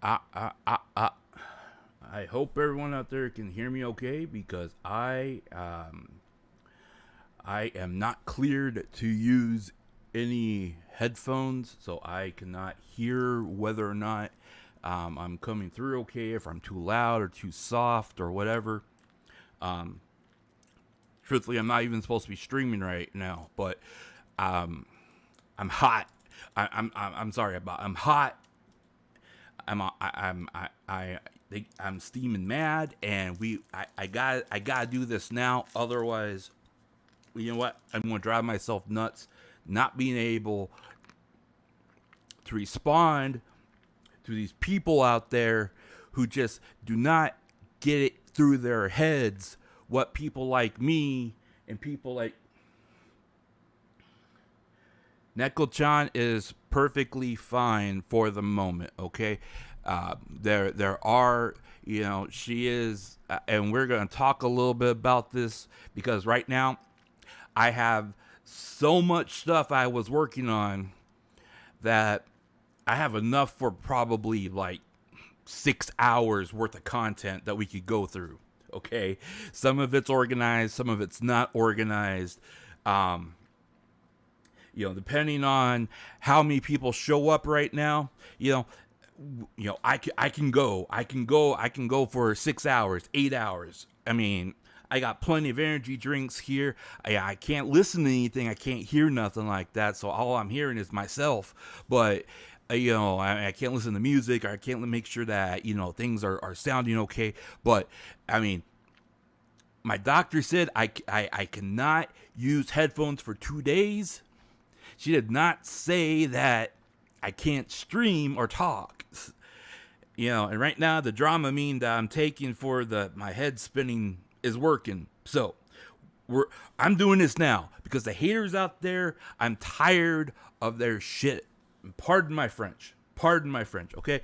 I hope everyone out there can hear me okay because I am not cleared to use any headphones, so I cannot hear whether or not I'm coming through okay, if I'm too loud or too soft or whatever. Um, Truthfully, I'm not even supposed to be streaming right now, but um, I'm hot. I'm sorry about. I'm hot. I'm steaming mad, and I gotta do this now. Otherwise, you know what? I'm gonna drive myself nuts, not being able to respond to these people out there who just do not get it through their heads what people like me and people like Neko-chan is perfectly fine for the moment, okay? There are, she is, and we're going to talk a little bit about this because right now I have so much stuff I was working on that I have enough for probably like 6 hours worth of content that we could go through, okay? Some of it's organized, some of it's not organized. Depending on how many people show up right now, I can go for 6 hours, 8 hours. I mean, I got plenty of energy drinks here. I can't listen to anything. I can't hear nothing like that. So all I'm hearing is myself. But I can't listen to music, or I can't make sure that things are sounding okay. But I mean, my doctor said I cannot use headphones for 2 days. She did not say that I can't stream or talk. And right now the Dramamine that I'm taking for my head spinning is working. So I'm doing this now because the haters out there, I'm tired of their shit. Pardon my French, okay?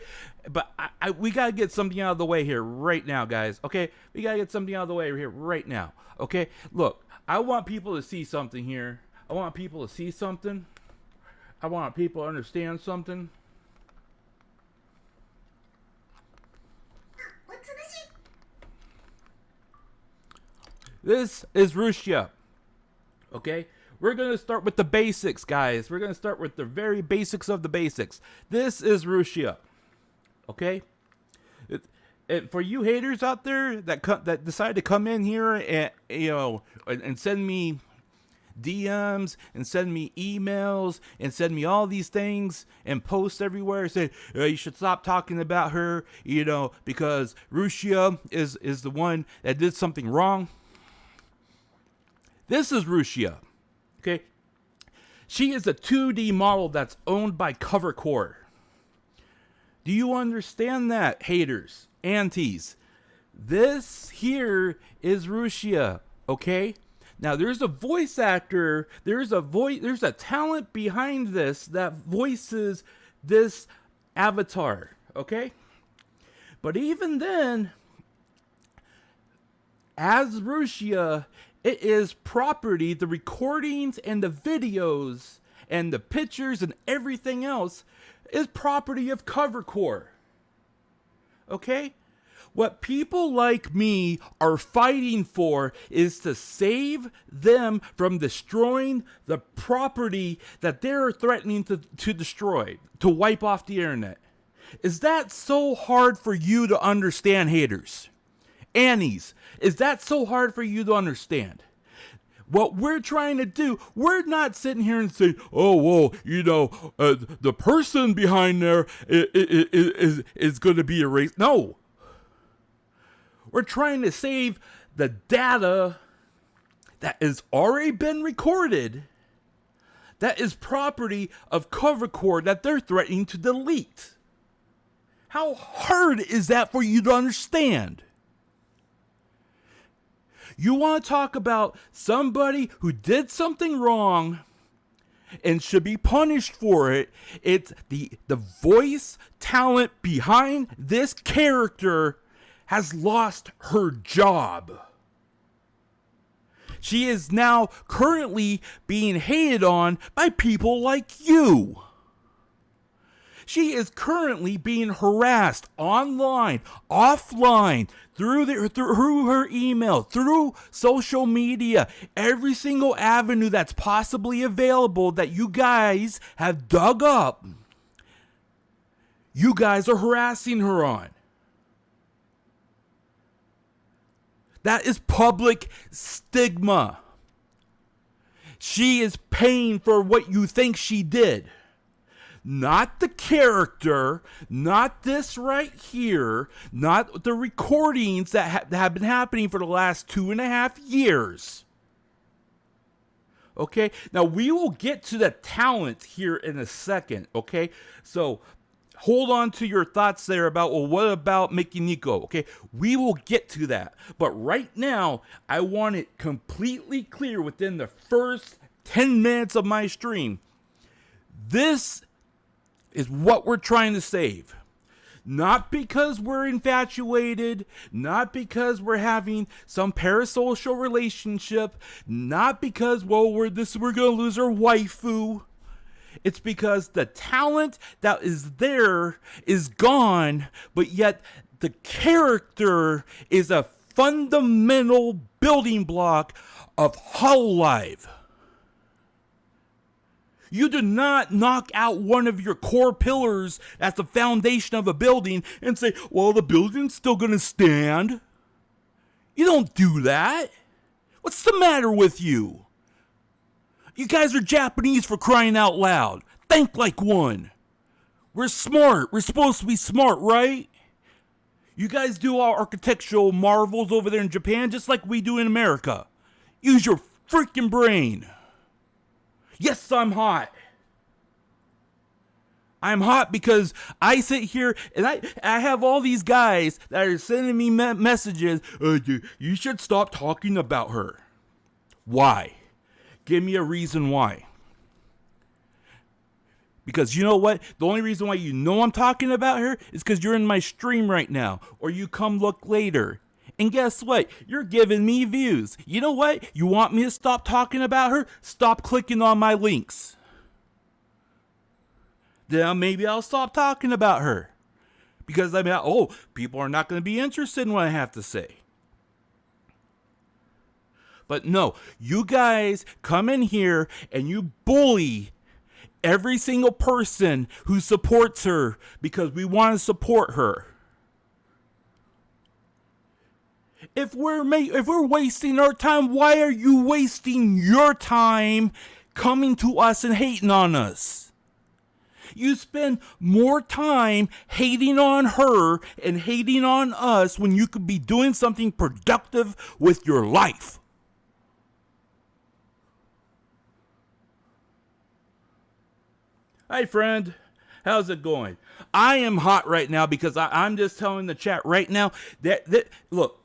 But we gotta get something out of the way here right now, guys, okay? We gotta get something out of the way here right now, okay? Look, I want people to see something here. I want people to see something. I want people to understand something. This is Russia, okay? We're going to start with the basics, guys. We're going to start with the very basics of the basics. This is Russia, okay? And for you haters out there that decide to come in here and send me DMs and send me emails and send me all these things and post everywhere, say you should stop talking about her, because Russia is the one that did something wrong. This is Russia, okay? She is a 2D model that's owned by Covercore. Do you understand that, haters, antis? This here is Russia, okay? Now there's a voice actor, there's a talent behind this that voices this avatar, okay? But even then, as Russia, it is property, the recordings and the videos and the pictures and everything else is property of Covercore. Okay? What people like me are fighting for is to save them from destroying the property that they're threatening to destroy, to wipe off the internet. Is that so hard for you to understand, haters? Annies, is that so hard for you to understand? What we're trying to do, we're not sitting here and saying, oh, well, the person behind there is going to be erased. No. We're trying to save the data that has already been recorded, that is property of Covercore that they're threatening to delete. How hard is that for you to understand? You want to talk about somebody who did something wrong and should be punished for it. It's the voice talent behind this character has lost her job. She is now currently being hated on by people like you. She is currently being harassed online, offline, through her email, through social media, every single avenue that's possibly available that you guys have dug up. You guys are harassing her on. That is public stigma. She is paying for what you think she did. Not the character, not this right here, not the recordings that have been happening for the last 2.5 years. Okay, now we will get to the talent here in a second, okay? So hold on to your thoughts there about, well, what about Mickey Nico? Okay, we will get to that. But right now, I want it completely clear within the first 10 minutes of my stream. This is what we're trying to save. Not because we're infatuated, not because we're having some parasocial relationship, not because, well, we're going to lose our waifu. It's because the talent that is there is gone, but yet the character is a fundamental building block of Hololive. You do not knock out one of your core pillars as the foundation of a building and say, well, the building's still going to stand. You don't do that. What's the matter with you? You guys are Japanese, for crying out loud. Think like one. We're smart. We're supposed to be smart, right? You guys do our architectural marvels over there in Japan just like we do in America. Use your freaking brain. Yes, I'm hot. I'm hot because I sit here and I have all these guys that are sending me messages. You should stop talking about her. Why? Give me a reason why. Because you know what? The only reason why you know I'm talking about her is because you're in my stream right now. Or you come look later. And guess what? You're giving me views. You know what? You want me to stop talking about her? Stop clicking on my links. Then maybe I'll stop talking about her. Because people are not going to be interested in what I have to say. But no, you guys come in here and you bully every single person who supports her because we want to support her. If we're wasting our time, why are you wasting your time coming to us and hating on us? You spend more time hating on her and hating on us when you could be doing something productive with your life. Hi, friend. How's it going? I am hot right now because I'm just telling the chat right now that look,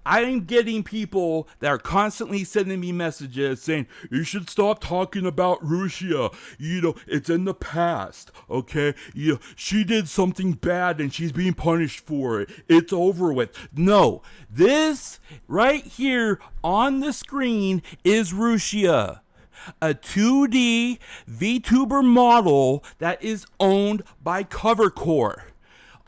I'm getting people that are constantly sending me messages saying, you should stop talking about Russia. It's in the past, okay? She did something bad and she's being punished for it. It's over with. No, this right here on the screen is Russia. A 2D VTuber model that is owned by Covercore.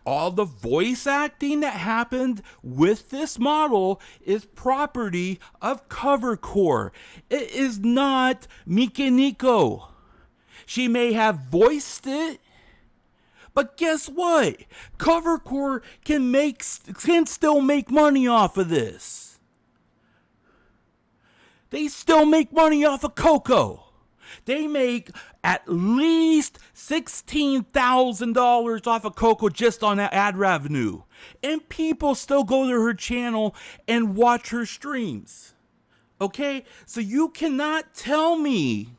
All the voice acting that happened with this model is property of Covercore. It is not Miki Nico. She may have voiced it, but guess what? Covercore can still make money off of this. They still make money off of Coco. They make at least $16,000 off of Coco just on that ad revenue. And people still go to her channel and watch her streams. Okay? So you cannot tell me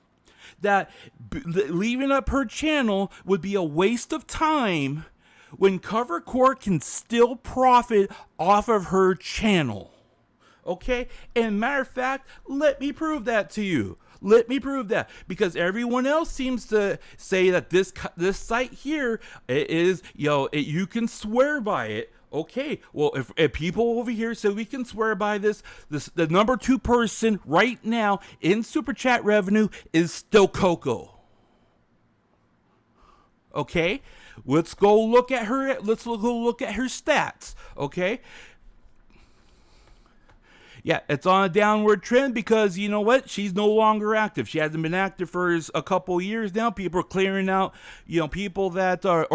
that leaving up her channel would be a waste of time when Covercore can still profit off of her channel. Okay? And matter of fact, let me prove that to you. Let me prove that, because everyone else seems to say that this site here is, you can swear by it. Okay, well, if people over here say we can swear by this, the number 2 person right now in Super Chat revenue is still Coco. Okay, let's go look at her. Let's go look at her stats. Okay. Yeah, it's on a downward trend because you know what? She's no longer active. She hasn't been active for a couple years now. People are clearing out, people that are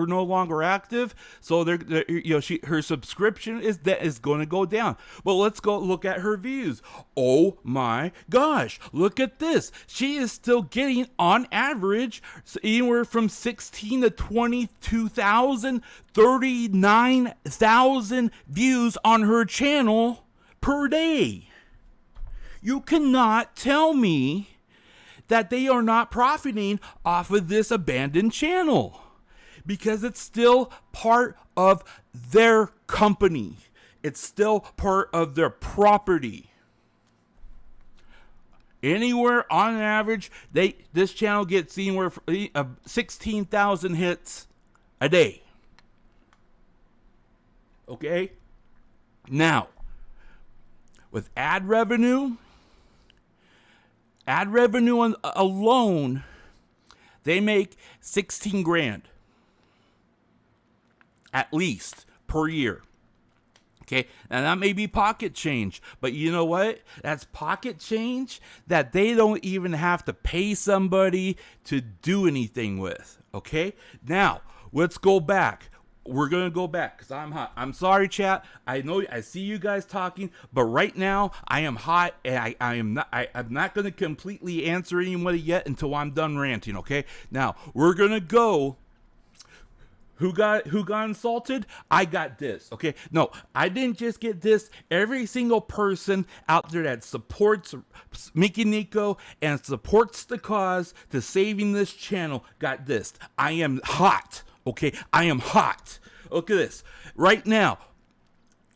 no longer active. So they're her subscription is going to go down. But let's go look at her views. Oh my gosh, look at this. She is still getting on average anywhere from 16 to 22,000, 39,000 views on her channel per day. You cannot tell me that they are not profiting off of this abandoned channel because it's still part of their company. It's still part of their property. Anywhere on average, this channel gets anywhere from 16,000 hits a day. Okay? Now, with ad revenue alone, they make 16 grand at least per year. Okay, and that may be pocket change, but you know what? That's pocket change that they don't even have to pay somebody to do anything with. Okay, now let's go back. We're going to go back because I'm hot. I'm sorry, chat. I know I see you guys talking, but right now I am hot and I'm not going to completely answer anybody yet until I'm done ranting, okay? Now, we're going to go. Who got insulted? I got this, okay? No, I didn't just get this. Every single person out there that supports Mickey Nico and supports the cause to saving this channel got this. I am hot. Okay, I am hot. Look at this. Right now,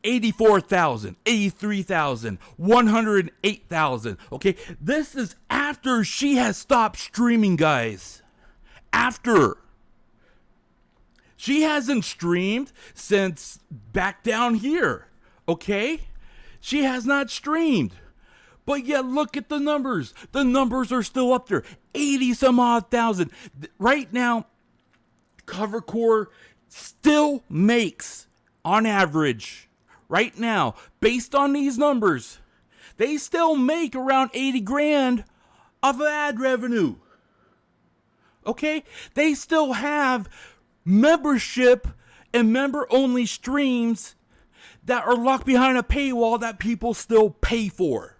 84,000, 83,000, 108,000. Okay, this is after she has stopped streaming, guys. After. She hasn't streamed since back down here. Okay? She has not streamed. But yet, look at the numbers. The numbers are still up there. 80 some odd thousand. Right now, Covercore still makes, on average, right now, based on these numbers, they still make around 80 grand of ad revenue. Okay? They still have membership and member-only streams that are locked behind a paywall that people still pay for.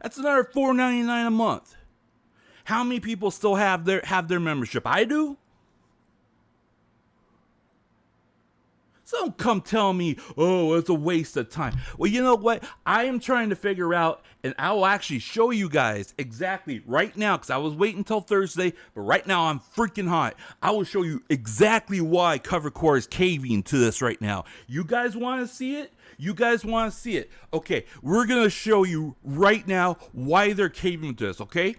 That's another $4.99 a month. How many people still have their membership? I do. So don't come tell me, oh, it's a waste of time. Well, you know what? I am trying to figure out, and I will actually show you guys exactly right now, because I was waiting until Thursday, but right now I'm freaking hot. I will show you exactly why Covercore is caving to this right now. You guys want to see it? You guys want to see it? Okay, we're going to show you right now why they're caving to this, okay?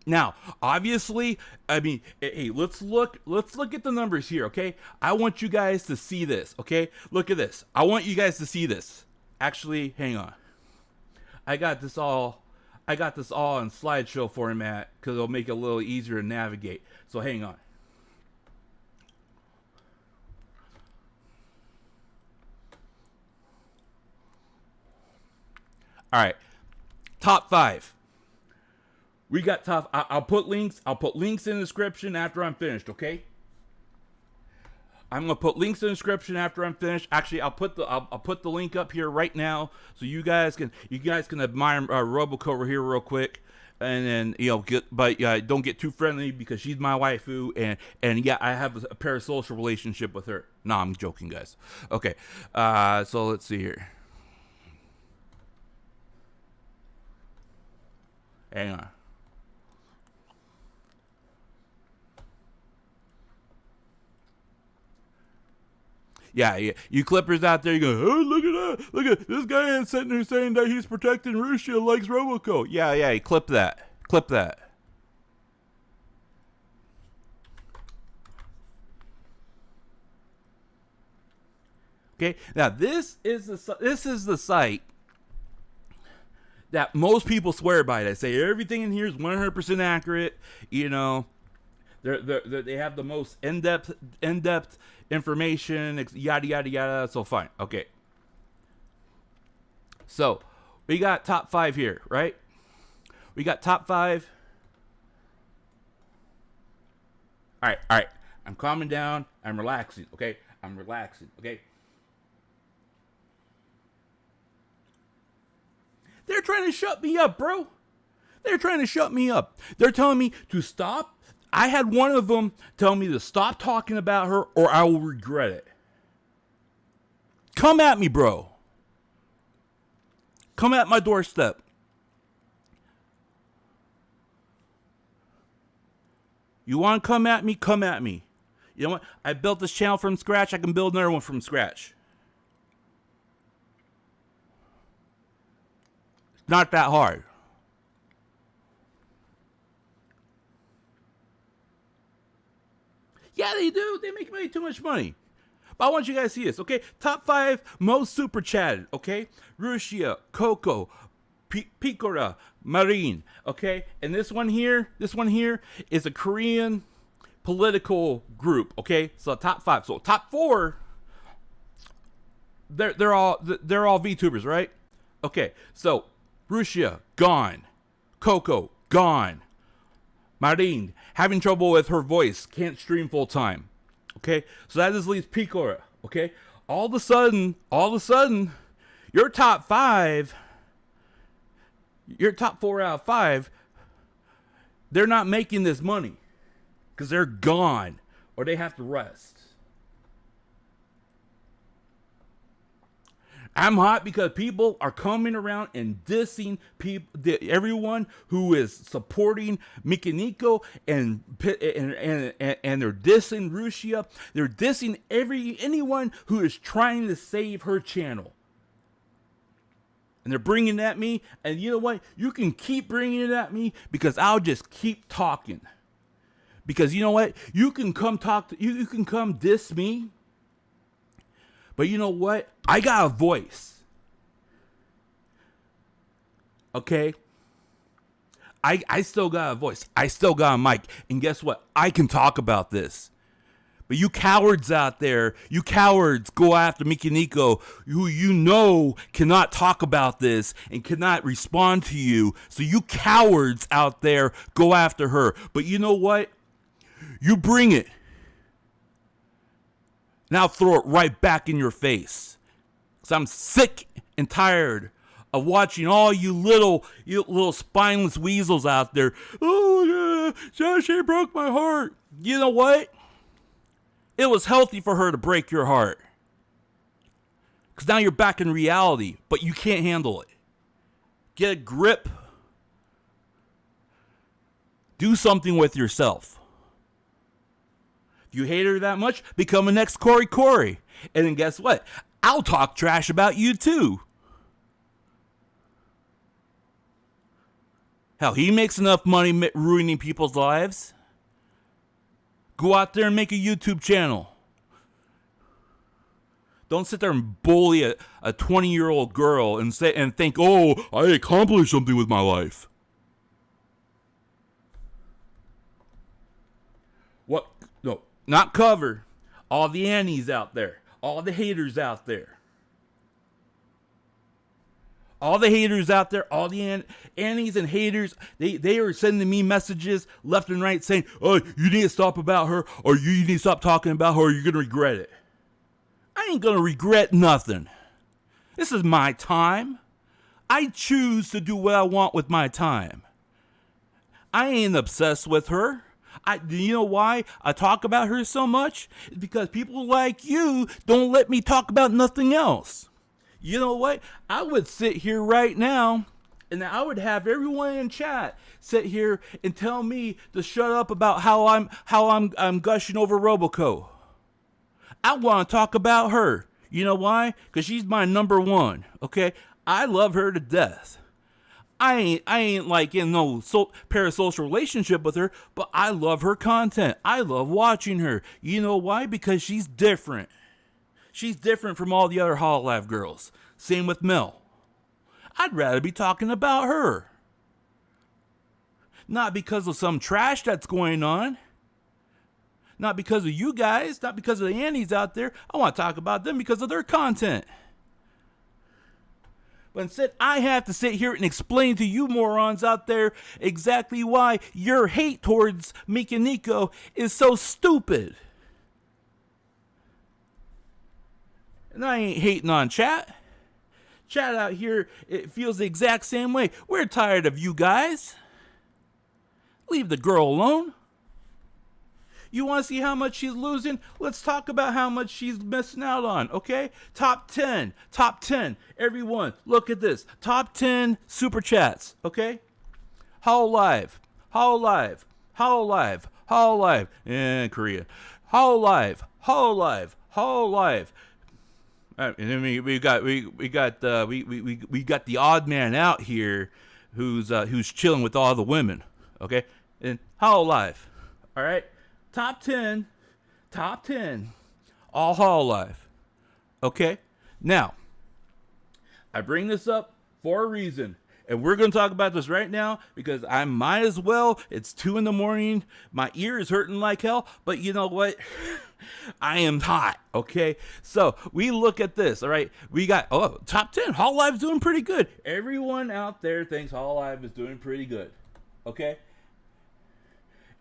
Now, obviously, I mean, hey, let's look at the numbers here, okay? I want you guys to see this, okay? Look at this. I want you guys to see this. Actually, hang on. I got this all in slideshow format because it'll make it a little easier to navigate. So hang on. All right, top 5. We got top. I'll put links. I'll put links in the description after I'm finished. Okay. I'm gonna put links in the description after I'm finished. Actually, I'll put the link up here right now so you guys can admire Roboco over here real quick, and then don't get too friendly because she's my waifu, and yeah, I have a parasocial relationship with her. No, I'm joking, guys. Okay. So let's see here. Hang on. Yeah, you clippers out there, you go, oh, look at that. Look at this guy ain't sitting there saying that he's protecting Russia likes Roboco. Yeah, clip that. Clip that. Okay, now this is the site that most people swear by. They say everything in here is 100% accurate. You know, they have the most in-depth information, yada, yada, yada. So fine. Okay. So we got top 5 here, right? We got top 5. All right. I'm calming down. I'm relaxing, okay? I'm relaxing, okay? They're trying to shut me up, bro. They're trying to shut me up. They're telling me to stop. I had one of them tell me to stop talking about her or I will regret it. Come at me, bro. Come at my doorstep. You want to come at me? Come at me. You know what? I built this channel from scratch. I can build another one from scratch. It's not that hard. Yeah, they do. They make way too much money. But I want you guys to see this, okay? Top 5 most super chatted, okay? Russia, Coco, Picora, Marine, okay? And this one here is a Korean political group, okay? So top 5. So top 4, they're all VTubers, right? Okay, so Russia, gone. Coco, gone. Marine, having trouble with her voice, can't stream full time. Okay, so that just leaves Picora. Okay, all of a sudden, your top 5, your top 4 out of 5, they're not making this money because they're gone or they have to rest. I'm hot because people are coming around and dissing everyone who is supporting Mikiniko and they're dissing Russia. They're dissing anyone who is trying to save her channel. And they're bringing it at me. And you know what? You can keep bringing it at me because I'll just keep talking. Because you know what? You can come you can come diss me. But you know what? I got a voice. Okay? I still got a voice. I still got a mic. And guess what? I can talk about this. But you cowards out there, you cowards go after Mikiniko, who you know cannot talk about this and cannot respond to you. So you cowards out there go after her. But you know what? You bring it. Now throw it right back in your face. Because I'm sick and tired of watching all you little spineless weasels out there. Oh, yeah, she broke my heart. You know what? It was healthy for her to break your heart. Because now you're back in reality, but you can't handle it. Get a grip. Do something with yourself. If you hate her that much, become a next Corey. And then guess what? I'll talk trash about you too. Hell, he makes enough money ruining people's lives. Go out there and make a YouTube channel. Don't sit there and bully a 20-year-old girl and think, oh, I accomplished something with my life. What? No. Not cover all the Annies out there, all the haters out there. All the haters out there, all the Annies and haters, they are sending me messages left and right saying, oh, you need to stop about her, or you need to stop talking about her, or you're going to regret it. I ain't going to regret nothing. This is my time. I choose to do what I want with my time. I ain't obsessed with her. You know why I talk about her so much? It's because people like you don't let me talk about nothing else. You know what? I would sit here right now and I would have everyone in chat sit here and tell me to shut up about how I'm gushing over Roboco. I want to talk about her. You know why? Because she's my number one. Okay? I love her to death. I ain't like in no parasocial relationship with her, but I love her content. I love watching her. You know why? Because she's different. She's different from all the other Hololive girls. Same with Mel. I'd rather be talking about her. Not because of some trash that's going on. Not because of you guys. Not because of the Annies out there. I want to talk about them because of their content. But instead, I have to sit here and explain to you morons out there exactly why your hate towards Meek and Nico is so stupid. And I ain't hating on chat. Chat out here, it feels the exact same way. We're tired of you guys. Leave the girl alone. You want to see how much she's losing? Let's talk about how much she's missing out on, okay? Top 10. Everyone, look at this. Top 10 super chats, okay? How alive? In Korea. How alive? And then we got the odd man out here who's chilling with all the women, okay? And how alive? All right? Top 10, all Hall Life. Okay? Now, I bring this up for a reason. And we're going to talk about this right now because I might as well. It's 2 a.m. My ear is hurting like hell. But you know what? I am hot. Okay? So we look at this. All right? We got, top 10. Hall Life's doing pretty good. Everyone out there thinks Hall Life is doing pretty good. Okay?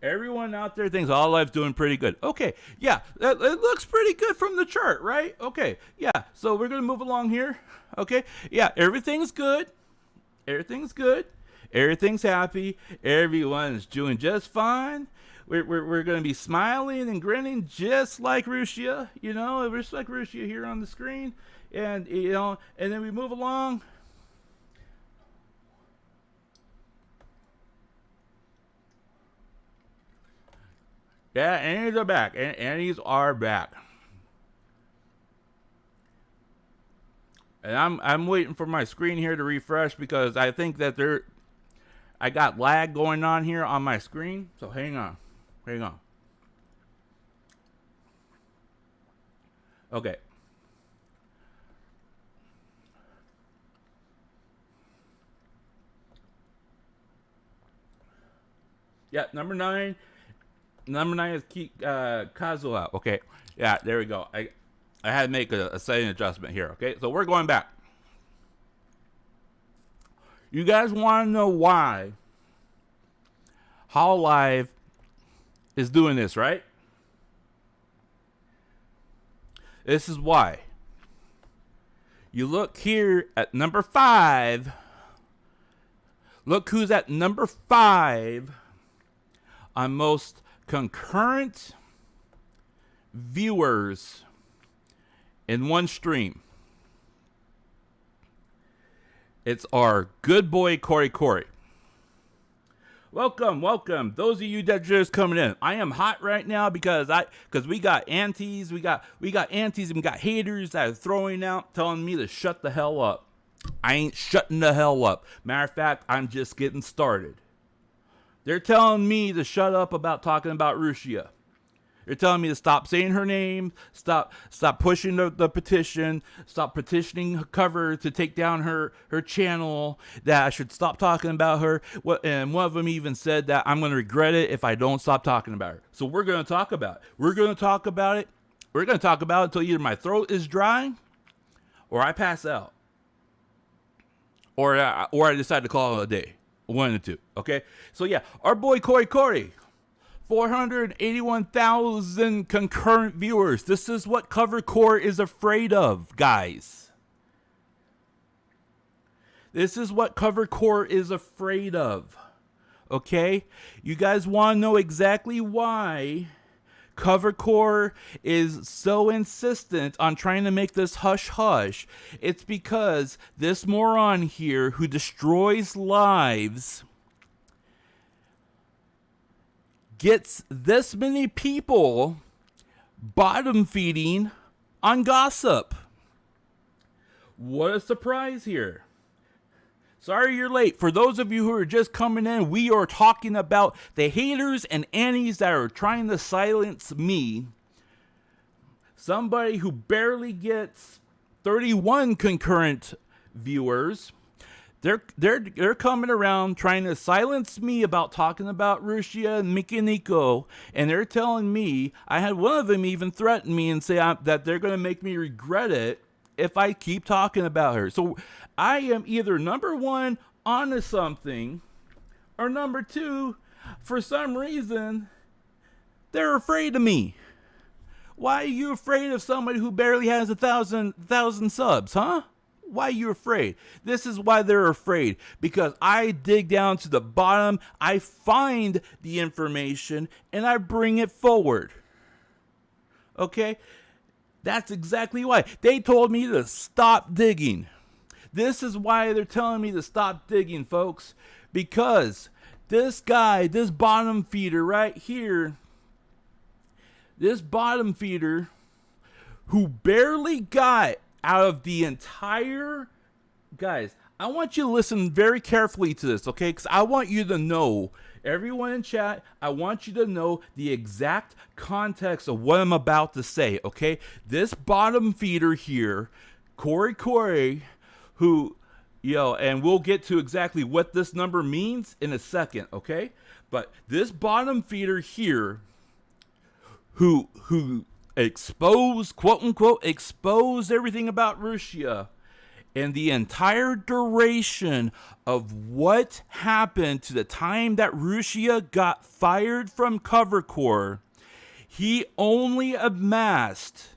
Everyone out there thinks All Life's doing pretty good. Okay, yeah, it looks pretty good from the chart, right? Okay, yeah, so we're going to move along here. Okay, yeah, everything's good. Everything's happy. Everyone's doing just fine. We're going to be smiling and grinning just like Russia, just like Russia here on the screen. And, and then we move along. Yeah, Annies are back. Annies are back. And I'm waiting for my screen here to refresh because I think that I got lag going on here on my screen. So hang on. Okay. Yeah, number 9 is Kazuha. Okay. Yeah, there we go. I had to make a setting adjustment here. Okay, so we're going back. You guys want to know why Hall Live is doing this, right? This is why. You look here at number 5. Look who's at number 5 on most concurrent viewers in one stream. It's our good boy Corey. Welcome. Those of you that are just coming in. I am hot right now because we got aunties, we got aunties and we got haters that are throwing out telling me to shut the hell up. I ain't shutting the hell up. Matter of fact, I'm just getting started. They're telling me to shut up about talking about Russia. They're telling me to stop saying her name, stop pushing the petition, stop petitioning Cover to take down her channel, that I should stop talking about her. And one of them even said that I'm going to regret it if I don't stop talking about her. So we're going to talk about it. We're going to talk about it until either my throat is dry or I pass out. Or I decide to call it a day. One of the two. Okay? So yeah, our boy Corey. 481,000 concurrent viewers. This is what Covercore is afraid of, guys. This is what Covercore is afraid of. Okay? You guys want to know exactly why Covercore is so insistent on trying to make this hush-hush. It's because this moron here who destroys lives gets this many people bottom feeding on gossip. What a surprise here. Sorry you're late. For those of you who are just coming in, we are talking about the haters and Annies that are trying to silence me. Somebody who barely gets 31 concurrent viewers. They're coming around trying to silence me about talking about Russia and Mikiniko, and they're telling me, I had one of them even threaten me and say that they're going to make me regret it if I keep talking about her. So I am either number one, onto something, or number two, for some reason, they're afraid of me. Why are you afraid of somebody who barely has 1,000 subs, huh? Why are you afraid? This is why they're afraid. Because I dig down to the bottom, I find the information, and I bring it forward. Okay? That's exactly why. They told me to stop digging. This is why they're telling me to stop digging, folks. Because this guy, this bottom feeder right here, this bottom feeder who barely got out of the entire... Guys, I want you to listen very carefully to this, okay? Because I want you to know, everyone in chat, I want you to know the exact context of what I'm about to say, okay? This bottom feeder here, Corey, who, and we'll get to exactly what this number means in a second, okay? But this bottom feeder here, who exposed, quote unquote, exposed everything about Russia and the entire duration of what happened to the time that Russia got fired from Covercore, he only amassed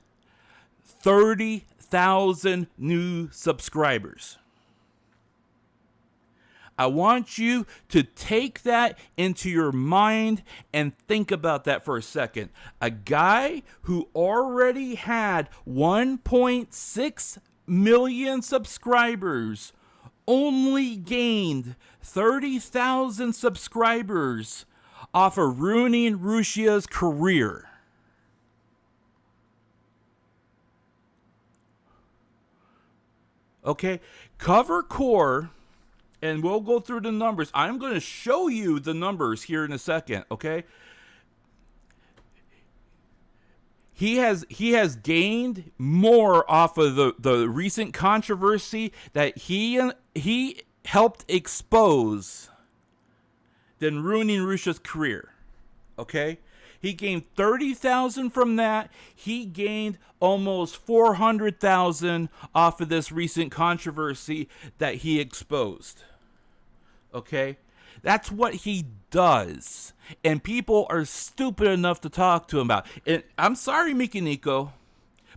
30,000 new subscribers. I want you to take that into your mind and think about that for a second. A guy who already had 1.6 million subscribers only gained 30,000 subscribers off of ruining Russia's career. Okay, Covercore, and we'll go through the numbers. I'm going to show you the numbers here in a second, okay? He has gained more off of the recent controversy that he helped expose than ruining Russia's career, okay? He gained 30,000 from that. He gained almost 400,000 off of this recent controversy that he exposed. Okay? That's what he does. And people are stupid enough to talk to him about. And I'm sorry, Mikiniko,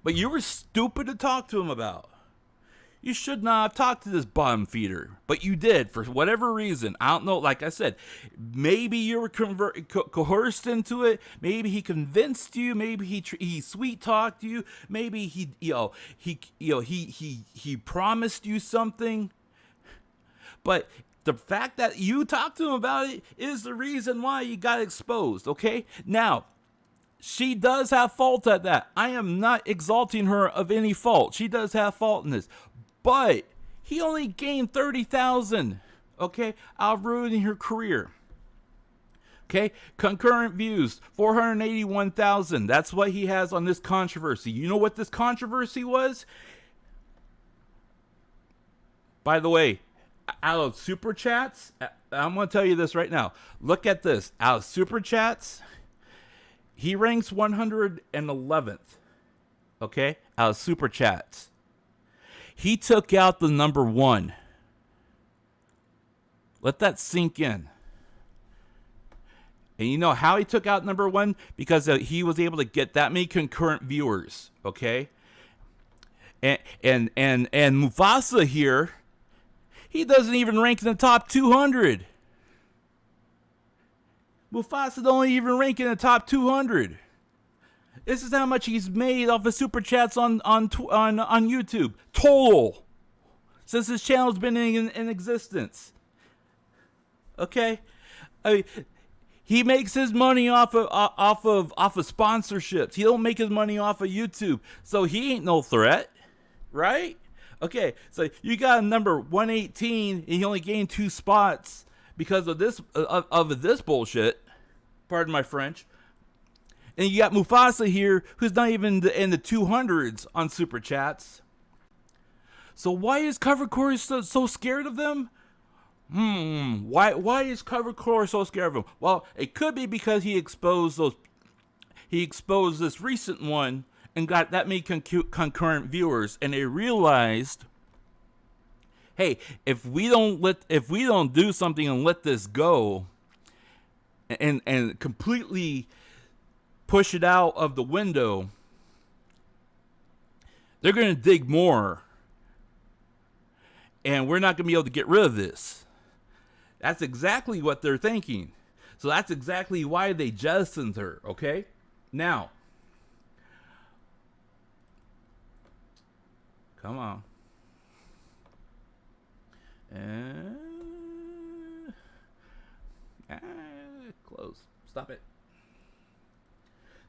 but you were stupid to talk to him about. You should not have talked to this bottom feeder, but you did for whatever reason. I don't know. Like I said, maybe you were coerced into it. Maybe he convinced you. Maybe he sweet talked you. Maybe he promised you something. But the fact that you talked to him about it is the reason why you got exposed. Okay, now. She does have fault at that. I am not exalting her of any fault. She does have fault in this. But he only gained 30,000, okay, out of ruining her career. Okay, concurrent views, 481,000. That's what he has on this controversy. You know what this controversy was? By the way, out of super chats, I'm going to tell you this right now. Look at this. Out of super chats, he ranks 111th, okay, out of super chats. He took out the number one. Let that sink in. And you know how he took out number one? Because he was able to get that many concurrent viewers, okay? And Mufasa here, he doesn't even rank in the top 200. Mufasa don't even rank in the top 200. This is how much he's made off of super chats on YouTube total since his channel's been in existence. Okay, I mean, he makes his money off of sponsorships. He don't make his money off of YouTube, so he ain't no threat, right? Okay, so you got a number 118, and he only gained 2 spots because of this bullshit. Pardon my French. And you got Mufasa here, who's not even in the 200s on super chats. So why is Covercore so scared of them? Why is Covercore so scared of him? Well, it could be because he exposed this recent one and got that many concurrent viewers, and they realized, hey, if we don't do something and let this go and completely push it out of the window, they're going to dig more, and we're not going to be able to get rid of this. That's exactly what they're thinking. So that's exactly why they jettisoned her, okay? Now, come on. Close. Stop it.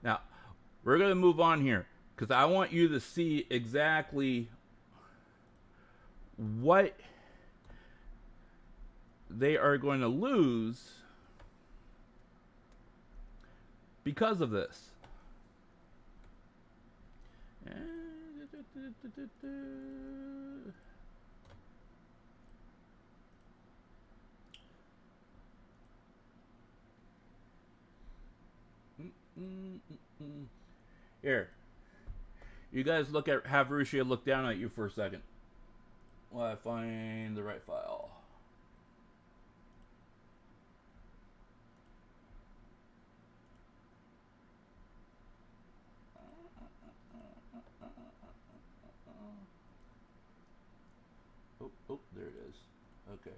Now, we're going to move on here because I want you to see exactly what they are going to lose because of this. Here, you guys have Rusia look down at you for a second while I find the right file. Oh, there it is. Okay.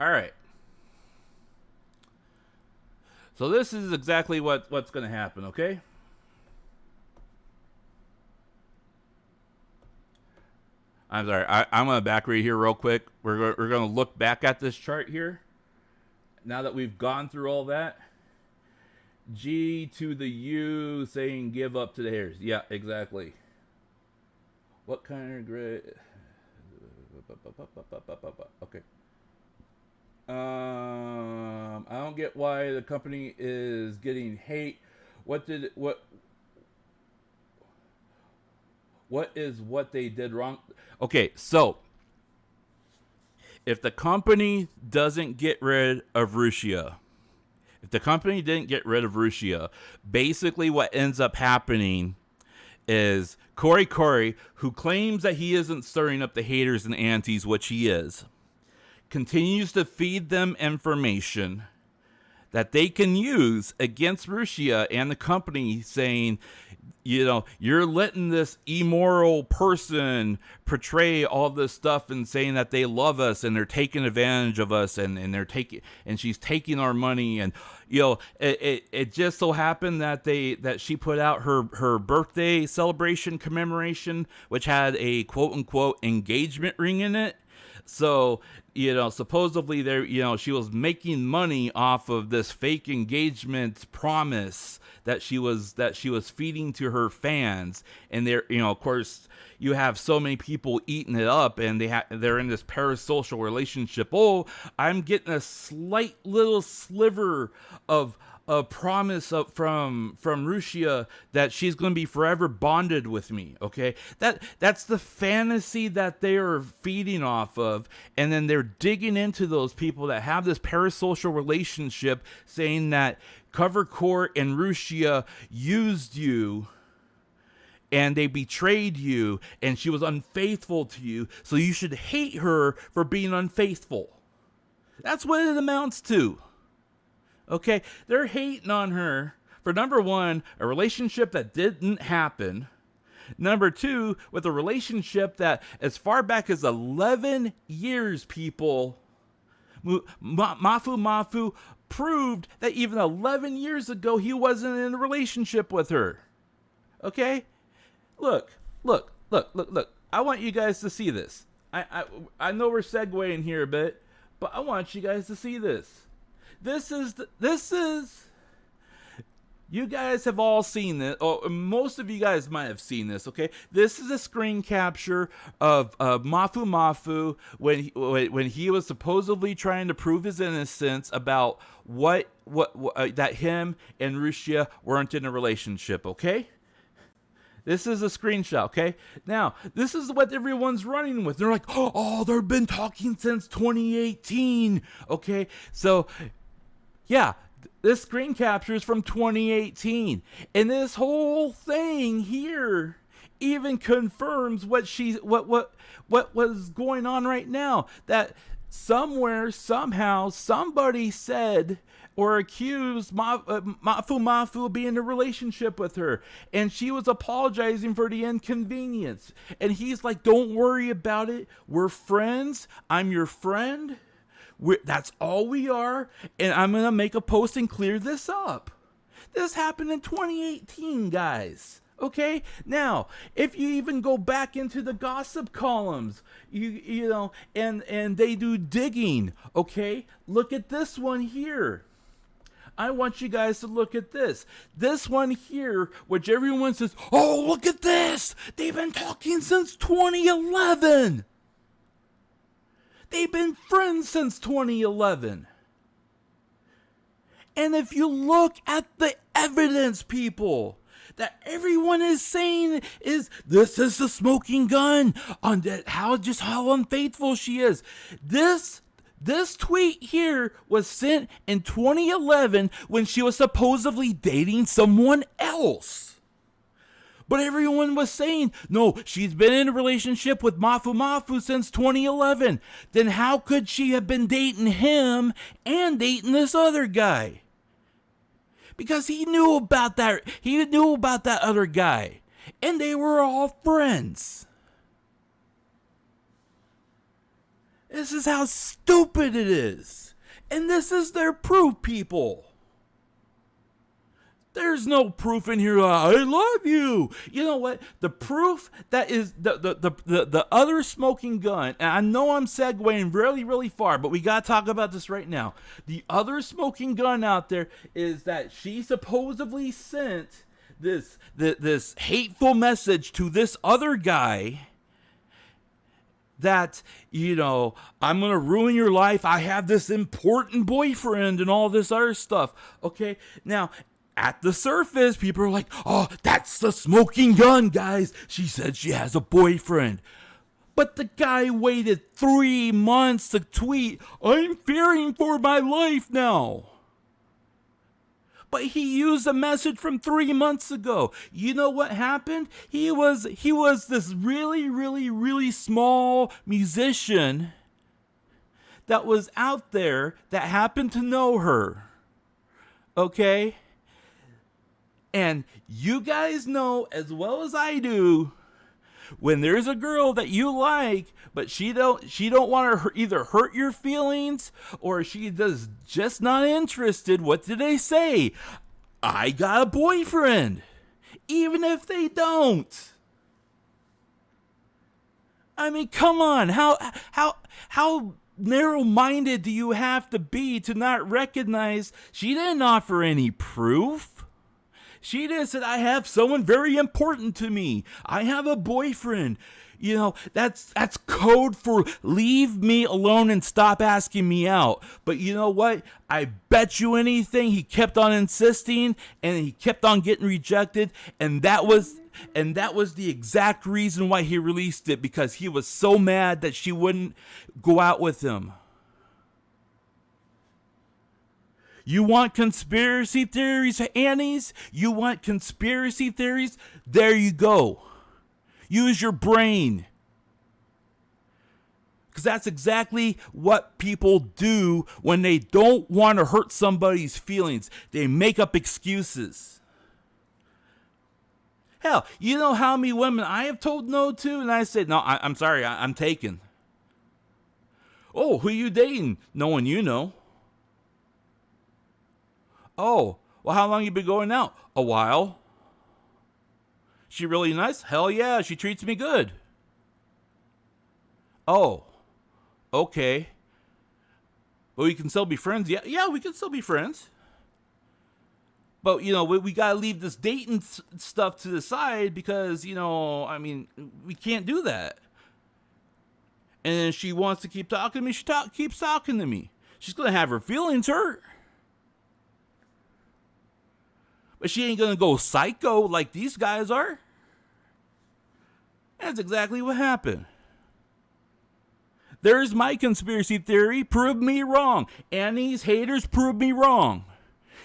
All right. So this is exactly what's going to happen, okay? I'm sorry. I'm going to back read here real quick. We're going to look back at this chart here. Now that we've gone through all that. G to the U saying give up to the hairs. Yeah, exactly. What kind of grid? Okay. I don't get why the company is getting hate. What is what they did wrong? Okay, so if the company doesn't get rid of Rusia, basically what ends up happening is Corey, who claims that he isn't stirring up the haters and antis, which he is, continues to feed them information that they can use against Rusia and the company, saying, you're letting this immoral person portray all this stuff and saying that they love us and they're taking advantage of us and she's taking our money. And it just so happened that she put out her birthday celebration commemoration, which had a quote unquote engagement ring in it. So, supposedly she was making money off of this fake engagement promise that she was feeding to her fans. And of course, you have so many people eating it up, and they're in this parasocial relationship. Oh, I'm getting a slight little sliver of a promise from Rusia that she's going to be forever bonded with me. Okay, that's the fantasy that they are feeding off of, and then they're digging into those people that have this parasocial relationship, saying that Covercore and Rusia used you and they betrayed you and she was unfaithful to you, so you should hate her for being unfaithful. That's what it amounts to. Okay, they're hating on her for, number one, a relationship that didn't happen. Number two, with a relationship that as far back as 11 years, people, Mafu proved that even 11 years ago, he wasn't in a relationship with her. Okay? Look. I want you guys to see this. I know we're segueing here a bit, but I want you guys to see this. This is, you guys have all seen this, or most of you guys might have seen this, okay? This is a screen capture of Mafu when he was supposedly trying to prove his innocence about what that him and Rusia weren't in a relationship, okay? This is a screenshot, okay? Now, this is what everyone's running with. They're like, oh, they've been talking since 2018, okay? So, yeah, this screen capture is from 2018. And this whole thing here even confirms what was going on right now. That somewhere, somehow, somebody said or accused Mafu being in a relationship with her, and she was apologizing for the inconvenience. And he's like, don't worry about it. We're friends. I'm your friend. That's all we are. And I'm going to make a post and clear this up. This happened in 2018, guys. Okay, now if you even go back into the gossip columns, you know, and they do digging. Okay, look at this one here. I want you guys to look at this. This one here, which everyone says, oh, look at this. They've been talking since 2011. They've been friends since 2011. And if you look at the evidence, people, that everyone is saying is, this is the smoking gun on that, how unfaithful she is. This tweet here was sent in 2011 when she was supposedly dating someone else. But everyone was saying, no, she's been in a relationship with Mafu since 2011. Then how could she have been dating him and dating this other guy? Because he knew about that. He knew about that other guy. And they were all friends. This is how stupid it is. And this is their proof, people. There's no proof in here. I love you. You know what? The proof that is the other smoking gun, and I know I'm segueing really, really far, but we got to talk about this right now. The other smoking gun out there is that she supposedly sent this hateful message to this other guy that, you know, I'm going to ruin your life. I have this important boyfriend and all this other stuff. Okay. Now, at the surface, people are like, oh, that's the smoking gun, guys. She said she has a boyfriend. But the guy waited 3 months to tweet, I'm fearing for my life now. But he used a message from 3 months ago. You know what happened? He was this really, really, really small musician that was out there that happened to know her. Okay? And you guys know as well as I do, when there's a girl that you like, but she don't want to either hurt your feelings or she does just not interested, what do they say? I got a boyfriend. Even if they don't. I mean, come on. How narrow-minded do you have to be to not recognize she didn't offer any proof? She just said, I have someone very important to me. I have a boyfriend. You know, that's code for leave me alone and stop asking me out. But you know what? I bet you anything he kept on insisting and he kept on getting rejected. And that was the exact reason why he released it, because he was so mad that she wouldn't go out with him. You want conspiracy theories, Annies? You want conspiracy theories? There you go. Use your brain. Because that's exactly what people do when they don't want to hurt somebody's feelings. They make up excuses. Hell, you know how many women I have told no to? And I said, no, I'm sorry, I'm taken. Oh, who you dating? No one you know. Oh, well, how long you been going out? A while. She really nice? Hell yeah, she treats me good. Oh, okay. Well, we can still be friends. Yeah, we can still be friends. But, you know, we got to leave this dating stuff to the side because, you know, I mean, we can't do that. And then she wants to keep talking to me. She keeps talking to me. She's going to have her feelings hurt. But she ain't going to go psycho like these guys are. That's exactly what happened. There's my conspiracy theory. Prove me wrong. Annie's haters, prove me wrong.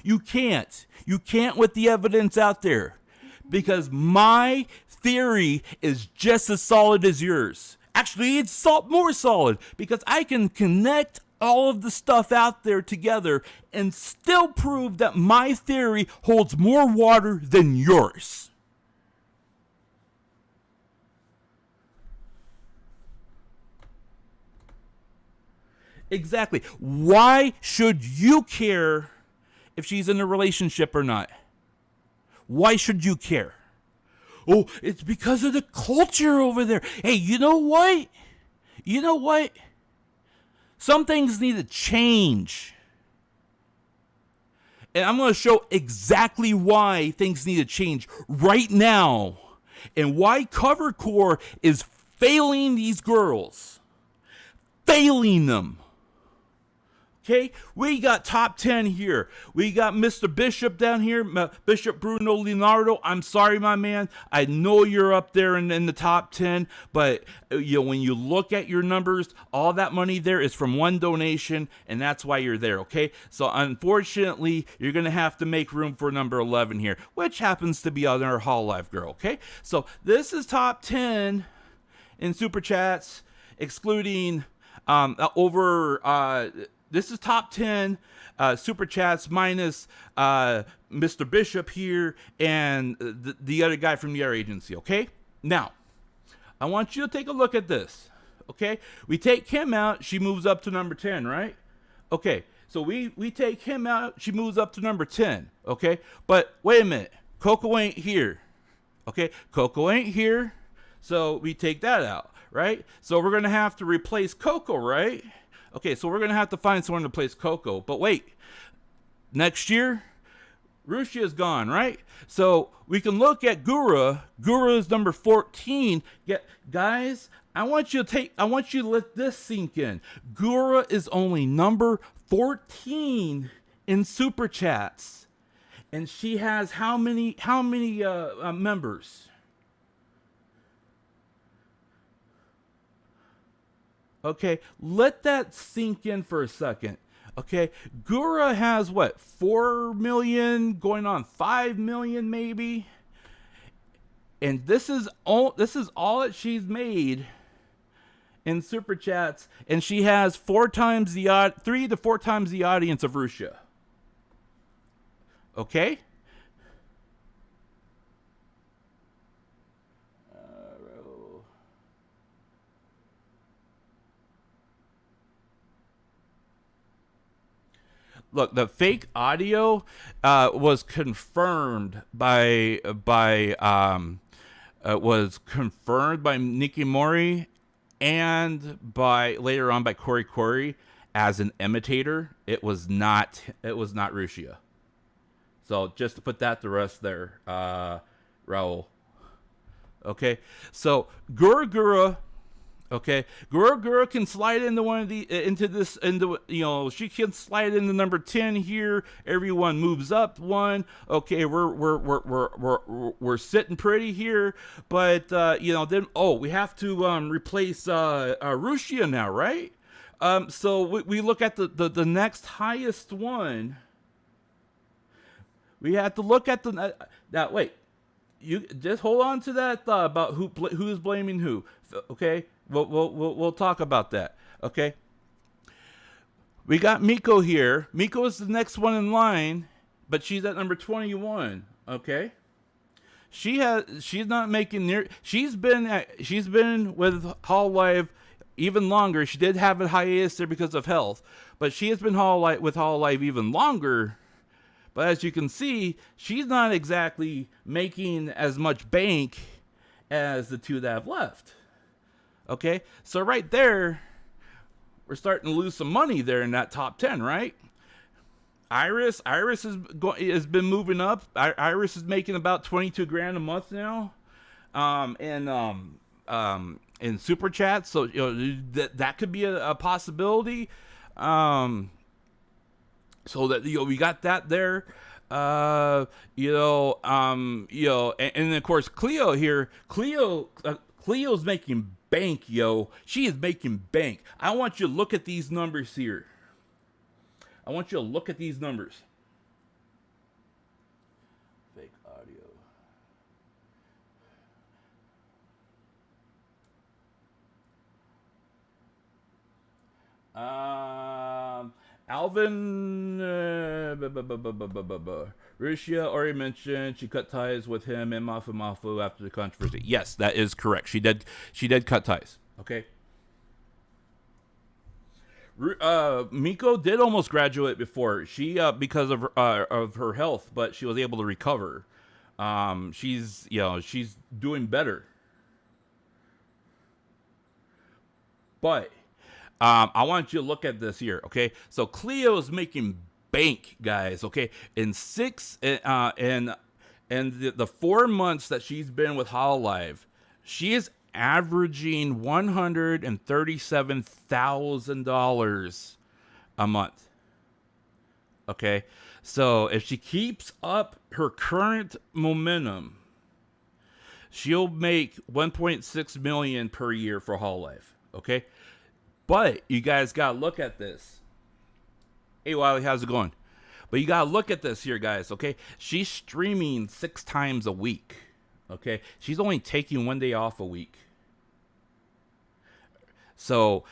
You can't. You can't with the evidence out there. Because my theory is just as solid as yours. Actually, it's more solid. Because I can connect all of the stuff out there together and still prove that my theory holds more water than yours. Exactly. Why should you care if she's in a relationship or not? Why should you care? Oh, it's because of the culture over there. Hey, you know what? You know what? Some things need to change. And I'm going to show exactly why things need to change right now. And why Covercore is failing these girls. Failing them. Okay, we got top 10 here. We got Mr. Bishop down here, Bishop Bruno Leonardo. I'm sorry, my man. I know you're up there in the top 10, but when you look at your numbers, all that money there is from one donation, and that's why you're there, okay? So unfortunately, you're going to have to make room for number 11 here, which happens to be our Hall Life girl, okay? So this is top 10 in Super Chats, excluding this is top 10 Super Chats minus Mr. Bishop here and the other guy from the other agency, okay? Now, I want you to take a look at this, okay? We take him out, she moves up to number 10, right? Okay, so we take him out, she moves up to number 10, okay? But wait a minute, Coco ain't here, okay? Coco ain't here, so we take that out, right? So we're going to have to replace Coco, right? Okay, so we're going to have to find someone to replace Coco. But wait, next year, Rushia is gone, right? So we can look at Gura. Gura is number 14. Guys, I want you to let this sink in. Gura is only number 14 in Super Chats. And she has how many members? Okay, let that sink in for a second. Okay, Gura has what, 4 million, going on 5 million maybe, and this is all that she's made in Super Chats, and she has 3 to 4 times the audience of Russia. Okay. Look, the fake audio was confirmed by Nikki Mori and later on by Corey as an imitator. It was not Rushia. So just to put that to rest there, Raul. Okay, so Gura. Okay, Gura can slide into she can slide into number 10 here. Everyone moves up one. Okay, we're sitting pretty here, but then we have to replace Rushia now, right? So we look at the next highest one. We have to look at that. Wait, you just hold on to that thought about who's blaming who. Okay. We'll talk about that, okay? We got Miko here. Miko is the next one in line, but she's at number 21, okay? She's not making near. She's been with Hall Live even longer. She did have a hiatus there because of health, but she has been with Hall Live even longer. But as you can see, she's not exactly making as much bank as the two that have left. Okay, so right there, we're starting to lose some money there in that top 10, right? Iris has been moving up. Iris is making about 22 grand a month now, in Super Chat. So that could be a possibility. So that we got that there. And of course Cleo here. Cleo Cleo's making bank, yo. She is making bank. I want you to look at these numbers here. I want you to look at these numbers. Fake audio. Alvin Russia already mentioned she cut ties with him and Mafu after the controversy. Yes, that is correct. She did cut ties. Okay. Miko did almost graduate before she because of her health, but she was able to recover. She's doing better. But I want you to look at this here, okay? So Cleo is making bank, guys, okay? In the 4 months that she's been with Hololive, she is averaging $137,000 a month. Okay? So if she keeps up her current momentum, she'll make $1.6 million per year for Hololive, okay? But you guys got to look at this. Hey, Wiley, how's it going? But you got to look at this here, guys, okay? She's streaming 6 times a week, okay? She's only taking 1 day off a week. So,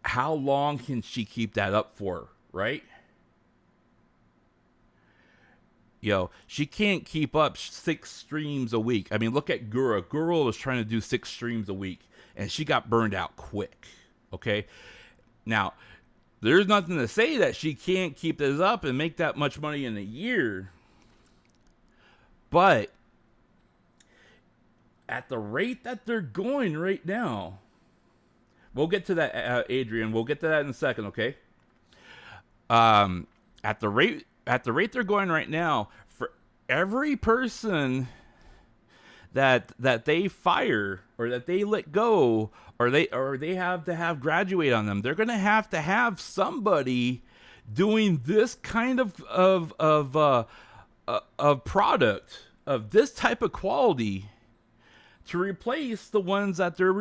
how long can she keep that up for, right? She can't keep up 6 streams a week. I mean, look at Gura. Gura was trying to do 6 streams a week, and she got burned out quick, okay? Now, there's nothing to say that she can't keep this up and make that much money in a year. But at the rate that they're going right now, we'll get to that, Adrian. We'll get to that in a second, okay? At the rate they're going right now, for every person that they fire or that they let go or they have to have graduate on them, they're going to have somebody doing this kind of product of this type of quality to replace the ones that they're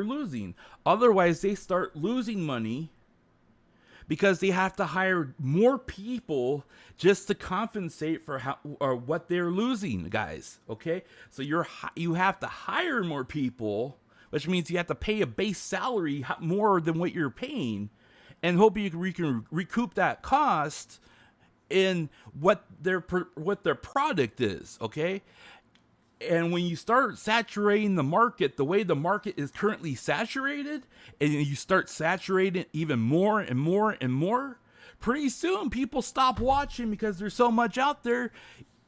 losing. Otherwise, they start losing money because they have to hire more people just to compensate for what they're losing, guys. Okay, so you have to hire more people, which means you have to pay a base salary more than what you're paying, and hope you can recoup that cost in what their product is. Okay. And when you start saturating the market the way the market is currently saturated, and you start saturating even more and more and more, pretty soon people stop watching because there's so much out there.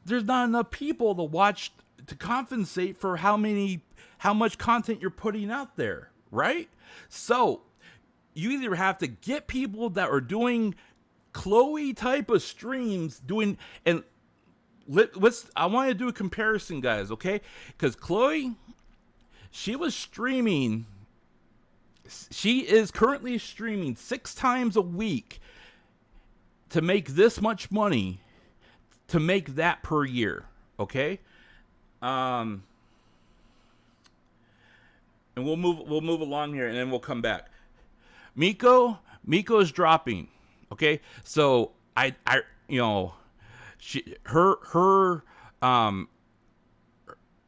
There's not enough people to watch to compensate for how much content you're putting out there, right? So you either have to get people that are doing Chloe type of streams I want to do a comparison, guys, okay? Because Chloe, she is currently streaming 6 times a week to make this much money, to make that per year, okay? And we'll move along here, and then we'll come back. Miko's dropping, okay? So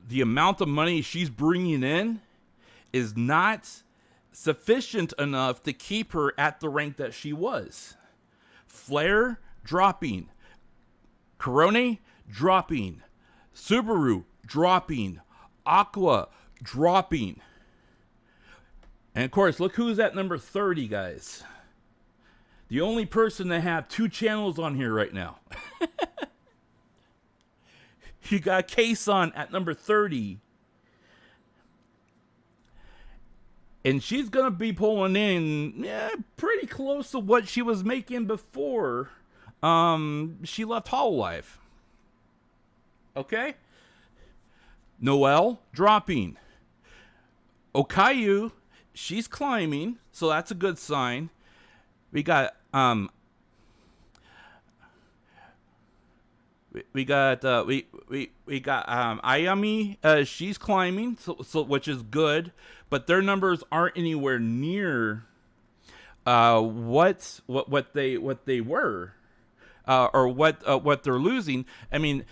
the amount of money she's bringing in is not sufficient enough to keep her at the rank that she was. Flair dropping, Corone dropping, Subaru dropping, Aqua dropping, and of course, look who's at number 30, guys. The only person that have 2 channels on here right now. You got Kason at number 30. And she's going to be pulling in pretty close to what she was making before she left Hololive. Okay? Noelle dropping. Okayu, she's climbing, so that's a good sign. We got we got Ayami. She's climbing, so which is good, but their numbers aren't anywhere near what they were, or what they're losing. I mean,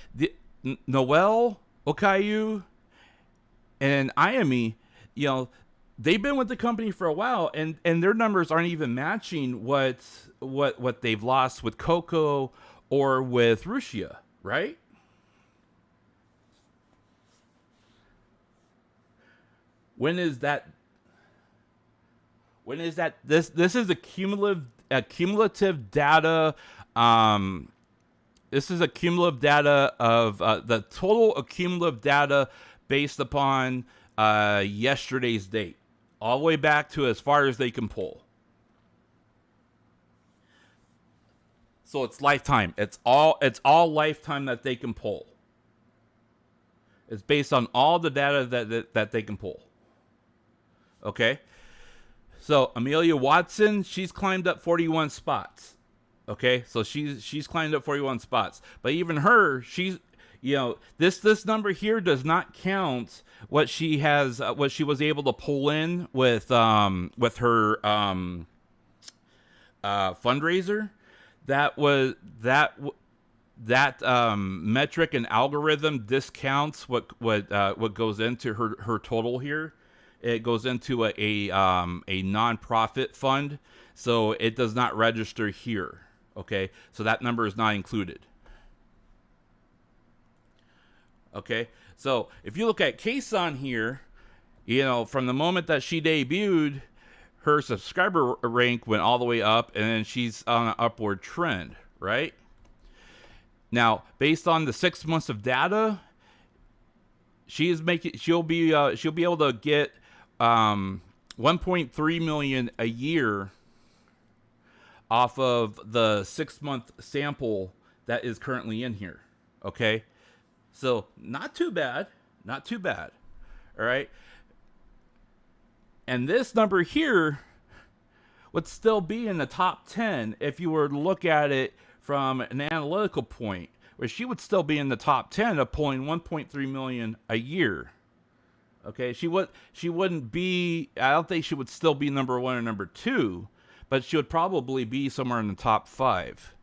Noel, Okayu, and Ayami, they've been with the company for a while, and their numbers aren't even matching what they've lost with Coco or with Rushia, right? When is that? This is a cumulative data. This is a cumulative data of the total cumulative data based upon yesterday's date, all the way back to as far as they can pull. So it's lifetime. It's all lifetime that they can pull. It's based on all the data that they can pull. Okay? So Amelia Watson, she's climbed up 41 spots. Okay? So she's climbed up 41 spots. But even her, she's this number here does not count what she has what she was able to pull in with her fundraiser. That metric and algorithm discounts what goes into her total here. It goes into a nonprofit fund, so it does not register here. Okay, so that number is not included. Okay, so if you look at Kason here, from the moment that she debuted, her subscriber rank went all the way up, and then she's on an upward trend, right? Now, based on the 6 months of data, she'll be able to get 1.3 million a year off of the 6-month sample that is currently in here. Okay, so not too bad. All right. And this number here would still be in the top 10 if you were to look at it from an analytical point, where she would still be in the top 10 of pulling 1.3 million a year. Okay, she wouldn't be, I don't think she would still be number 1 or number 2, but she would probably be somewhere in the top 5.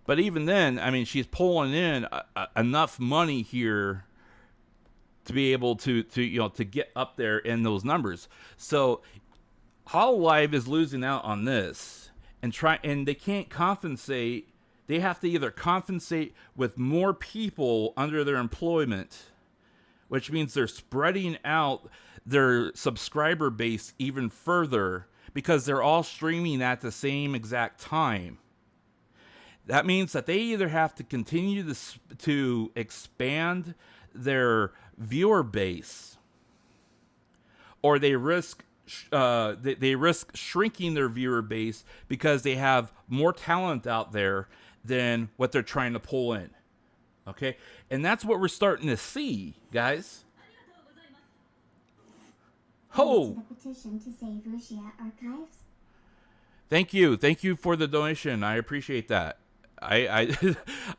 But even then, I mean, she's pulling in enough money here to be able to get up there in those numbers. So Hololive is losing out on this, and they can't compensate. They have to either compensate with more people under their employment, which means they're spreading out their subscriber base even further because they're all streaming at the same exact time. That means that they either have to continue to expand their viewer base, or they risk shrinking their viewer base because they have more talent out there than what they're trying to pull in. Okay, and that's what we're starting to see, guys. Ho! Thank you for the donation. I appreciate that. I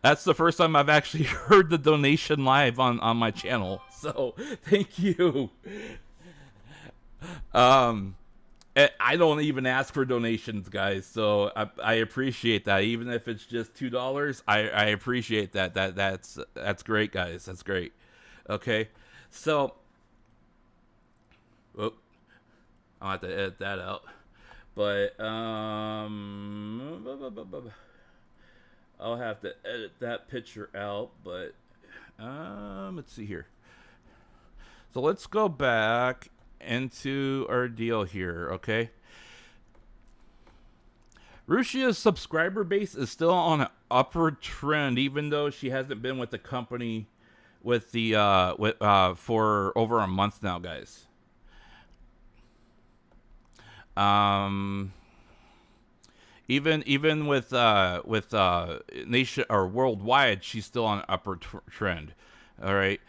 that's the first time I've actually heard the donation live on my channel. So thank you. I don't even ask for donations, guys. So I appreciate that. Even if it's just $2, I appreciate that. That's great, guys. That's great. Okay, so I'll have to edit that out. But I'll have to edit that picture out, but let's see here. So let's go back into our deal here, okay? Rushia's subscriber base is still on an upward trend, even though she hasn't been with the company for over a month now, guys. Even with nation or worldwide, she's still on an upward trend. All right.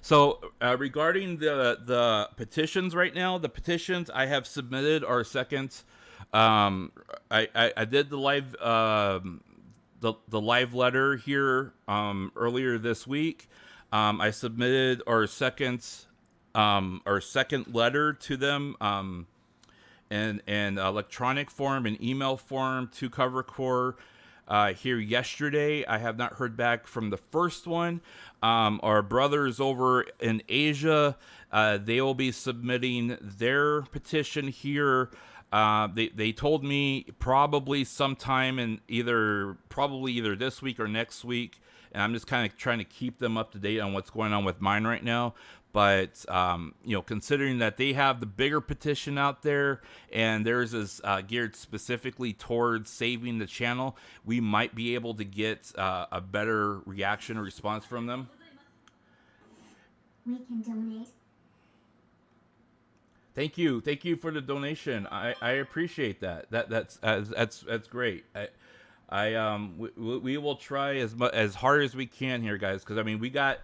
So regarding the petitions right now, the petitions I have submitted are second. I did the the live letter here earlier this week. I submitted our second letter to them in electronic form and email form to Cover Core here yesterday. I have not heard back from the first one. Our brothers over in Asia, they will be submitting their petition here. They told me probably sometime in either this week or next week, and I'm just kind of trying to keep them up to date on what's going on with mine right now. But considering that they have the bigger petition out there, and theirs is geared specifically towards saving the channel, we might be able to get a better reaction or response from them. We can donate. Thank you for the donation. I appreciate that. That's great. We will try as hard as we can here, guys, because I mean we got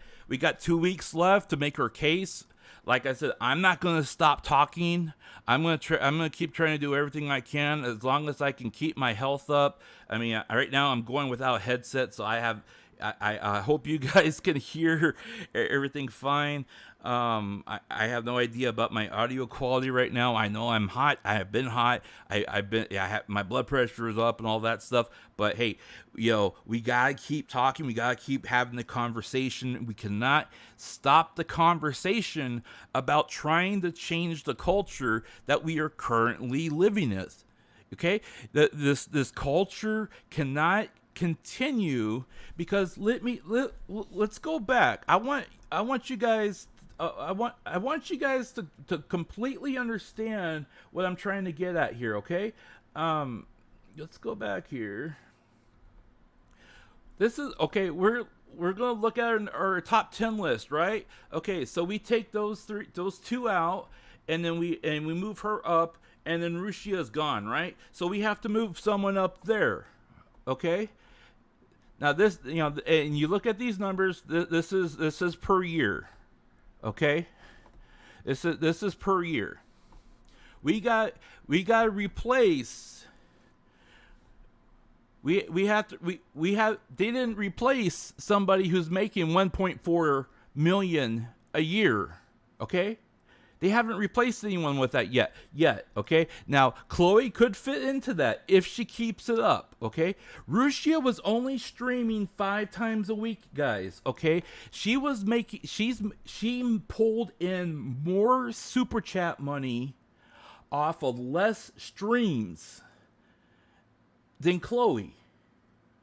2 weeks left to make our case. Like I said, I'm not gonna stop talking. I'm gonna keep trying to do everything I can as long as I can keep my health up. I mean, right now I'm going without a headset, so I hope you guys can hear everything fine. I have no idea about my audio quality right now. I know I'm hot. I have been hot. My blood pressure is up and all that stuff. But hey, we gotta keep talking. We gotta keep having the conversation. We cannot stop the conversation about trying to change the culture that we are currently living in. Okay, this culture cannot continue because let's go back. I want you guys. I want you guys to completely understand what I'm trying to get at here, okay? Let's go back here. This is okay. We're gonna look at our top 10 list, right? Okay, so we take those two out, and then we move her up, and then Rushia is gone, right? So we have to move someone up there, okay? Now this, and you look at these numbers. This is per year. Okay, this is per year. We got to replace. They didn't replace somebody who's making 1.4 million a year. Okay, they haven't replaced anyone with that yet. Okay, now Chloe could fit into that if she keeps it up. Okay, Rushia was only streaming 5 times a week, guys. Okay, she pulled in more super chat money off of less streams than Chloe.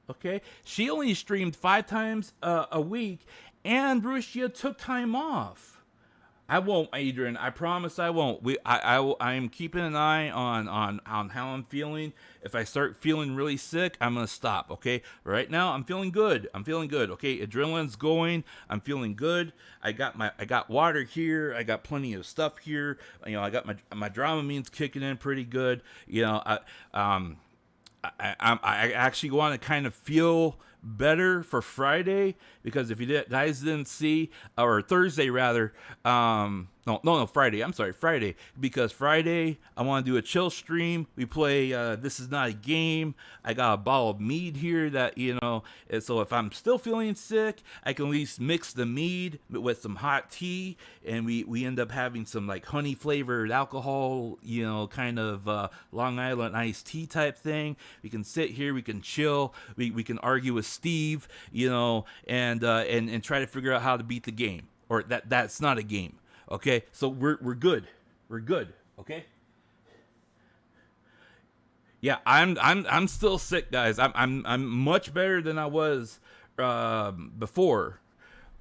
Okay, she only streamed 5 times a week, and Rushia took time off. I won't, Adrian. I promise I won't. I am keeping an eye on how I'm feeling. If I start feeling really sick, I'm gonna stop. Okay. Right now, I'm feeling good. Okay. Adrenaline's going. I'm feeling good. I got water here. I got plenty of stuff here. I got my Dramamine's kicking in pretty good. I actually want to kind of feel better for Friday, because if you guys didn't see, or Thursday rather, Friday. I'm sorry, Friday, because Friday I want to do a chill stream. We play This Is Not a Game. I got a bottle of mead here that and so if I'm still feeling sick, I can at least mix the mead with some hot tea, and we end up having some like honey flavored alcohol, kind of Long Island iced tea type thing. We can sit here, we can chill, we can argue with Steve, and try to figure out how to beat the game, or that's not a game. Okay, so we're good. Okay. Yeah, I'm still sick, guys. I'm much better than I was before,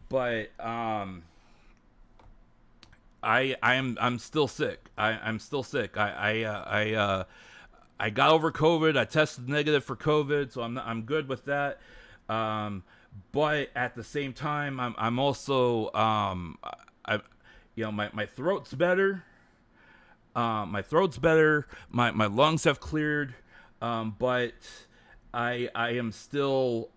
but I'm still sick. I'm still sick. I got over COVID. I tested negative for COVID, so I'm good with that. But at the same time, I'm also my throat's better. My throat's better. My lungs have cleared. But I am still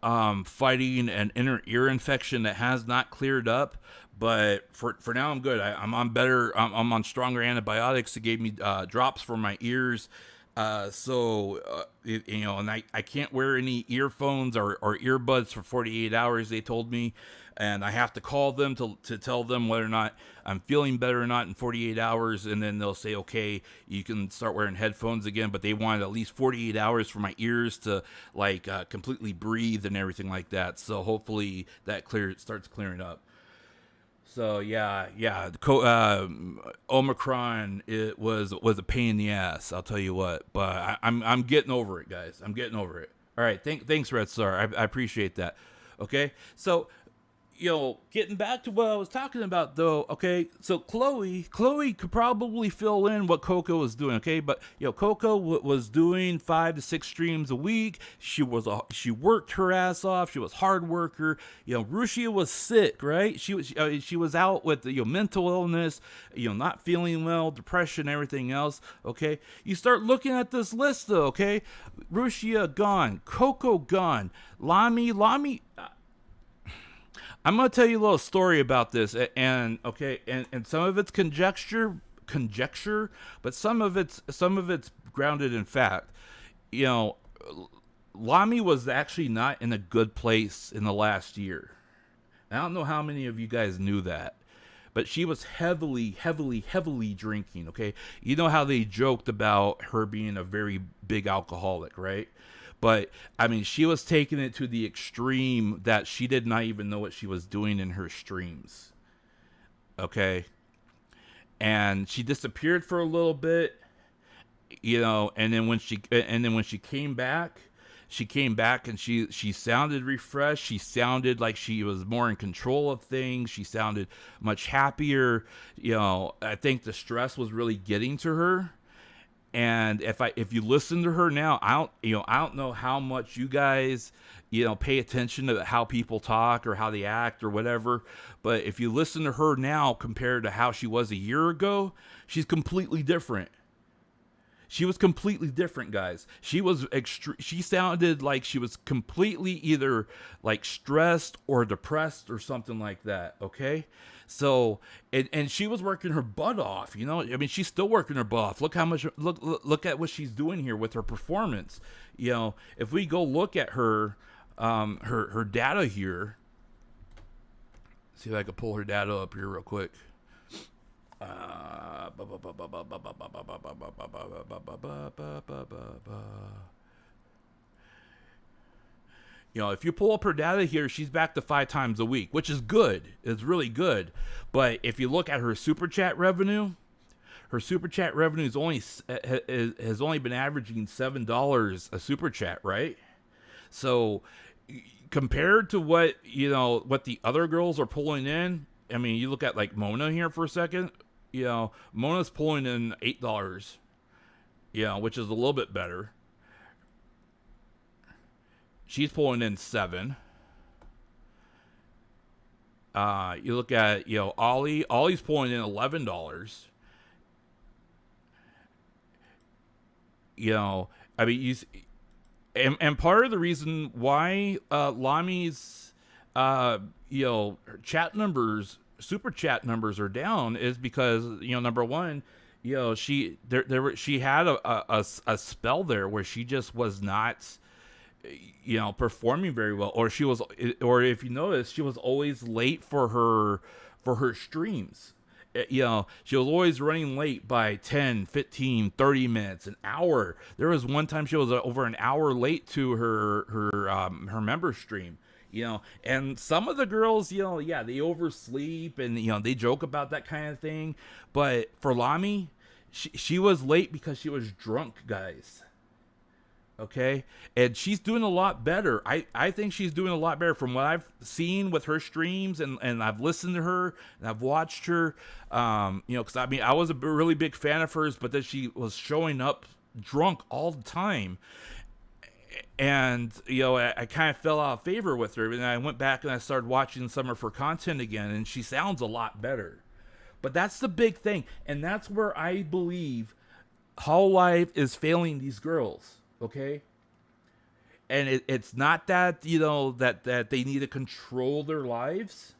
fighting an inner ear infection that has not cleared up. But for now, I'm good. I'm on better. I'm on stronger antibiotics. They gave me drops for my ears. And I can't wear any earphones or earbuds for 48 hours, they told me. And I have to call them to tell them whether or not I'm feeling better or not in 48 hours. And then they'll say, okay, you can start wearing headphones again. But they wanted at least 48 hours for my ears to completely breathe and everything like that. So hopefully that starts clearing up. So yeah. Omicron, it was a pain in the ass. I'll tell you what, but I'm getting over it, guys. I'm getting over it. All right, thanks, Red Star. I appreciate that. Okay, so getting back to what I was talking about, though. Okay, so Chloe could probably fill in what Coco was doing. Okay, but Coco was doing 5 to 6 streams a week. She worked her ass off. She was hard worker. Rushia was sick, right? She was out with mental illness, not feeling well, depression, everything else. Okay, you start looking at this list, though. Okay, Rushia gone, Coco gone, Lami. I'm gonna tell you a little story about this, and some of it's conjecture, but some of it's grounded in fact. Lami was actually not in a good place in the last year. I don't know how many of you guys knew that, but she was heavily drinking. Okay, you know how they joked about her being a very big alcoholic, right? But I mean, she was taking it to the extreme that she did not even know what she was doing in her streams. Okay, and she disappeared for a little bit, and then when she came back, and she sounded refreshed. She sounded like she was more in control of things. She sounded much happier. I think the stress was really getting to her. And if you listen to her now, I don't know how much you guys pay attention to how people talk or how they act or whatever, but if you listen to her now compared to how she was a year ago, she's completely different. She was completely different, guys. She sounded like she was completely either like stressed or depressed or something like that. Okay. So, and she was working her butt off, I mean, she's still working her butt off. Look at what she's doing here with her performance. If we go look at her data here, see if I can pull her data up here real quick. If you pull up her data here, she's back to 5 times a week, which is good. It's really good. But if you look at her super chat revenue, has only been averaging $7 a super chat, right? So compared to what the other girls are pulling in, I mean, you look at like Mona here for a second. Mona's pulling in $8. Which is a little bit better. She's pulling in 7. You look at Ollie. Ollie's pulling in $11. I mean, and part of the reason why Lami's chat numbers, super chat numbers are down is because number one, she had a spell there where she just was not performing very well, or if you notice, she was always late for her streams. She was always running late by 10, 15, 30 minutes, an hour. There was one time she was over an hour late to her member stream. And some of the girls, they oversleep and they joke about that kind of thing. But for Lami, she was late because she was drunk, guys. Okay, and she's doing a lot better. I think she's doing a lot better from what I've seen with her streams, and I've listened to her and I've watched her. Because I mean, I was a really big fan of hers, but then she was showing up drunk all the time, and I kind of fell out of favor with her. And I went back and I started watching some of her content again, and she sounds a lot better. But that's the big thing, and that's where I believe Hololive is failing these girls. Okay, and it's not that that they need to control their lives.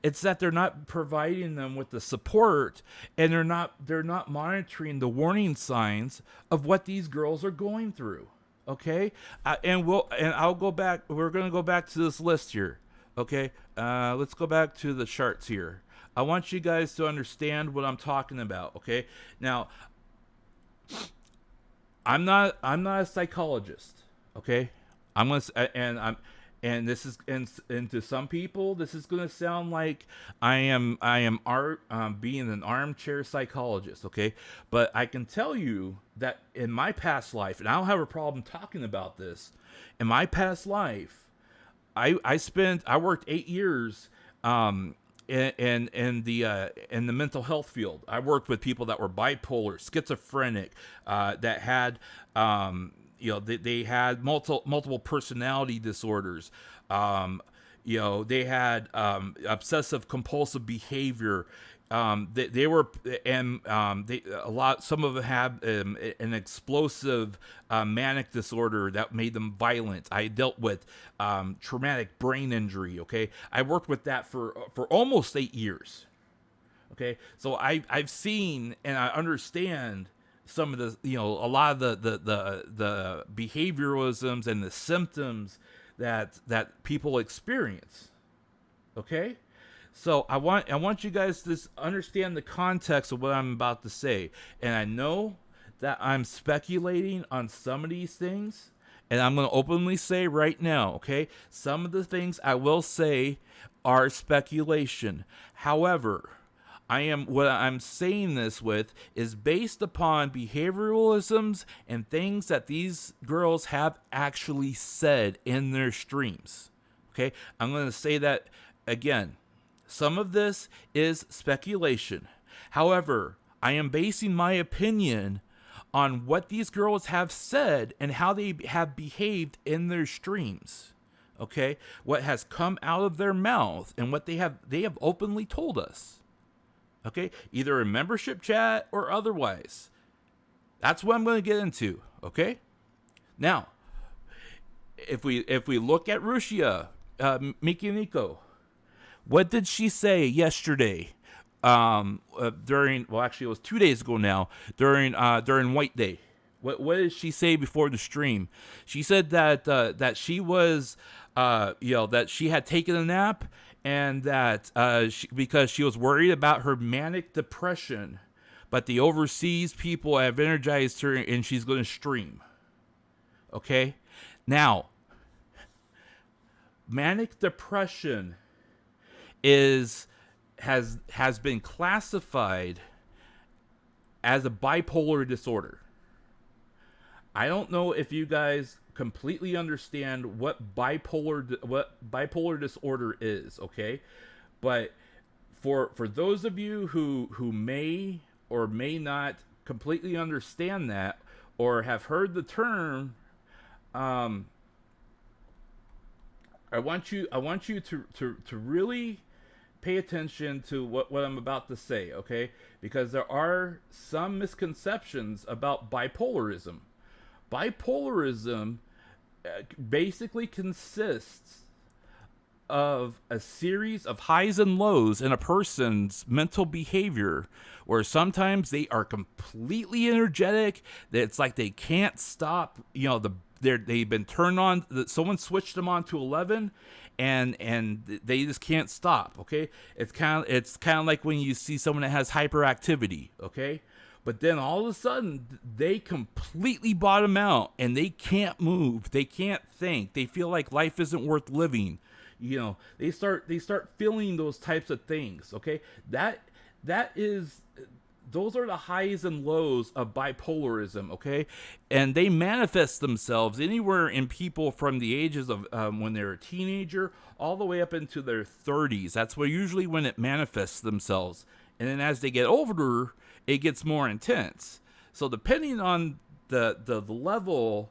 It's that they're not providing them with the support, and they're not monitoring the warning signs of what these girls are going through. Okay, and I'll go back. We're gonna go back to this list here. Okay, let's go back to the charts here. I want you guys to understand what I'm talking about. Okay, now I'm not a psychologist. Okay, I'm gonna and I'm and this is and to some people this is gonna sound like I am being an armchair psychologist. Okay, but I can tell you that in my past life, and I don't have a problem talking about this. In my past life, I worked 8 years in the mental health field. I worked with people that were bipolar, schizophrenic, that had they had multiple personality disorders. They had obsessive compulsive behavior. They were and they a lot. Some of them had an explosive manic disorder that made them violent. I dealt with traumatic brain injury. Okay, I worked with that for almost 8 years. Okay, so I've seen and I understand some of the a lot of the behavioralisms and the symptoms that people experience. Okay, so I want you guys to understand the context of what I'm about to say, and I know that I'm speculating on some of these things, and I'm going to openly say right now, okay, some of the things I will say are speculation. However, what I'm saying this with is based upon behavioralisms and things that these girls have actually said in their streams. Okay, I'm going to say that again. Some of this is speculation. However, I am basing my opinion on what these girls have said and how they have behaved in their streams. Okay, what has come out of their mouth and what they have openly told us. Okay, either in membership chat or otherwise. That's what I'm going to get into. Okay, now if we look at Rusia, Miki Nico, what did she say yesterday? During actually it was 2 days ago now. During White Day, what did she say before the stream? She said that she was that she had taken a nap. And that because she was worried about her manic depression, but the overseas people have energized her and she's going to stream. Okay? Now, manic depression has been classified as a bipolar disorder. I don't know if you guys completely understand what bipolar disorder is, okay? But for those of you who may or may not completely understand that or have heard the term, I want you to really pay attention to what I'm about to say, okay? Because there are some misconceptions about bipolarism. Bipolarism basically consists of a series of highs and lows in a person's mental behavior, where sometimes they are completely energetic. It's like they can't stop. They've been turned on. Someone switched them on to 11, and they just can't stop. Okay, it's kind of like when you see someone that has hyperactivity. Okay. But then all of a sudden, they completely bottom out and they can't move. They can't think. They feel like life isn't worth living. They start feeling those types of things. Okay, those are the highs and lows of bipolarism. Okay, and they manifest themselves anywhere in people from the ages of when they're a teenager all the way up into their 30s. That's usually when it manifests themselves. And then as they get older, it gets more intense. So depending on the level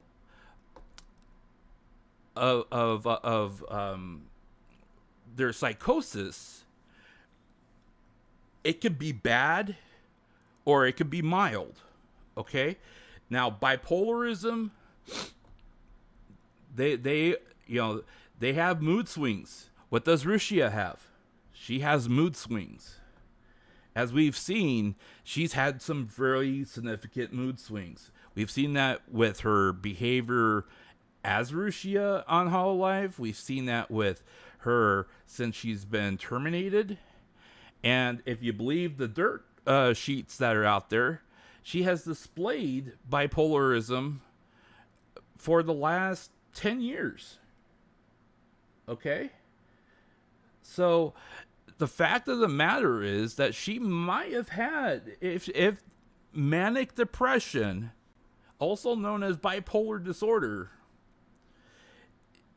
of their psychosis, it could be bad or it could be mild. Okay? Now bipolarism, they have mood swings. What does Rusia have? she has mood swings. As we've seen, she's had some very significant mood swings. We've seen that with her behavior as Rushia on Hololive. We've seen that with her since she's been terminated. And if you believe the dirt sheets that are out there, she has displayed bipolarism for the last 10 years. Okay? So the fact of the matter is that she might have had, if manic depression, also known as bipolar disorder,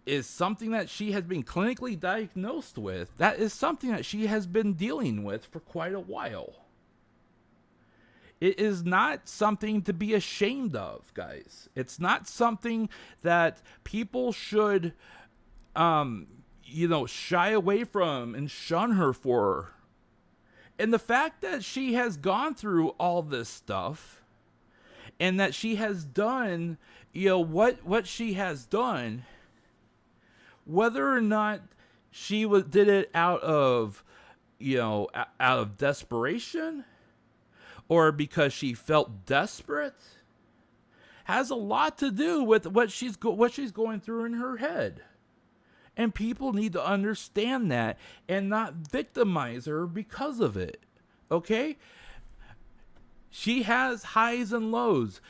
is something that she has been clinically diagnosed with, that is something that she has been dealing with for quite a while. It is not something to be ashamed of, guys. It's not something that people should, shy away from and shun her for. And the fact that she has gone through all this stuff and that she has done, what she has done, whether or not she did it out of desperation or because she felt desperate, has a lot to do with what she's going through in her head. And people need to understand that and not victimize her because of it. Okay? She has highs and lows.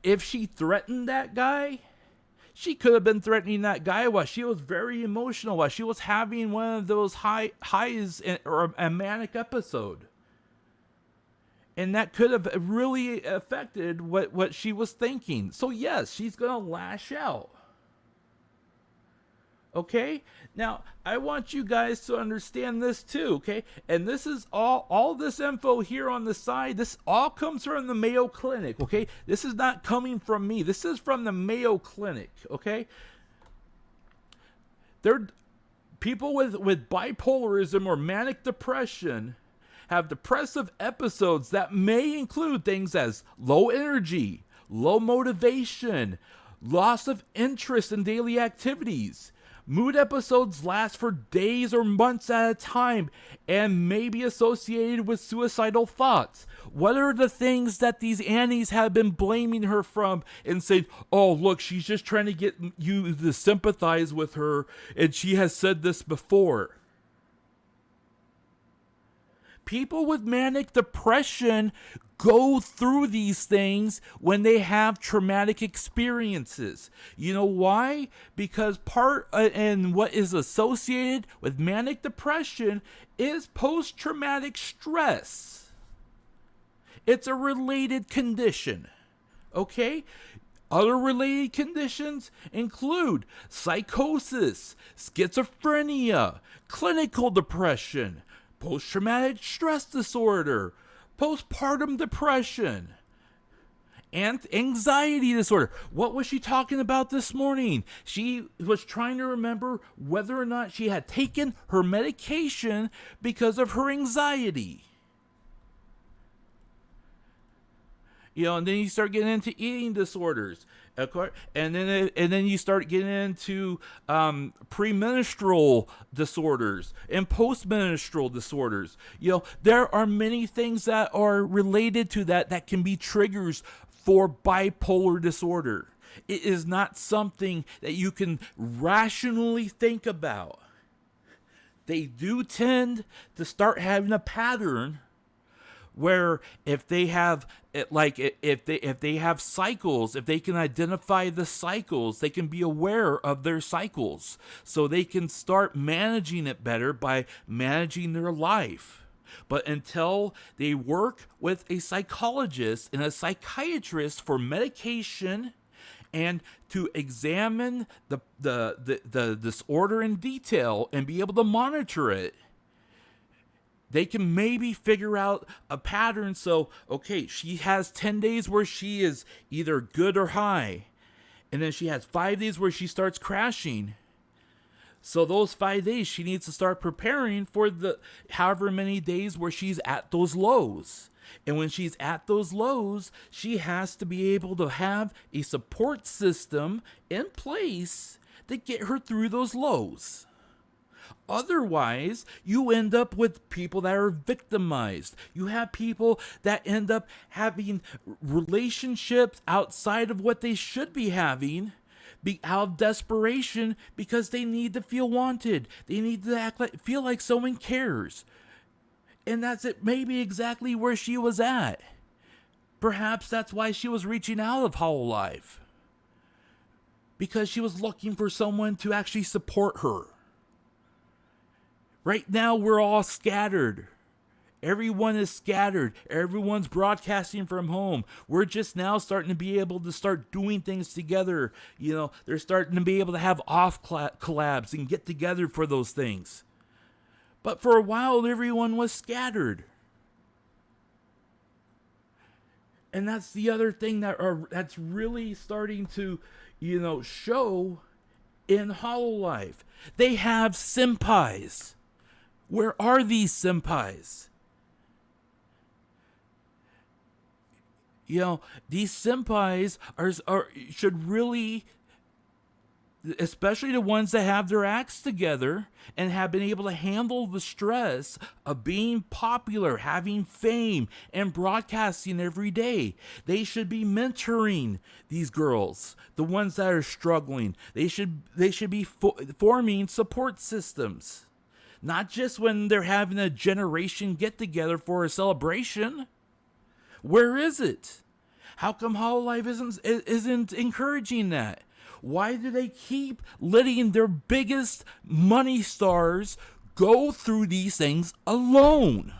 If she threatened that guy, she could have been threatening that guy while she was very emotional, while she was having one of those highs or a manic episode. And that could have really affected what she was thinking. So yes, she's going to lash out. Okay? Now, I want you guys to understand this too, okay? And this is all this info here on the side, this all comes from the Mayo Clinic, okay? This is not coming from me. This is from the Mayo Clinic, okay? People with bipolarism or manic depression have depressive episodes that may include things as low energy, low motivation, loss of interest in daily activities. Mood episodes last for days or months at a time and may be associated with suicidal thoughts. What are the things that these Annies have been blaming her from and saying, oh, look, she's just trying to get you to sympathize with her, and she has said this before. People with manic depression go through these things when they have traumatic experiences. You know why? Because and what is associated with manic depression is post-traumatic stress. It's a related condition. Okay? Other related conditions include psychosis, schizophrenia, clinical depression, post-traumatic stress disorder, postpartum depression, and anxiety disorder. What was she talking about this morning? She was trying to remember whether or not she had taken her medication because of her anxiety. And then you start getting into eating disorders, and then you start getting into premenstrual disorders and postmenstrual disorders. There are many things that are related to that can be triggers for bipolar disorder. It is not something that you can rationally think about. They do tend to start having a pattern where if they have if they have cycles, if they can identify the cycles, they can be aware of their cycles, so they can start managing it better by managing their life. But until they work with a psychologist and a psychiatrist for medication and to examine the disorder in detail and be able to monitor it, they can maybe figure out a pattern. So, okay, she has 10 days where she is either good or high. And then she has 5 days where she starts crashing. So those 5 days, she needs to start preparing for the however many days where she's at those lows. And when she's at those lows, she has to be able to have a support system in place to get her through those lows. Otherwise, you end up with people that are victimized. You have people that end up having relationships outside of what they should be having, out of desperation, because they need to feel wanted. They need to feel like someone cares. And that's it, maybe exactly where she was at. Perhaps that's why she was reaching out of Hololive. Because she was looking for someone to actually support her. Right now, we're all scattered. Everyone is scattered. Everyone's broadcasting from home. We're just now starting to be able to start doing things together. You know, they're starting to be able to have off collabs and get together for those things. But for a while, everyone was scattered. And that's the other thing that's really starting to, show in Hololive. They have senpais. Where are these senpais? These senpais should really, especially the ones that have their acts together and have been able to handle the stress of being popular, having fame, and broadcasting every day. They should be mentoring these girls, the ones that are struggling. They should be forming support systems. Not just when they're having a generation get-together for a celebration. Where is it? How come Hololive isn't encouraging that? Why do they keep letting their biggest money stars go through these things alone?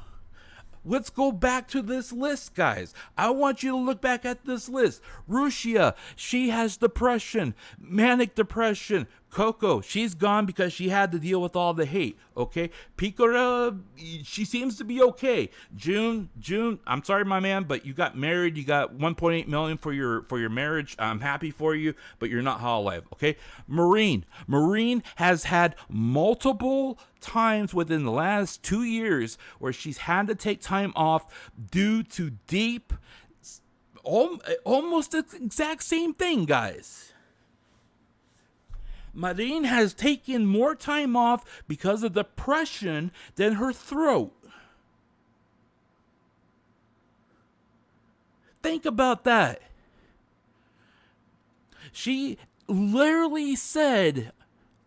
Let's go back to this list, guys. I want you to look back at this list. Rushia, she has depression, manic depression. Coco, she's gone because she had to deal with all the hate, okay? Picora, she seems to be okay. June, I'm sorry, my man, but you got married. You got 1.8 million for your marriage. I'm happy for you, but you're not Hololive, okay? Marine has had multiple times within the last 2 years where she's had to take time off due to deep, almost the exact same thing, guys. Marine has taken more time off because of depression than her throat. Think about that. She literally said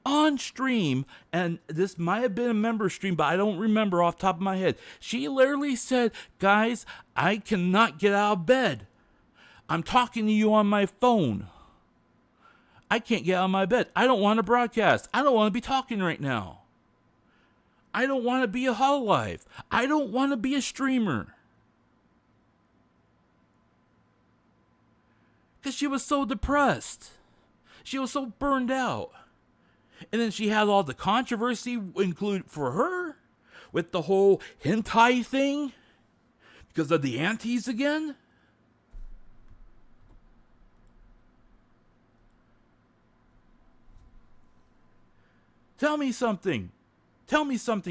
on stream, and this might have been a member stream, but I don't remember off the top of my head. She literally said, guys, I cannot get out of bed. I'm talking to you on my phone. I can't get out of my bed. I don't want to broadcast. I don't want to be talking right now. I don't want to be a Hololive. I don't want to be a streamer. Because she was so depressed. She was so burned out. And then she had all the controversy included for her with the whole hentai thing because of the aunties again. Tell me something,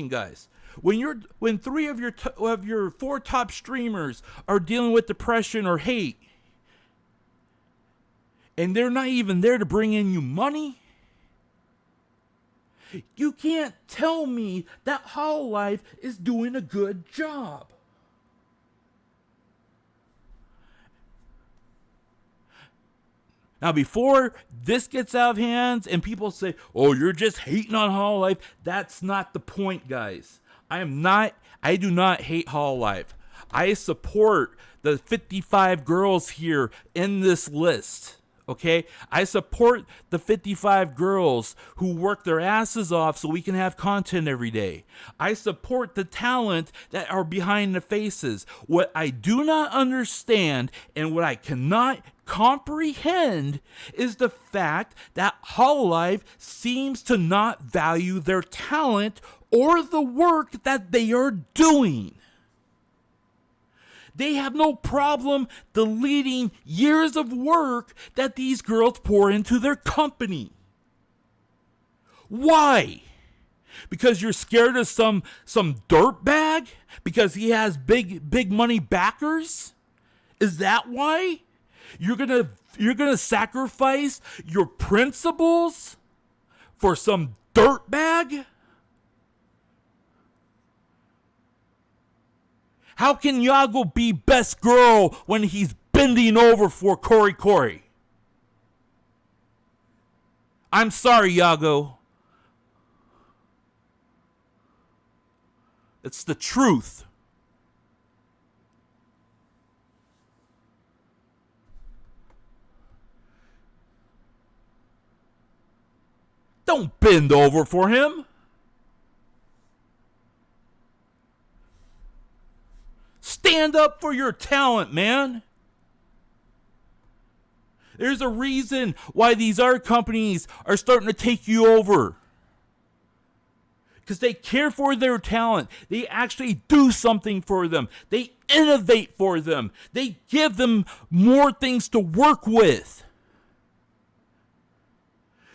guys. When 3 of your 4 top streamers are dealing with depression or hate, and they're not even there to bring in you money, you can't tell me that Hololive is doing a good job. Now, before this gets out of hands and people say, oh, you're just hating on Hololive, that's not the point, guys. I do not hate Hololive. I support the 55 girls here in this list, okay? I support the 55 girls who work their asses off so we can have content every day. I support the talent that are behind the faces. What I do not understand and what I cannot comprehend is the fact that Hololive seems to not value their talent or the work that they are doing. They have no problem deleting years of work that these girls pour into their company. Why? Because you're scared of some dirtbag? Because he has big money backers? Is that why? You're gonna sacrifice your principles for some dirtbag? How can Yago be best girl when he's bending over for Corey? I'm sorry, Yago. It's the truth. Don't bend over for him. Stand up for your talent, man. There's a reason why these art companies are starting to take you over. Because they care for their talent. They actually do something for them. They innovate for them. They give them more things to work with.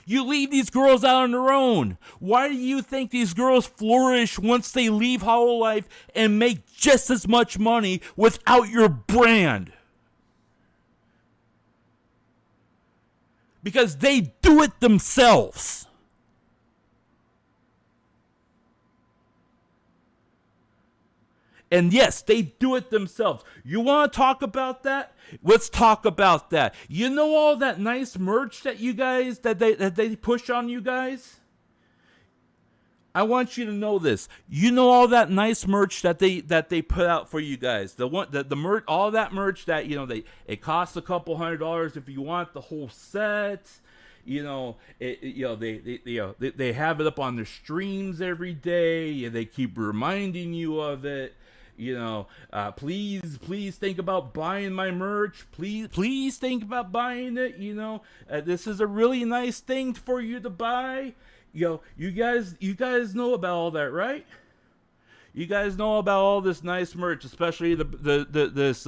You leave these girls out on their own. Why do you think these girls flourish once they leave Hololive and make just as much money without your brand? Because they do it themselves. And yes, they do it themselves. You want to talk about that? Let's talk about that. You know all that nice merch that you guys that they push on you guys? I want you to know this. You know all that nice merch that they put out for you guys. The merch, all that merch that it costs a couple $100 if you want the whole set. They have it up on their streams every day. They keep reminding you of it. Please think about buying my merch. Please think about buying it. This is a really nice thing for you to buy. You guys know about all that, right? You guys know about all this nice merch, especially this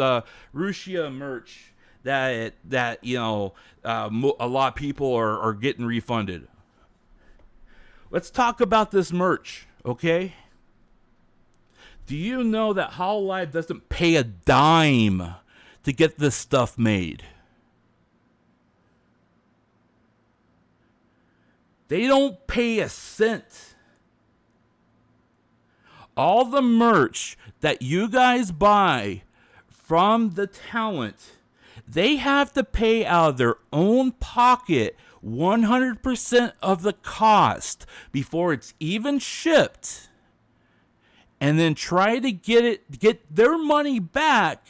Rusia merch that a lot of people are getting refunded. Let's talk about this merch, okay? Do you know that Hololive doesn't pay a dime to get this stuff made? They don't pay a cent. All the merch that you guys buy from the talent, they have to pay out of their own pocket 100% of the cost before it's even shipped. And then try to get their money back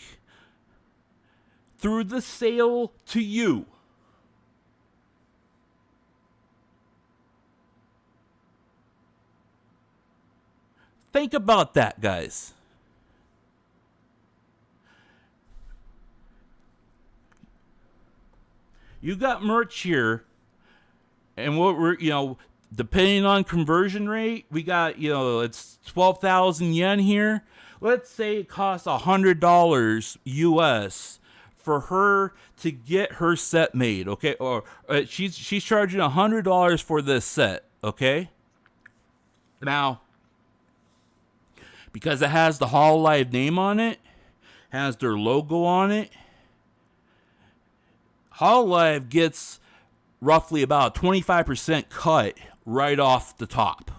through the sale to you. Think about that, guys. You got merch here, and what we're depending on conversion rate, we got, it's 12,000 yen here. Let's say it costs $100 US for her to get her set made, okay? Or she's charging $100 for this set, okay? Now, because it has the Hololive name on it, has their logo on it, Hololive gets roughly about a 25% cut right off the top,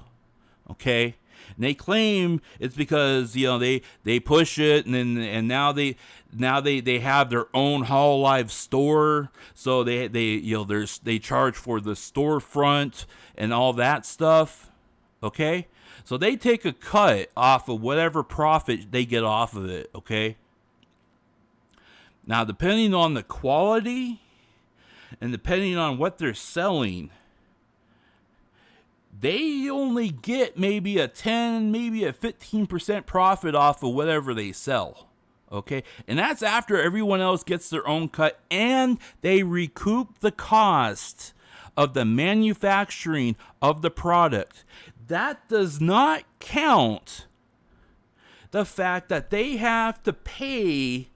okay? And they claim it's because they push it, and now they have their own Hololive store, so they charge for the storefront and all that stuff, okay? So they take a cut off of whatever profit they get off of it, okay? Now, depending on the quality and depending on what they're selling, they only get maybe a 10, maybe a 15% profit off of whatever they sell, okay? And that's after everyone else gets their own cut, and they recoup the cost of the manufacturing of the product. That does not count the fact that they have to pay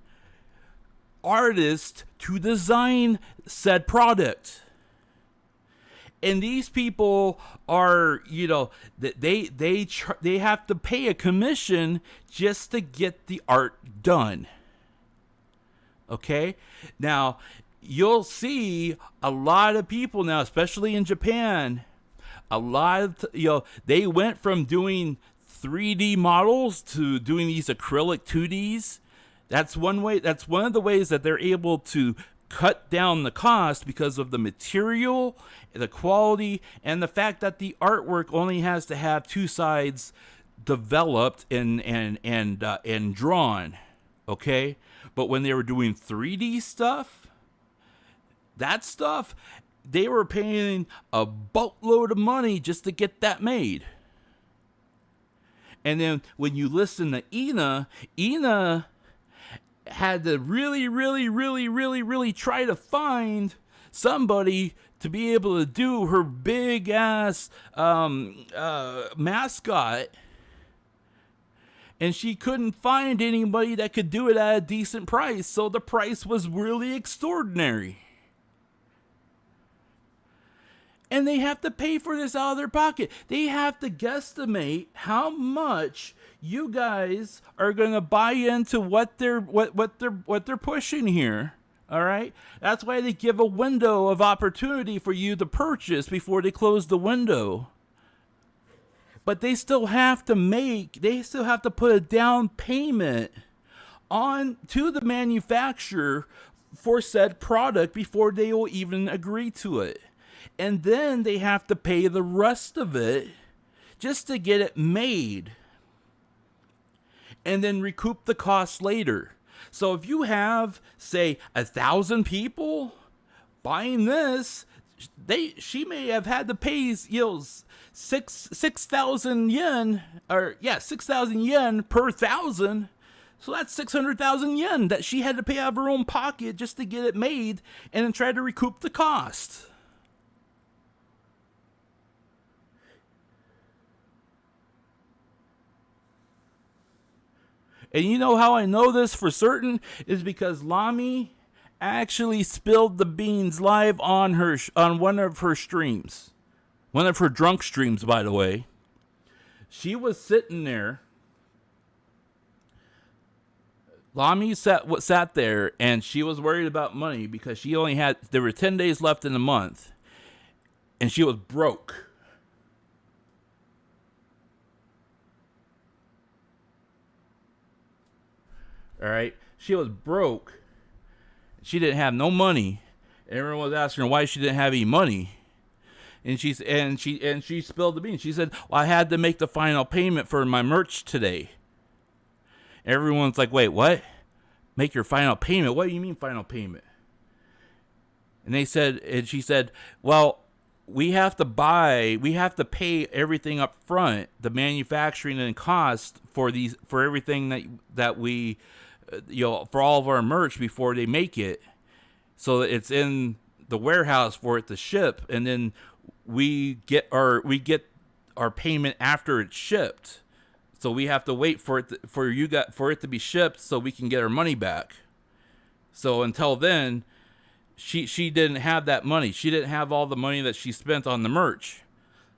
artists to design said product. And these people are, they have to pay a commission just to get the art done. Okay? Now, you'll see a lot of people now, especially in Japan, a lot of, they went from doing 3D models to doing these acrylic 2Ds. That's one way. That's one of the ways that they're able to cut down the cost because of the material, the quality, and the fact that the artwork only has to have two sides developed and drawn. Okay, but when they were doing 3D stuff, that stuff, they were paying a boatload of money just to get that made. And then when you listen to Ina had to really try to find somebody to be able to do her big ass mascot. And she couldn't find anybody that could do it at a decent price. So the price was really extraordinary. And they have to pay for this out of their pocket. They have to guesstimate how much you guys are going to buy into what they're pushing here. All right? That's why they give a window of opportunity for you to purchase before they close the window. But they still have to put a down payment on to the manufacturer for said product before they will even agree to it. And then they have to pay the rest of it just to get it made. And then recoup the costs later. So if you have, say, 1,000 people buying this, she may have had to pay, 6,000 yen, 6,000 yen per 1,000. So that's 600,000 yen that she had to pay out of her own pocket just to get it made and then try to recoup the cost. And you know how I know this for certain is because Lami actually spilled the beans live on one of her streams. One of her drunk streams, by the way. She was sitting there. Lami sat there and she was worried about money because there were 10 days left in the month. And she was broke. All right, she was broke. She didn't have no money. Everyone was asking her why she didn't have any money, and she spilled the beans. She said, "Well, I had to make the final payment for my merch today." Everyone's like, "Wait, what? Make your final payment? What do you mean final payment?" And she said, "Well, we have to pay everything up front, the manufacturing and cost for everything that we." For all of our merch before they make it, so it's in the warehouse for it to ship, and then we get our payment after it's shipped. So we have to wait for it to be shipped so we can get our money back. So until then, she didn't have that money. She didn't have all the money that she spent on the merch.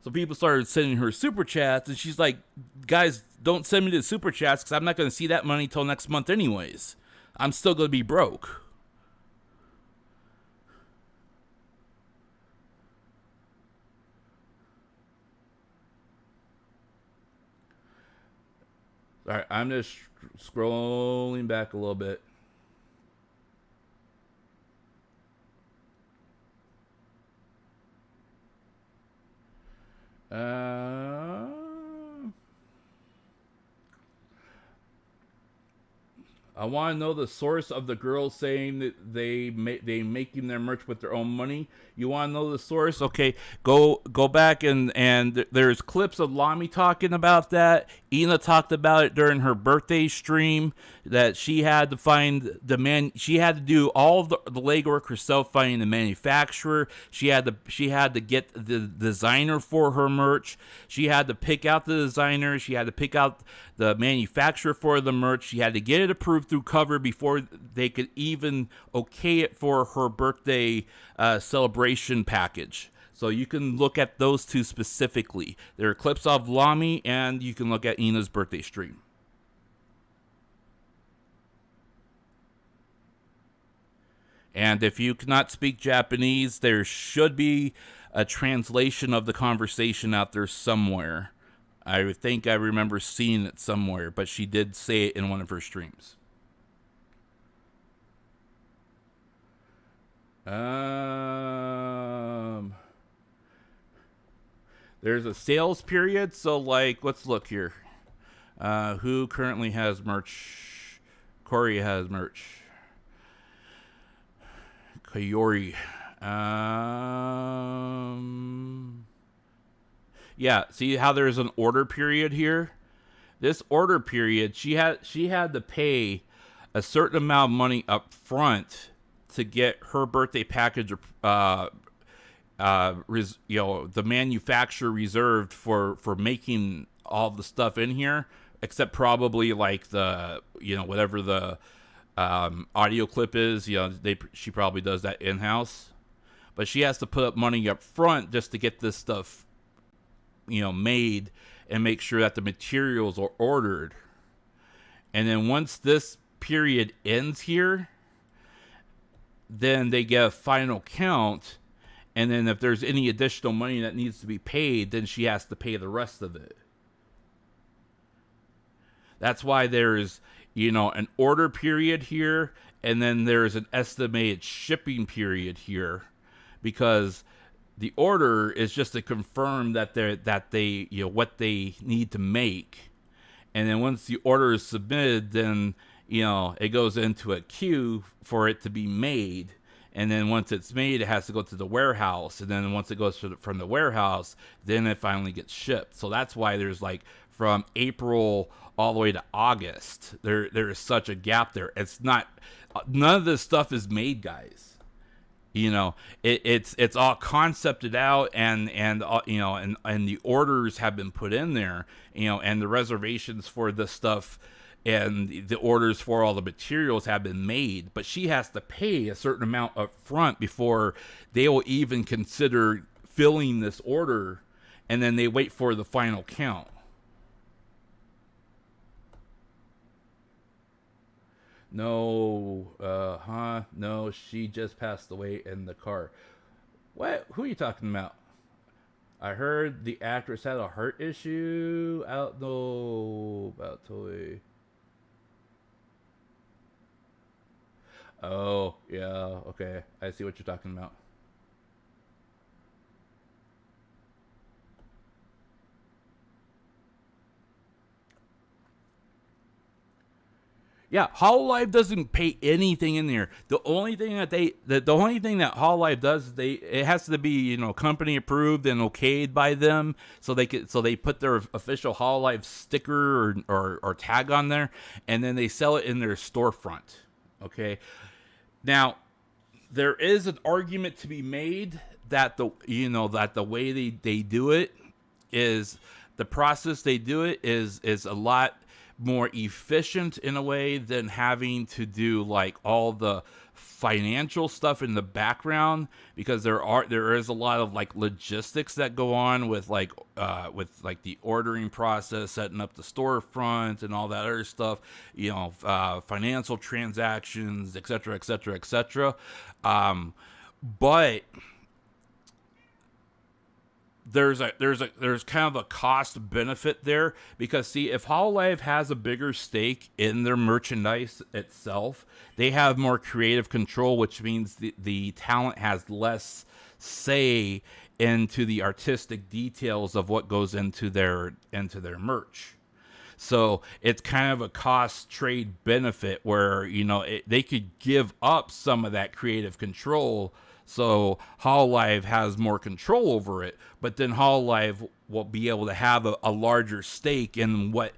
So people started sending her super chats, and she's like, "Guys, don't send me the super chats because I'm not going to see that money till next month anyways. I'm still going to be broke." All right, I'm just scrolling back a little bit. I want to know the source of the girls saying that they making their merch with their own money. You want to know the source? Okay, go back and there's clips of Lami talking about that. Ina talked about it during her birthday stream that she had to find she had to do all of the legwork herself, finding the manufacturer. She had to get the designer for her merch. She had to pick out the designer. She had to pick out the manufacturer for the merch. She had to get it approved through Cover before they could even okay it for her birthday celebration package. So you can look at those two specifically. There are clips of Lami, and you can look at Ina's birthday stream. And if you cannot speak Japanese, there should be a translation of the conversation out there somewhere. I think I remember seeing it somewhere, but she did say it in one of her streams. There's a sales period, so like, let's look here. Who currently has merch? Corey has merch. Kayori. Yeah, see how there's an order period here? This order period, she had to pay a certain amount of money up front to get her birthday package the manufacturer reserved for making all the stuff in here, except probably like the whatever the audio clip is. She probably does that in-house, but she has to put up money up front just to get this stuff made and make sure that the materials are ordered. And then once this period ends here, then they get a final count. And then if there's any additional money that needs to be paid, then she has to pay the rest of it. That's why there's, an order period here, and then there's an estimated shipping period here, because the order is just to confirm that they what they need to make. And then once the order is submitted, then it goes into a queue for it to be made. And then once it's made, it has to go to the warehouse. And then once it goes from the warehouse, then it finally gets shipped. So that's why there's like from April all the way to August, there is such a gap there. It's not, none of this stuff is made, guys. It's all concepted out, and the orders have been put in there, and the reservations for this stuff and the orders for all the materials have been made, but she has to pay a certain amount up front before they will even consider filling this order, and then they wait for the final count. No, no, she just passed away in the car. What? Who are you talking about? I heard the actress had a heart issue. I don't know about Toy. Oh, yeah, okay. I see what you're talking about. Yeah, Hololive doesn't pay anything in there. The only thing that Hololive does is it has to be company approved and okayed by them, so they put their official Hololive sticker or tag on there, and then they sell it in their storefront. Okay, now there is an argument to be made that the way they do it is the process they do it is a lot more efficient in a way than having to do like all the financial stuff in the background, because there is a lot of like logistics that go on with like the ordering process, setting up the storefront and all that other stuff, financial transactions, etc., etc., etc. But there's kind of a cost benefit there, because see, if Hololive has a bigger stake in their merchandise itself, they have more creative control, which means the talent has less say into the artistic details of what goes into their merch. So it's kind of a cost trade benefit where they could give up some of that creative control, so Hololive has more control over it, but then Hololive will be able to have a larger stake in what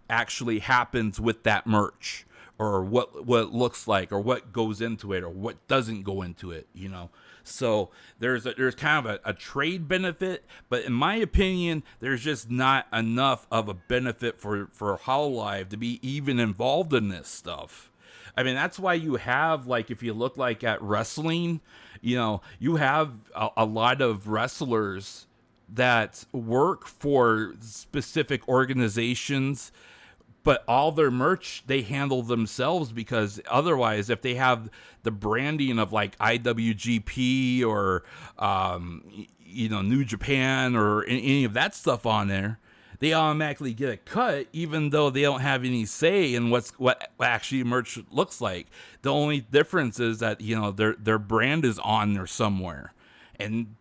actually happens with that merch, or what it looks like, or what goes into it, or what doesn't go into it. So there's kind of a trade benefit, but in my opinion, there's just not enough of a benefit for Hololive to be even involved in this stuff. I mean, that's why you have, like, if you look like at wrestling, you have a lot of wrestlers that work for specific organizations, but all their merch they handle themselves, because otherwise, if they have the branding of like IWGP or New Japan or any of that stuff on there, they automatically get a cut, even though they don't have any say in what actually merch looks like. The only difference is that their brand is on there somewhere, and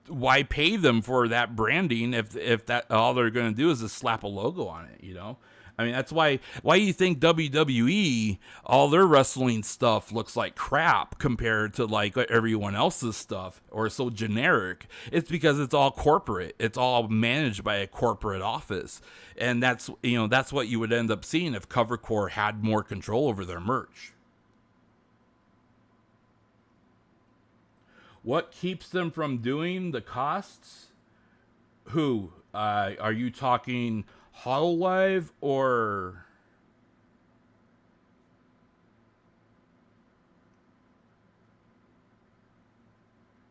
why pay them for that branding if that all they're going to do is just slap a logo on it? I mean, that's why you think WWE, all their wrestling stuff looks like crap compared to like everyone else's stuff, or so generic. It's because it's all corporate. It's all managed by a corporate office. And that's what you would end up seeing if Covercore had more control over their merch. What keeps them from doing the costs? Who? Are you talking Hololive or...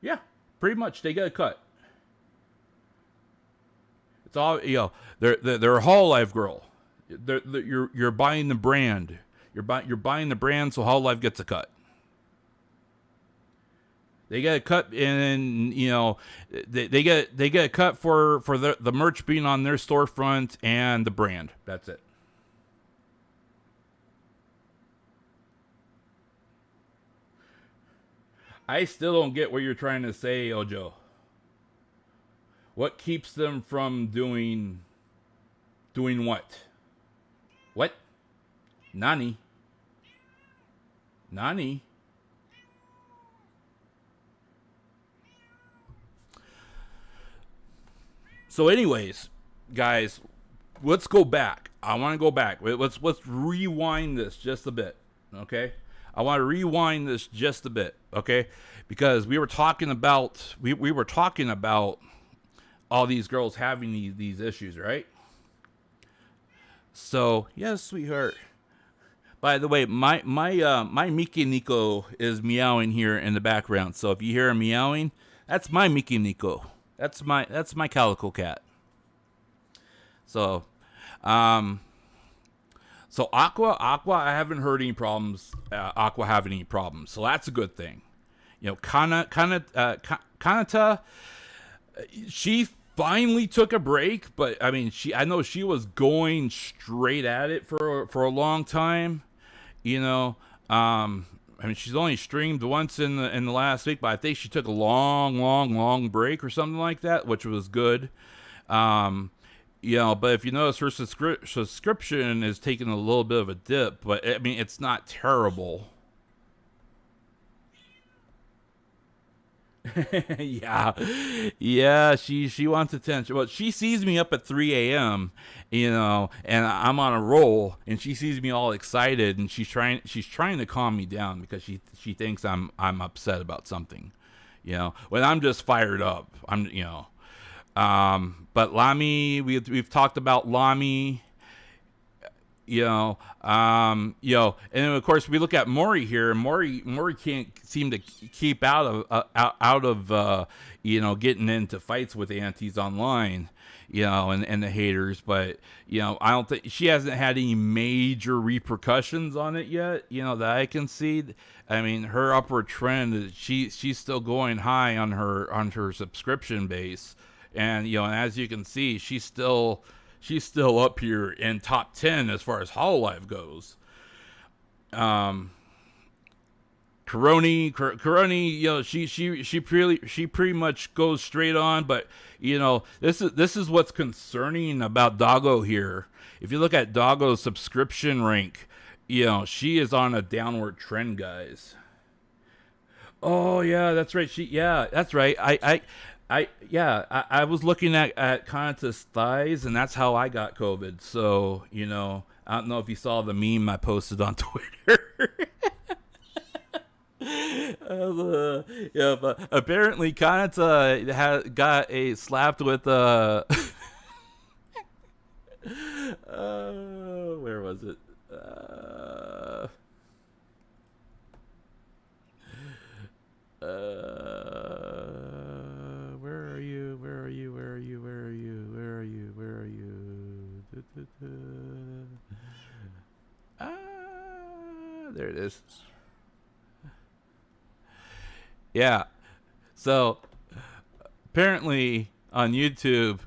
Yeah, pretty much. They get a cut. It's all, they're a Hololive girl. You're buying the brand. You're buying the brand, so Hololive gets a cut. They get a cut, and they get a cut for the merch being on their storefront and the brand. That's it. I still don't get what you're trying to say, Ojo. What keeps them from doing what? What? Nani? So anyways, guys, let's go back. I want to go back. Let's rewind this just a bit, okay? I want to rewind this just a bit, okay? Because we were talking about we were talking about all these girls having these issues, right? So, yes, sweetheart. By the way, my Mickey Nico is meowing here in the background. So if you hear him meowing, that's my Mickey Nico. That's my calico cat. So, Aqua, I haven't heard any problems. Aqua having any problems, so that's a good thing. Kanata, she finally took a break, but I mean, I know she was going straight at it for a long time. I mean, she's only streamed once in the last week, but I think she took a long break or something like that, which was good. But if you notice, her subscription is taking a little bit of a dip, but I mean, it's not terrible. yeah, she wants attention. Well, she sees me up at 3 a.m., and I'm on a roll, and she sees me all excited, and she's trying to calm me down because she thinks I'm upset about something, when I'm just fired up. But Lami, we've talked about Lami. And then of course we look at Maury here, and Maury can't seem to keep out of getting into fights with aunties online, and the haters. But I don't think she hasn't had any major repercussions on it yet, that I can see. I mean, her upward trend is she's still going high on her subscription base, and as you can see, she's still up here in top 10 as far as Hololive goes. Karoni, she pretty much goes straight on, but this is what's concerning about Doggo here. If you look at Doggo's subscription rank, she is on a downward trend, guys. Oh yeah, that's right. That's right. I was looking at Kanata's thighs, and that's how I got COVID. So, I don't know if you saw the meme I posted on Twitter. But apparently Kanata got slapped with where was it? Where are you? There it is. Yeah. So apparently on YouTube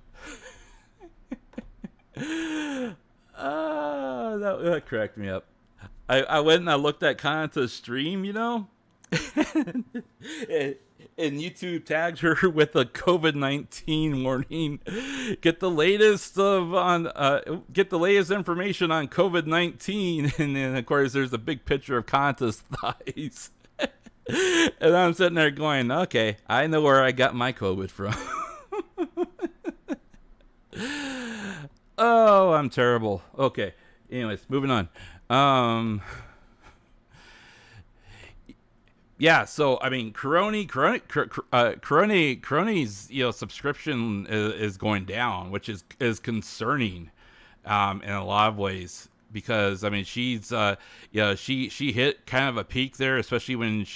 that cracked me up. I went and I looked at Kanata's stream, you know, and YouTube tagged her with a COVID-19 warning. Get the latest get the latest information on COVID-19, and then of course there's a big picture of Kanata's thighs. And I'm sitting there going, okay, I know where I got my COVID from. Oh, I'm terrible. Okay. Anyways, moving on. Yeah, so I mean, Crony's subscription is going down, which is concerning, in a lot of ways, because I mean she's she hit kind of a peak there, especially when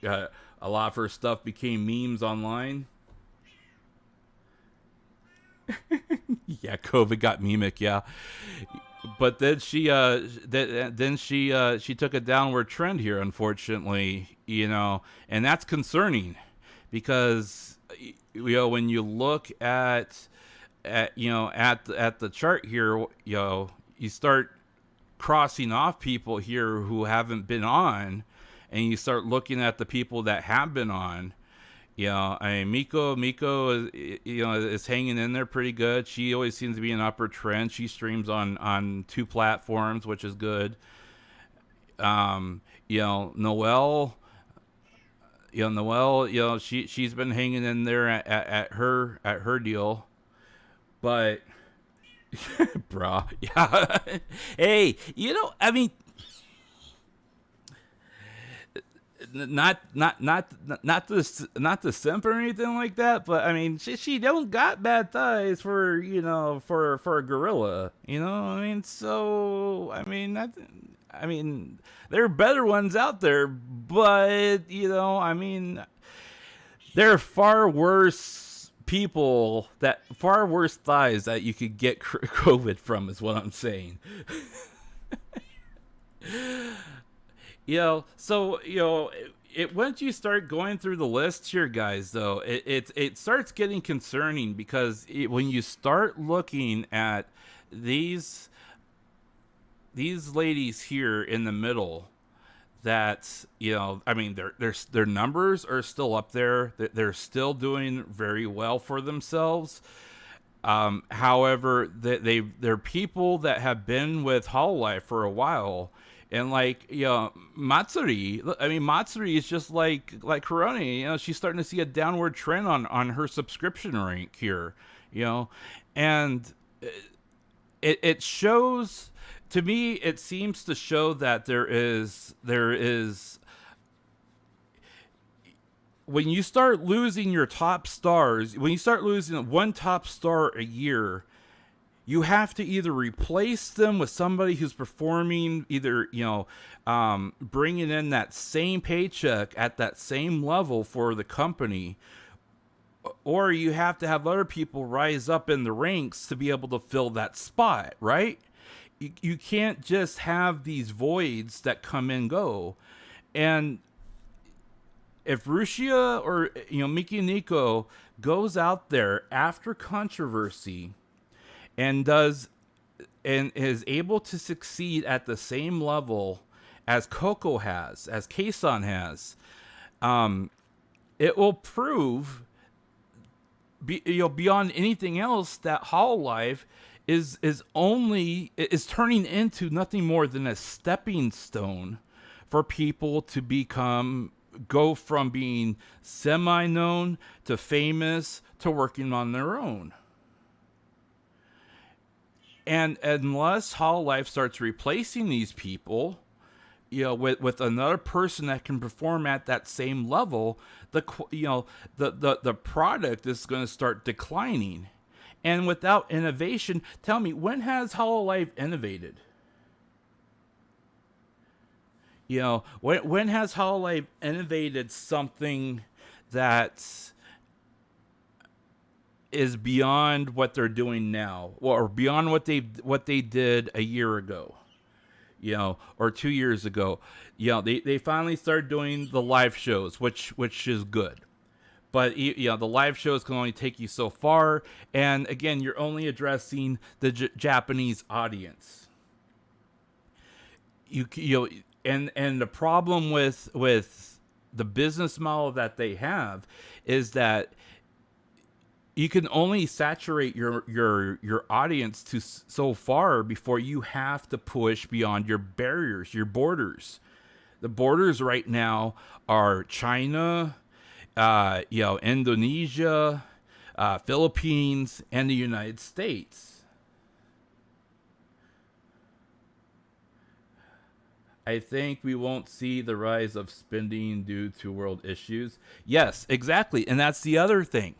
a lot of her stuff became memes online. Yeah, COVID got memic, yeah. But then she took a downward trend here, unfortunately, and that's concerning, because when you look at the chart here, you start crossing off people here who haven't been on, and you start looking at the people that have been on. I mean, Miko is hanging in there pretty good. She always seems to be an upper trend. She streams on 2 platforms, which is good. Noelle, she's been hanging in there at her deal, but bro, yeah. Hey, I mean, not to simp or anything like that, but I mean, she don't got bad thighs for a gorilla, I mean, so I mean there are better ones out there, but I mean, there are far worse thighs that you could get COVID from, is what I'm saying. So once you start going through the list here, guys, though, it starts getting concerning, because when you start looking at these ladies here in the middle, that I mean, their numbers are still up there. They're still doing very well for themselves. However, they're people that have been with Hololive for a while. And Matsuri, I mean, Matsuri is just like Kuroni, she's starting to see a downward trend on her subscription rank here, and it shows, to me, it seems to show that there is, when you start losing your top stars, when you start losing 1 top star a year, you have to either replace them with somebody who's performing, either, bringing in that same paycheck at that same level for the company, or you have to have other people rise up in the ranks to be able to fill that spot, right? You can't just have these voids that come and go. And if Rushia or, Miki Nico goes out there after controversy and is able to succeed at the same level as Coco has, as Keisan has, it will prove, beyond anything else, that Hololive is turning into nothing more than a stepping stone for people to go from being semi-known to famous to working on their own. And unless Hololive starts replacing these people, with another person that can perform at that same level, the product is going to start declining. And without innovation, tell me, when has Hololive innovated? When has Hololive innovated something that is beyond what they're doing now, or beyond what they did a year ago, or 2 years ago? They finally started doing the live shows, which is good. But the live shows can only take you so far, and again, you're only addressing the Japanese audience. you know, and the problem with the business model that they have is that you can only saturate your audience to so far before you have to push beyond your barriers, your borders. The borders right now are China, Indonesia, Philippines, and the United States. I think we won't see the rise of spending due to world issues. Yes, exactly, and that's the other thing.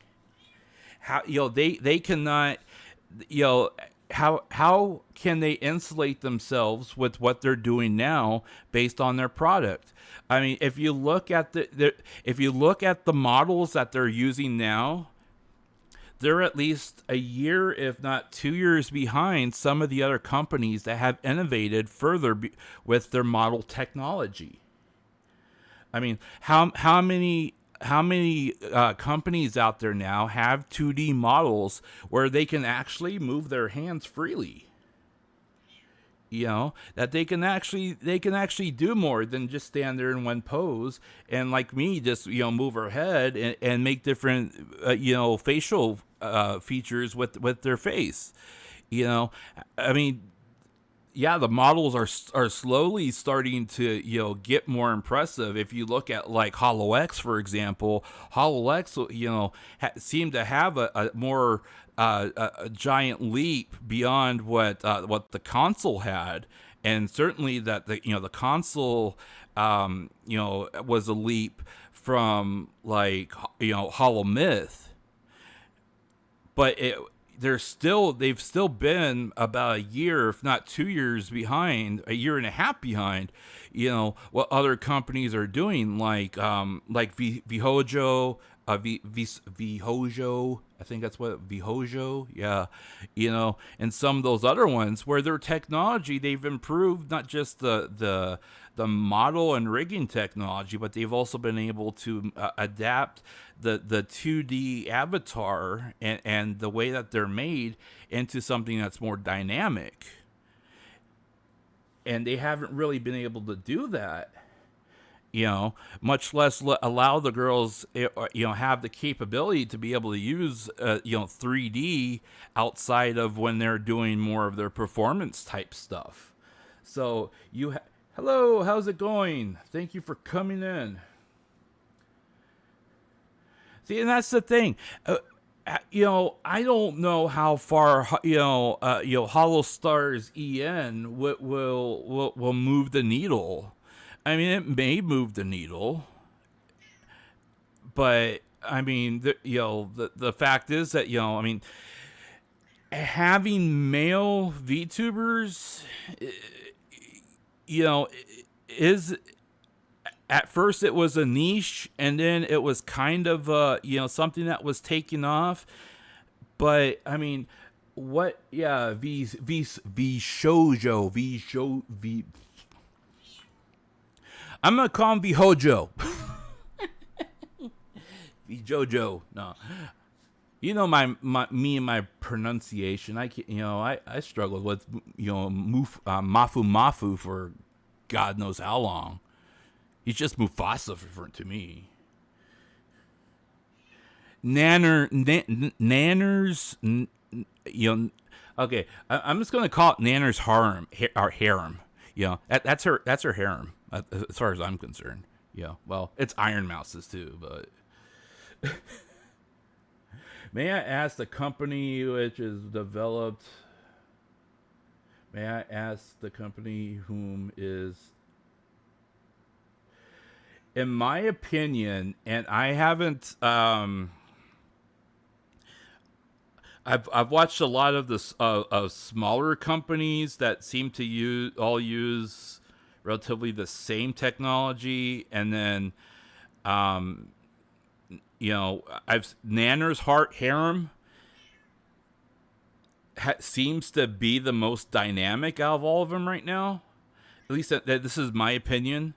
How they cannot, how can they insulate themselves with what they're doing now based on their product? I mean, if you look at if you look at the models that they're using now, they're at least a year, if not 2 years behind some of the other companies that have innovated further with their model technology. I mean, how many companies out there now have 2D models where they can actually move their hands freely? That they can actually do more than just stand there in one pose and, like me, just move her head and make different facial features with their face. I mean, yeah, the models are slowly starting to get more impressive. If you look at like HoloX, for example, HoloX seemed to have a more a giant leap beyond what the console had, and certainly that the console was a leap from like HoloMyth, but they've still been about a year, if not 2 years behind, a year and a half behind, what other companies are doing, like Vihojo, Vihojo, I think that's what Vihojo, yeah, and some of those other ones where their technology, they've improved not just the model and rigging technology, but they've also been able to adapt the 2D avatar and the way that they're made into something that's more dynamic. And they haven't really been able to do that, much less allow the girls, have the capability to be able to use, 3D outside of when they're doing more of their performance type stuff. So hello, how's it going? Thank you for coming in. See, and that's the thing. I don't know how far Hollow Stars EN will move the needle. I mean, it may move the needle, but I mean, the fact is that I mean, having male VTubers, is, at first it was a niche, and then it was kind of something that was taken off. But I mean, what? Yeah, v shoujo, v. I'm gonna call him Vihojo. Vijojo. No, me and my pronunciation. I struggled with Mafu for God knows how long. He's just Mufasa to me. Nanners, okay. I'm just gonna call it Nanner's harem, or harem. That's her harem, as far as I'm concerned. Well, it's Iron Mouse's too, but. May I ask the company which is developed? May I ask the company whom is? In my opinion, and I haven't. I've watched a lot of this of smaller companies that seem to use relatively the same technology, and then Nanner's harem seems to be the most dynamic out of all of them right now. At least this is my opinion.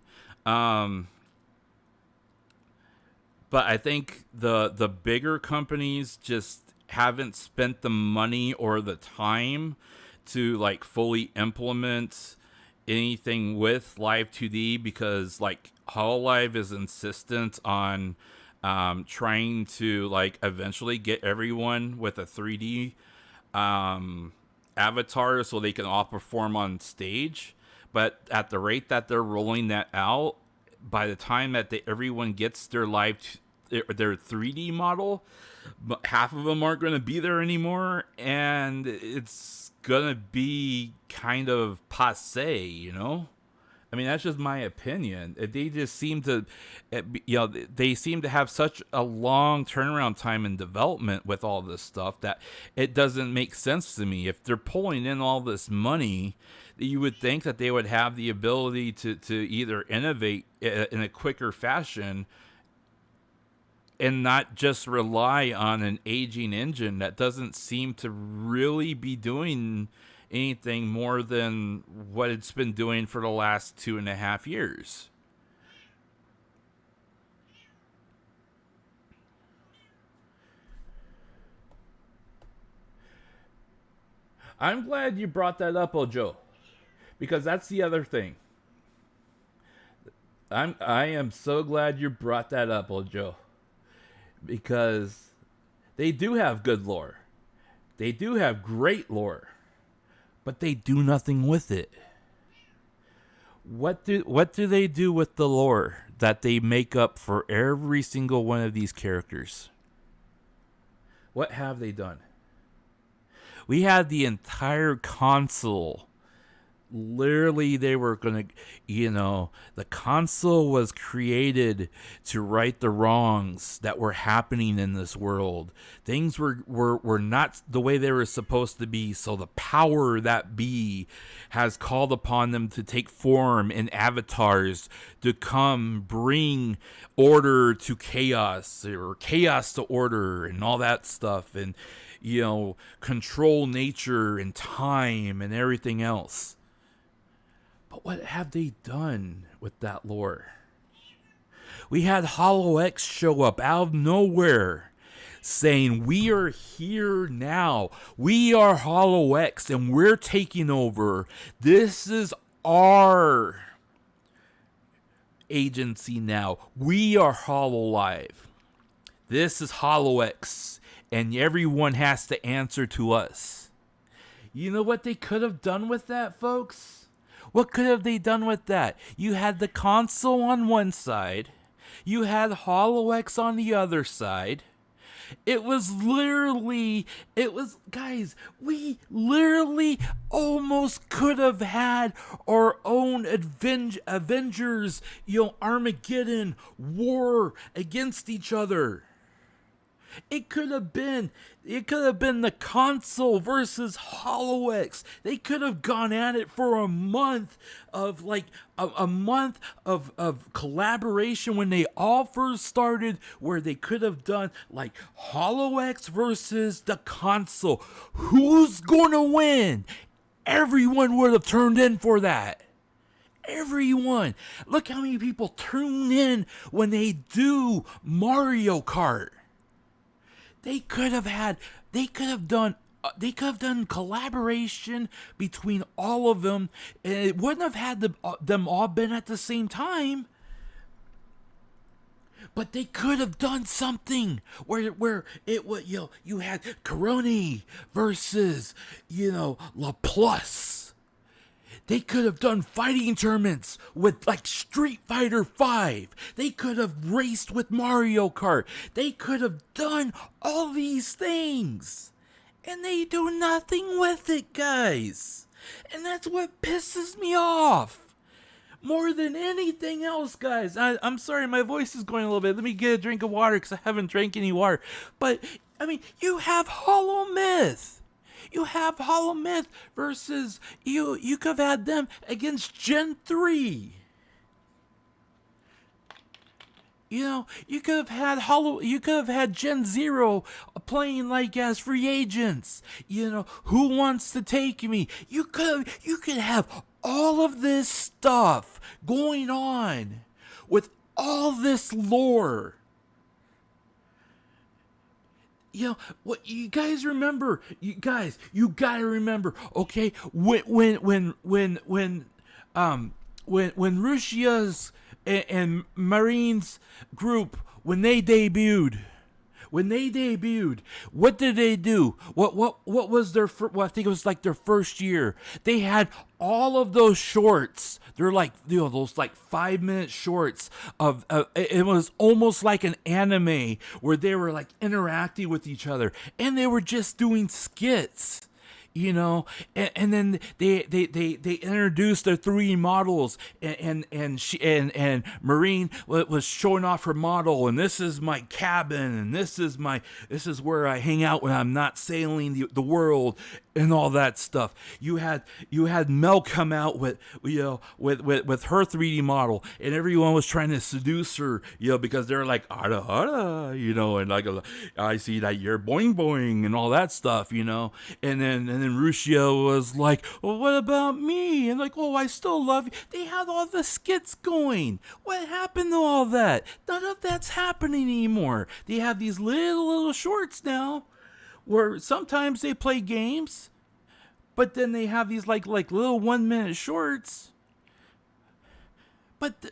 But I think the bigger companies just haven't spent the money or the time to like fully implement anything with Live 2D because like Hololive is insistent on trying to like eventually get everyone with a 3D avatar so they can all perform on stage. But at the rate that they're rolling that out, by the time that everyone gets their their 3D model, half of them aren't going to be there anymore, and it's going to be kind of passe, you know? I mean, that's just my opinion. They just seem to, they seem to have such a long turnaround time in development with all this stuff that it doesn't make sense to me. If they're pulling in all this money, you would think that they would have the ability to either innovate in a quicker fashion and not just rely on an aging engine that doesn't seem to really be doing anything more than what it's been doing for the last 2.5 years. I'm glad you brought that up, Ojo, because that's the other thing. I am so glad you brought that up, Ojo, because they do have good lore. They do have great lore, but they do nothing with it. What do they do with the lore that they make up for every single one of these characters? What have they done? We had the entire console. Literally, they were gonna, the console was created to right the wrongs that were happening in this world. Things were not the way they were supposed to be, so the power that be has called upon them to take form in avatars to come bring order to chaos, or chaos to order, and all that stuff, and control nature and time and everything else. But what have they done with that lore? We had Hollow X show up out of nowhere saying, we are here now. We are Hollow X and we're taking over. This is our agency now. We are Hololive. This is Hollow X, and everyone has to answer to us. You know what they could have done with that, folks? What could have they done with that? You had the console on one side. You had Hollow X on the other side. Guys, we literally almost could have had our own Avengers, Armageddon war against each other. It could have been the console versus Hollow X. They could have gone at it for a month of a month of collaboration when they all first started, where they could have done like Hollow X versus the console. Who's gonna win? Everyone would have turned in for that. Everyone. Look how many people tune in when they do Mario Kart. They could have done collaboration between all of them, and it wouldn't have had them all been at the same time. But they could have done something where it would, you had Coroni versus, La Plus. They could have done fighting tournaments with like Street Fighter 5. They could have raced with Mario Kart. They could have done all these things. And they do nothing with it, guys. And that's what pisses me off. More than anything else, guys. I'm sorry, my voice is going a little bit. Let me get a drink of water because I haven't drank any water. But, I mean, you have Hollow Myth. You have Hollow Myth versus you could have had them against Gen 3. You could have had Gen 0 playing like as free agents. Who wants to take me? You could have all of this stuff going on with all this lore. What you guys remember? You gotta remember. Okay, when when Russia's and Marine's group, when they debuted, what did they do? What was their well, I think it was like their first year. They had all of those shorts. They're like, you know, those like 5-minute shorts of it was almost like an anime where they were like interacting with each other, and they were just doing skits. You know, and then they introduced their 3D models, and Marine was showing off her model, and this is my cabin, and this is where I hang out when I'm not sailing the world, and all that stuff. You had Mel come out with her 3D model, and everyone was trying to seduce her, you know, because they're like ara ara, you know, and like I see that you're boing boing and all that stuff, you know, and then Russia was like, well, what about me? And like, oh, I still love you. They had all the skits going. What happened to all that? None of that's happening anymore. They have these little shorts now, where sometimes they play games, but then they have these like little 1-minute shorts. But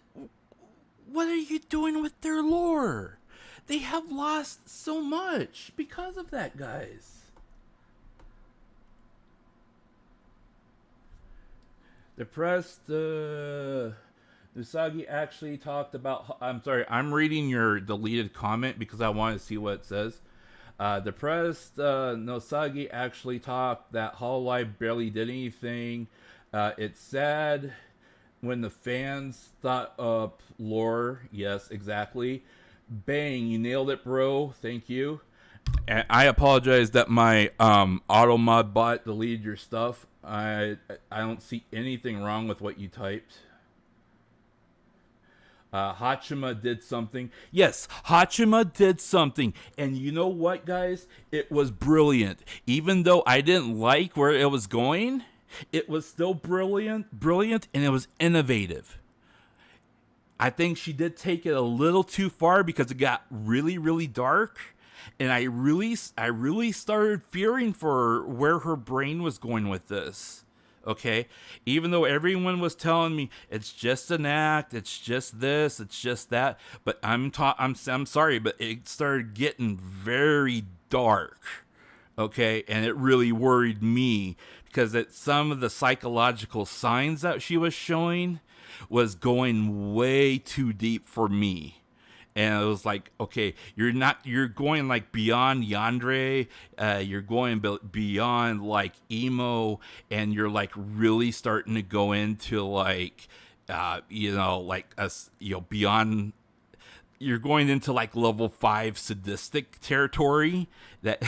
what are you doing with their lore? They have lost so much because of that, guys. Depressed, Usagi actually talked about. I'm sorry, I'm reading your deleted comment because I want to see what it says. Depressed, Nosagi actually talked that Hololive barely did anything. It's sad when the fans thought up lore. Yes, exactly. Bang, you nailed it, bro. Thank you. And I apologize that my automod bot deleted your stuff. I don't see anything wrong with what you typed. Hachima did something. Yes, Hachima did something. And you know what, guys? It was brilliant. Even though I didn't like where it was going, it was still brilliant, and it was innovative. I think she did take it a little too far because it got really, really dark. And I really started fearing for where her brain was going with this. Okay, even though everyone was telling me it's just an act, it's just this, it's just that, but I'm sorry, but it started getting very dark. Okay, and it really worried me because some of the psychological signs that she was showing was going way too deep for me. And it was like, okay, you're going like beyond Yandere, you're going beyond like emo, and you're like really starting to go into like, beyond, you're going into like level 5 sadistic territory that,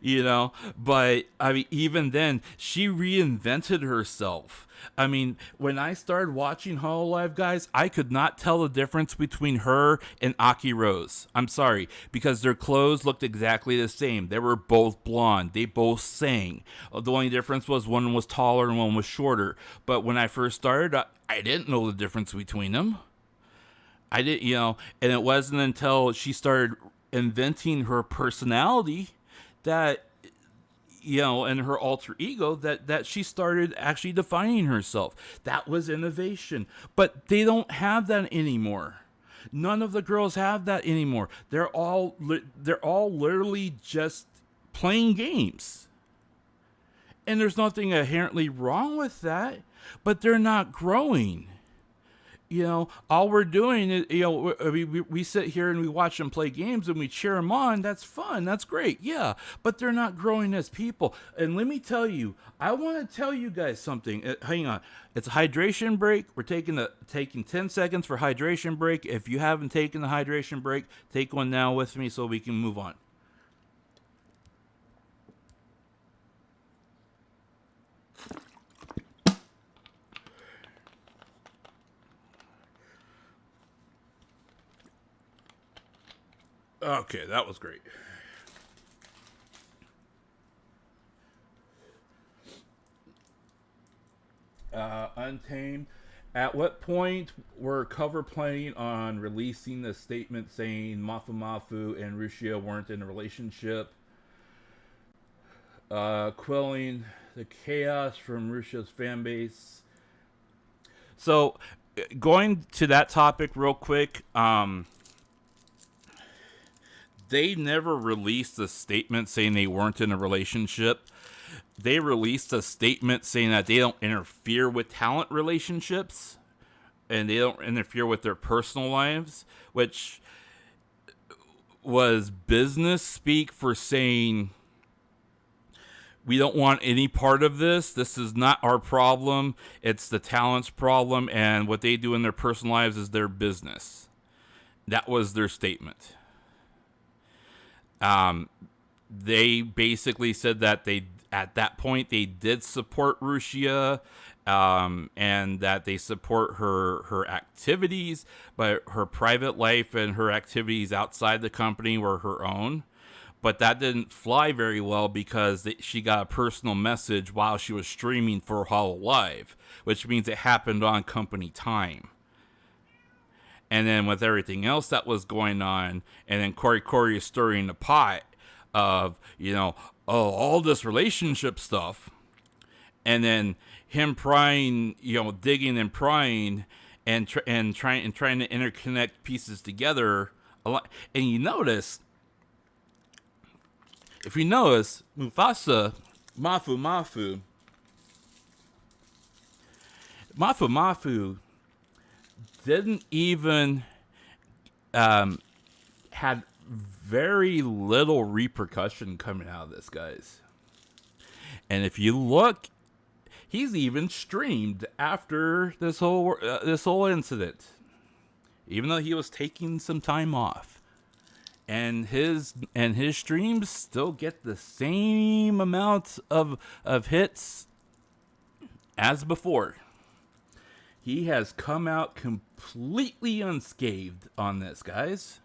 you know, but I mean, even then, she reinvented herself. I mean, when I started watching Hololive, guys, I could not tell the difference between her and Aki Rose. I'm sorry, because their clothes looked exactly the same. They were both blonde. They both sang. The only difference was one was taller and one was shorter. But when I first started, I didn't know the difference between them. I didn't, you know, and it wasn't until she started inventing her personality that, you know, and her alter ego that she started actually defining herself. That was innovation. But they don't have that anymore. None of the girls have that anymore. They're all literally just playing games. And there's nothing inherently wrong with that, but they're not growing. You know, all we're doing is, you know, we sit here and we watch them play games and we cheer them on. That's fun. That's great. Yeah. But they're not growing as people. And let me tell you, I want to tell you guys something. Hang on. It's a hydration break. We're taking 10 seconds for hydration break. If you haven't taken the hydration break, take one now with me so we can move on. Okay, that was great. Untamed. At what point were Cover planning on releasing the statement saying Mafu Mafu and Rushia weren't in a relationship? Quelling the chaos from Rushia's fan base. So, going to that topic real quick, they never released a statement saying they weren't in a relationship. They released a statement saying that they don't interfere with talent relationships and they don't interfere with their personal lives, which was business speak for saying we don't want any part of this. This is not our problem. It's the talent's problem, and what they do in their personal lives is their business. That was their statement. They basically said that at that point they did support Rusia, and that they support her activities, but her private life and her activities outside the company were her own. But that didn't fly very well because she got a personal message while she was streaming for Hollow Live, which means it happened on company time. And then with everything else that was going on, and then Corey is stirring the pot of, all this relationship stuff, and then him prying, digging and prying, and trying to interconnect pieces together a lot. And if you notice, Mufasa, Mafu didn't even had very little repercussion coming out of this, guys. And if you look, he's even streamed after this whole incident, even though he was taking some time off. And his streams still get the same amount of hits as before. He has come out completely unscathed on this, guys.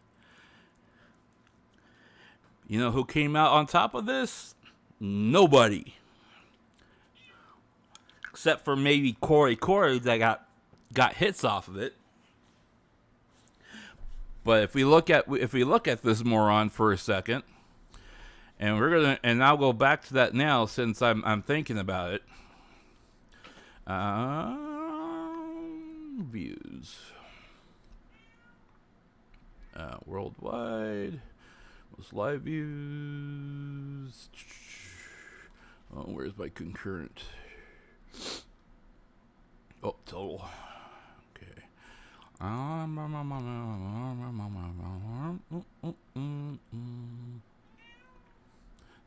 You know who came out on top of this? Nobody. Except for maybe Corey that got hits off of it. But if we look at this moron for a second, and I'll go back to that now since I'm thinking about it. Views. Worldwide. Most live views. Oh, where's my concurrent? Oh, total. Okay.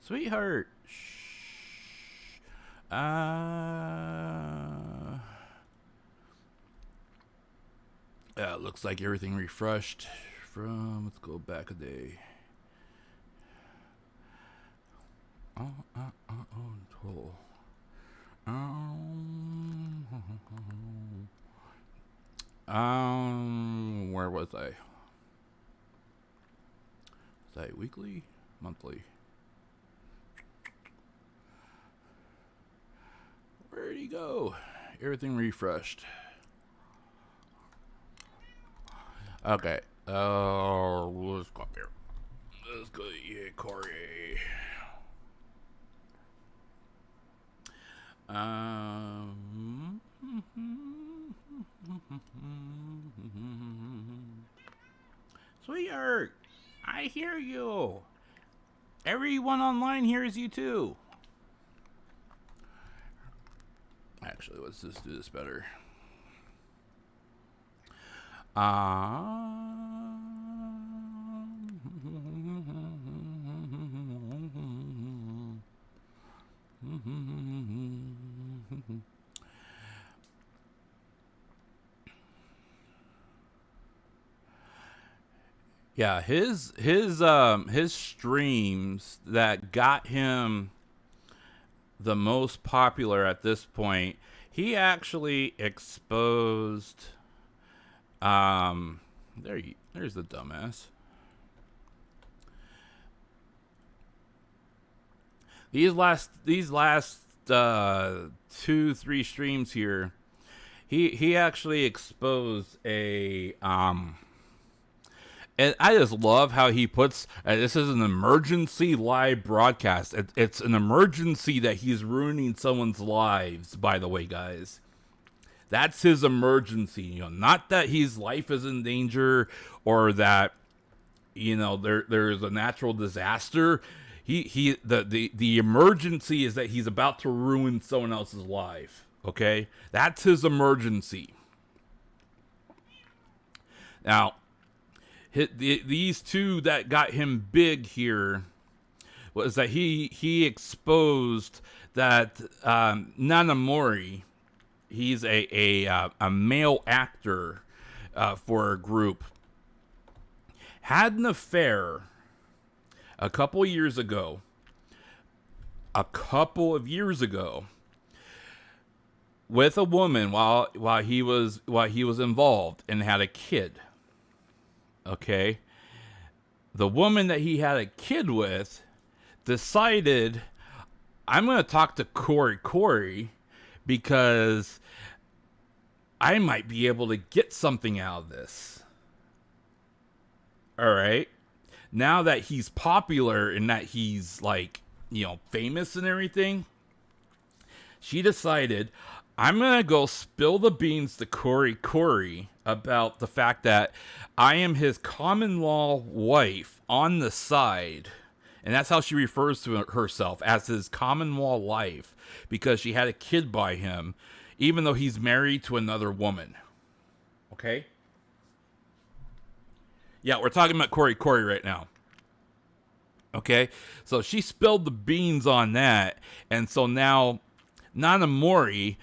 Sweetheart. It looks like everything refreshed from, let's go back a day. Total. Where was I? Was I weekly? Monthly? Where'd he go? Everything refreshed. Okay. Let's go up here. Let's go. Yeah, Corey. Sweetheart, I hear you. Everyone online hears you too. Actually, let's just do this better. Yeah, his streams that got him the most popular at this point, he actually exposed there's the dumbass. These last 2-3 streams here, he actually exposed a and I just love how he puts this is an emergency live broadcast. It's an emergency that he's ruining someone's lives, by the way, guys. That's his emergency. Not that his life is in danger or that there's a natural disaster. The emergency is that he's about to ruin someone else's life. Okay, that's his emergency. Now, these two that got him big here was that he exposed that Nanamori, he's a male actor for a group, had an affair a couple of years ago with a woman while he was involved, and had a kid. Okay, the woman that he had a kid with decided, I'm going to talk to Corey because I might be able to get something out of this. All right. Now that he's popular and that he's famous and everything, she decided, I'm going to go spill the beans to Corey about the fact that I am his common law wife on the side. And that's how she refers to herself, as his common law wife, because she had a kid by him, even though he's married to another woman. Okay? Yeah, we're talking about Corey right now. Okay? So she spilled the beans on that, and so now Nanamori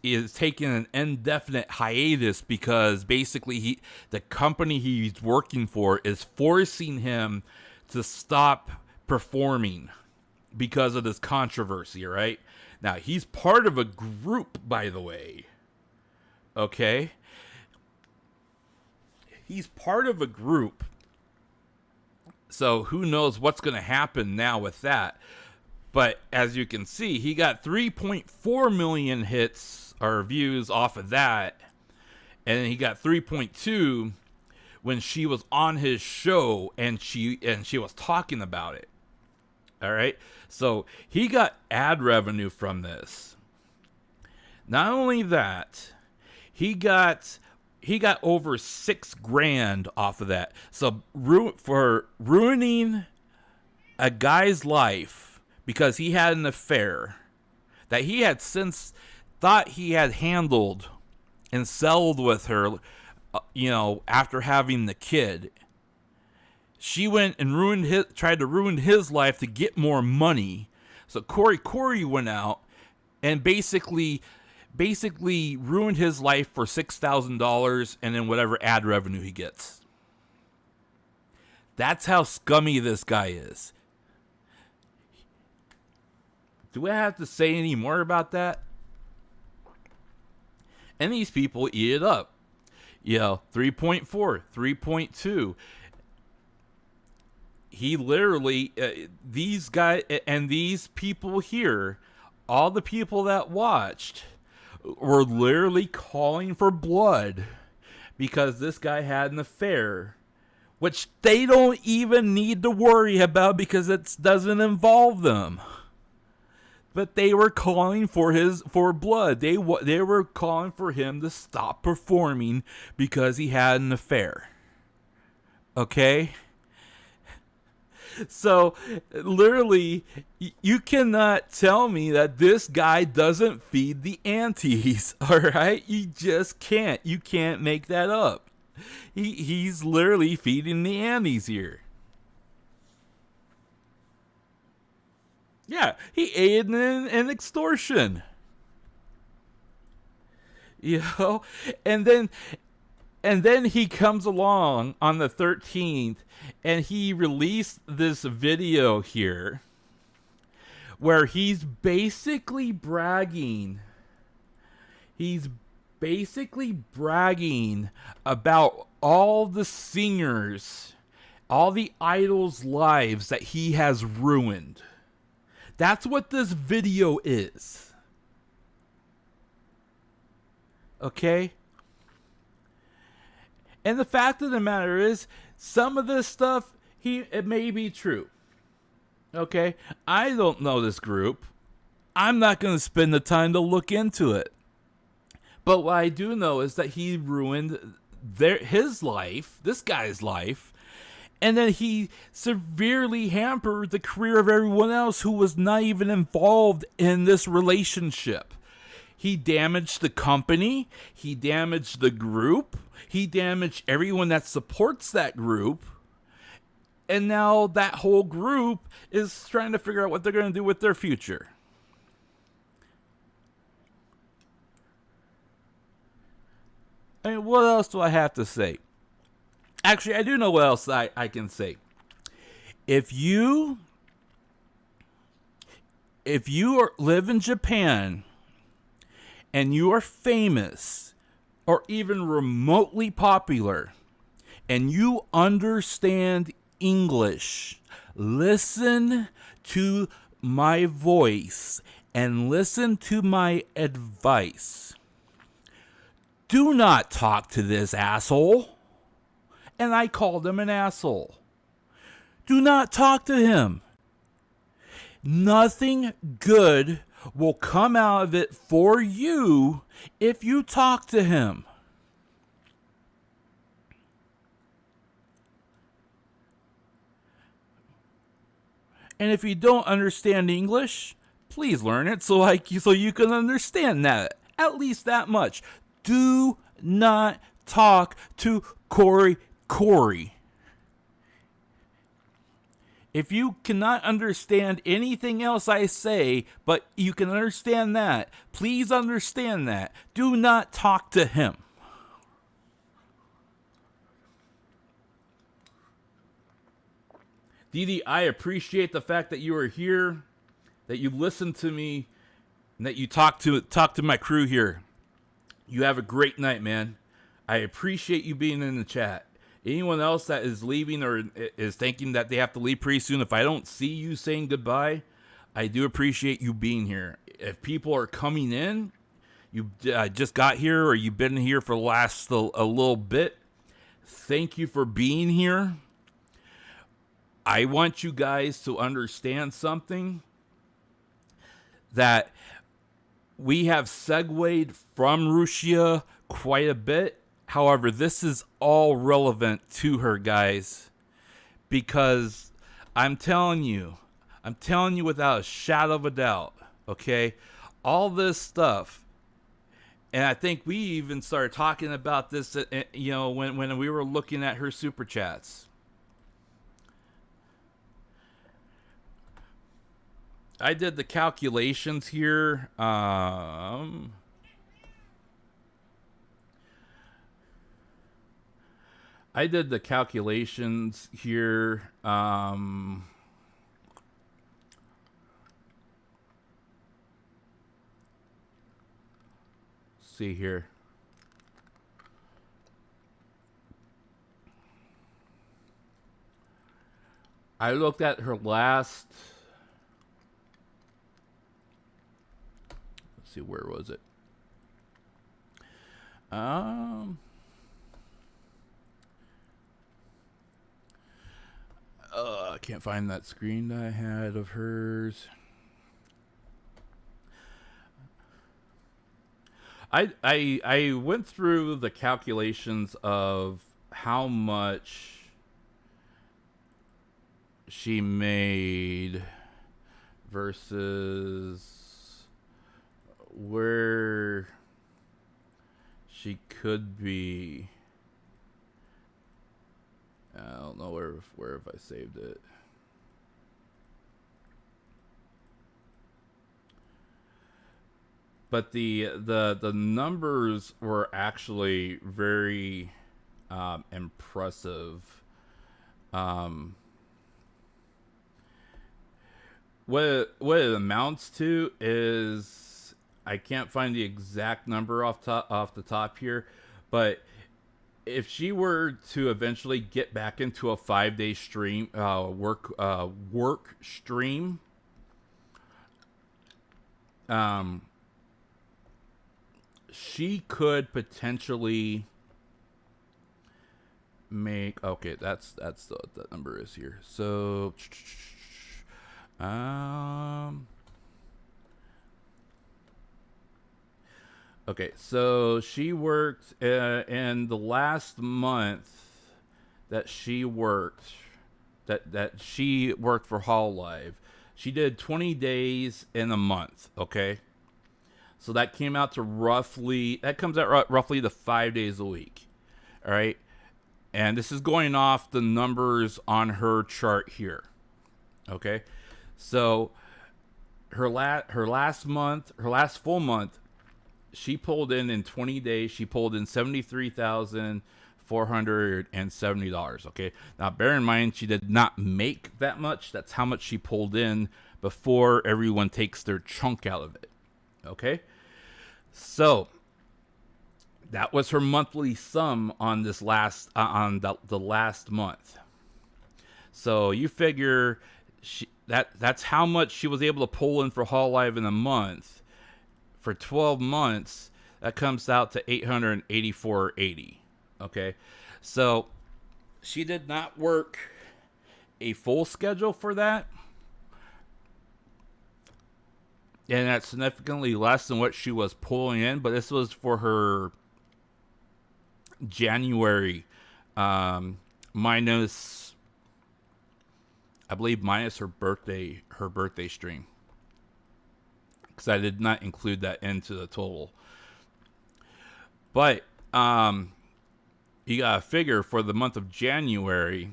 is taking an indefinite hiatus because basically the company he's working for is forcing him to stop performing because of this controversy, right? Now, he's part of a group, by the way. Okay? He's part of a group. So who knows what's going to happen now with that. But as you can see, he got 3.4 million hits or views off of that. And then he got 3.2 when she was on his show and she was talking about it. All right. So he got ad revenue from this. Not only that, he got over $6,000 off of that. So for ruining a guy's life because he had an affair that he had since thought he had handled and settled with her, after having the kid, she went and tried to ruin his life to get more money. So Corey went out and basically ruined his life for $6,000 and then whatever ad revenue he gets. That's how scummy this guy is. Do I have to say any more about that? And these people eat it up. 3.4, 3.2. He literally, these guys and these people here, all the people that watched, were literally calling for blood because this guy had an affair, which they don't even need to worry about because it doesn't involve them. But they were calling for blood. They were calling for him to stop performing because he had an affair. Okay? So, literally, you cannot tell me that this guy doesn't feed the antes, all right? You just can't. You can't make that up. He's literally feeding the antes here. Yeah, he aided in extortion. And then he comes along on the 13th and he released this video here where he's basically bragging. He's basically bragging about all the singers, all the idols' lives that he has ruined. That's what this video is. Okay? And the fact of the matter is, some of this stuff, it may be true. Okay? I don't know this group. I'm not going to spend the time to look into it. But what I do know is that he ruined his life, this guy's life, and then he severely hampered the career of everyone else who was not even involved in this relationship. He damaged the company, he damaged the group, he damaged everyone that supports that group, and now that whole group is trying to figure out what they're going to do with their future. I mean, what else do I have to say? Actually, I do know what else I can say. If you live in Japan and you are famous or even remotely popular and you understand English, listen to my voice and listen to my advice. Do not talk to this asshole. And I called him an asshole. Do not talk to him. Nothing good will come out of it for you if you talk to him. And if you don't understand English, please learn it so you can understand that. At least that much. Do not talk to Corey. If you cannot understand anything else I say, but you can understand that, please understand that. Do not talk to him. Didi, I appreciate the fact that you are here, that you listened to me, and that you talk to my crew here. You have a great night, man. I appreciate you being in the chat. Anyone else that is leaving or is thinking that they have to leave pretty soon, if I don't see you saying goodbye, I do appreciate you being here. If people are coming in, you just got here or you've been here for the last a little bit, thank you for being here. I want you guys to understand something, that we have segued from Russia quite a bit. However, this is all relevant to her, guys, because I'm telling you without a shadow of a doubt, okay, all this stuff, and I think we even started talking about this, when we were looking at her super chats. I did the calculations here. See here. I looked at her last. Let's see, where was it? I can't find that screen that I had of hers. I went through the calculations of how much she made versus where she could be. I don't know where have I saved it. But the numbers were actually very impressive. What it amounts to is, I can't find the exact number off the top here, but if she were to eventually get back into a 5-day stream, work stream, she could potentially make, okay, that's the number is here. So, Okay, so she worked in the last month that she worked, that she worked for Hall Live. She did 20 days in a month. Okay, so that came out to roughly to 5 days a week. All right, and this is going off the numbers on her chart here. Okay, so her last full month, she pulled in 20 days. She pulled in $73,470. Okay, now bear in mind she did not make that much. That's how much she pulled in before everyone takes their chunk out of it. Okay, so that was her monthly sum on this last on the last month. So you figure that's how much she was able to pull in for Hall Live in a month. For 12 months, that comes out to $884.80. Okay, so she did not work a full schedule for that, and that's significantly less than what she was pulling in. But this was for her January, minus, I believe, minus her birthday stream, because I did not include that into the total. But you gotta figure for the month of January,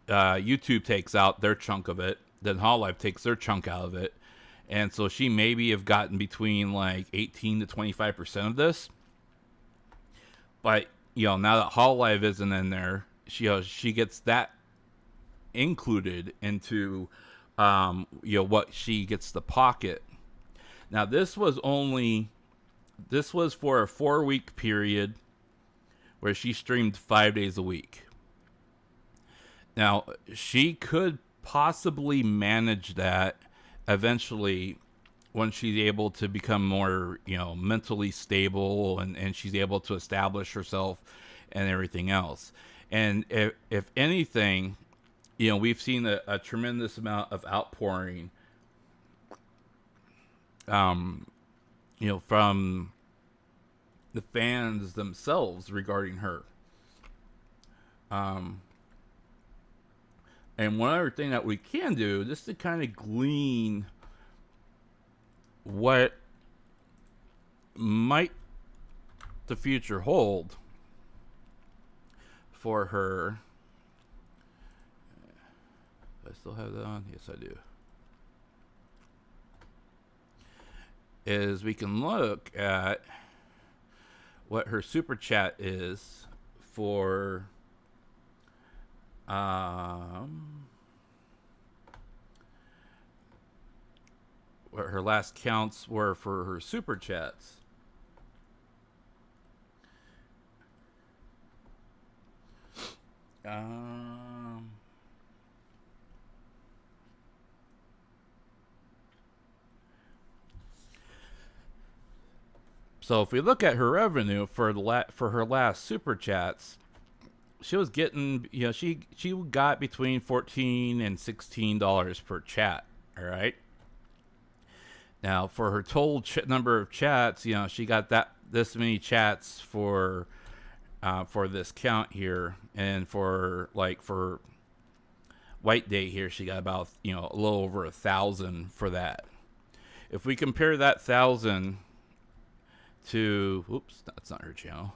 YouTube takes out their chunk of it, then Hall Life takes their chunk out of it, and so she maybe have gotten between like 18 to 25% of this. But now that Hall Life isn't in there, she gets that included into what she gets to pocket. Now this was for a 4-week period where she streamed 5 days a week. Now she could possibly manage that eventually when she's able to become more, mentally stable, and she's able to establish herself and everything else. And if anything, we've seen a tremendous amount of outpouring from the fans themselves regarding her. And one other thing that we can do, just to kind of glean what might the future hold for her. Do I still have that on? Yes, I do. Is we can look at what her super chat is for what her last counts were for her super chats. So if we look at her revenue for her last super chats, she was getting, she got between $14 and $16 per chat. All right. Now for her total number of chats, she got this many chats for this count here, and for White Day here, she got about a little over 1,000 for that. If we compare that 1,000 to, oops, that's not her channel.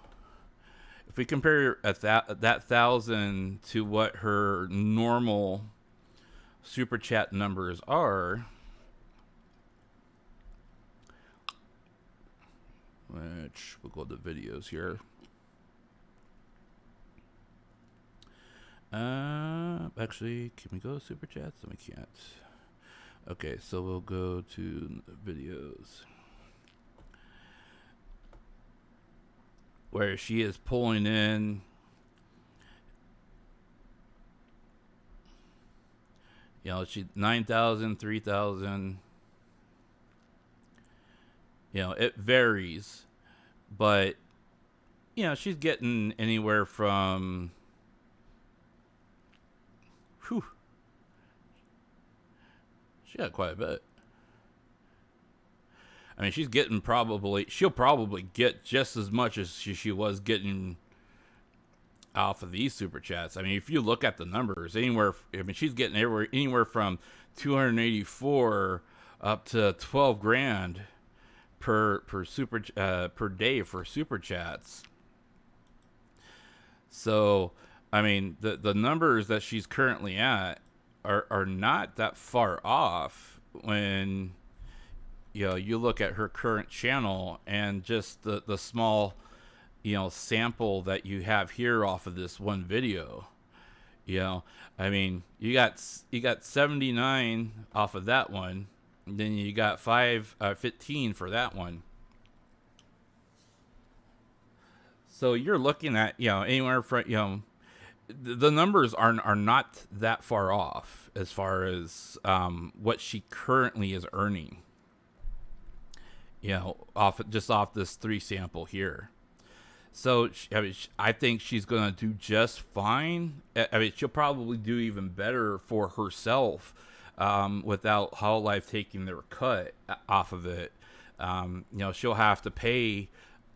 If we compare that 1,000 to what her normal super chat numbers are, which we'll go to videos here. Actually, can we go to super chats? No, we can't. Okay, so we'll go to videos, where she is pulling in, she 9,000, 3,000. It varies, but she's getting anywhere from, she got quite a bit. I mean, she'll probably get just as much as she was getting off of these super chats. I mean, if you look at the numbers, she's getting anywhere from 284 up to 12 grand per per day for super chats. So, I mean, the numbers that she's currently at are not that far off when you look at her current channel and just the small sample that you have here off of this one video. I mean, you got 79 off of that one, and then you got 15 for that one. So you're looking at anywhere from the numbers are not that far off as far as what she currently is earning. Off this 3 sample here. So I think she's gonna do just fine. I mean, she'll probably do even better for herself without Hololive taking their cut off of it. She'll have to pay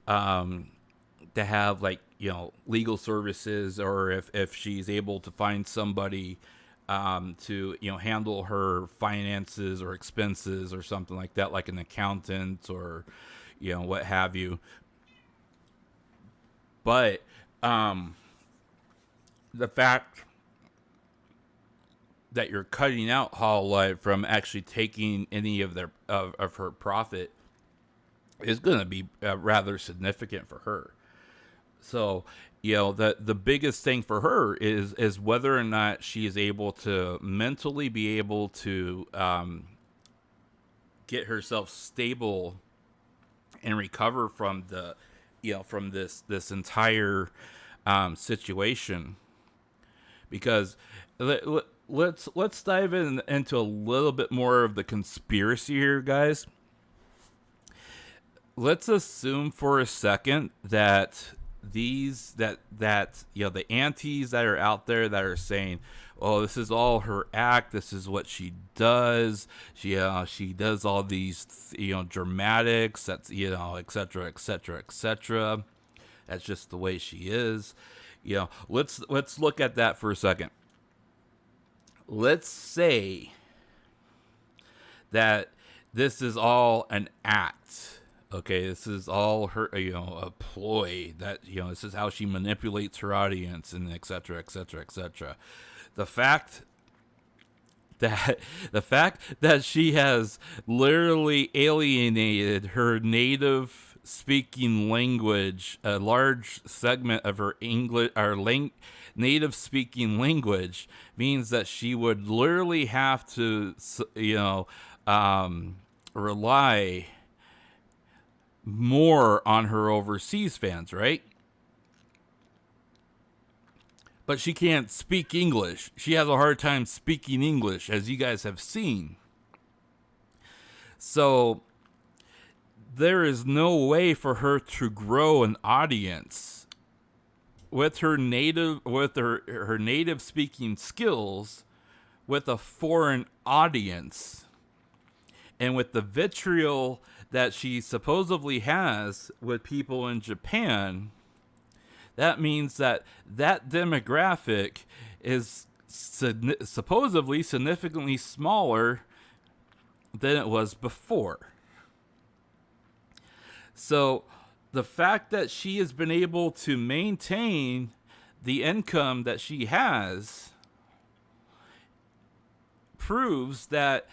to have legal services, or if she's able to find somebody to handle her finances or expenses or something like that, like an accountant or what have you. But the fact that you're cutting out Hololive from actually taking any of her profit is going to be rather significant for her. So, the biggest thing for her is whether or not she is able to mentally be able to get herself stable and recover from from this entire situation. Because let's dive into a little bit more of the conspiracy here, guys. Let's assume for a second that the aunties that are out there that are saying, oh, this is all her act, this is what she does, she does all these dramatics, that's etc etc etc, that's just the way she is. Let's look at that for a second. Let's say that this is all an act. Okay, this is all her, a ploy that, this is how she manipulates her audience and et cetera, et cetera, et cetera. The fact that she has literally alienated her native speaking language, a large segment of her native speaking language, means that she would literally have to, rely more on her overseas fans, right? But she can't speak English. She has a hard time speaking English, as you guys have seen. So there is no way for her to grow an audience with her native speaking skills with a foreign audience, and with the vitriol that she supposedly has with people in Japan. That means that demographic is supposedly significantly smaller than it was before. So the fact that she has been able to maintain the income that she has proves that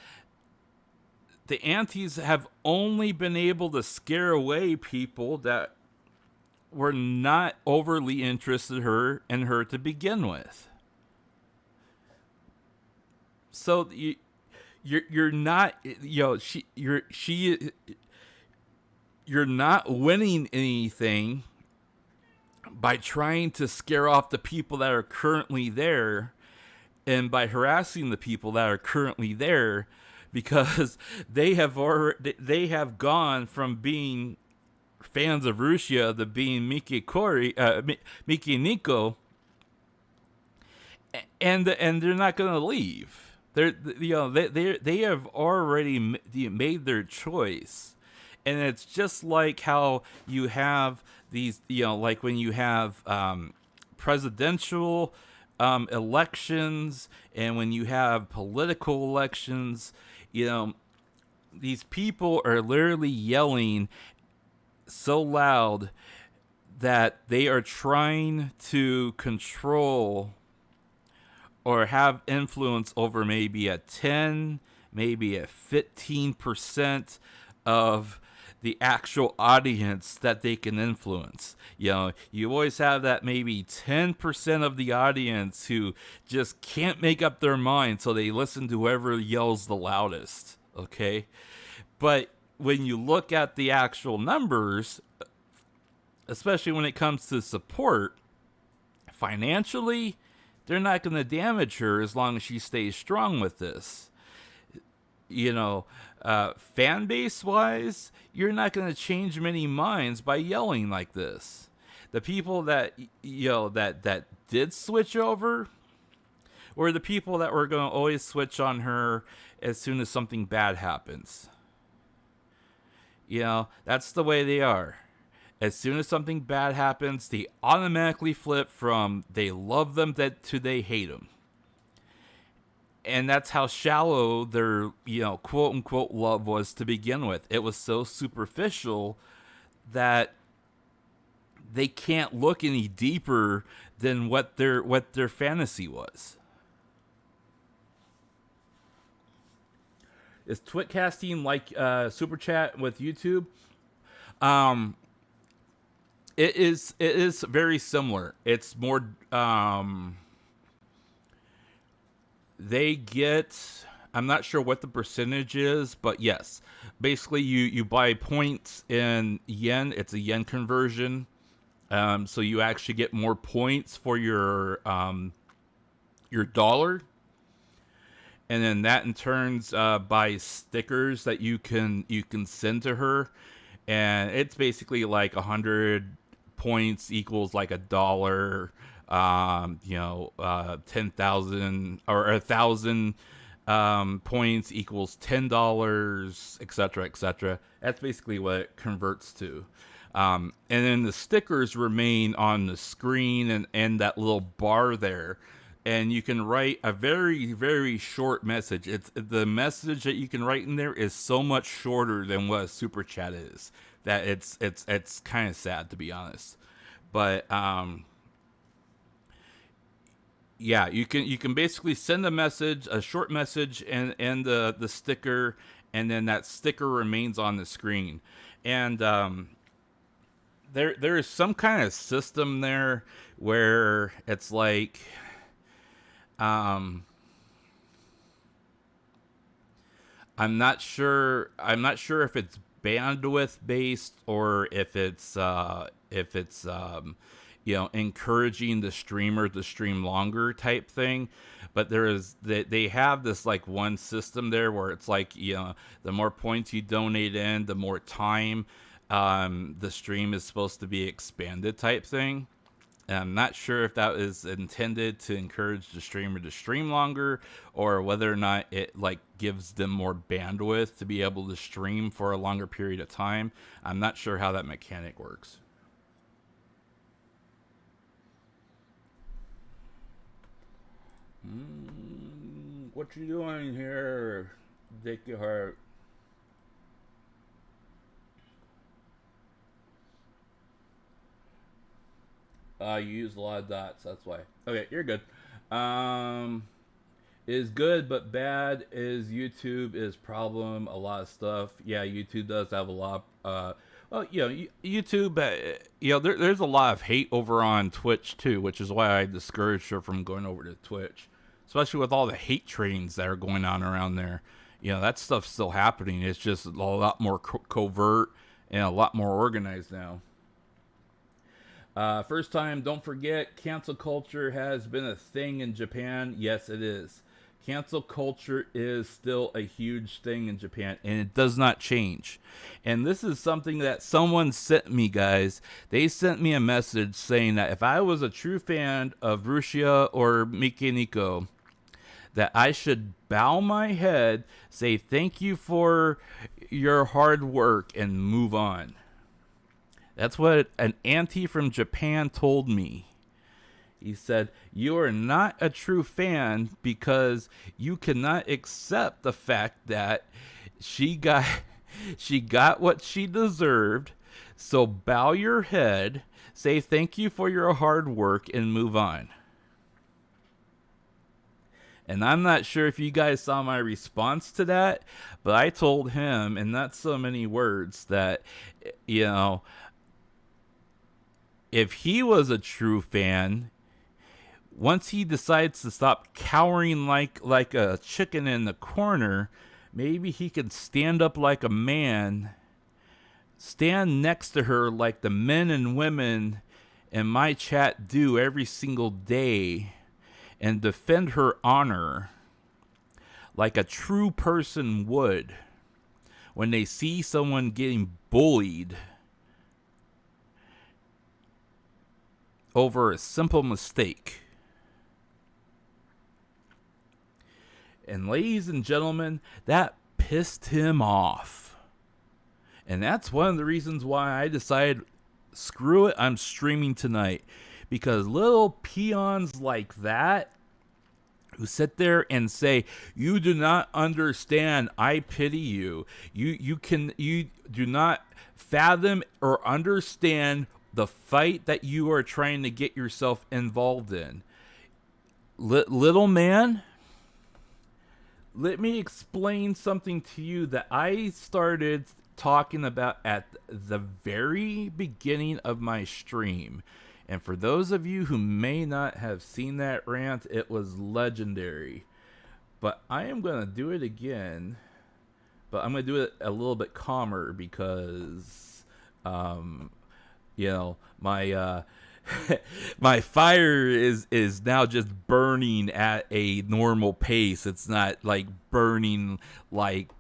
the aunties have only been able to scare away people that were not overly interested in her to begin with. So you're not you're not winning anything by trying to scare off the people that are currently there, and by harassing the people that are currently there, because they have gone from being fans of Russia to being Miki Nico, and they're not going to leave. They have already made their choice, And it's just like how you have these, like when you have presidential elections, and when you have political elections, these people are literally yelling so loud that they are trying to control or have influence over maybe a 10, maybe a 15% of the actual audience that they can influence. You always have that maybe 10% of the audience who just can't make up their mind, so they listen to whoever yells the loudest, okay? But when you look at the actual numbers, especially when it comes to support, financially, they're not going to damage her as long as she stays strong with this. Fan base wise, you're not going to change many minds by yelling like this. The people that that did switch over were the people that were going to always switch on her as soon as something bad happens. That's the way they are. As soon as something bad happens, they automatically flip from they love them to they hate them. And that's how shallow their, quote unquote love was to begin with. It was so superficial that they can't look any deeper than what their fantasy was. Is Twitcasting like Super Chat with YouTube? It is very similar. It's more they get, I'm not sure what the percentage is, but yes. Basically you buy points in yen. It's a yen conversion. So you actually get more points for your dollar. And then that in turns buys stickers that you can send to her. And it's basically like 100 points equals like $1, 10,000 or 1,000 points equals $10, etc., etc. That's basically what it converts to. And then the stickers remain on the screen and that little bar there. And you can write a very, very short message. It's the message that you can write in there is so much shorter than what a super chat is that it's kind of sad, to be honest. But yeah, you can basically send a short message and the sticker, and then that sticker remains on the screen. And there is some kind of system there where it's like I'm not sure if it's bandwidth based or if it's encouraging the streamer to stream longer type thing. But they have this like one system there where it's like, the more points you donate in, the more time the stream is supposed to be expanded type thing. And I'm not sure if that is intended to encourage the streamer to stream longer, or whether or not it like gives them more bandwidth to be able to stream for a longer period of time. I'm not sure how that mechanic works. What you doing here, Dicky Hart? You use a lot of dots, that's why. Okay, you're good. Is good but bad is YouTube is problem. A lot of stuff. Yeah, YouTube does have a lot. YouTube. There's a lot of hate over on Twitch too, which is why I discouraged her from going over to Twitch, especially with all the hate trains that are going on around there. That stuff's still happening. It's just a lot more covert and a lot more organized now. First time, don't forget, cancel culture has been a thing in Japan. Yes, it is. Cancel culture is still a huge thing in Japan, and it does not change. And this is something that someone sent me, guys. They sent me a message saying that if I was a true fan of Rusia or Mikeniko, that I should bow my head, say thank you for your hard work, and move on. That's what an auntie from Japan told me. He said, you are not a true fan because you cannot accept the fact that she got what she deserved. So bow your head, say thank you for your hard work, and move on. And I'm not sure if you guys saw my response to that, but I told him in not so many words that, if he was a true fan, once he decides to stop cowering like a chicken in the corner, maybe he could stand up like a man, stand next to her like the men and women in my chat do every single day, and defend her honor like a true person would when they see someone getting bullied over a simple mistake. And ladies and gentlemen, that pissed him off. And that's one of the reasons why I decided, screw it, I'm streaming tonight. Because little peons like that, who sit there and say, you do not understand, I pity you. You do not fathom or understand the fight that you are trying to get yourself involved in. Little man, let me explain something to you that I started talking about at the very beginning of my stream. And for those of you who may not have seen that rant, it was legendary. But I am going to do it again. But I'm going to do it a little bit calmer because, my my fire is now just burning at a normal pace. It's not like burning like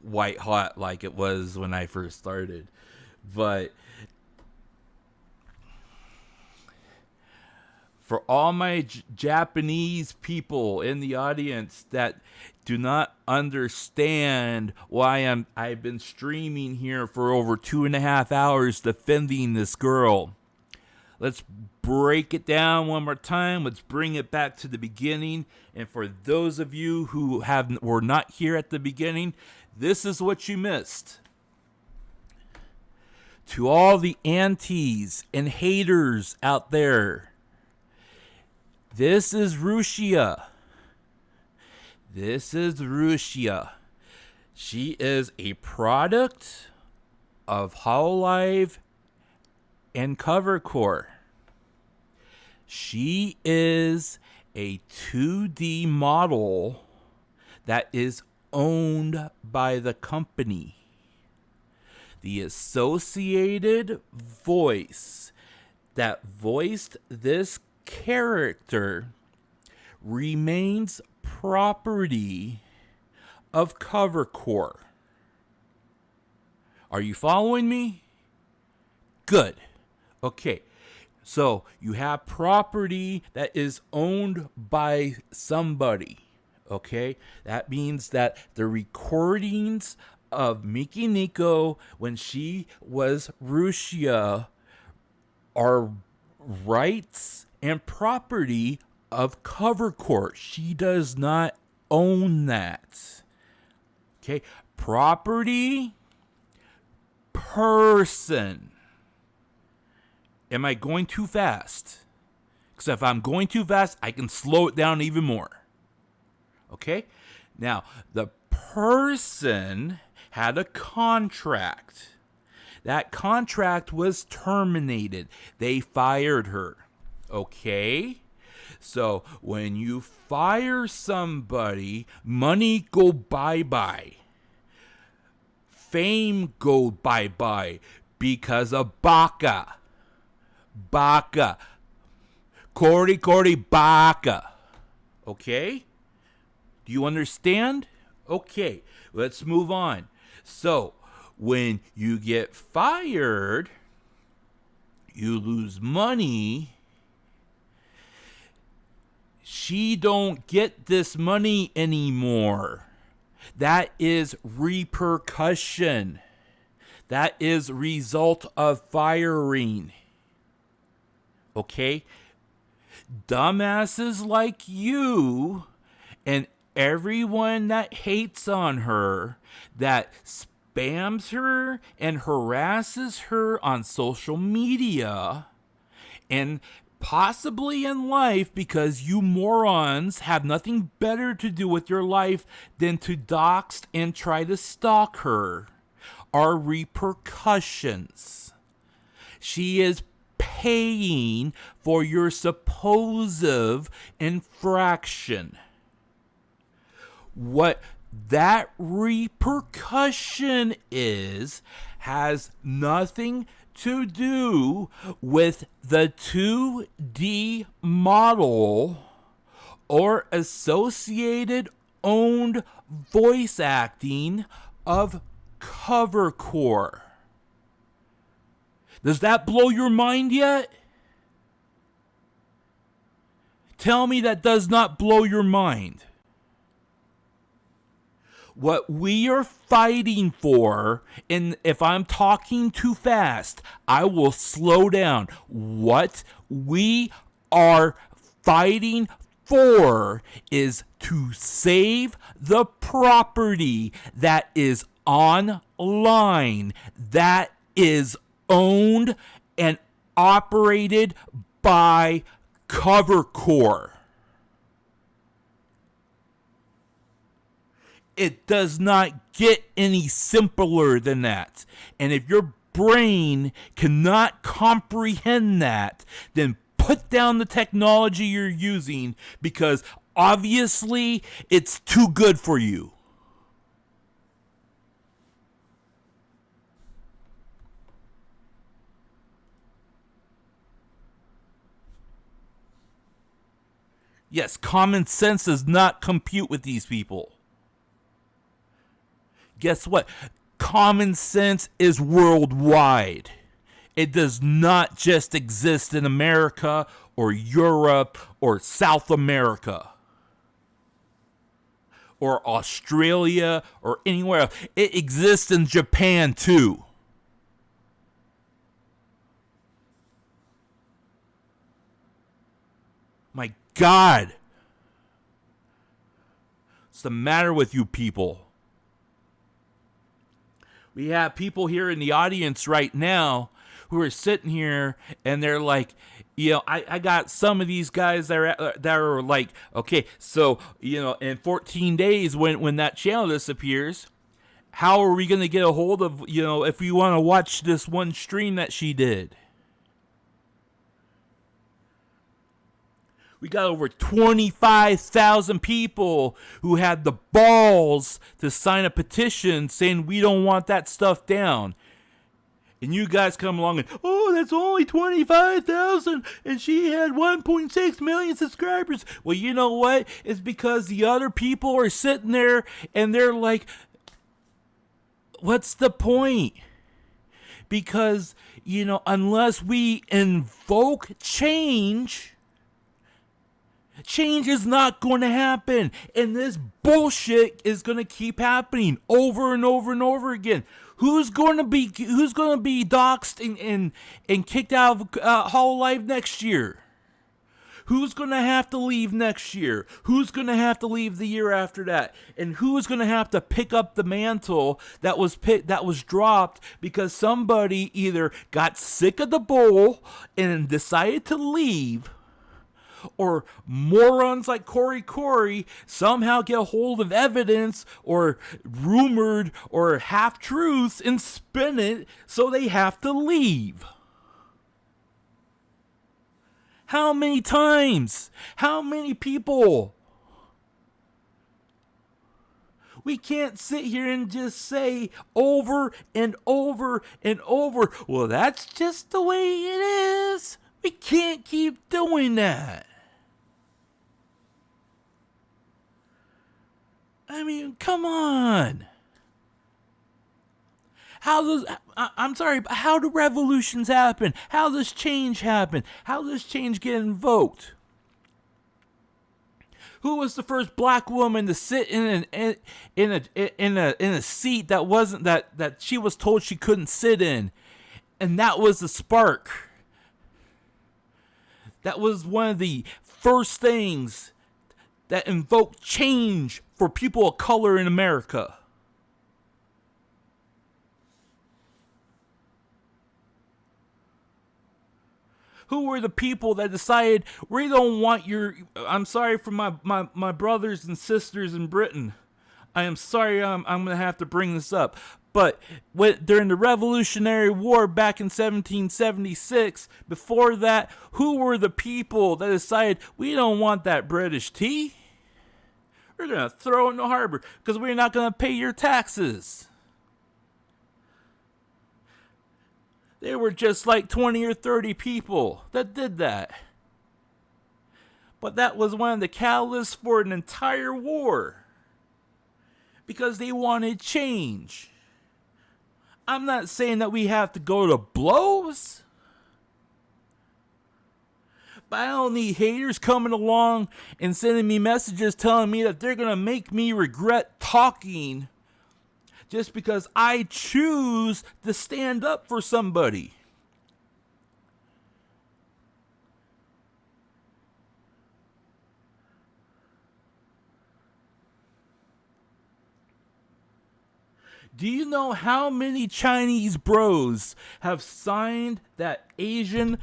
white hot like it was when I first started. But for all my Japanese people in the audience that do not understand why I've been streaming here for over 2.5 hours defending this girl, let's break it down one more time. Let's bring it back to the beginning. And for those of you who were not here at the beginning, this is what you missed. To all the aunties and haters out there, this is Russia. This is Russia. She is a product of Hololive and Covercore. She is a 2D model that is owned by the company. The associated voice that voiced this character remains property of Covercore. Are you following me? Good. Okay. So you have property that is owned by somebody. Okay? That means that the recordings of Miki Nico when she was Russia are rights and property of Covercore. She does not own that. Okay? Property, person. Am I going too fast? Because if I'm going too fast, I can slow it down even more. Okay? Now, the person had a contract. That contract was terminated. They fired her. Okay? So, when you fire somebody, money go bye-bye. Fame go bye-bye because of baka. Baka. Cordy baka. Okay? Do you understand? Okay, let's move on. So, when you get fired, you lose money. she don't get this money anymore. That is repercussion. That is result of firing. Okay? Dumbasses like you and everyone that hates on her, that spams her and harasses her on social media, and possibly in life, because you morons have nothing better to do with your life than to dox and try to stalk her, are repercussions. She is paying for your supposed infraction. What that repercussion is has nothing to do with the 2D model or associated owned voice acting of covercore. Does that blow your mind yet? Tell me that does not blow your mind. What we are fighting for, and if I'm talking too fast, I will slow down. What we are fighting for is to save the property that is online, that is owned and operated by covercore. It does not get any simpler than that. And if your brain cannot comprehend that, then put down the technology you're using, because obviously it's too good for you. Yes, common sense does not compute with these people. Guess what? Common sense is worldwide. It does not just exist in America or Europe or South America or Australia or anywhere else. It exists in Japan too. My God. What's the matter with you people? We have people here in the audience right now who are sitting here and they're like, you know, I got some of these guys that are like, okay, so, you know, in 14 days when that channel disappears, how are we going to get a hold of, you know, if we want to watch this one stream that she did? We got over 25,000 people who had the balls to sign a petition saying we don't want that stuff down. And you guys come along and, oh, that's only 25,000 and she had 1.6 million subscribers. Well, you know what? It's because the other people are sitting there and they're like, what's the point? Because, you know, unless we invoke change, change is not going to happen. And this bullshit is going to keep happening over and over and over again. Who's going to be doxxed and kicked out of Hololive next year? Who's going to have to leave next year? Who's going to have to leave the year after that? And who's going to have to pick up the mantle that was dropped because somebody either got sick of the bull and decided to leave, or morons like Corey somehow get a hold of evidence or rumored or half-truths and spin it so they have to leave. How many times? How many people? We can't sit here and just say over and over and over, well, that's just the way it is. We can't keep doing that. I mean, come on. I'm sorry, but how do revolutions happen? How does change happen? How does change get invoked? Who was the first black woman to sit in a seat that wasn't that she was told she couldn't sit in? And that was the spark. That was one of the first things that invoked change for people of color in America. Who were the people that decided we don't want your... I'm sorry for my brothers and sisters in Britain. I am sorry I'm going to have to bring this up. But during the Revolutionary War back in 1776, before that, who were the people that decided we don't want that British tea? We're going to throw it in the harbor because we're not going to pay your taxes. There were just like 20 or 30 people that did that. But that was one of the catalysts for an entire war. Because they wanted change. I'm not saying that we have to go to blows. But I don't need haters coming along and sending me messages telling me that they're going to make me regret talking just because I choose to stand up for somebody. Do you know how many Chinese bros have signed that Asian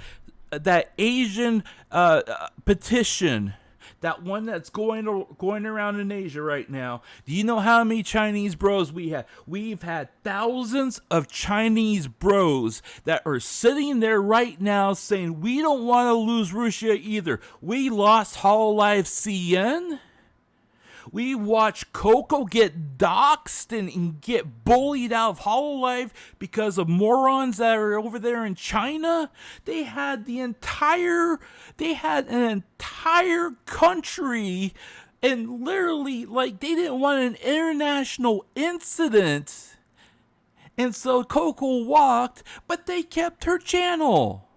petition? That one that's going around in Asia right now. Do you know how many Chinese bros we have? We've had thousands of Chinese bros that are sitting there right now saying, we don't want to lose Russia either. We lost Hololive CN. We watched Coco get doxxed and get bullied out of Hololive because of morons that are over there in China. They had an entire country, and literally, like, they didn't want an international incident. And so Coco walked, but they kept her channel.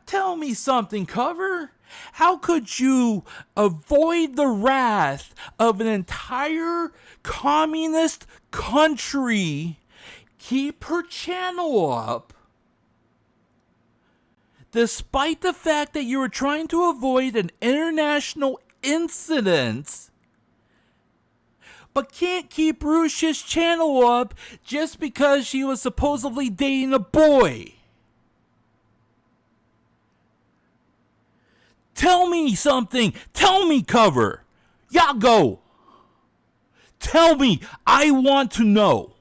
Tell me something, Cover. How could you avoid the wrath of an entire communist country, keep her channel up, despite the fact that you were trying to avoid an international incident, but can't keep Russia's channel up just because she was supposedly dating a boy? Tell me something. Tell me, Cover. Yago. Tell me. I want to know.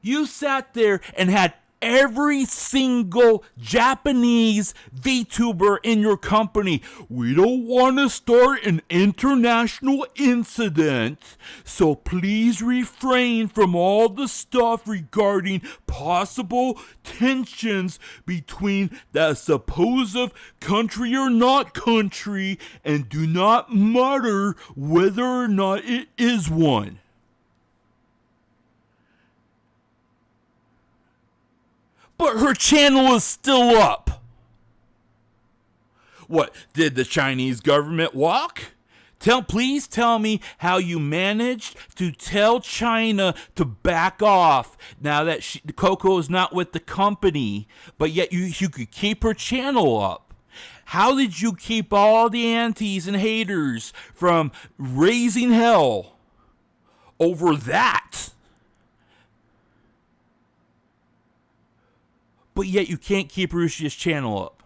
You sat there and had every single Japanese VTuber in your company. We don't want to start an international incident, so please refrain from all the stuff regarding possible tensions between the supposed country or not country, and do not mutter whether or not it is one. But her channel is still up. What, did the Chinese government walk? Please tell me how you managed to tell China to back off now that Coco is not with the company, but yet you could keep her channel up. How did you keep all the antis and haters from raising hell over that? But yet you can't keep Russia's channel up.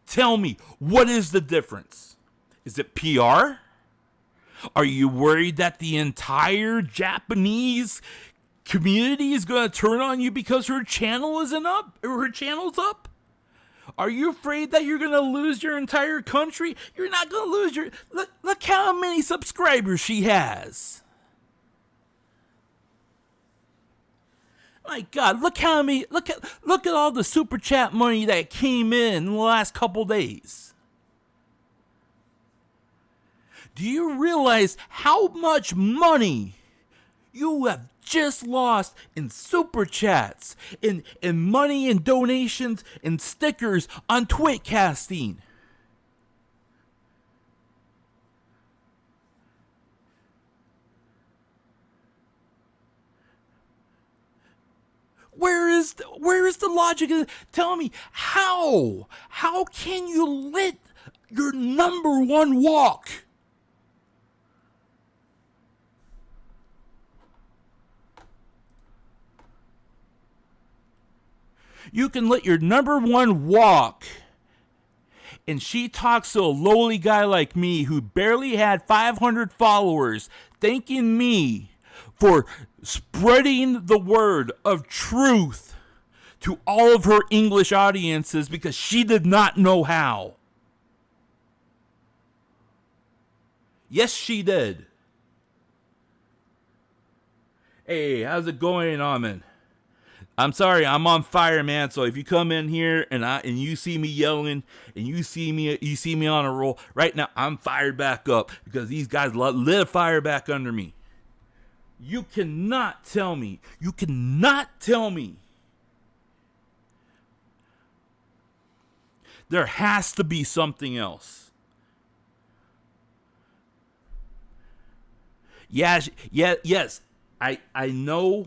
Tell me, what is the difference? Is it PR? Are you worried that the entire Japanese community is going to turn on you because her channel isn't up? Or her channel's up? Are you afraid that you're going to lose your entire country? You're not going to lose your... Look how many subscribers she has. My God, look at all the super chat money that came in the last couple days. Do you realize how much money you have just lost in super chats, in money and donations and stickers on Twitcasting. Where is the logic? Tell me, how can you let your number one walk? You can let your number one walk, and she talks to a lowly guy like me who barely had 500 followers, thanking me for spreading the word of truth to all of her English audiences because she did not know how. Yes, she did. Hey, how's it going, Amin? I'm sorry, I'm on fire, man. So if you come in here and you see me yelling and you see me on a roll right now, I'm fired back up because these guys lit a fire back under me. You cannot tell me. There has to be something else. Yes. I know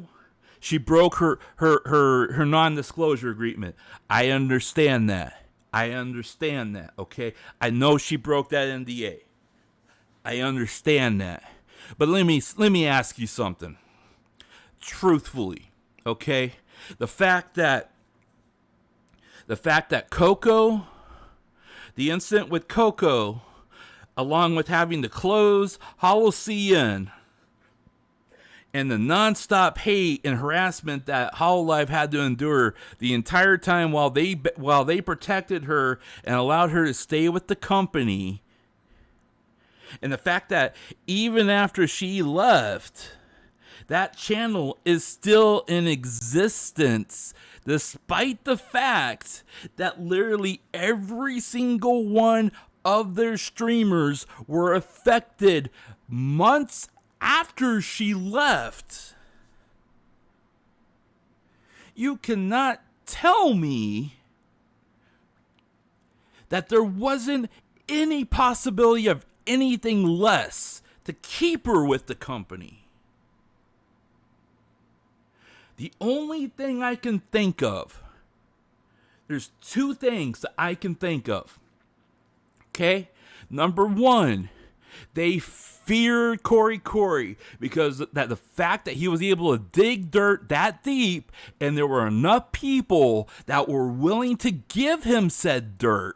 she broke her non-disclosure agreement. I understand that. Okay? I know she broke that NDA. I understand that. But let me ask you something. Truthfully, okay? The fact that Coco, the incident with Coco, along with having to close HoloCN, and the nonstop hate and harassment that Hololive had to endure the entire time while they protected her and allowed her to stay with the company, and the fact that even after she left, that channel is still in existence, despite the fact that literally every single one of their streamers were affected months after she left. You cannot tell me that there wasn't any possibility of anything less to keep her with the company. The only thing I can think of, there's two things that I can think of. Okay? Number one, they feared Corey because that the fact that he was able to dig dirt that deep and there were enough people that were willing to give him said dirt,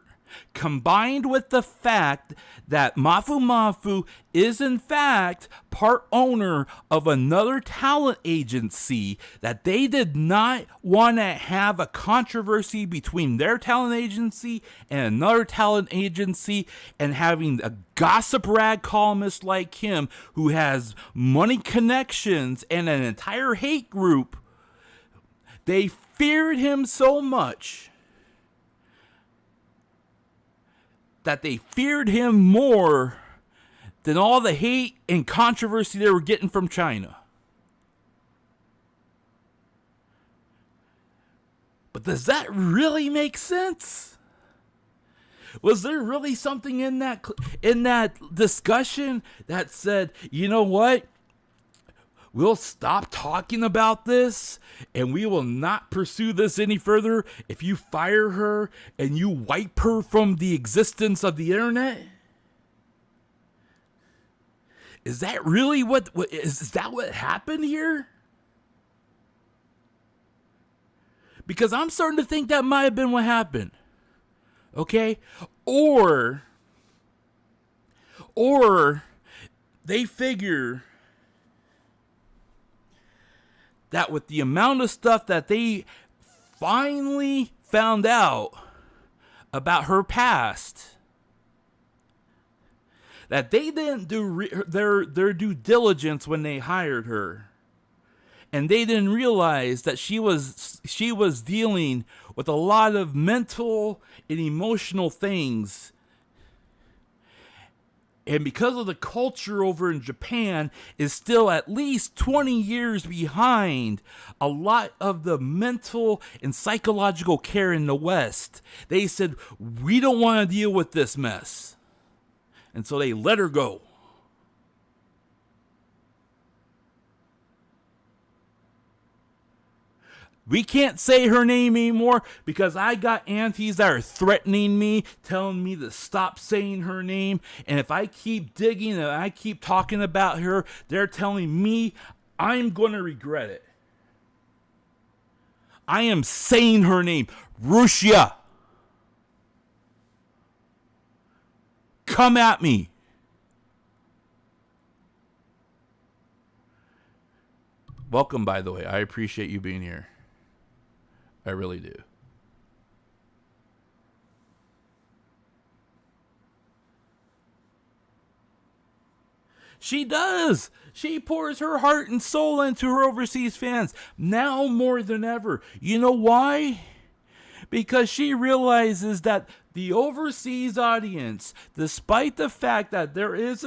combined with the fact that Mafu is in fact part owner of another talent agency, that they did not want to have a controversy between their talent agency and another talent agency, and having a gossip rag columnist like him who has money connections and an entire hate group. They feared him so much that they feared him more than all the hate and controversy they were getting from China. But does that really make sense? Was there really something in that discussion that said, you know what? We'll stop talking about this and we will not pursue this any further if you fire her and you wipe her from the existence of the internet? Is that really what is that what happened here? Because I'm starting to think that might have been what happened. Okay? Or they figure that with the amount of stuff that they finally found out about her past, that they didn't do their due diligence when they hired her, and they didn't realize that she was dealing with a lot of mental and emotional things, And because of the culture over in Japan is still at least 20 years behind a lot of the mental and psychological care in the West, they said, we don't want to deal with this mess. And so they let her go. We can't say her name anymore because I got aunties that are threatening me, telling me to stop saying her name. And if I keep digging and I keep talking about her, they're telling me I'm going to regret it. I am saying her name, Russia. Come at me. Welcome, by the way. I appreciate you being here. I really do. She does. She pours her heart and soul into her overseas fans now more than ever. You know why? Because she realizes that the overseas audience, despite the fact that there is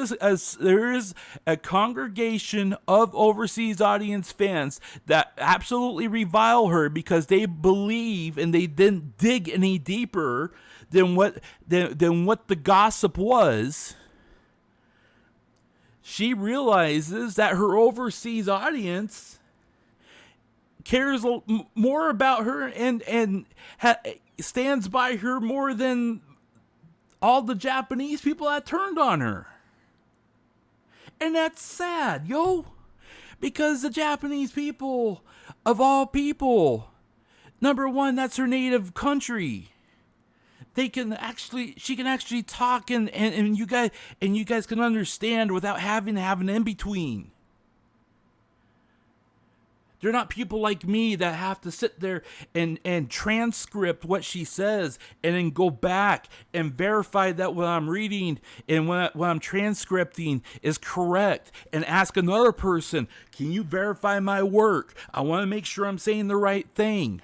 a congregation of overseas audience fans that absolutely revile her because they believe and they didn't dig any deeper than what the gossip was. She realizes that her overseas audience cares more about her and stands by her more than all the Japanese people that turned on her. And that's sad, yo. Because the Japanese people, of all people, number one, that's her native country. She can actually talk and you guys can understand without having to have an in-between. They're not people like me that have to sit there and transcript what she says and then go back and verify that what I'm reading and what I'm transcripting is correct and ask another person, can you verify my work? I want to make sure I'm saying the right thing.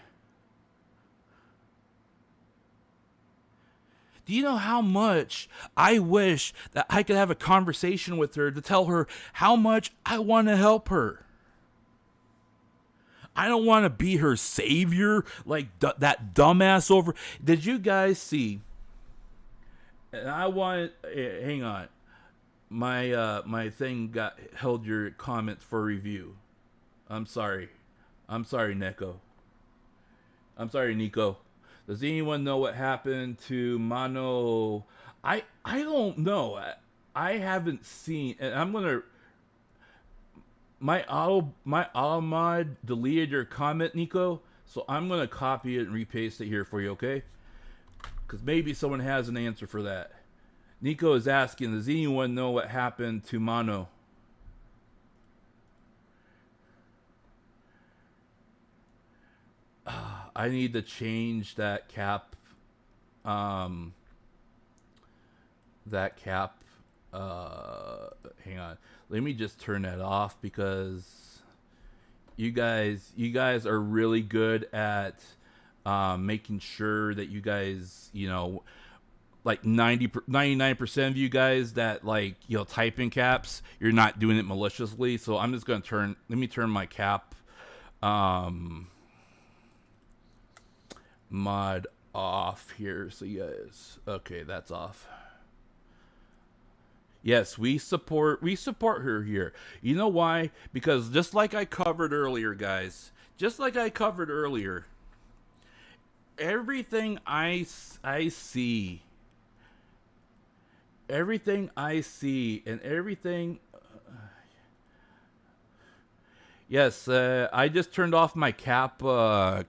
Do you know how much I wish that I could have a conversation with her to tell her how much I want to help her? I don't want to be her savior like that dumbass over. Did you guys see? And I want. Hang on, my thing held your comments for review. I'm sorry, Nico. I'm sorry, Nico. Does anyone know what happened to Mano? I don't know. I haven't seen, and I'm gonna. My auto mod deleted your comment, Nico, so I'm gonna copy it and repaste it here for you, okay? Because maybe someone has an answer for that. Nico is asking, does anyone know what happened to Mano? I need to change that cap. Hang on. Let me just turn that off because you guys are really good at making sure that you guys, like 99% of you guys that type in caps, you're not doing it maliciously. So I'm just going to let me turn my cap mod off here. So you guys, okay, that's off. Yes, we support her here. You know why? Because just like I covered earlier, guys, everything I see, and everything. Yes, I just turned off my cap blocker,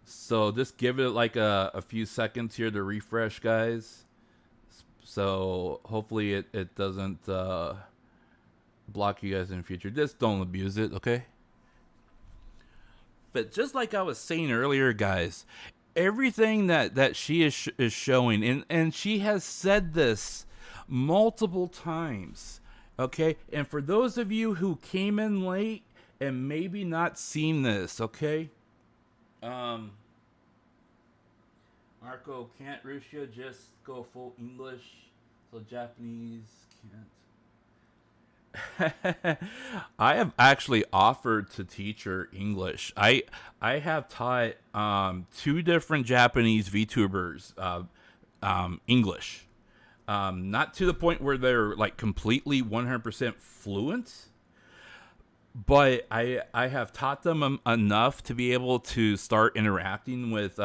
so just give it like a few seconds here to refresh, guys. So hopefully it doesn't block you guys in the future. Just don't abuse it, okay? But just like I was saying earlier, guys, everything that she is showing, and she has said this multiple times, okay? And for those of you who came in late and maybe not seen this, okay? Marco, can't Russia just go full English so Japanese can't? I have actually offered to teach her English. I have taught two different Japanese VTubers English. Not to the point where they're like completely 100% fluent, but I have taught them enough to be able to start interacting with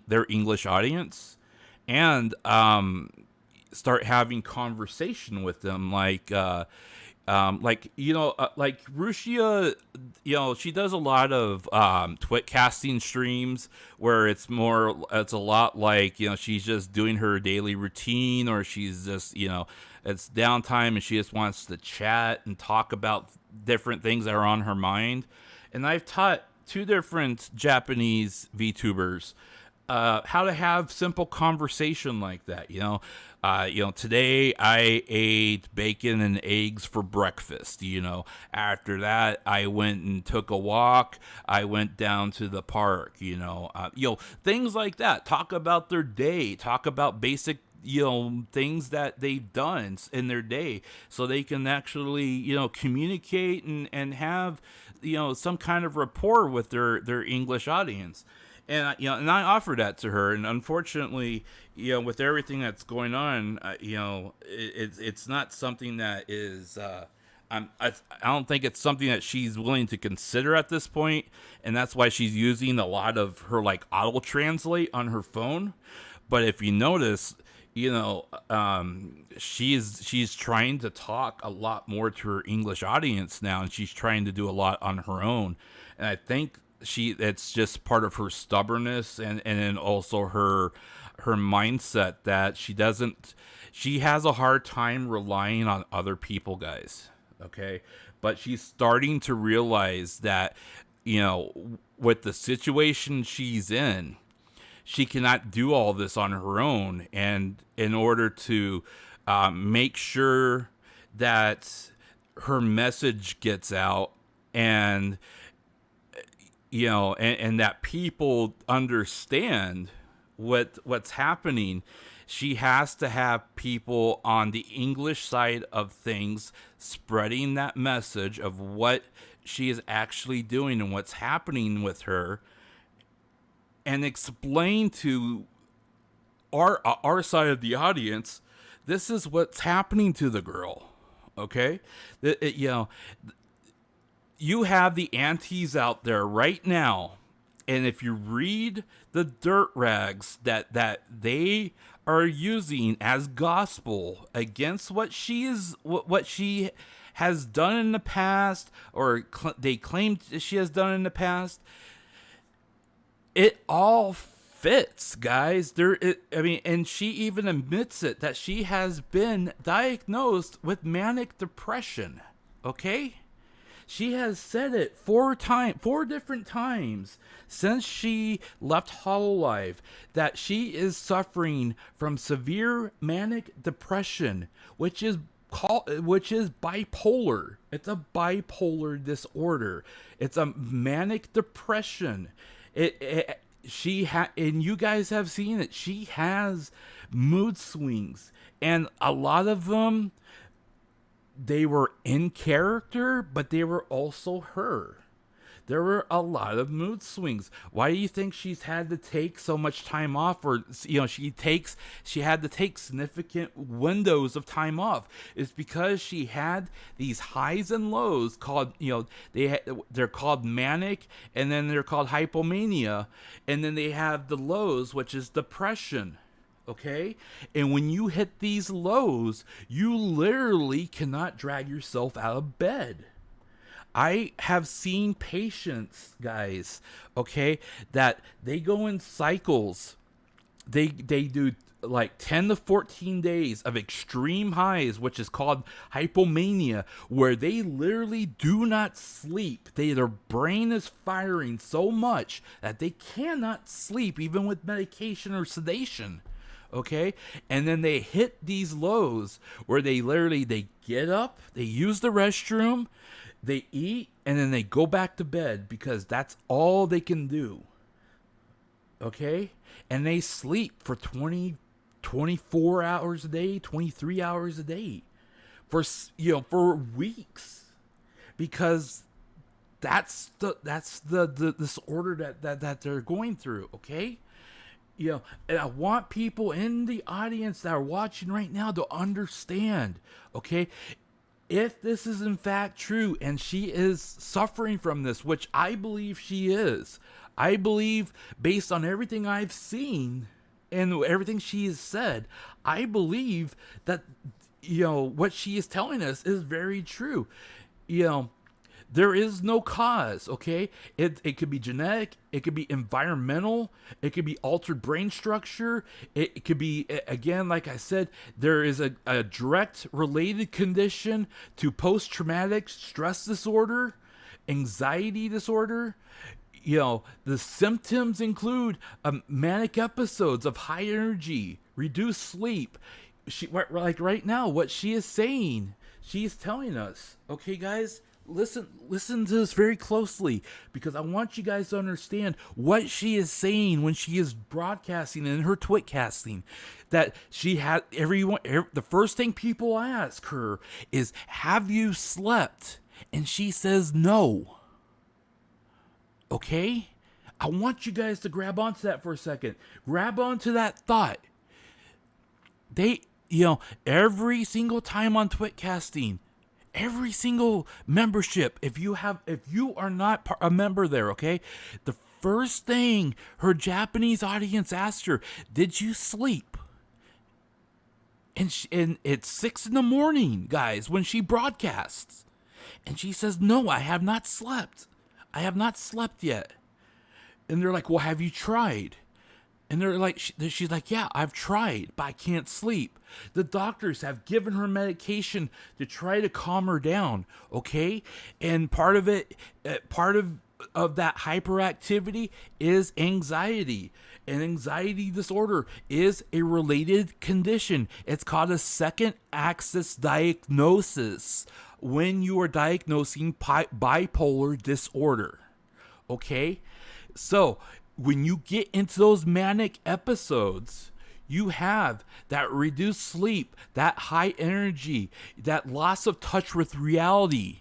their English audience, and start having conversation with them, like like Rushia, she does a lot of twit casting streams where it's a lot like, she's just doing her daily routine, or she's just, it's downtime and she just wants to chat and talk about different things that are on her mind. And I've taught two different Japanese VTubers how to have simple conversation like that. Today I ate bacon and eggs for breakfast. After that I went and took a walk. I went down to the park. Things like that. Talk about their day. Talk about basic things that they've done in their day, so they can actually communicate and have some kind of rapport with their English audience. And and I offered that to her, and unfortunately, with everything that's going on, it's not something that is. I don't think it's something that she's willing to consider at this point, and that's why she's using a lot of her like auto translate on her phone. But if you notice, she's trying to talk a lot more to her English audience now, and she's trying to do a lot on her own. And I think it's just part of her stubbornness, and then also her mindset that she has a hard time relying on other people, guys. Okay. But she's starting to realize that, with the situation she's in, she cannot do all this on her own. And in order to make sure that her message gets out, and and that people understand what's happening, she has to have people on the English side of things spreading that message of what she is actually doing and what's happening with her, and explain to our side of the audience, this is what's happening to the girl. Okay. You have the aunties out there right now, and if you read the dirt rags that they are using as gospel against what she has done in the past, or they claim she has done in the past, it all fits, guys. And she even admits it, that she has been diagnosed with manic depression. Okay? She has said it four different times since she left Hololive, that she is suffering from severe manic depression, which is bipolar. It's a bipolar disorder. It's a manic depression. And you guys have seen it. She has mood swings, and a lot of them, they were in character, but they were also her. There were a lot of mood swings. Why do you think she's had to take so much time off, or she had to take significant windows of time off? It's because she had these highs and lows called, they're called manic, and then they're called hypomania, and then they have the lows, which is depression. Okay? And when you hit these lows, you literally cannot drag yourself out of bed. I have seen patients, guys, okay, that they go in cycles. They do like 10 to 14 days of extreme highs, which is called hypomania, where they literally do not sleep. Their brain is firing so much that they cannot sleep, even with medication or sedation. Okay, and then they hit these lows where they get up, they use the restroom, they eat, and then they go back to bed, because that's all they can do. okay? And they sleep for 24 hours a day, 23 hours a day for, for weeks, because that's the disorder that they're going through, okay? And I want people in the audience that are watching right now to understand, okay? If this is in fact true and she is suffering from this, which I believe she is, I believe, based on everything I've seen and everything she has said, I believe that, what she is telling us is very true. There is no cause, okay? It could be genetic, it could be environmental, it could be altered brain structure, it could be, again, like I said, there is a direct related condition to post-traumatic stress disorder, anxiety disorder. The symptoms include manic episodes of high energy, reduced sleep. Like right now, what she is saying, she is telling us, okay, guys, listen to this very closely, because I want you guys to understand what she is saying when she is broadcasting in her twitcasting. That she had the first thing people ask her is, have you slept? And she says no. Okay? I want you guys to grab onto that for a second. Grab onto that thought. Every single time on twitcasting, every single membership, if you are not a member there, okay, the first thing her Japanese audience asked her, did you sleep? And it's 6 a.m, guys, when she broadcasts, and she says, no, I have not slept. I have not slept yet. And they're like, well, have you tried? And they're like, she's like, yeah, I've tried, but I can't sleep. The doctors have given her medication to try to calm her down, okay? And part of that hyperactivity is anxiety. And anxiety disorder is a related condition. It's called a second axis diagnosis when you are diagnosing bipolar disorder, okay? So when you get into those manic episodes, you have that reduced sleep, that high energy, that loss of touch with reality.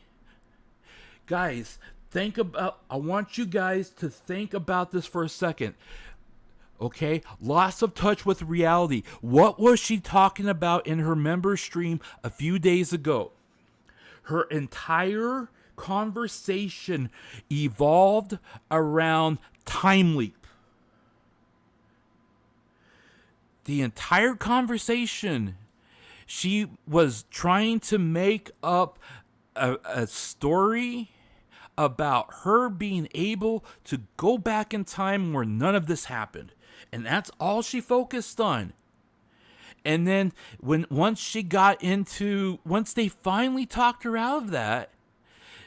Guys, I want you guys to think about this for a second. Okay, loss of touch with reality. What was she talking about in her member stream a few days ago? Her entire conversation evolved around time leap. The entire conversation, she was trying to make up a story about her being able to go back in time where none of this happened. And that's all she focused on. And then once they finally talked her out of that,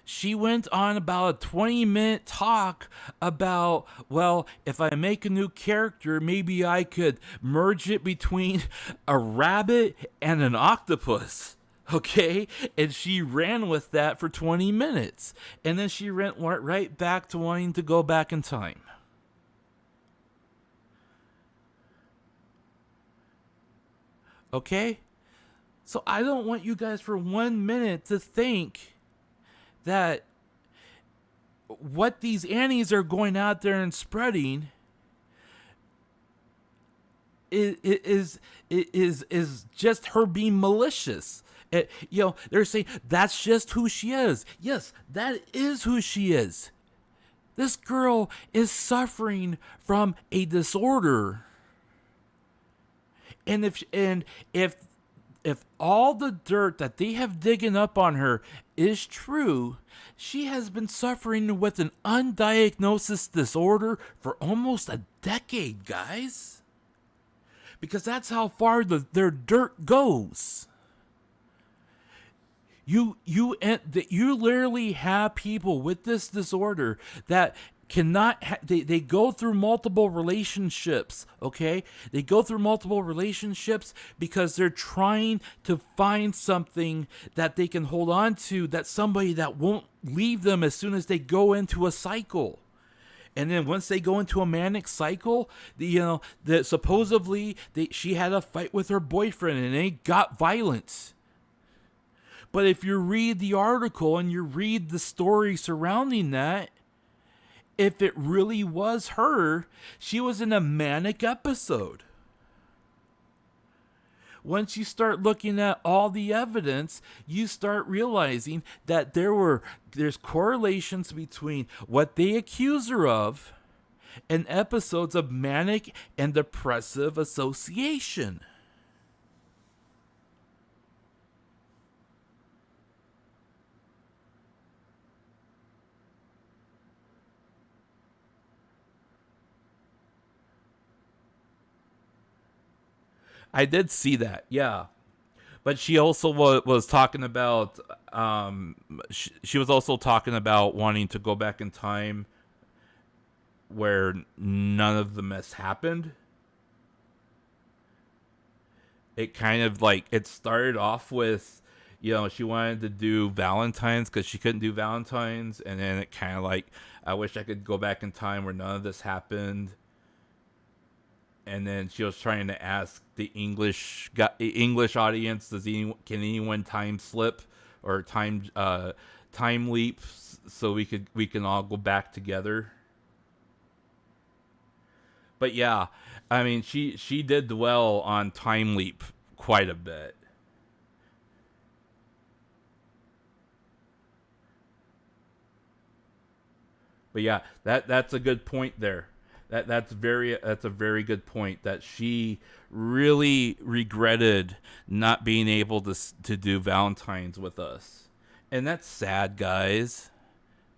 she went on about a 20-minute talk about, well, if I make a new character, maybe I could merge it between a rabbit and an octopus. Okay? And she ran with that for 20 minutes. And then she went right back to wanting to go back in time. Okay? So I don't want you guys for 1 minute to think that what these Annies are going out there and spreading is just her being malicious. They're saying that's just who she is. Yes, that is who she is. This girl is suffering from a disorder. And if all the dirt that they have digging up on her is true, she has been suffering with an undiagnosed disorder for almost a decade, guys. Because that's how far their dirt goes. You literally have people with this disorder that cannot they go through multiple relationships, okay? They go through multiple relationships because they're trying to find something that they can hold on to, that somebody that won't leave them as soon as they go into a cycle. And then once they go into a manic cycle, that supposedly she had a fight with her boyfriend and they got violence. But if you read the article and you read the story surrounding that, if it really was her, she was in a manic episode. Once you start looking at all the evidence, you start realizing that there's correlations between what they accuse her of and episodes of manic and depressive association. I did see that, yeah. But she also was talking about, she was also talking about wanting to go back in time where none of the mess happened. It kind of like, it started off with, she wanted to do Valentine's because she couldn't do Valentine's. And then it kind of like, I wish I could go back in time where none of this happened. And then she was trying to ask the English audience, can anyone time slip or time leap so we can all go back together? But yeah, I mean, she did dwell on time leap quite a bit. But yeah, that's a good point there. That's a very good point, that she really regretted not being able to do Valentine's with us. And that's sad, guys.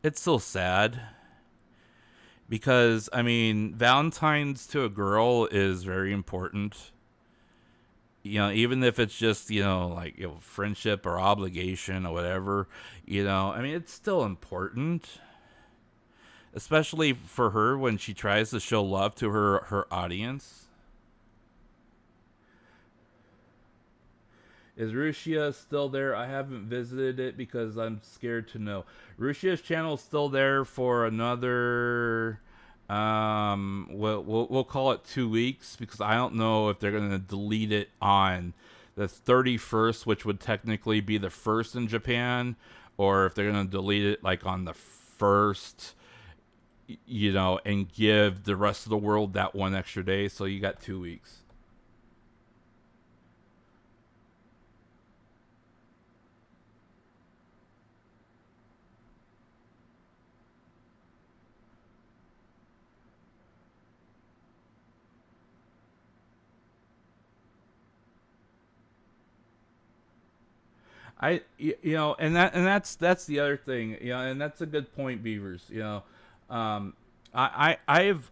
It's so sad. Because, I mean, Valentine's to a girl is very important. Even if it's just, friendship or obligation or whatever, I mean, it's still important. Especially for her when she tries to show love to her audience. Is Rushia still there? I haven't visited it because I'm scared to know. Rushia's channel is still there for another, we'll call it 2 weeks, because I don't know if they're going to delete it on the 31st, which would technically be the 1st in Japan, or if they're going to delete it like on the 1st, and give the rest of the world that one extra day. So you got 2 weeks. And that's the other thing, and that's a good point, Beavers. Um, I've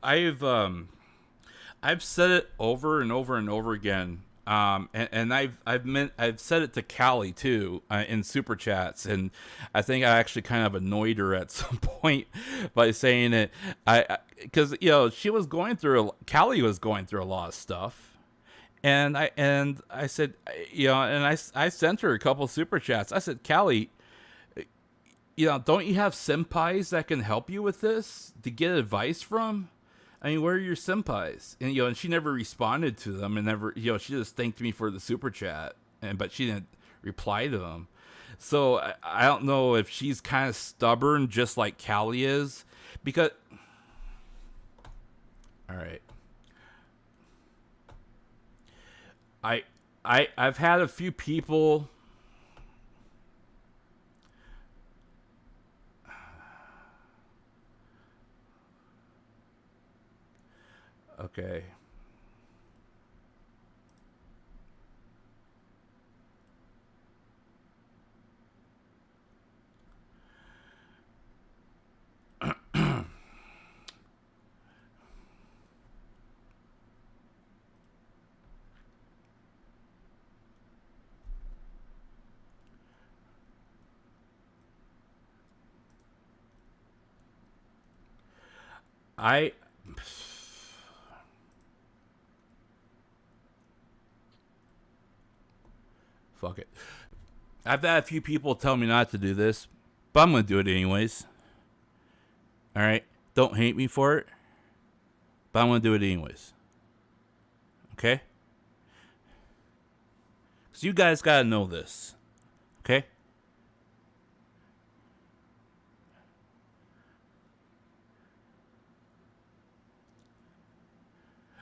said it over and over and over again. And I've said it to Callie too, in super chats, and I think I actually kind of annoyed her at some point by saying it. Because Callie was going through a lot of stuff, and I said, and I sent her a couple of super chats. I said, Callie, don't you have senpais that can help you with this, to get advice from? I mean, where are your senpais? And and she never responded to them, and never, she just thanked me for the super chat, but she didn't reply to them. So I don't know if she's kind of stubborn, just like Callie is, because. All right. I've had a few people. Okay. I fuck it. I've had a few people tell me not to do this, but I'm gonna do it anyways. All right. Don't hate me for it, but I'm going to do it anyways. Okay? Because you guys got to know this. Okay?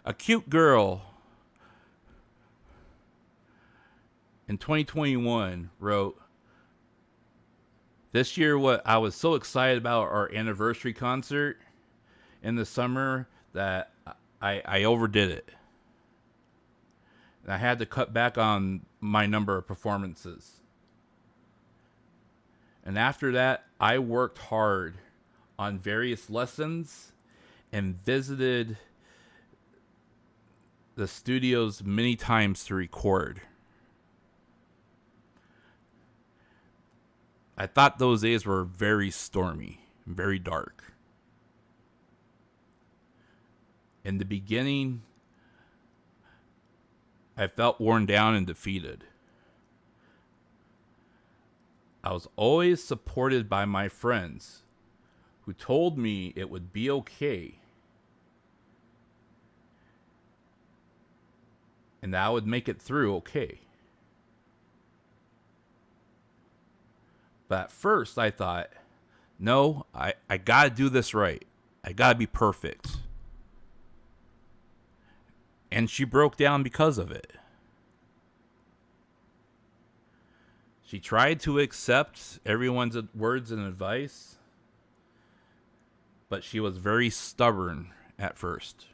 A cute girl in 2021 wrote, "This year, what I was so excited about our anniversary concert in the summer that I overdid it. And I had to cut back on my number of performances. And after that, I worked hard on various lessons and visited the studios many times to record. I thought those days were very stormy, very dark. In the beginning, I felt worn down and defeated. I was always supported by my friends who told me it would be okay and that I would make it through okay. But at first I thought, no, I gotta do this right. I gotta be perfect. And she broke down because of it. She tried to accept everyone's words and advice, but she was very stubborn at first.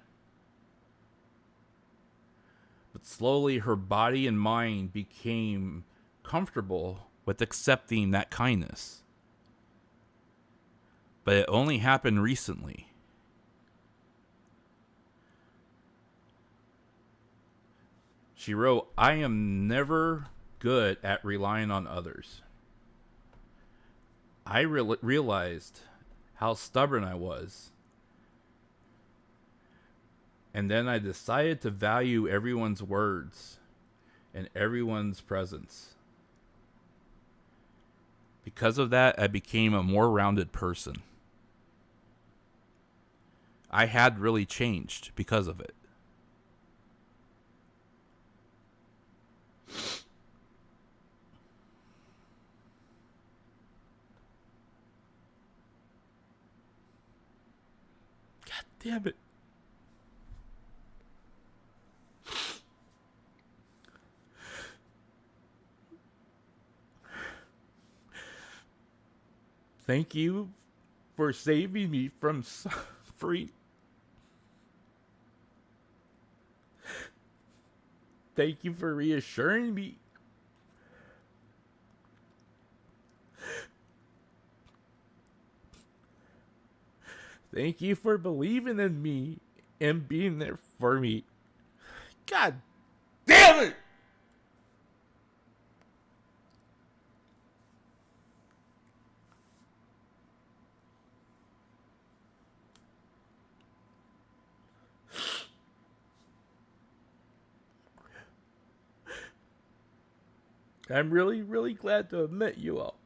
But slowly her body and mind became comfortable with accepting that kindness. But it only happened recently. She wrote, "I am never good at relying on others. I realized how stubborn I was. And then I decided to value everyone's words and everyone's presence. Because of that, I became a more rounded person. I had really changed because of it." God damn it. Thank you for saving me from suffering. Thank you for reassuring me. Thank you for believing in me and being there for me. God damn it! I'm really, really glad to have met you all.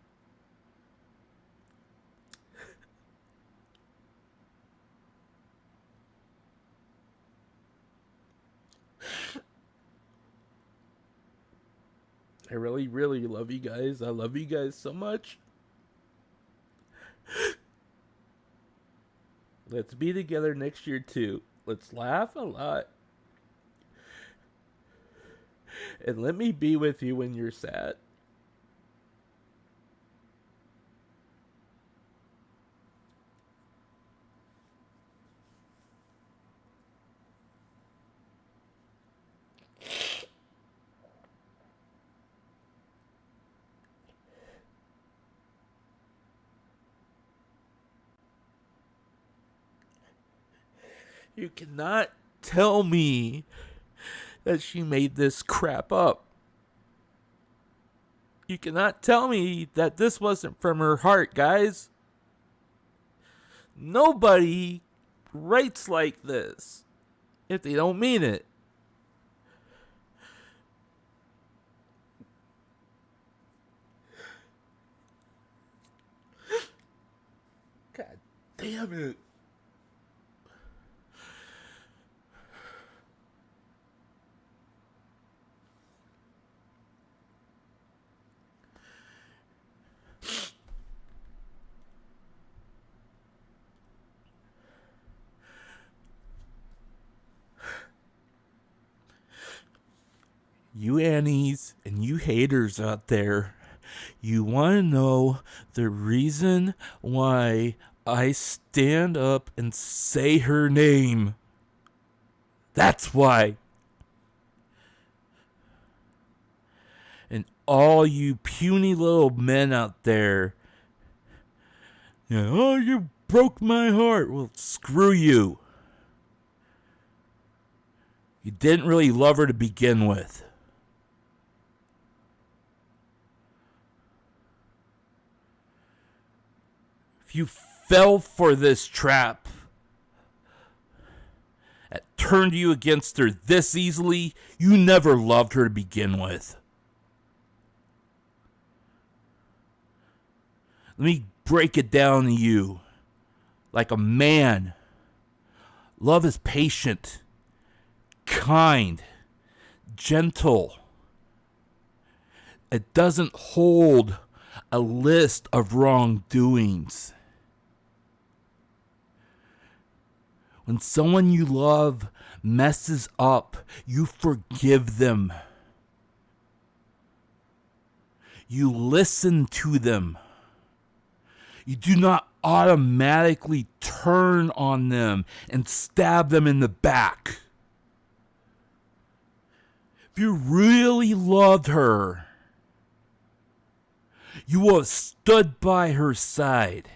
I really, really love you guys. I love you guys so much. Let's be together next year too. Let's laugh a lot. And let me be with you when you're sad. You cannot tell me that she made this crap up. You cannot tell me that this wasn't from her heart, guys. Nobody writes like this if they don't mean it. God damn it. You Annies and you haters out there, you want to know the reason why I stand up and say her name. That's why. And all you puny little men out there, oh, you broke my heart. Well, screw you. You didn't really love her to begin with. If you fell for this trap that turned you against her this easily, you never loved her to begin with. Let me break it down to you like a man. Love is patient, kind, gentle. It doesn't hold a list of wrongdoings. When someone you love messes up, you forgive them. You listen to them. You do not automatically turn on them and stab them in the back. If you really loved her, you would have stood by her side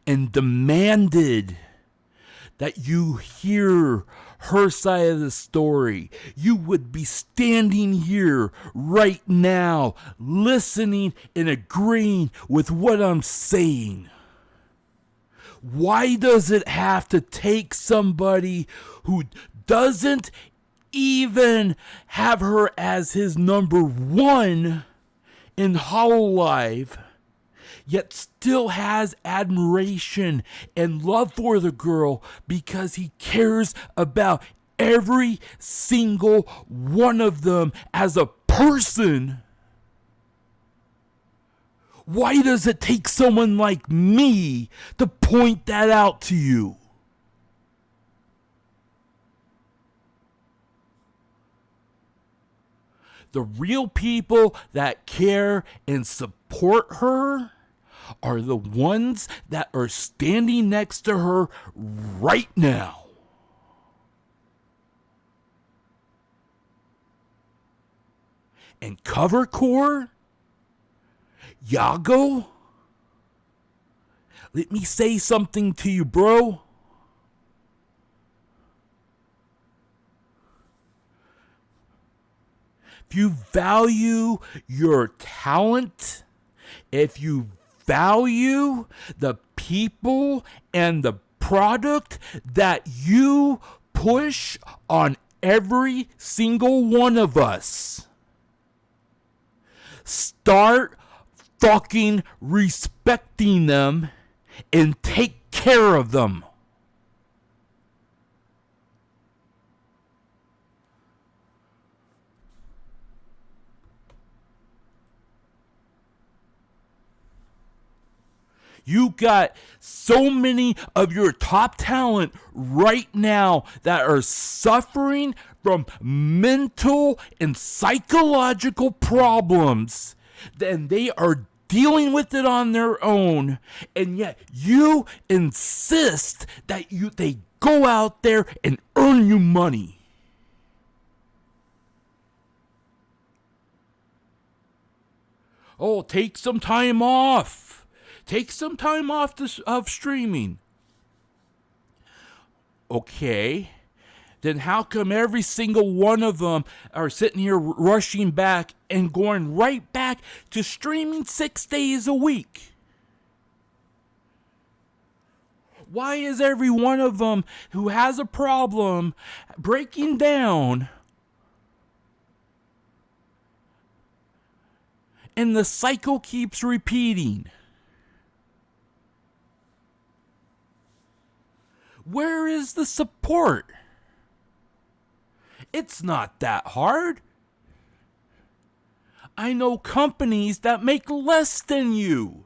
and demanded that you hear her side of the story. You would be standing here right now, listening and agreeing with what I'm saying. Why does it have to take somebody who doesn't even have her as his number one in Hololive, yet still has admiration and love for the girl because he cares about every single one of them as a person? Why does it take someone like me to point that out to you? The real people that care and support her are the ones that are standing next to her right now. And Covercore, Yago, let me say something to you, bro. If you value your talent, if you value the people and the product that you push on every single one of us, start fucking respecting them and take care of them. You got so many of your top talent right now that are suffering from mental and psychological problems, and they are dealing with it on their own, and yet you insist that they go out there and earn you money. Oh, take some time off. Take some time off of streaming. Okay. Then how come every single one of them are sitting here rushing back and going right back to streaming 6 days a week? Why is every one of them who has a problem breaking down and the cycle keeps repeating? Where is the support? It's not that hard. I know companies that make less than you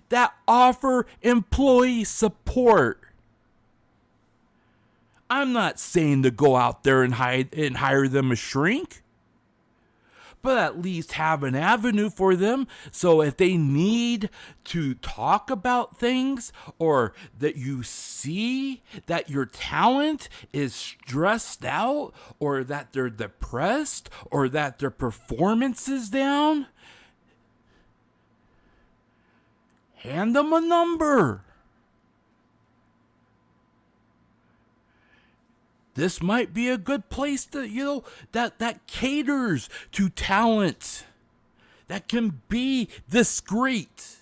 that offer employee support. I'm not saying to go out there and hire them a shrink, but at least have an avenue for them. So if they need to talk about things, or that you see that your talent is stressed out, or that they're depressed, or that their performance is down, hand them a number. This might be a good place to, that caters to talent, that can be discreet.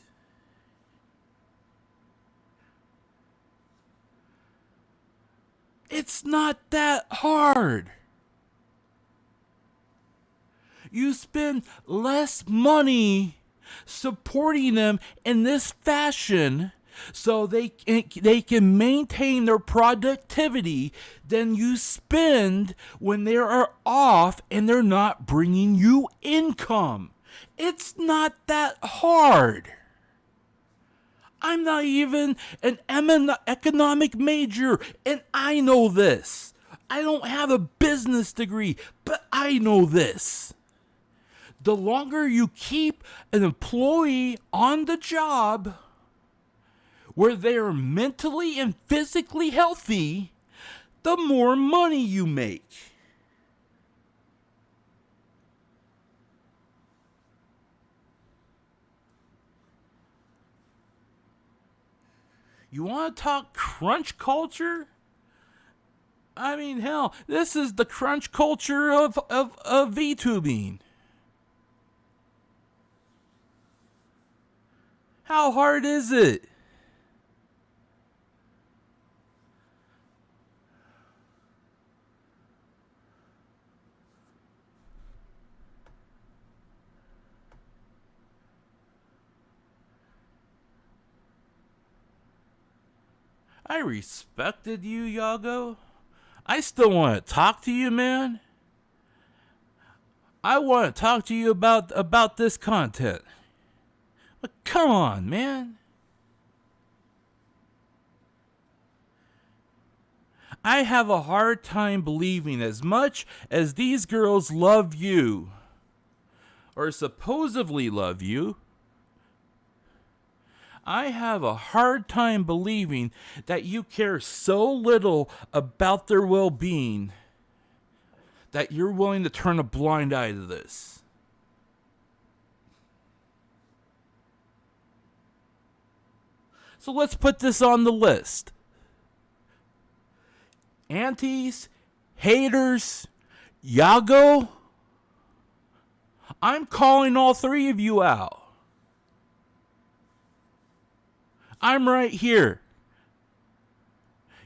It's not that hard. You spend less money supporting them in this fashion, so they can maintain their productivity, than you spend when they are off and they're not bringing you income. It's not that hard. I'm not even an economic major, and I know this. I don't have a business degree, but I know this. The longer you keep an employee on the job where they are mentally and physically healthy, the more money you make. You want to talk crunch culture? I mean, hell, this is the crunch culture of VTubing. How hard is it? I respected you, Yago. I still want to talk to you, man. I want to talk to you about this content. But come on, man. I have a hard time believing, as much as these girls love you, or supposedly love you, I have a hard time believing that you care so little about their well-being that you're willing to turn a blind eye to this. So let's put this on the list. Antis, haters, Yago, I'm calling all three of you out. I'm right here.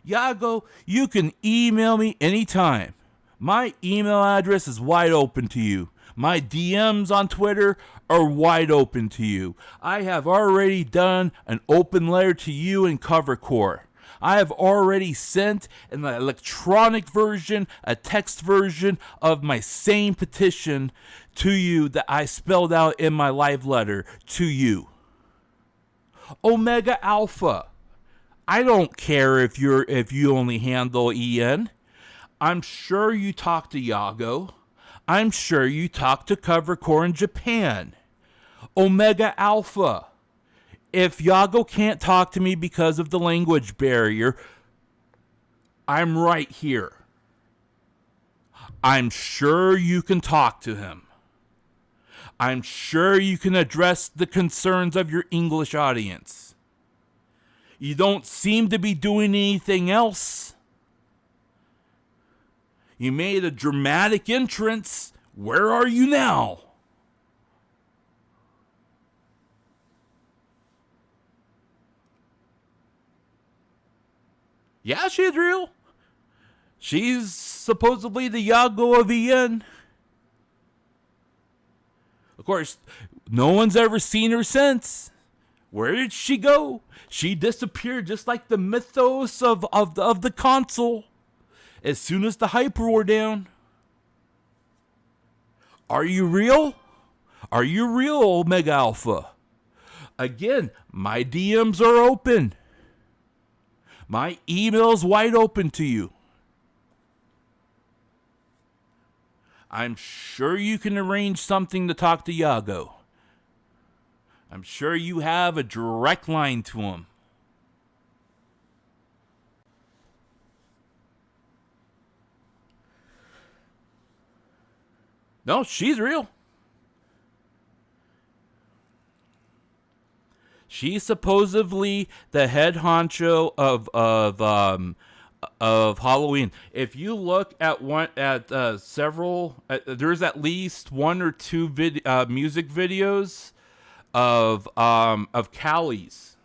Yago, you can email me anytime. My email address is wide open to you. My DMs on Twitter are wide open to you. I have already done an open letter to you in Covercore. I have already sent an electronic version, a text version of my same petition to you that I spelled out in my live letter to you. Omega Alpha, I don't care if you only handle EN. I'm sure you talk to Yago. I'm sure you talk to Covercore in Japan. Omega Alpha, if Yago can't talk to me because of the language barrier, I'm right here. I'm sure you can talk to him. I'm sure you can address the concerns of your English audience. You don't seem to be doing anything else. You made a dramatic entrance. Where are you now? Yeah, she's real. She's supposedly the Yago of EN. Of course, no one's ever seen her since. Where did she go? She disappeared just like the mythos of the console as soon as the hype wore down. Are you real? Are you real, Omega Alpha? Again, my DMs are open. My email's wide open to you. I'm sure you can arrange something to talk to Yago. I'm sure you have a direct line to him. No, she's real. She's supposedly the head honcho of Halloween. If you look at several, there's at least one or two music videos of Callie's.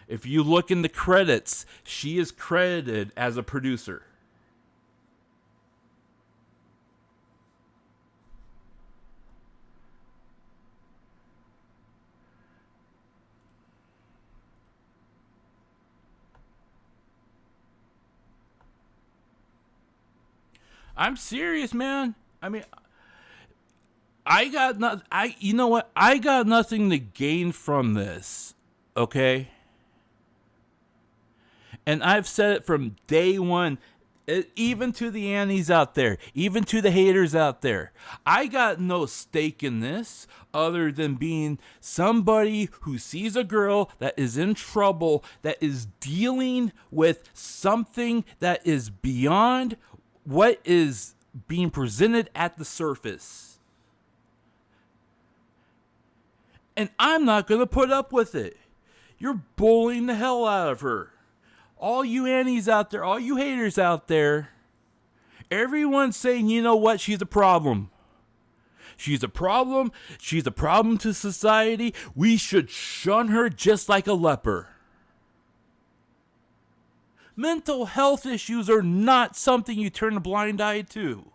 If you look in the credits, she is credited as a producer. I'm serious, man. I mean, you know what? I got nothing to gain from this. Okay? And I've said it from day one, even to the Annies out there, even to the haters out there. I got no stake in this other than being somebody who sees a girl that is in trouble, that is dealing with something that is beyond what is being presented at the surface. And I'm not going to put up with it. You're bullying the hell out of her. All you Annies out there, all you haters out there, everyone's saying, you know what, she's a problem. She's a problem. She's a problem to society. We should shun her just like a leper. Mental health issues are not something you turn a blind eye to.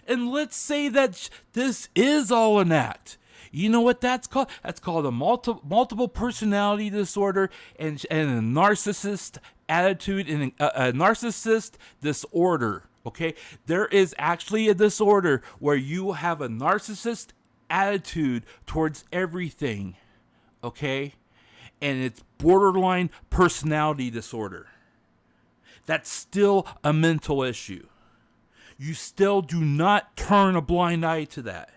And let's say that this is all an act. You know what that's called? That's called a multiple personality disorder and a narcissist attitude and a narcissist disorder. Okay? There is actually a disorder where you have a narcissist attitude towards everything. Okay? And it's borderline personality disorder. That's still a mental issue. You still do not turn a blind eye to that.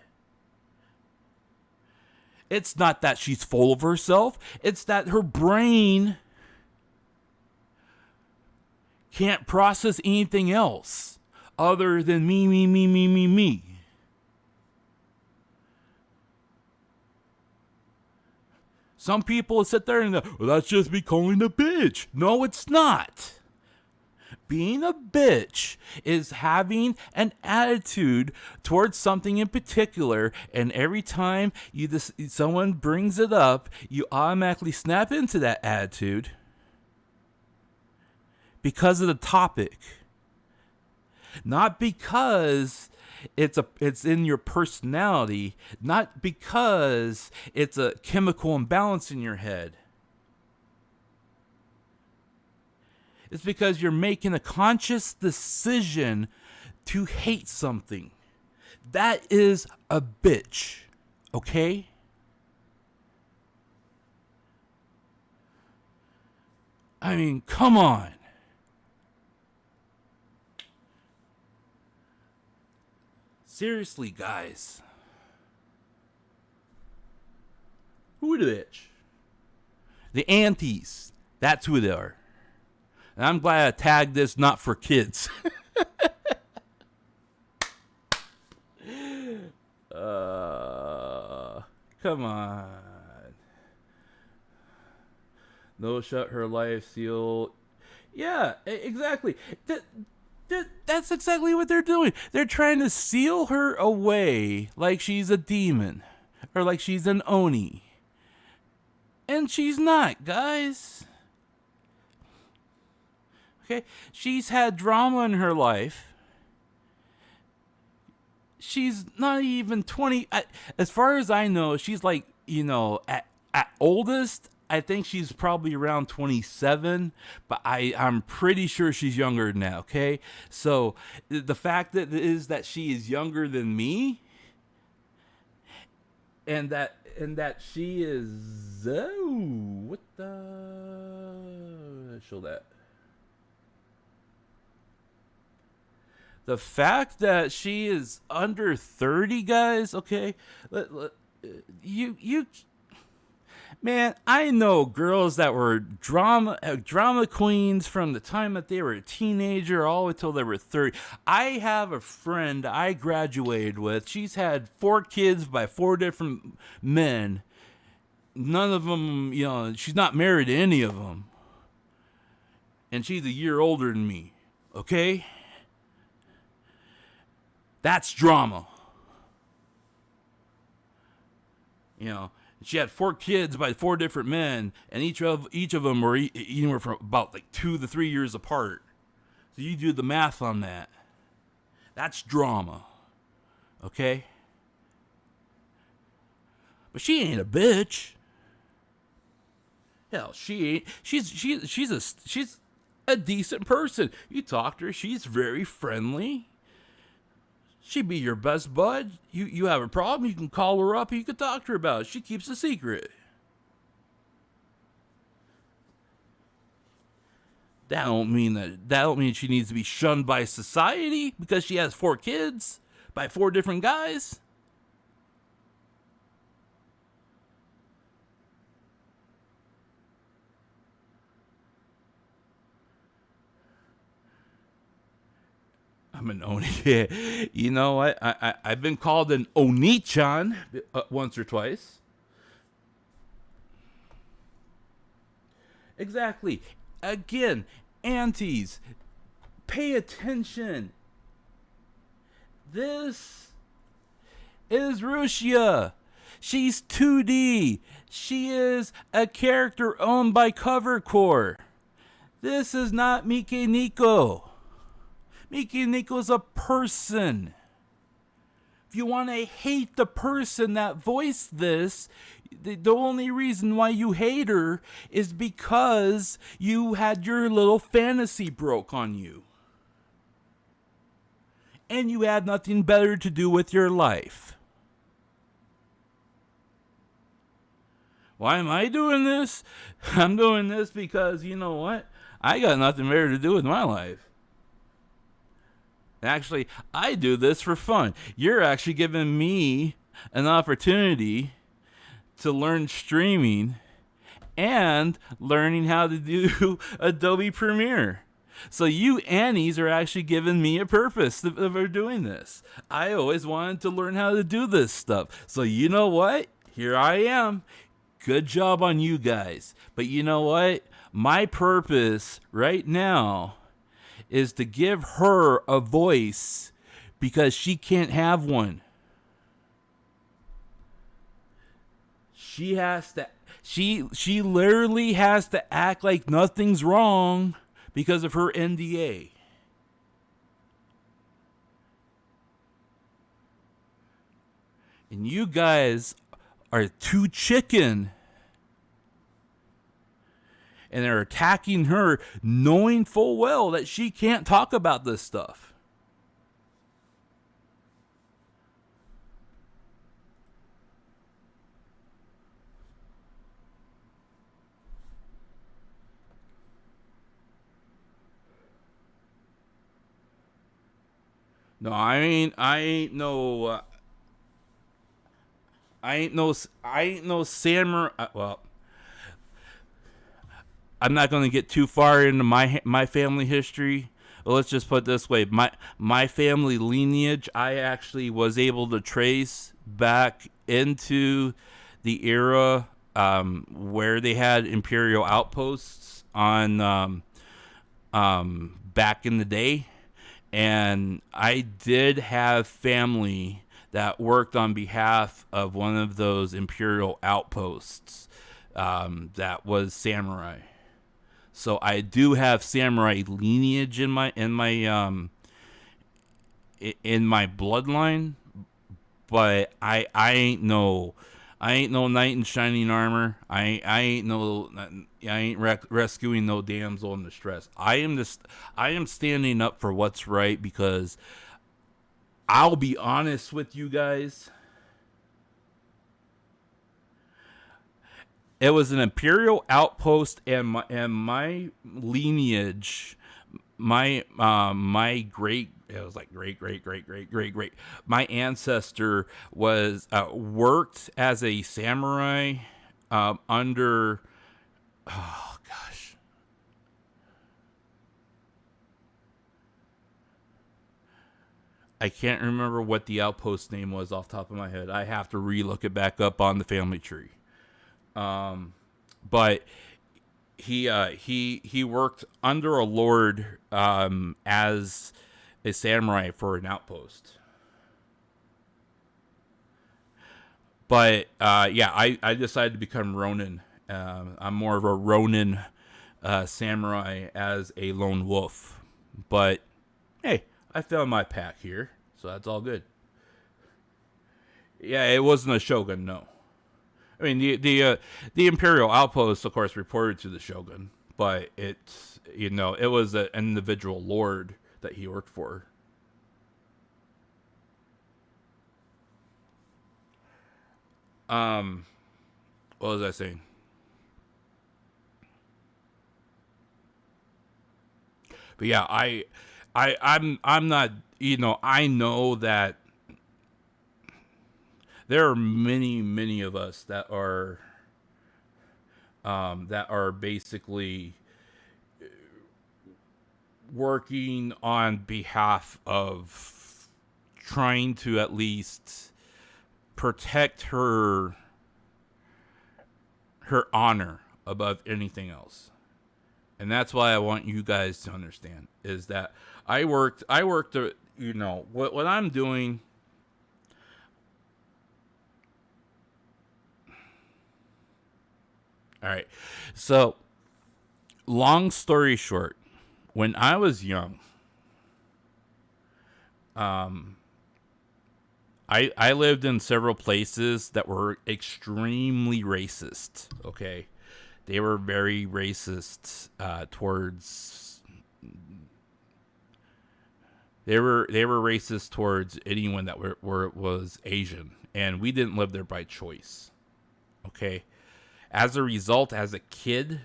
It's not that she's full of herself. It's that her brain can't process anything else other than me. Some people sit there and go, well, that's just me calling a bitch. No, it's not. Being a bitch is having an attitude towards something in particular, and every time someone brings it up, you automatically snap into that attitude because of the topic. Not because it's in your personality, not because it's a chemical imbalance in your head. It's because you're making a conscious decision to hate something. That is a bitch, okay? I mean, come on. Seriously, guys. Who the bitch? The aunties. That's who they are. And I'm glad I tagged this not for kids. Come on. No, shut her life seal. Yeah, exactly. That's exactly what they're doing. They're trying to seal her away like she's a demon or like she's an Oni. And she's not, guys. Okay? She's had drama in her life. She's not even 20. As far as I know, she's like, at oldest, I think she's probably around 27, but I'm pretty sure she's younger than that, okay? So the fact that she is younger than me, and that she is, what the, show that. The fact that she is under 30, guys, okay? You Man, I know girls that were drama queens from the time that they were a teenager all the way till they were 30. I have a friend I graduated with. She's had 4 kids by 4 different men. None of them, she's not married to any of them. And she's a year older than me. Okay? That's drama. She had 4 kids by 4 different men, and each of them were anywhere from about like 2 to 3 years apart. So you do the math on that. That's drama. Okay? But she ain't a bitch. Hell, she ain't. She's a decent person. You talk to her, she's very friendly. She'd be your best bud. You have a problem, you can call her up, you can talk to her about it. She keeps a secret. That don't mean she needs to be shunned by society because she has 4 kids by 4 different guys. I'm an Oni. You know what? I've been called an Oni-chan once or twice. Exactly. Again, aunties, pay attention. This is Rusia. She's 2D. She is a character owned by Covercore. This is not Mike Nico. Mike Nico's a person. If you want to hate the person that voiced this, the only reason why you hate her is because you had your little fantasy broke on you. And you had nothing better to do with your life. Why am I doing this? I'm doing this because, you know what? I got nothing better to do with my life. Actually, I do this for fun. You're actually giving me an opportunity to learn streaming and learning how to do Adobe Premiere. So you Annies are actually giving me a purpose for doing this. I always wanted to learn how to do this stuff. So you know what? Here I am. Good job on you guys. But you know what? My purpose right now is to give her a voice because she can't have one. She has to she literally has to act like nothing's wrong because of her NDA. And you guys are too chicken. And they're attacking her knowing full well that she can't talk about this stuff. No, I ain't no samurai. Well, I'm not going to get too far into my family history. But let's just put it this way: my family lineage, I actually was able to trace back into the era where they had imperial outposts on back in the day, and I did have family that worked on behalf of one of those imperial outposts that was samurai. So I do have samurai lineage in my bloodline, but I ain't no knight in shining armor. I ain't rescuing no damsel in distress. I am standing up for what's right because I'll be honest with you guys. It was an imperial outpost, and my lineage, my great, it was like great. My ancestor was worked as a samurai under, oh gosh, I can't remember what the outpost name was off the top of my head. I have to re-look it back up on the family tree. But he worked under a lord as a samurai for an outpost. But yeah, I decided to become Ronin. I'm more of a Ronin samurai as a lone wolf. But hey, I found my pack here, so that's all good. Yeah, it wasn't a shogun, no. I mean, the Imperial outpost, of course, reported to the shogun, but it's, it was an individual lord that he worked for. What was I saying? But yeah, I'm not. I know that there are many of us that are basically working on behalf of trying to at least protect her honor above anything else. And that's why I want you guys to understand is that I worked what I'm doing. All right. So, long story short, when I was young, I lived in several places that were extremely racist. Okay, they were very racist towards. They were racist towards anyone that was Asian, and we didn't live there by choice. Okay, as a result, as a kid,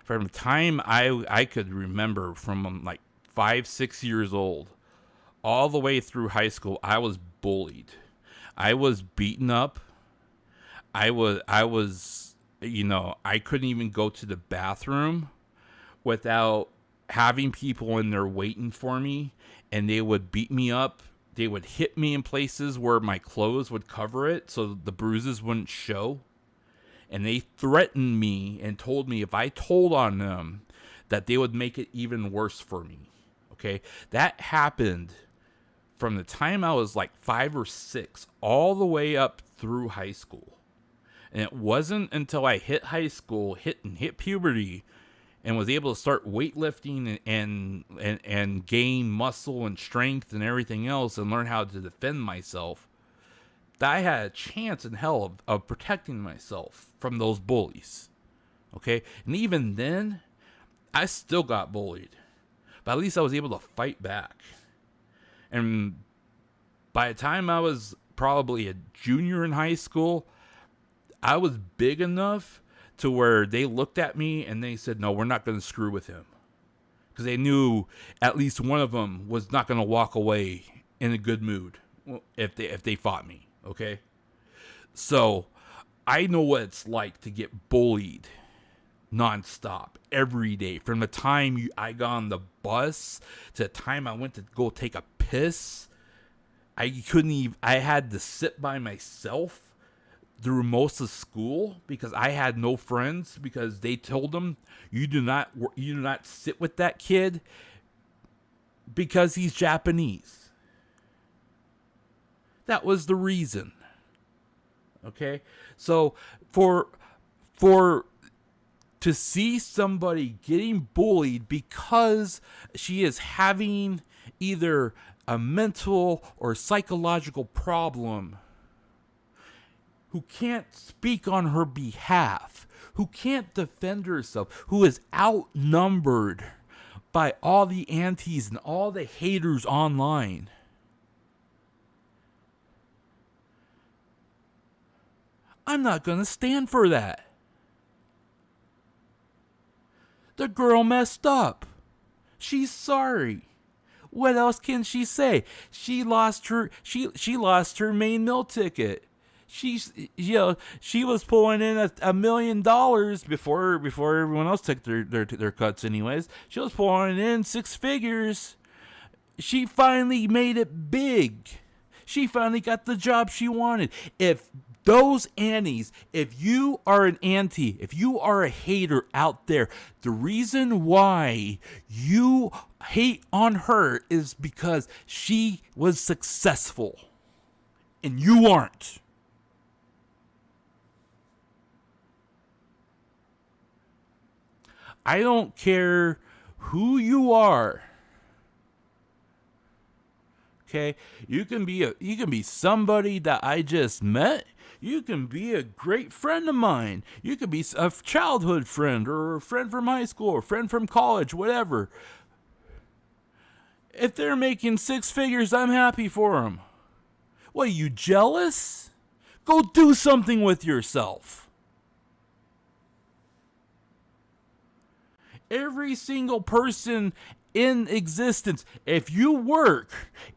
from the time I could remember, from like 5-6 years old, all the way through high school, I was bullied. I was beaten up. I was I couldn't even go to the bathroom without having people in there waiting for me, and they would beat me up. They would hit me in places where my clothes would cover it so the bruises wouldn't show. And they threatened me and told me if I told on them that they would make it even worse for me. Okay? That happened from the time I was like 5 or 6 all the way up through high school. And it wasn't until I hit high school, hit puberty, and was able to start weightlifting and gain muscle and strength and everything else and learn how to defend myself, that I had a chance in hell of protecting myself from those bullies. Okay? And even then, I still got bullied. But at least I was able to fight back. And by the time I was probably a junior in high school, I was big enough to where they looked at me and they said, no, we're not going to screw with him. Because they knew at least one of them was not going to walk away in a good mood if they fought me. Okay? So I know what it's like to get bullied nonstop every day. From the time I got on the bus to the time I went to go take a piss, I had to sit by myself through most of school because I had no friends, because they told them you do not sit with that kid because he's Japanese. That was the reason. Okay? So to see somebody getting bullied because she is having either a mental or psychological problem, who can't speak on her behalf, who can't defend herself, who is outnumbered by all the antis and all the haters online. I'm not going to stand for that. The girl messed up. She's sorry. What else can she say? She lost her main meal ticket. She was pulling in $1 million before everyone else took their cuts anyways. She was pulling in 6 figures. She finally made it big. She finally got the job she wanted. If those Annies, if you are an auntie, if you are a hater out there, the reason why you hate on her is because she was successful and you aren't. I don't care who you are. Okay, you can be somebody that I just met. You can be a great friend of mine. You could be a childhood friend or a friend from high school or a friend from college, whatever. If they're making 6 figures, I'm happy for them. What, are you jealous? Go do something with yourself. Every single person in existence, if you work,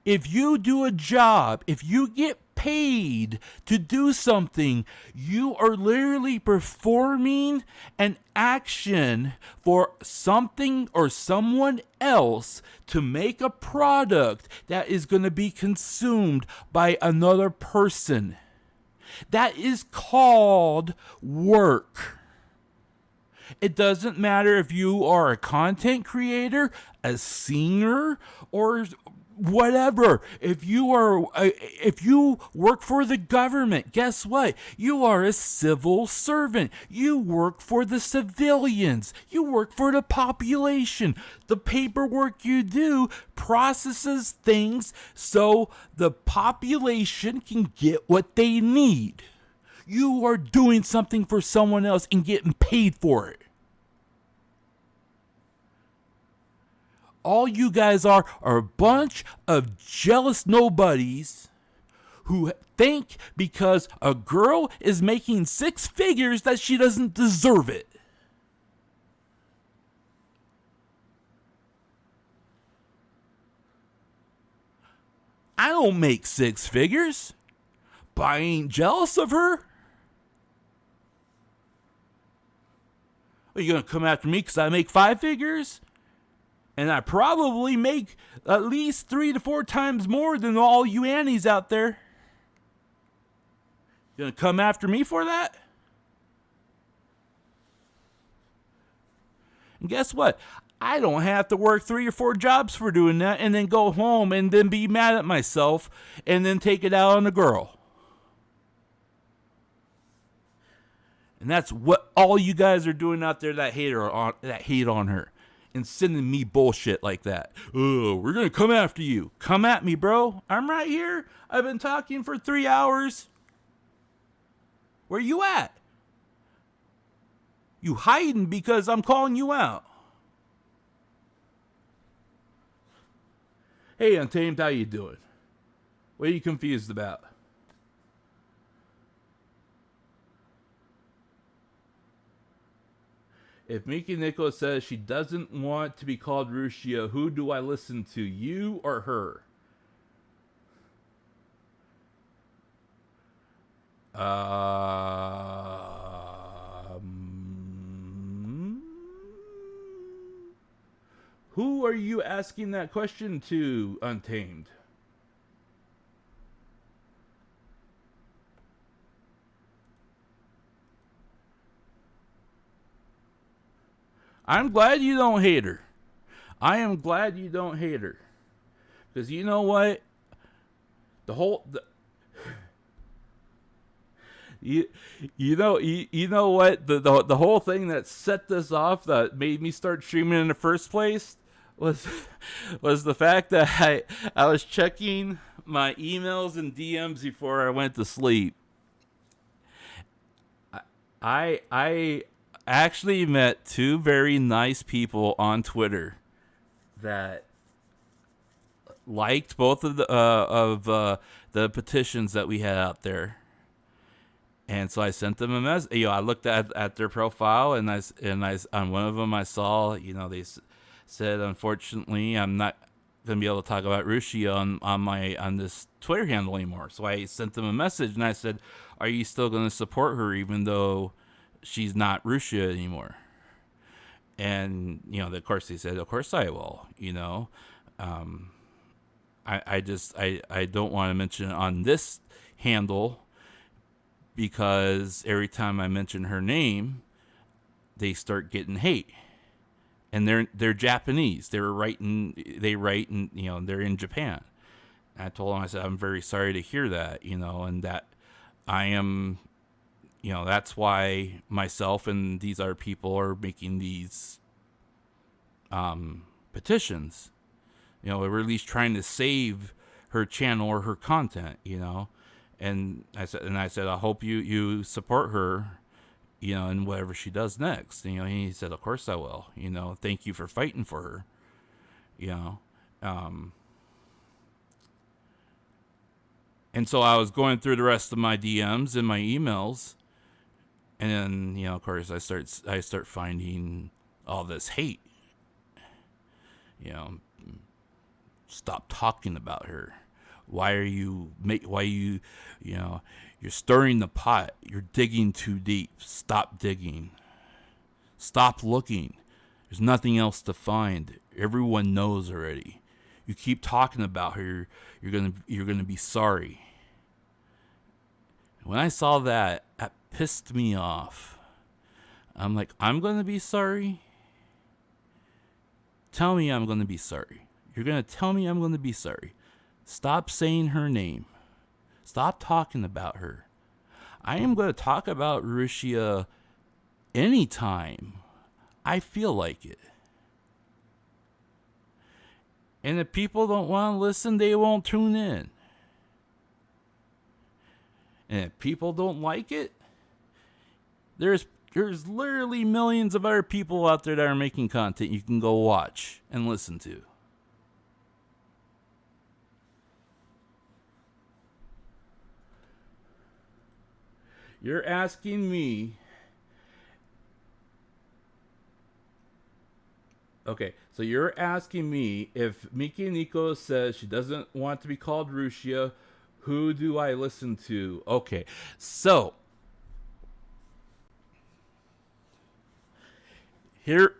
if you do a job, if you get paid to do something, you are literally performing an action for something or someone else to make a product that is going to be consumed by another person. That is called work. It doesn't matter if you are a content creator, a singer, or whatever. If you work for the government, guess what? You are a civil servant. You work for the civilians. You work for the population. The paperwork you do processes things so the population can get what they need. You are doing something for someone else and getting paid for it. All you guys are a bunch of jealous nobodies who think because a girl is making 6 figures that she doesn't deserve it. I don't make 6 figures, but I ain't jealous of her. Are you going to come after me because I make 5 figures? And I probably make at least 3 to 4 times more than all you Annies out there. You going to come after me for that? And guess what? I don't have to work 3 or 4 jobs for doing that and then go home and then be mad at myself and then take it out on the girl. And that's what all you guys are doing out there that hate on her and sending me bullshit like that. Oh, we're going to come after you. Come at me, bro. I'm right here. I've been talking for 3 hours. Where you at? You hiding because I'm calling you out. Hey, Untamed, how you doing? What are you confused about? If Miki Nicholas says she doesn't want to be called Rushia, who do I listen to, you or her? Who are you asking that question to, Untamed? I'm glad you don't hate her. I am glad you don't hate her. Because you know what? You know what? The whole thing that set this off, that made me start streaming in the first place, was the fact that I was checking my emails and DMs before I went to sleep. I actually met 2 very nice people on Twitter that liked both of the petitions that we had out there, and so I sent them a message. I looked at their profile, and I on one of them I saw said, unfortunately, I'm not gonna be able to talk about Rushia on this Twitter handle anymore. So I sent them a message and I said, are you still gonna support her even though she's not Rushia anymore? And of course they said, of course I will. I don't want to mention it on this handle because every time I mention her name, they start getting hate. And they're Japanese. They write and they're in Japan. And I told them, I said, I'm very sorry to hear that, and that I am, that's why myself and these other people are making these petitions. We're at least trying to save her channel or her content, And I said, I hope you support her, in whatever she does next. And he said, of course I will. Thank you for fighting for her. And so I was going through the rest of my DMs and my emails, and then of course I start finding all this hate. Stop talking about her. You're stirring the pot. You're digging too deep. Stop digging. Stop looking. There's nothing else to find. Everyone knows already. You keep talking about her, you're gonna be sorry. When I saw that pissed me off. I'm like, I'm gonna be sorry? Tell me I'm gonna be sorry. You're gonna tell me I'm gonna be sorry. Stop saying her name. Stop talking about her. I am going to talk about Rushia anytime I feel like it. And if people don't want to listen, they won't tune in. And if people don't like it, there's literally millions of other people out there that are making content you can go watch and listen to. You're asking me. Okay, so you're asking me if Miki Nico says she doesn't want to be called Rushia, who do I listen to? Okay, so here,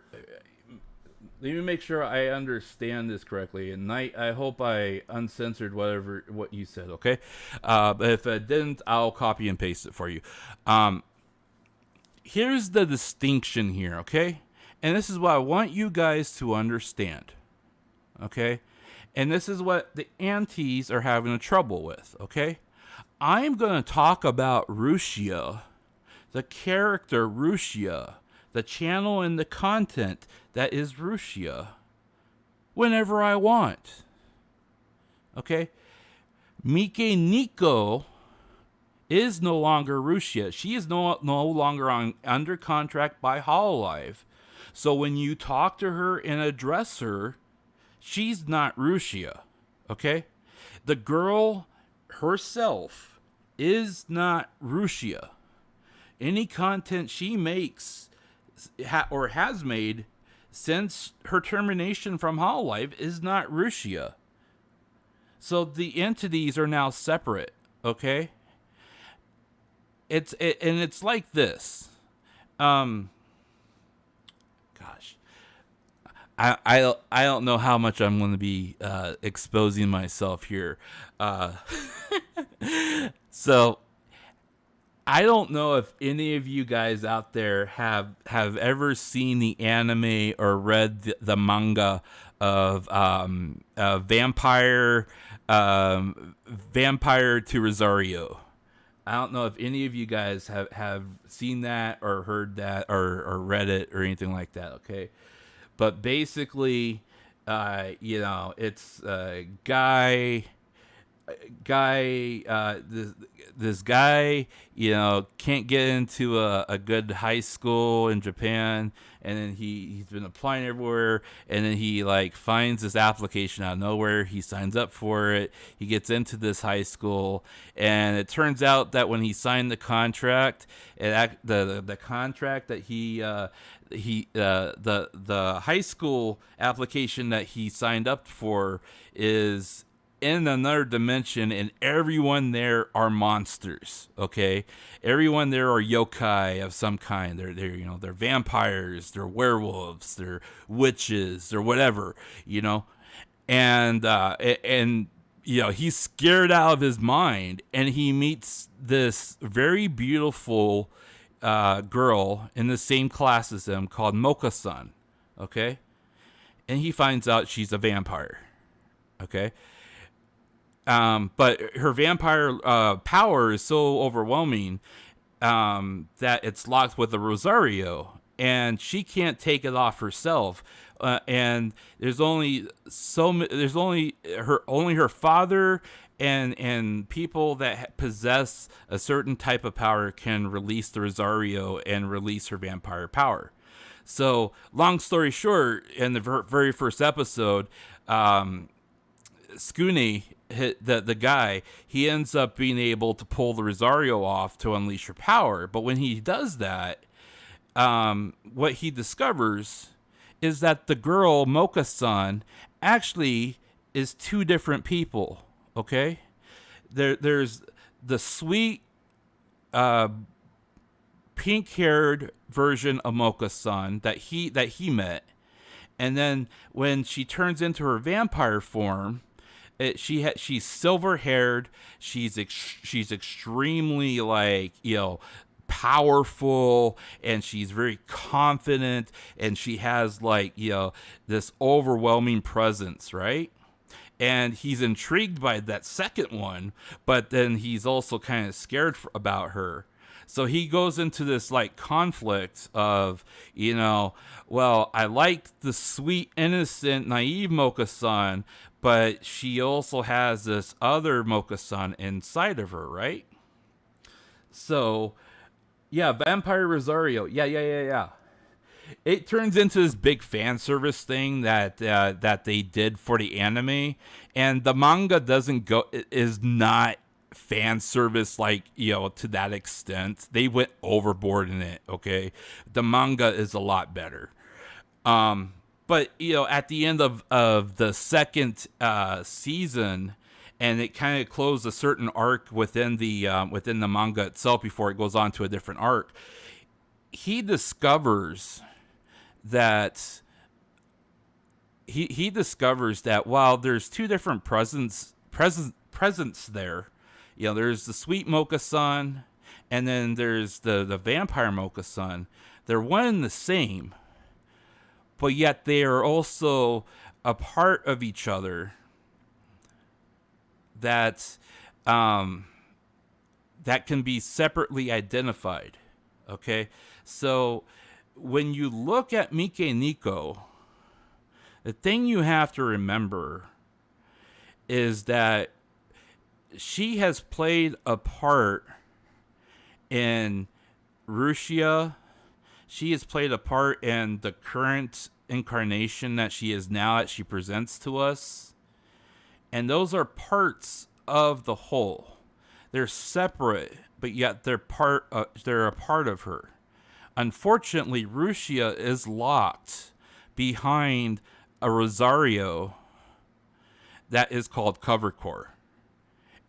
let me make sure I understand this correctly. And I hope I uncensored what you said, okay? But if I didn't, I'll copy and paste it for you. Here's the distinction here, okay? And this is what I want you guys to understand, okay? And this is what the antis are having a trouble with, okay? I'm going to talk about Rushia, the character Rushia, the channel and the content that is Rushia, whenever I want. Okay? Mike Nico is no longer Rushia. She is no longer under contract by Hololive. So when you talk to her and address her, she's not Rushia. Okay? The girl herself is not Rushia. Any content she makes or has made since her termination from Hololive is not Rushia. So the entities are now separate, okay? It's like this. Gosh. I don't know how much I'm going to be exposing myself here. So I don't know if any of you guys out there have ever seen the anime or read the manga of Vampire to Rosario. I don't know if any of you guys have seen that or heard that or read it or anything like that, okay? But basically, it's a guy guy, this guy, can't get into a good high school in Japan, and then he's been applying everywhere, and then he like finds this application out of nowhere. He signs up for it. He gets into this high school, and it turns out that when he signed the contract, the contract that the high school application that he signed up for is in another dimension, and everyone there are monsters. Okay, everyone there are yokai of some kind. They're vampires, they're werewolves, they're witches, or whatever. And he's scared out of his mind, and he meets this very beautiful girl in the same class as him called Mocha-san. Okay, and he finds out she's a vampire. Okay. But her vampire power is so overwhelming that it's locked with a Rosario, and she can't take it off herself. And there's only her father and people that possess a certain type of power can release the Rosario and release her vampire power. So, long story short, in the very first episode, Skune, the guy, he ends up being able to pull the Rosario off to unleash her power. But when he does that, what he discovers is that the girl, Mocha-san, actually is two different people. Okay? There's the sweet, pink-haired version of Mocha-san that he met. And then when she turns into her vampire form, she's silver haired. She's extremely powerful, and she's very confident, and she has this overwhelming presence, right? And he's intrigued by that second one, but then he's also kind of scared about her. So he goes into this conflict of, well, I like the sweet, innocent, naive Mocha-san, but she also has this other Mocha-san inside of her, right? So, yeah, Vampire Rosario. Yeah. It turns into this big fan service thing that they did for the anime, and the manga is not fan service to that extent. They went overboard in it. Okay, the manga is a lot better. But at the end of the second season, and it kind of closed a certain arc within the manga itself before it goes on to a different arc. He discovers that while there's two different presence there, there's the sweet Mocha-san, and then there's the vampire Mocha-san. They're one and the same, but yet they are also a part of each other that can be separately identified. Okay, so when you look at Mike Nico, the thing you have to remember is that she has played a part in Rusia. She has played a part in the current incarnation that she is now, that she presents to us. And those are parts of the whole. They're separate, but yet they're a part of her. Unfortunately, Rusia is locked behind a Rosario that is called Cover Core.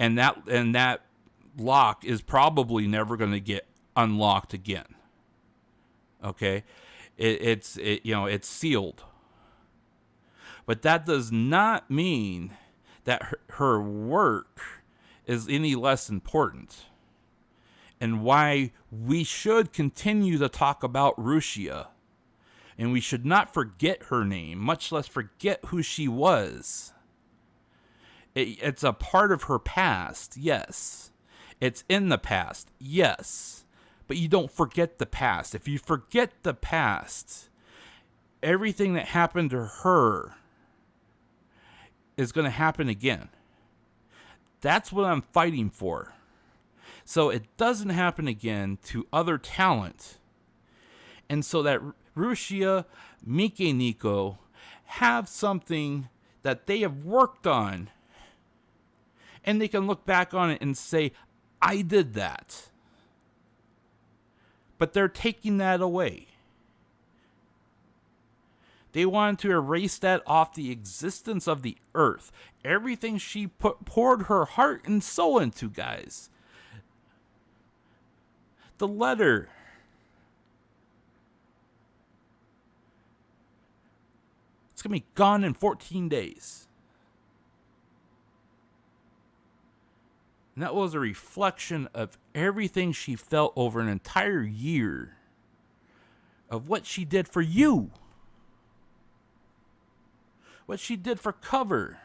And that lock is probably never going to get unlocked again. Okay, it's sealed. But that does not mean that her work is any less important. And why we should continue to talk about Rusia. And we should not forget her name, much less forget who she was. It's a part of her past, yes. It's in the past, yes. But you don't forget the past. If you forget the past, everything that happened to her is going to happen again. That's what I'm fighting for. So it doesn't happen again to other talent. And so that Rushia, Mike, Nico have something that they have worked on. And they can look back on it and say, I did that. But they're taking that away. They wanted to erase that off the existence of the earth. Everything she poured her heart and soul into, guys. The letter. It's going to be gone in 14 days. And that was a reflection of everything she felt over an entire year. Of what she did for you. What she did for cover.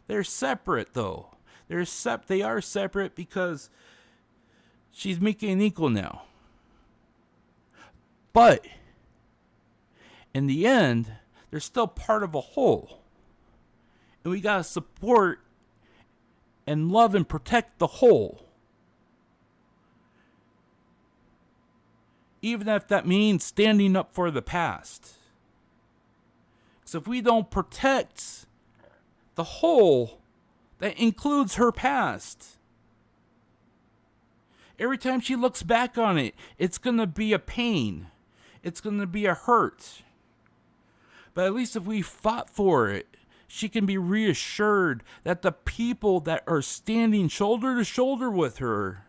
They're separate, though. They are separate because she's Mike and Nico now. But in the end, they're still part of a whole. And we gotta support and love and protect the whole. Even if that means standing up for the past. So if we don't protect the whole, that includes her past. Every time she looks back on it, it's going to be a pain. It's going to be a hurt. But at least if we fought for it, she can be reassured that the people that are standing shoulder to shoulder with her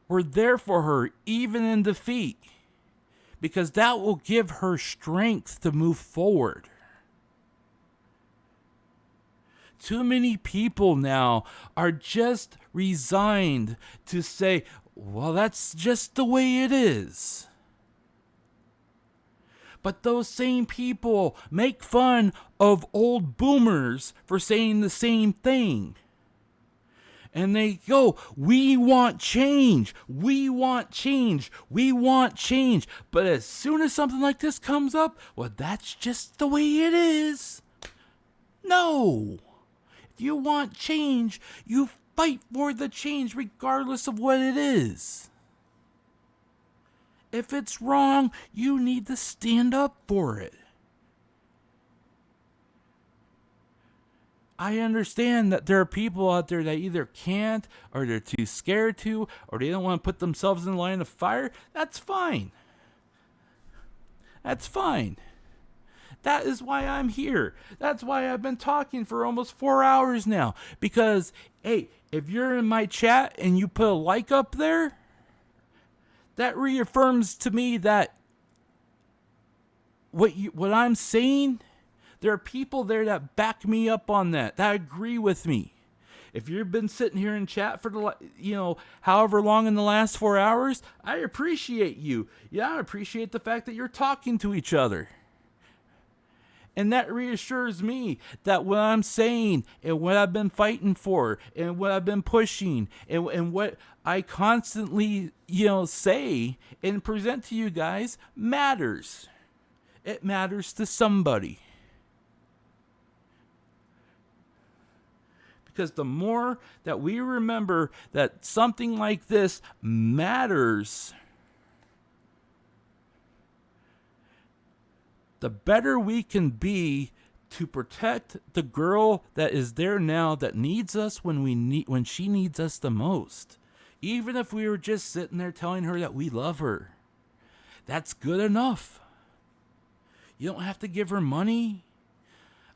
were there for her, even in defeat, because that will give her strength to move forward. Too many people now are just resigned to say, well, that's just the way it is. But those same people make fun of old boomers for saying the same thing. And they go, we want change. We want change. We want change. But as soon as something like this comes up, well, that's just the way it is. No. If you want change, you fight for the change regardless of what it is. If it's wrong, you need to stand up for it. I understand that there are people out there that either can't, or they're too scared to, or they don't want to put themselves in the line of fire. That's fine. That's fine. That is why I'm here. That's why I've been talking for almost 4 hours now. Because, hey, if you're in my chat and you put a like up there, that reaffirms to me that what I'm saying, there are people there that back me up on that agree with me. If you've been sitting here in chat for however long in the last 4 hours, I appreciate you. Yeah, I appreciate the fact that you're talking to each other. And that reassures me that what I'm saying and what I've been fighting for and what I've been pushing and what I constantly, say and present to you guys matters. It matters to somebody. Because the more that we remember that something like this matters, the better we can be to protect the girl that is there now that needs us when she needs us the most. Even if we were just sitting there telling her that we love her. That's good enough. You don't have to give her money.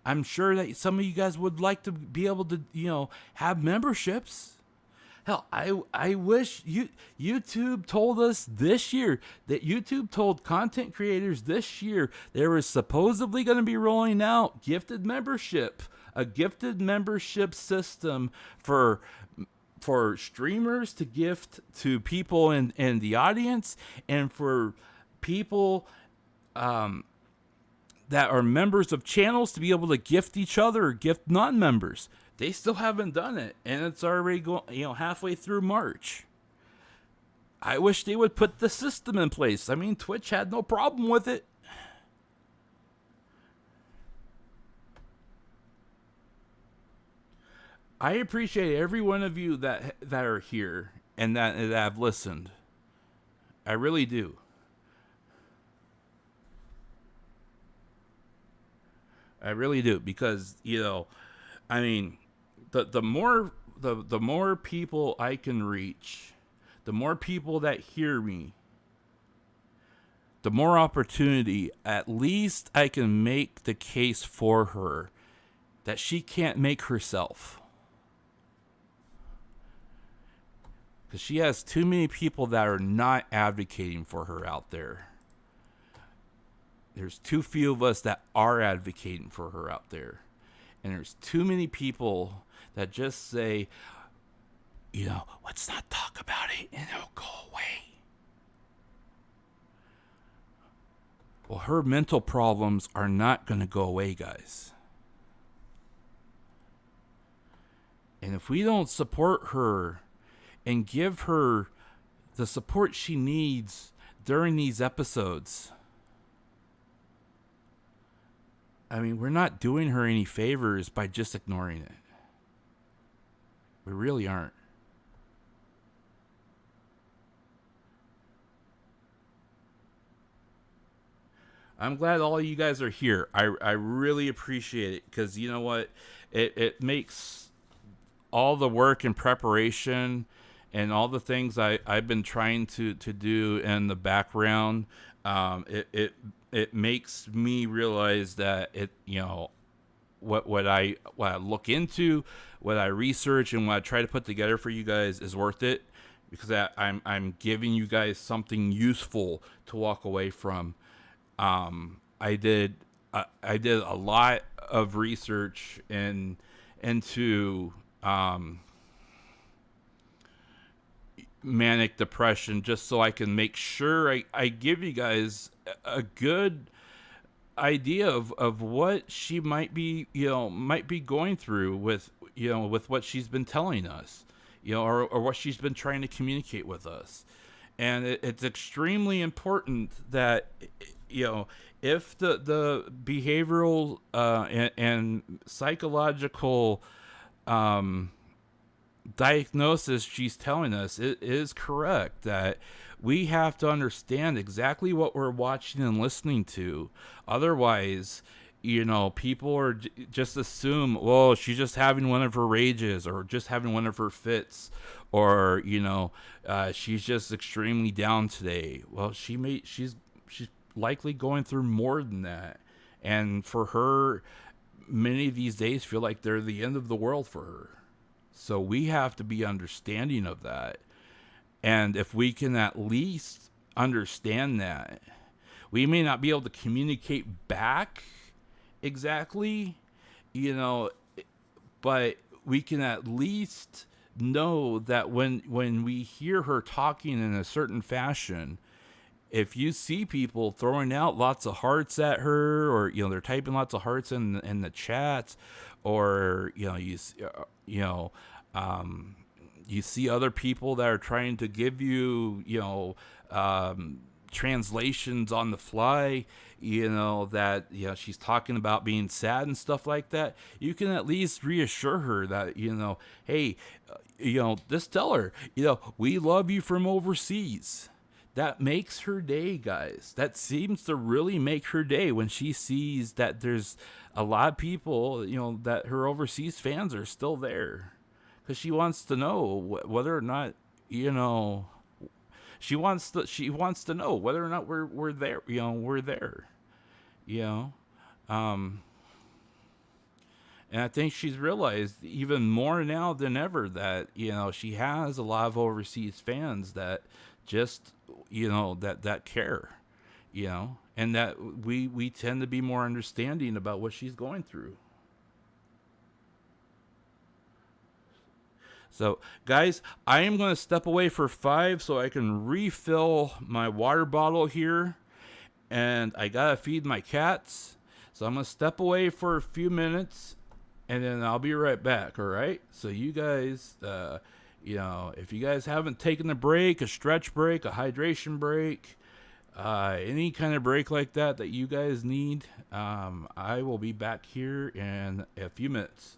I'm sure that some of you guys would like to be able to, have memberships. Hell, I wish YouTube told us this year that YouTube told content creators this year they were supposedly going to be rolling out gifted membership, a gifted membership system for streamers to gift to people in the audience and for people that are members of channels to be able to gift each other or gift non-members. They still haven't done it, and it's already halfway through March. I wish they would put the system in place. I mean, Twitch had no problem with it. I appreciate every one of you that are here and that have listened. I really do. I really do, because I mean, the more the more people I can reach, the more people that hear me, the more opportunity at least I can make the case for her that she can't make herself. Because she has too many people that are not advocating for her out there. There's too few of us that are advocating for her out there. And there's too many people that just say, let's not talk about it and it'll go away. Well, her mental problems are not going to go away, guys. And if we don't support her and give her the support she needs during these episodes, I mean, we're not doing her any favors by just ignoring it. We really aren't. I'm glad all of you guys are here. I really appreciate it, because you know what? It makes all the work and preparation and all the things I've been trying to do in the background, it makes me realize that what I look into, what I research, and what I try to put together for you guys is worth it, because I'm giving you guys something useful to walk away from. I did a lot of research into manic depression, just so I can make sure I give you guys a good idea of what she might be going through with what she's been telling us, or what she's been trying to communicate with us. And it's extremely important that if the behavioral and psychological diagnosis she's telling us it is correct, that we have to understand exactly what we're watching and listening to. Otherwise, people are just assume, well, she's just having one of her rages, or just having one of her fits, or she's just extremely down today. Well, she's likely going through more than that, and for her, many of these days feel like they're the end of the world for her. So we have to be understanding of that. And if we can at least understand that, we may not be able to communicate back exactly, but we can at least know that when we hear her talking in a certain fashion, if you see people throwing out lots of hearts at her, or they're typing lots of hearts in the chats, or you see other people that are trying to give you translations on the fly, that she's talking about being sad and stuff like that, you can at least reassure her that hey, just tell her, we love you from overseas. That makes her day, guys. That seems to really make her day when she sees that there's a lot of people, that her overseas fans are still there. Because she wants to know whether or not, she wants to know whether or not we're there. We're there. And I think she's realized even more now than ever that she has a lot of overseas fans that just that care, and that we tend to be more understanding about what she's going through. So, guys, I am going to step away for 5 so I can refill my water bottle here, and I gotta feed my cats. So I'm going to step away for a few minutes, and then I'll be right back. All right. So you guys, if you guys haven't taken a break, a stretch break, a hydration break, any kind of break like that you guys need, I will be back here in a few minutes.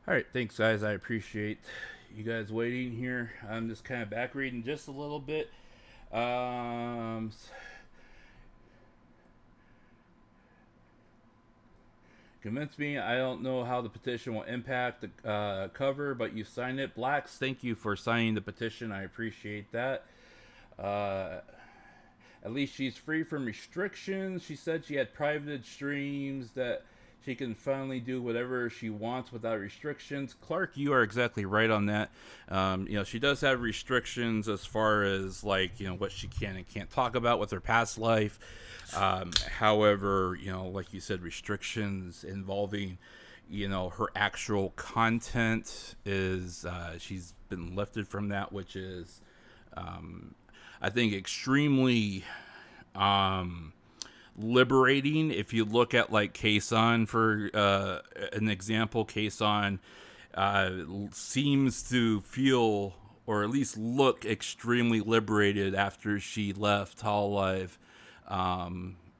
All right, thanks, guys. I appreciate you guys waiting here. I'm just kind of back reading just a little bit. Um, Convince me. I don't know how the petition will impact the cover, but you signed it. Blacks, thank you for signing the petition. I appreciate that. Uh, at least she's free from restrictions. She said she had private streams that she can finally do whatever she wants without restrictions. Clark, you are exactly right on that. She does have restrictions as far as like what she can and can't talk about with her past life. However, like you said, restrictions involving her actual content is she's been lifted from that, which is I think extremely liberating. If you look at like Kason for an example, Kason seems to feel or at least look extremely liberated after she left Hololive,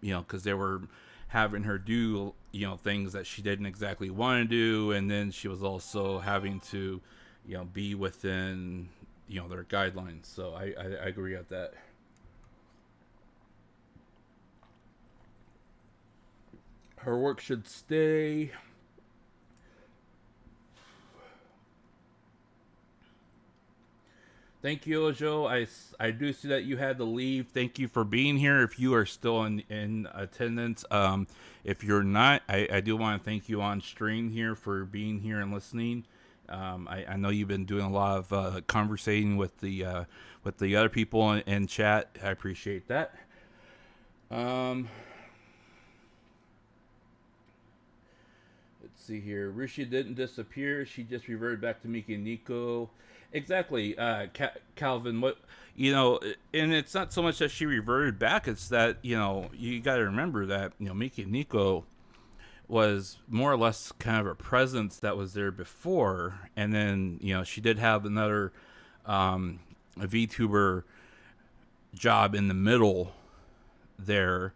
because they were having her do things that she didn't exactly want to do, and then she was also having to be within their guidelines. So I agree with that. Her work should stay. Thank you, Ojo. I do see that you had to leave. Thank you for being here. If you are still in attendance, if you're not, I do want to thank you on stream here for being here and listening. I know you've been doing a lot of conversating with the other people in chat. I appreciate that. Let's see here. Rishi didn't disappear. She just reverted back to Miki and Nico. Exactly, Calvin. What and it's not so much that she reverted back. It's that you got to remember that Miki and Nico was more or less kind of a presence that was there before, and then she did have another a VTuber job in the middle there,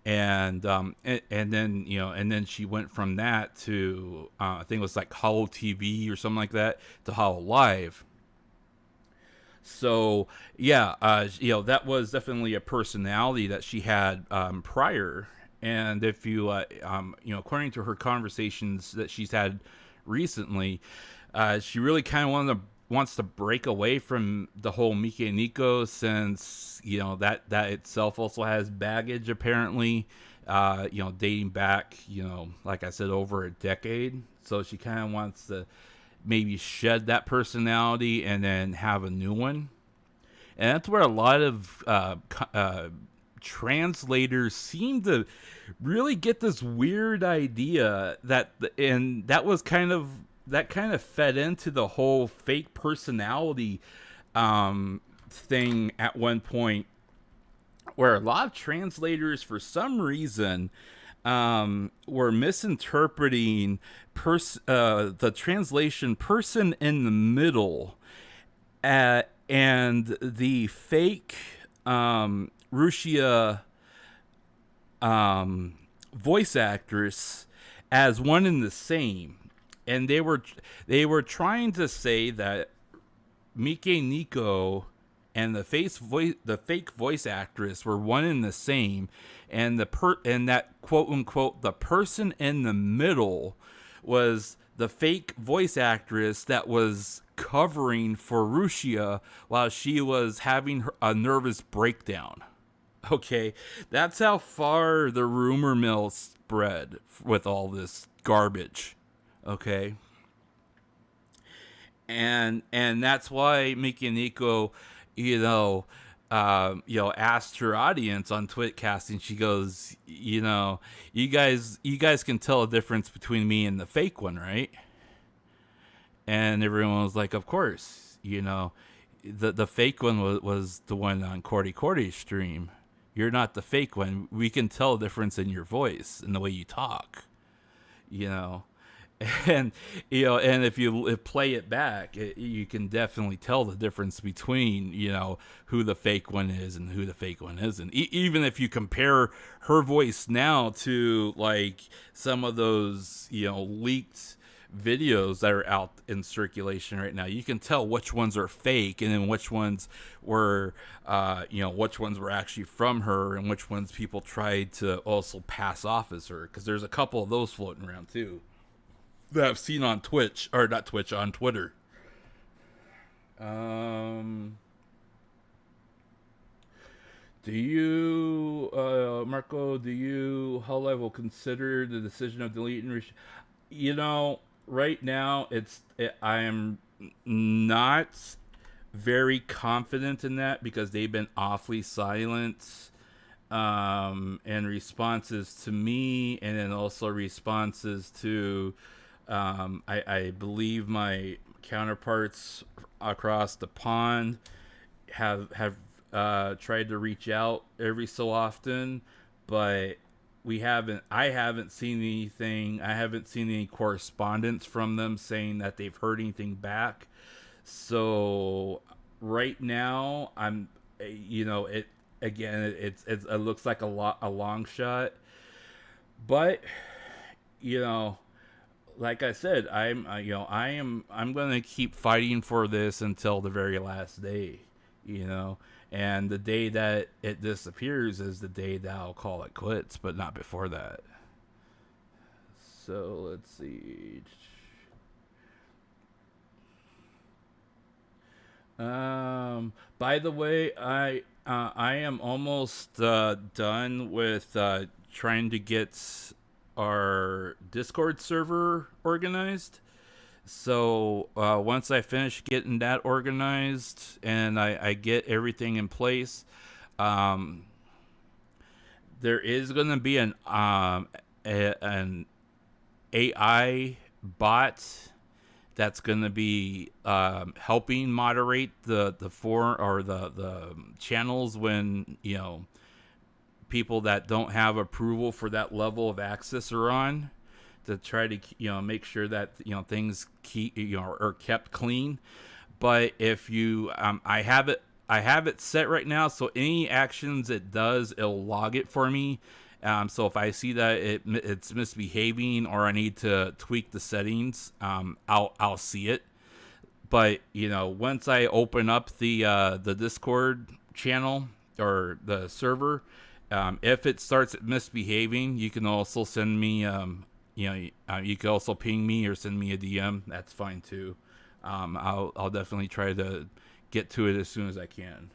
and then she went from that to I think it was like Hollow TV or something like that to Hollow Live. So yeah, that was definitely a personality that she had prior. And if you, according to her conversations that she's had recently, she really kind of wants to break away from the whole Miki and Nico, since that itself also has baggage apparently, dating back like I said, over a decade. So she kind of wants to maybe shed that personality and then have a new one. And that's where a lot of translators seem to really get this weird idea and that kind of fed into the whole fake personality thing at one point, where a lot of translators for some reason were misinterpreting the translation person in the middle and the fake Rushia voice actress as one and the same. And they were trying to say that Miki Nico and the fake voice actress were one and the same, and that quote unquote the person in the middle was the fake voice actress that was covering for Rushia while she was having a nervous breakdown. Okay, that's how far the rumor mill spread with all this garbage. Okay, and that's why Miki and Nico, asked her audience on Twitcasting. She goes, you guys can tell a difference between me and the fake one, right? And everyone was like, of course, the fake one was the one on Cordy's stream. You're not the fake one. We can tell a difference in your voice and the way you talk, and if you play it back, you can definitely tell the difference between who the fake one is and who the fake one isn't. Even if you compare her voice now to like some of those leaked videos that are out in circulation right now. You can tell which ones are fake, and then which ones were, which ones were actually from her, and which ones people tried to also pass off as her. Because there's a couple of those floating around too that I've seen on Twitch, or not Twitch, on Twitter. Do you, Marko, how I will consider the decision of deleting? Right now, I am not very confident in that because they've been awfully silent in responses to me, and then also responses to, I believe my counterparts across the pond have tried to reach out every so often, but I haven't seen anything. I haven't seen any correspondence from them saying that they've heard anything back. So right now, it looks like a long shot, but like I said, I'm gonna keep fighting for this until the very last day, and the day that it disappears is the day that I'll call it quits, but not before that. So let's see. By the way, I am almost done with trying to get our Discord server organized. So once I finish getting that organized and I get everything in place, there is going to be an AI bot that's going to be helping moderate the channels when people that don't have approval for that level of access are on, to try to make sure that things are kept clean. But if you I have it set right now, so any actions it does, it'll log it for me. So if I see that it's misbehaving or I need to tweak the settings, I'll see it. But once I open up the Discord channel or the server, if it starts misbehaving, you can also send me you can also ping me or send me a DM. That's fine too. I'll definitely try to get to it as soon as I can.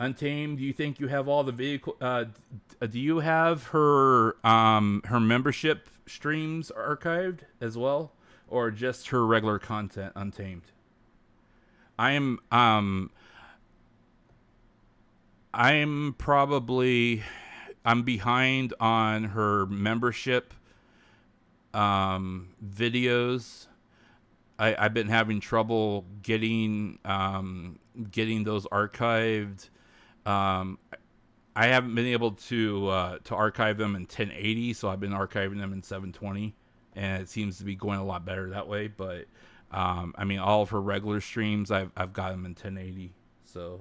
Untamed, do you think you have all the vehicle? Do you have her membership streams archived as well, or just her regular content? Untamed. I'm behind on her membership videos. I've been having trouble getting those archived. I haven't been able to archive them in 1080, so I've been archiving them in 720, and it seems to be going a lot better that way. But all of her regular streams, I've got them in 1080. So,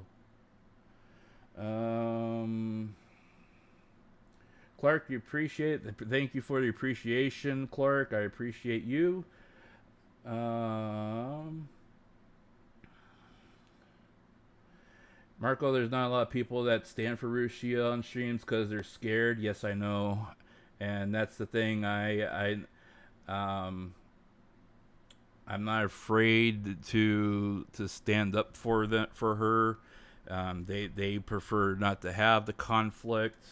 Clark, you appreciate it. Thank you for the appreciation, Clark. I appreciate you. Marko, there's not a lot of people that stand for Rushia on streams because they're scared. Yes, I know, and that's the thing. I'm not afraid to stand up for her. They prefer not to have the conflict.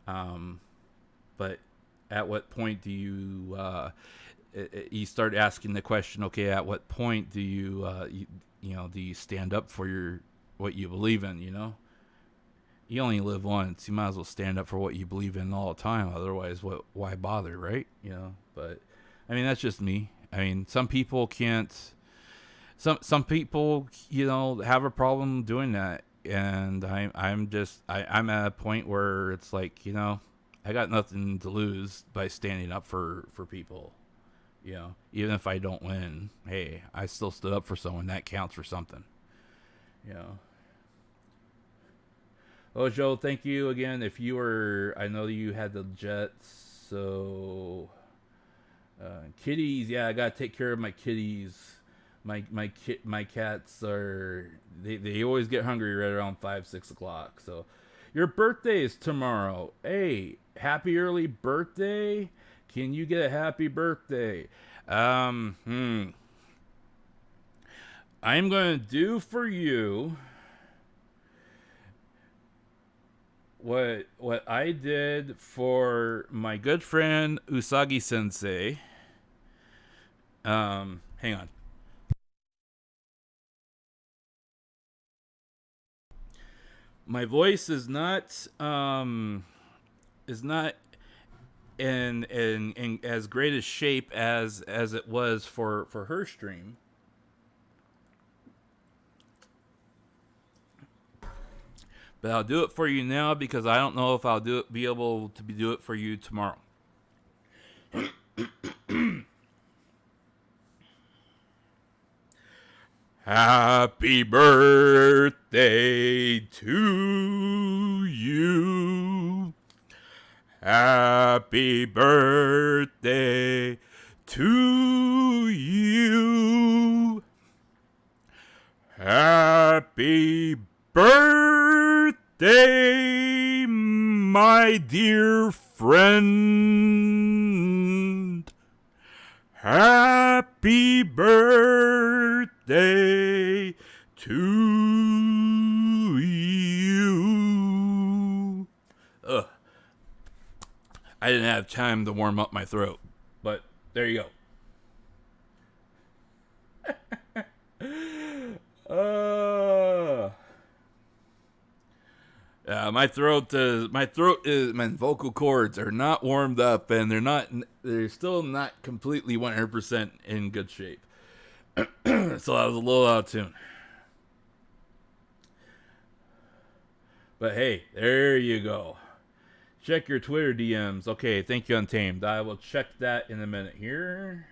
But at what point do you start asking the question? Okay, at what point do you do you stand up for what you believe in? You only live once. You might as well stand up for what you believe in all the time. Otherwise, why bother, right? But that's just me. Some people can't. Some people, have a problem doing that, and I'm at a point where it's like, I got nothing to lose by standing up for people. Even if I don't win, hey, I still stood up for someone. That counts for something. Oh, Joe, thank you again. If you were, I know you had the Jets So kitties, yeah, I gotta take care of my kitties. My cats are they always get hungry right around 5-6 o'clock. So your birthday is tomorrow. Hey, happy early birthday. Can you get a happy birthday? I'm gonna do for you what I did for my good friend Usagi Sensei. Hang on. My voice is not in as great a shape as it was for her stream. But I'll do it for you now because I don't know if I'll be able to do it for you tomorrow. Happy birthday to you. Happy birthday to you. Happy birthday, my dear friend. Happy birthday to you. Ugh. I didn't have time to warm up my throat, but there you go. My vocal cords are not warmed up, and they're still not completely 100% in good shape. So I was a little out of tune. But hey, there you go. Check your Twitter DMs. Okay, thank you, Untamed. I will check that in a minute here.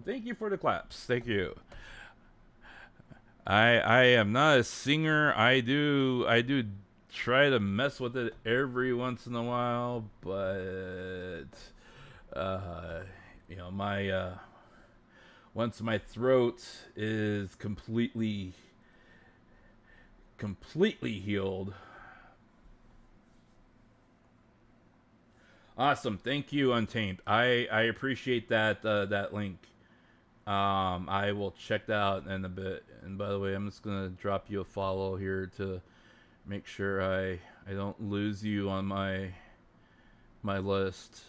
Thank you for the claps. Thank you. I am not a singer. I do try to mess with it every once in a while, but my once my throat is completely healed. Awesome, thank you, Untamed. I appreciate that that link. I will check that out in a bit. And by the way, I'm just gonna drop you a follow here to make sure I don't lose you on my list.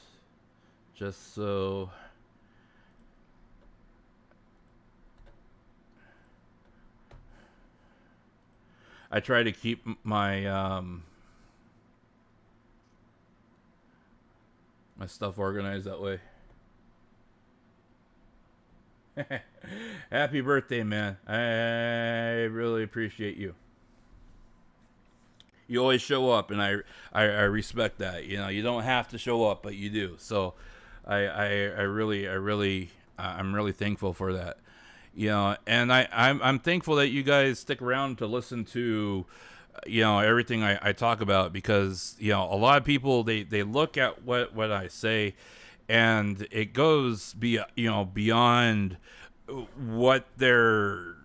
Just so I try to keep my my stuff organized that way. Happy birthday, man. I really appreciate you. You always show up, and I respect that. You know, you don't have to show up, but you do. So I'm really thankful for that. You know, and I'm thankful that you guys stick around to listen to, you know, everything I talk about, because, you know, a lot of people, they look at what I say, and it goes beyond what they're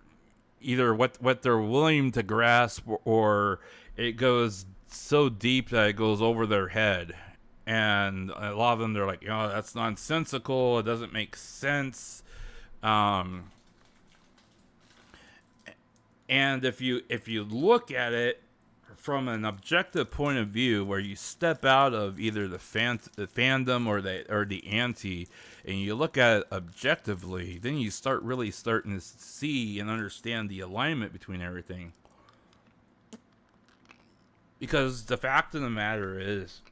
what they're willing to grasp, or it goes so deep that it goes over their head. And a lot of them, they're like, that's nonsensical, it doesn't make sense. And if you look at it from an objective point of view, where you step out of either the fandom or the anti, and you look at it objectively, then you starting to see and understand the alignment between everything. Because the fact of the matter is,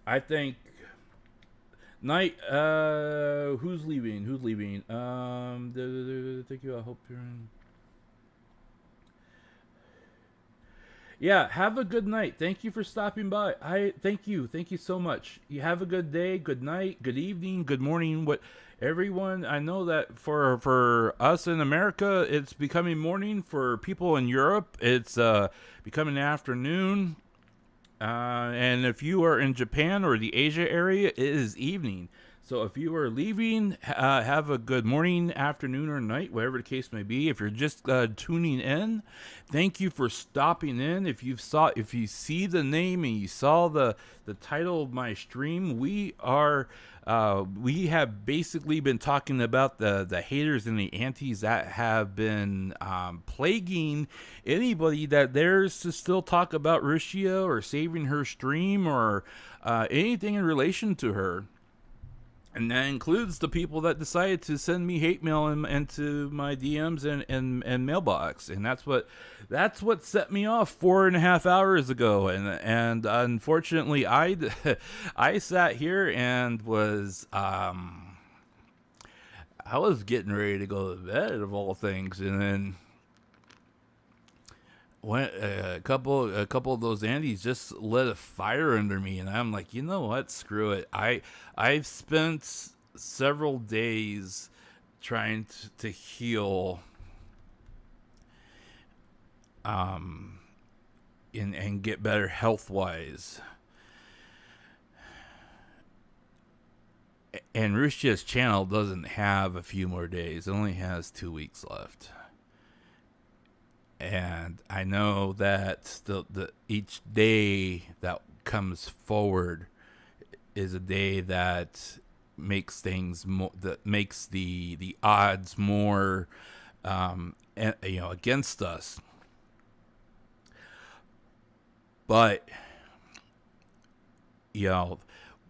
I think Night, who's leaving? Thank you. I hope you're in. Yeah, have a good night. Thank you for stopping by. I thank you so much. You have a good day, good night, good evening, good morning. What everyone, I know that for us in America, it's becoming morning. For people in Europe, it's becoming afternoon. And if you are in Japan or the Asia area, it is evening. So if you are leaving, have a good morning, afternoon, or night, whatever the case may be. If you're just tuning in, thank you for stopping in. If you see the name and you saw the title of my stream, we have basically been talking about the haters and the antis that have been plaguing anybody that dares to still talk about Russia or saving her stream or anything in relation to her. And that includes the people that decided to send me hate mail into my DMs and mailbox, and that's what set me off 4.5 hours ago. And unfortunately, I sat here and I was getting ready to go to bed of all things, and then when a couple of those Andes just lit a fire under me, and I'm like, you know what? Screw it. I've spent several days trying to heal, and get better health wise. And Russia's channel doesn't have a few more days; it only has 2 weeks left. And I know that the each day that comes forward is a day that makes things that makes the odds more against us. But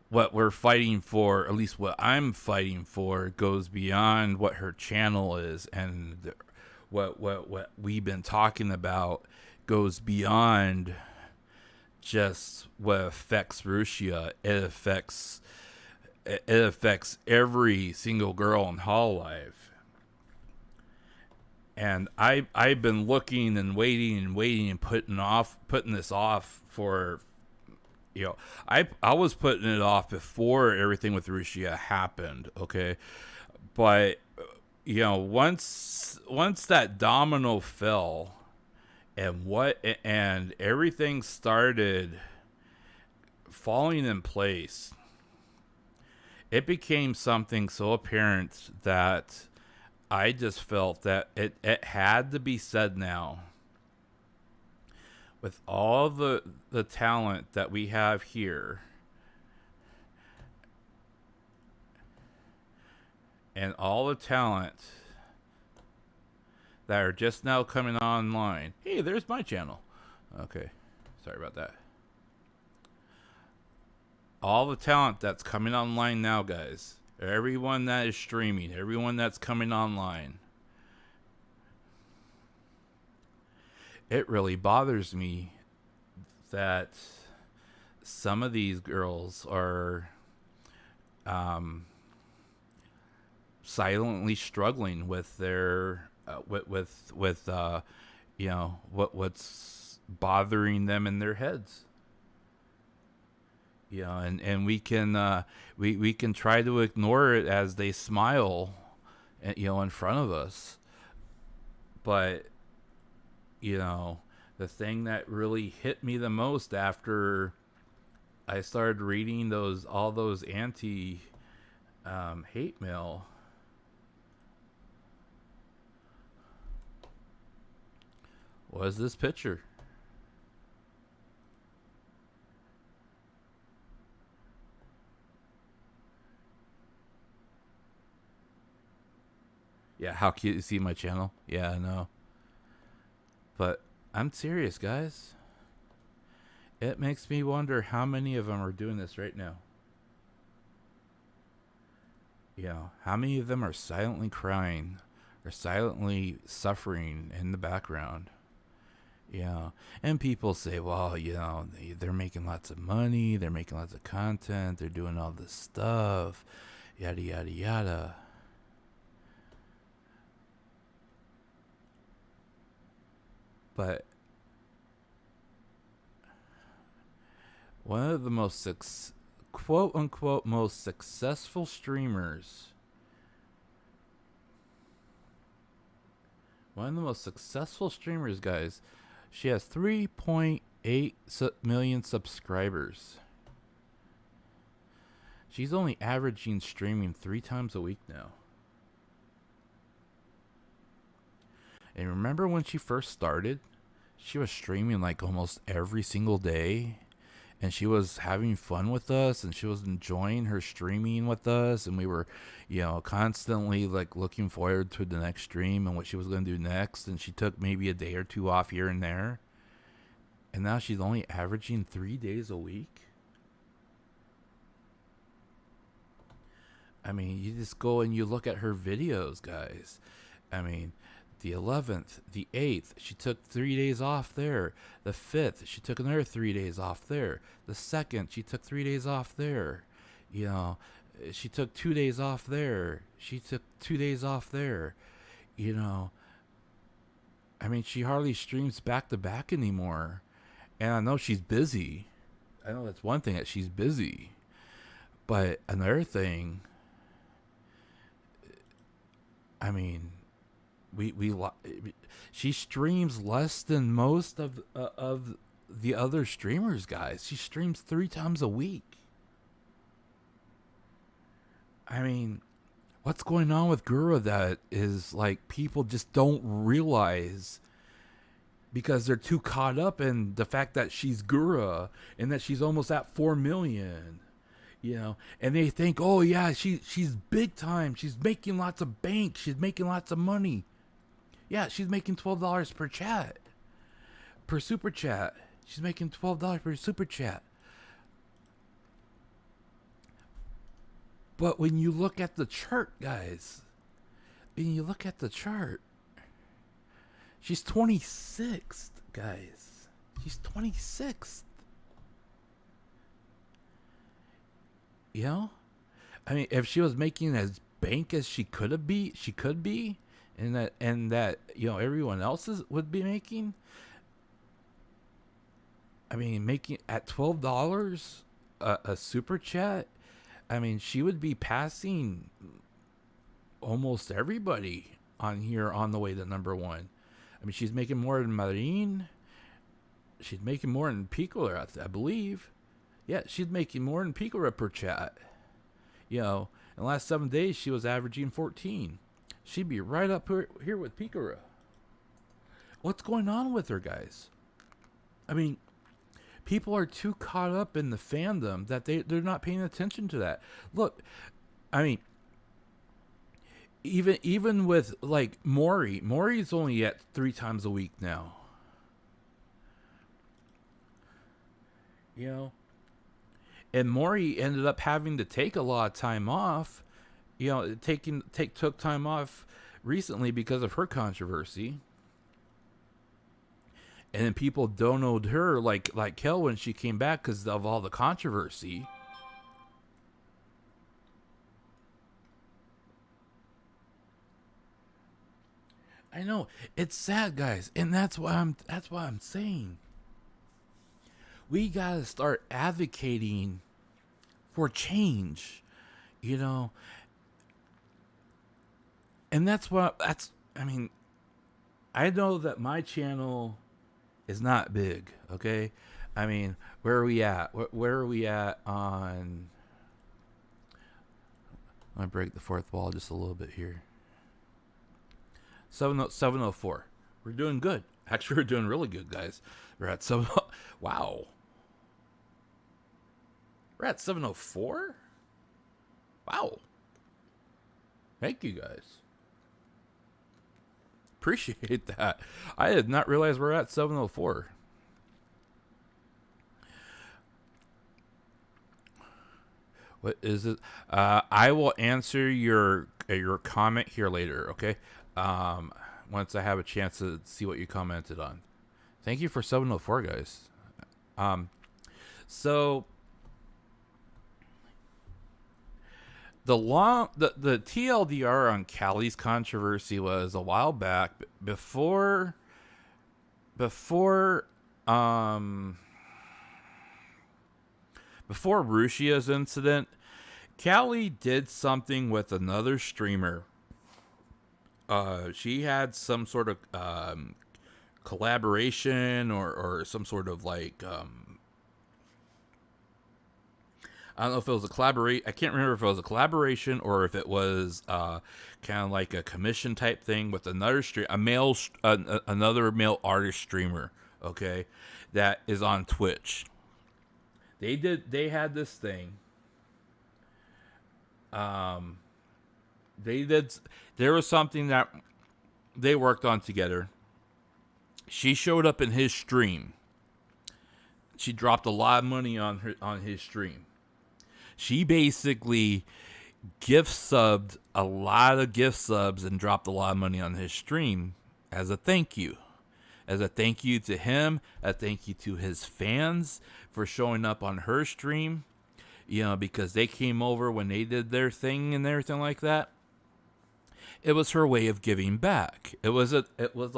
what we're fighting for, at least what I'm fighting for, goes beyond what her channel is, and what we've been talking about goes beyond just what affects Russia. It affects every single girl in Hololive. And I've been looking and waiting and putting this off for I was putting it off before everything with Russia happened, okay? But once that domino fell and everything started falling in place, it became something so apparent that I just felt that it had to be said now. With all the talent that we have here, and all the talent that are just now coming online. Hey, there's my channel. Okay, sorry about that. All the talent that's coming online now, guys. Everyone that is streaming, everyone that's coming online. It really bothers me that some of these girls are silently struggling with their what's bothering them in their heads. And we can try to ignore it as they smile, in front of us. But the thing that really hit me the most after I started reading all those anti hate mail was this picture. Yeah, how cute. You see my channel? Yeah, I know. But I'm serious, guys. It makes me wonder how many of them are doing this right now. How many of them are silently crying or silently suffering in the background? And people say, well, they're making lots of money, they're making lots of content, they're doing all this stuff, yada, yada, yada. But One of the quote unquote most successful streamers. One of the most successful streamers, guys. She has 3.8 million subscribers. She's only averaging streaming 3 times a week now. And remember when she first started? She was streaming like almost every single day. And she was having fun with us, and she was enjoying her streaming with us, and we were, constantly like looking forward to the next stream and what she was going to do next. And she took maybe a day or two off here and there, and now she's only averaging 3 days a week. I mean, you just go and you look at her videos, guys. I mean, the 11th, the 8th, she took 3 days off there. The 5th, she took another 3 days off there. The 2nd, she took 3 days off there. She took 2 days off there. She took 2 days off there. I mean, she hardly streams back to back anymore. And I know she's busy. I know that's one thing, that she's busy. But another thing, I mean, she streams less than most of the other streamers, guys. She streams 3 times a week. I mean, what's going on with Gura that is like people just don't realize, because they're too caught up in the fact that she's Gura and that she's almost at 4 million. And they think, oh yeah, she's big time. She's making lots of bank. She's making lots of money. Yeah, she's making $12 per chat. Per super chat. She's making $12 per super chat. But when you look at the chart, guys, she's 26th, guys. She's 26th. I mean, if she was making as bank as she could be, and that everyone else would be making. I mean, making at $12 a super chat. I mean, she would be passing almost everybody on here on the way to number 1. I mean, she's making more than Marine. She's making more than Piccola, I believe. Yeah, she's making more than Piccola per chat. In the last 7 days, she was averaging 14. She'd be right up here with Piccola. What's going on with her, guys? I mean, people are too caught up in the fandom that they're not paying attention to that. Look, I mean, even with like Maury's only at 3 times a week now. And Maury ended up having to take a lot of time off. Took time off recently because of her controversy. And then people donoed her like hell when she came back because of all the controversy. I know, it's sad, guys, and that's why I'm saying we gotta start advocating for change, and I mean, I know that my channel is not big, okay? I mean, where are we at? Where are we at on... I'm going to break the fourth wall just a little bit here. 704. We're doing good. Actually, we're doing really good, guys. We're at 7... Wow. We're at 704? Wow. Thank you, guys. Appreciate that. I did not realize we're at 704. What is it? I will answer your comment here later, okay? Once I have a chance to see what you commented on. Thank you for 704, guys. So the TLDR on Callie's controversy was a while back before before Rushia's incident, Callie did something with another streamer. She had some sort of collaboration or some sort of like I don't know if it was a collaborate. I can't remember if it was a collaboration or if it was kind of like a commission type thing with another another male artist streamer. Okay, that is on Twitch. They had this thing. There was something that they worked on together. She showed up in his stream. She dropped a lot of money on his stream. She basically gift subbed a lot of gift subs and dropped a lot of money on his stream as a thank you. As a thank you to him, a thank you to his fans for showing up on her stream, because they came over when they did their thing and everything like that. It was her way of giving back. It was a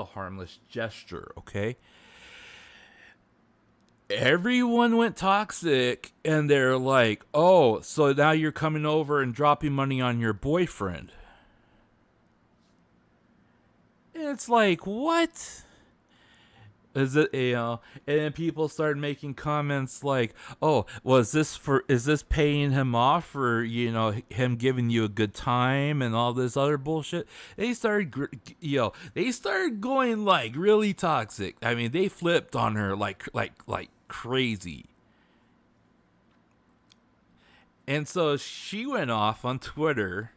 harmless gesture, okay? Everyone went toxic and they're like, "Oh, so now you're coming over and dropping money on your boyfriend." It's like, what? Is it, and then people started making comments like, "Oh, is this paying him off for, him giving you a good time and all this other bullshit?" They started, they started going like really toxic. I mean, they flipped on her like crazy. And so she went off on Twitter,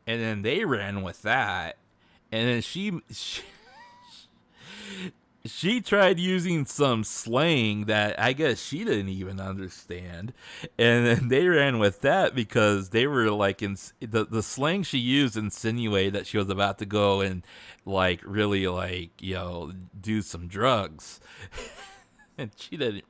and then they ran with that, and then she tried using some slang that I guess she didn't even understand. And then they ran with that because they were like, the slang she used insinuated that she was about to go and like really like, do some drugs. And she didn't.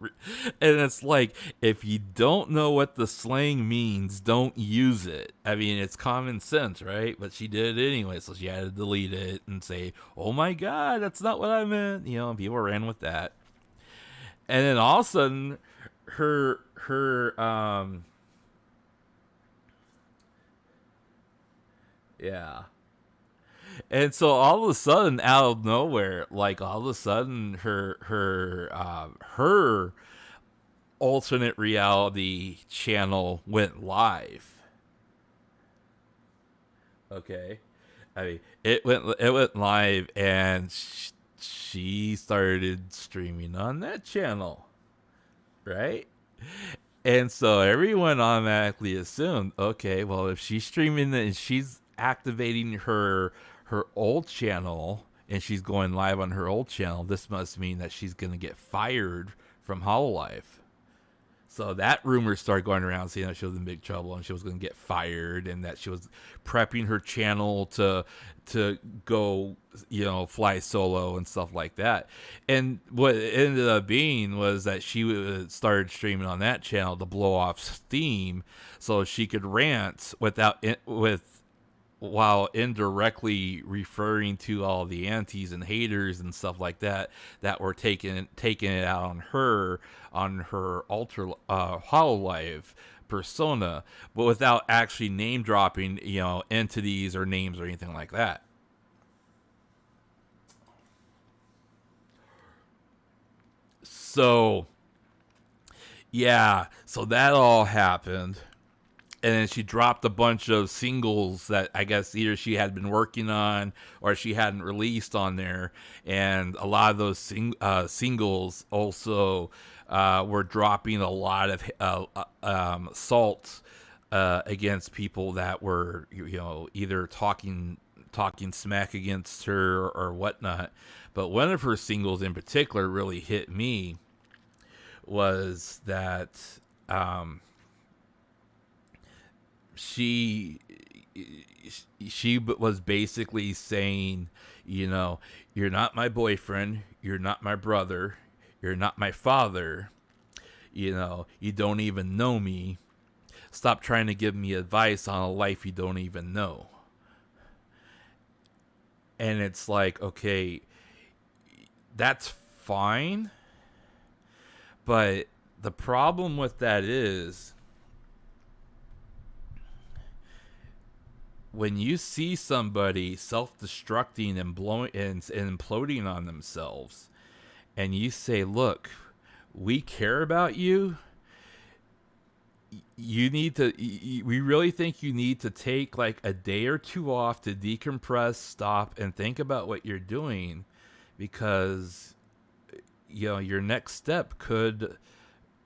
And it's like, if you don't know what the slang means, don't use it. I mean, it's common sense, right? But she did it anyway, so she had to delete it and say, "Oh my God, that's not what I meant." People ran with that. And then all of a sudden, her yeah. And so all of a sudden, out of nowhere, like all of a sudden, her alternate reality channel went live. Okay, I mean it went live, and she started streaming on that channel, right? And so everyone automatically assumed, okay, well, if she's streaming and she's activating her old channel and she's going live on her old channel, this must mean that she's going to get fired from Hololive. So that rumor started going around saying that she was in big trouble and she was going to get fired, and that she was prepping her channel to go, fly solo and stuff like that. And what it ended up being was that she started streaming on that channel to blow off steam so she could rant while indirectly referring to all the antis and haters and stuff like that were taking it out on her Hololive persona, but without actually name dropping entities or names or anything like that. So yeah, so that all happened. And then she dropped a bunch of singles that I guess either she had been working on or she hadn't released on there. And a lot of those singles also were dropping a lot of assault against people that were, either talking smack against her or whatnot. But one of her singles in particular really hit me was that she was basically saying, "You're not my boyfriend, you're not my brother, you're not my father, you don't even know me. Stop trying to give me advice on a life you don't even know." And it's like, okay, that's fine, but The problem with that is when you see somebody self-destructing and blowing and imploding on themselves, and you say, "Look, we care about you. You need to. We really think you need to take like a day or two off to decompress, stop, and think about what you're doing, because your next step could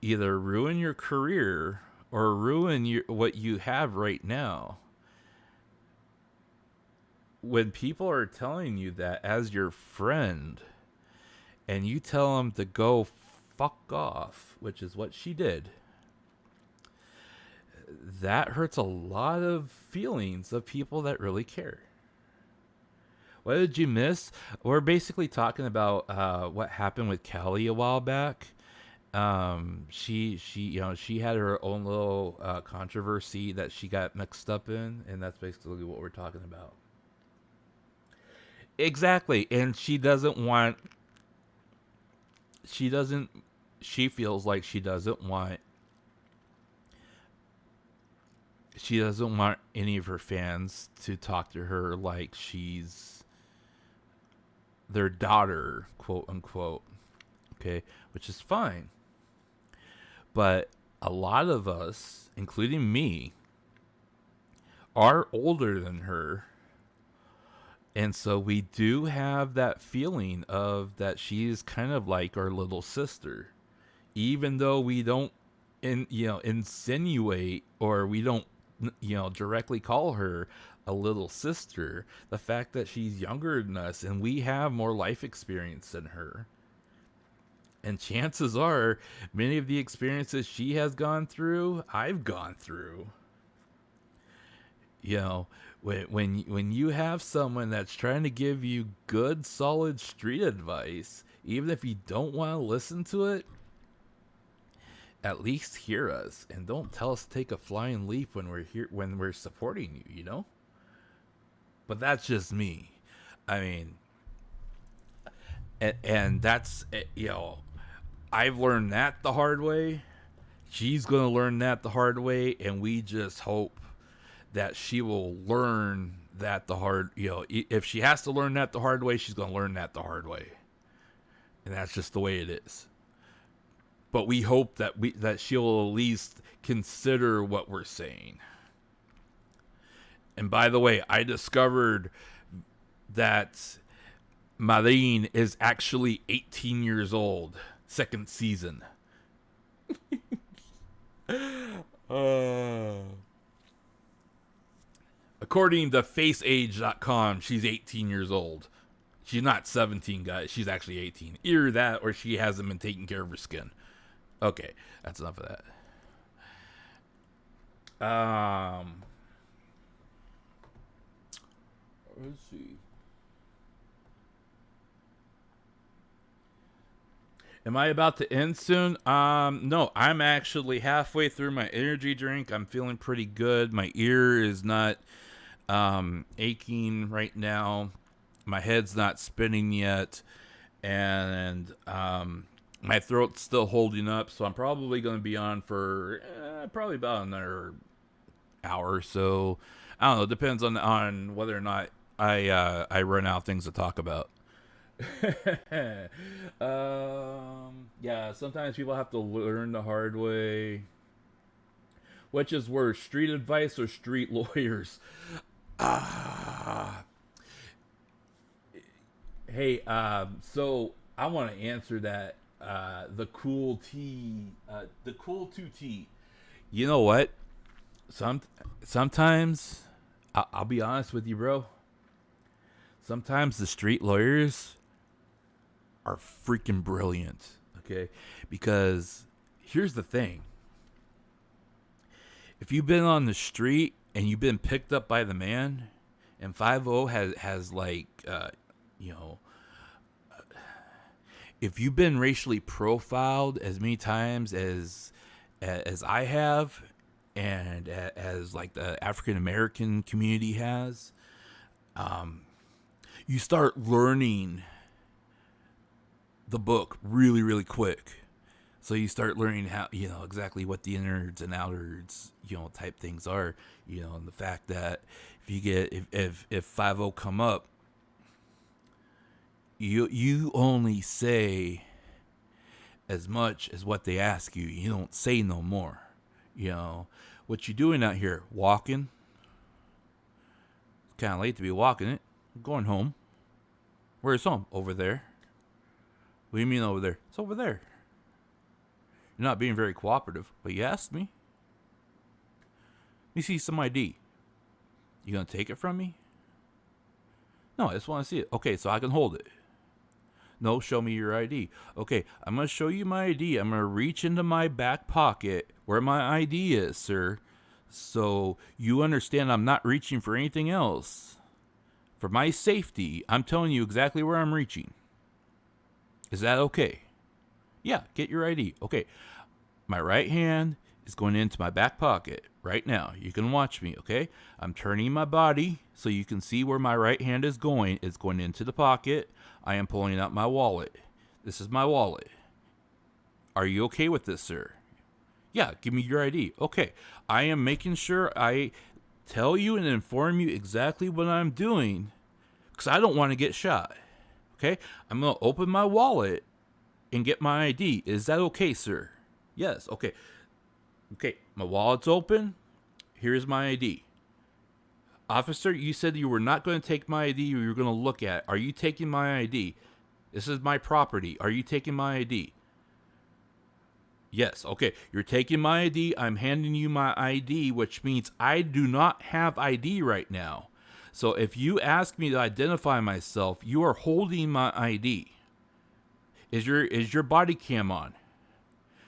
either ruin your career or ruin what you have right now." When people are telling you that as your friend, and you tell them to go fuck off, which is what she did, that hurts a lot of feelings of people that really care. What did you miss? We're basically talking about what happened with Kelly a while back. She had her own little controversy that she got mixed up in, and that's basically what we're talking about. Exactly, and she feels like she doesn't want any of her fans to talk to her like she's their daughter, quote unquote. Okay, which is fine. But a lot of us, including me, are older than her. And so we do have that feeling of that she's kind of like our little sister. Even though we don't insinuate, or we don't directly call her a little sister, the fact that she's younger than us and we have more life experience than her. And chances are many of the experiences she has gone through, I've gone through. When you have someone that's trying to give you good, solid street advice, even if you don't want to listen to it, at least hear us and don't tell us to take a flying leap when we're supporting you. But that's just me. I mean, and that's I've learned that the hard way. She's gonna learn that the hard way, and we just hope that she will learn that the hard, if she has to learn that the hard way, she's going to learn that the hard way. And that's just the way it is. But we hope that she'll at least consider what we're saying. And by the way, I discovered that Marine is actually 18 years old. Second season. According to faceage.com, she's 18 years old. She's not 17, guys. She's actually 18. Either that or she hasn't been taking care of her skin. Okay, that's enough of that. Let's see. Am I about to end soon? No, I'm actually halfway through my energy drink. I'm feeling pretty good. My ear is not aching right now. My head's not spinning yet, and my throat's still holding up. So I'm probably going to be on for probably about another hour or so. I don't know. It depends on whether or not I run out of things to talk about. Yeah, sometimes people have to learn the hard way. Which is worse, street advice or street lawyers? Hey, so I want to answer that. The cool 2T. You know what? Sometimes, I'll be honest with you, bro. Sometimes the street lawyers are freaking brilliant, okay? Because here's the thing. If you've been on the street and you've been picked up by the man, and 5-0 has like, if you've been racially profiled as many times as I have, and as like the African American community has, you start learning the book really, really quick. So you start learning how, exactly what the innards and outwards, type things are, and the fact that if you get, if 5-0 come up, you only say as much as what they ask you. You don't say no more. What you doing out here? Walking? It's kind of late to be walking it. I'm going home. Where's home? Over there. What do you mean over there? It's over there. You're not being very cooperative. But you asked me. Let me see some ID. You gonna take it from me? No, I just want to see it. Okay, so I can hold it. No, show me your ID. Okay, I'm going to show you my ID. I'm going to reach into my back pocket where my ID is, sir. So you understand I'm not reaching for anything else. For my safety, I'm telling you exactly where I'm reaching. Is that okay? Yeah, get your ID. Okay, my right hand is going into my back pocket right now. You can watch me, okay? I'm turning my body so you can see where my right hand is going. It's going into the pocket. I am pulling out my wallet. This is my wallet. Are you okay with this, sir? Yeah, give me your ID. Okay, I am making sure I tell you and inform you exactly what I'm doing because I don't want to get shot. Okay, I'm going to open my wallet and get my ID. Is that okay, sir? Yes, okay. Okay, my wallet's open. Here's my ID. Officer, you said you were not going to take my ID. You were going to look at it. Are you taking my ID? This is my property. Are you taking my ID? Yes, okay. You're taking my ID. I'm handing you my ID, which means I do not have ID right now. So if you ask me to identify myself, you are holding my ID. Is your body cam on?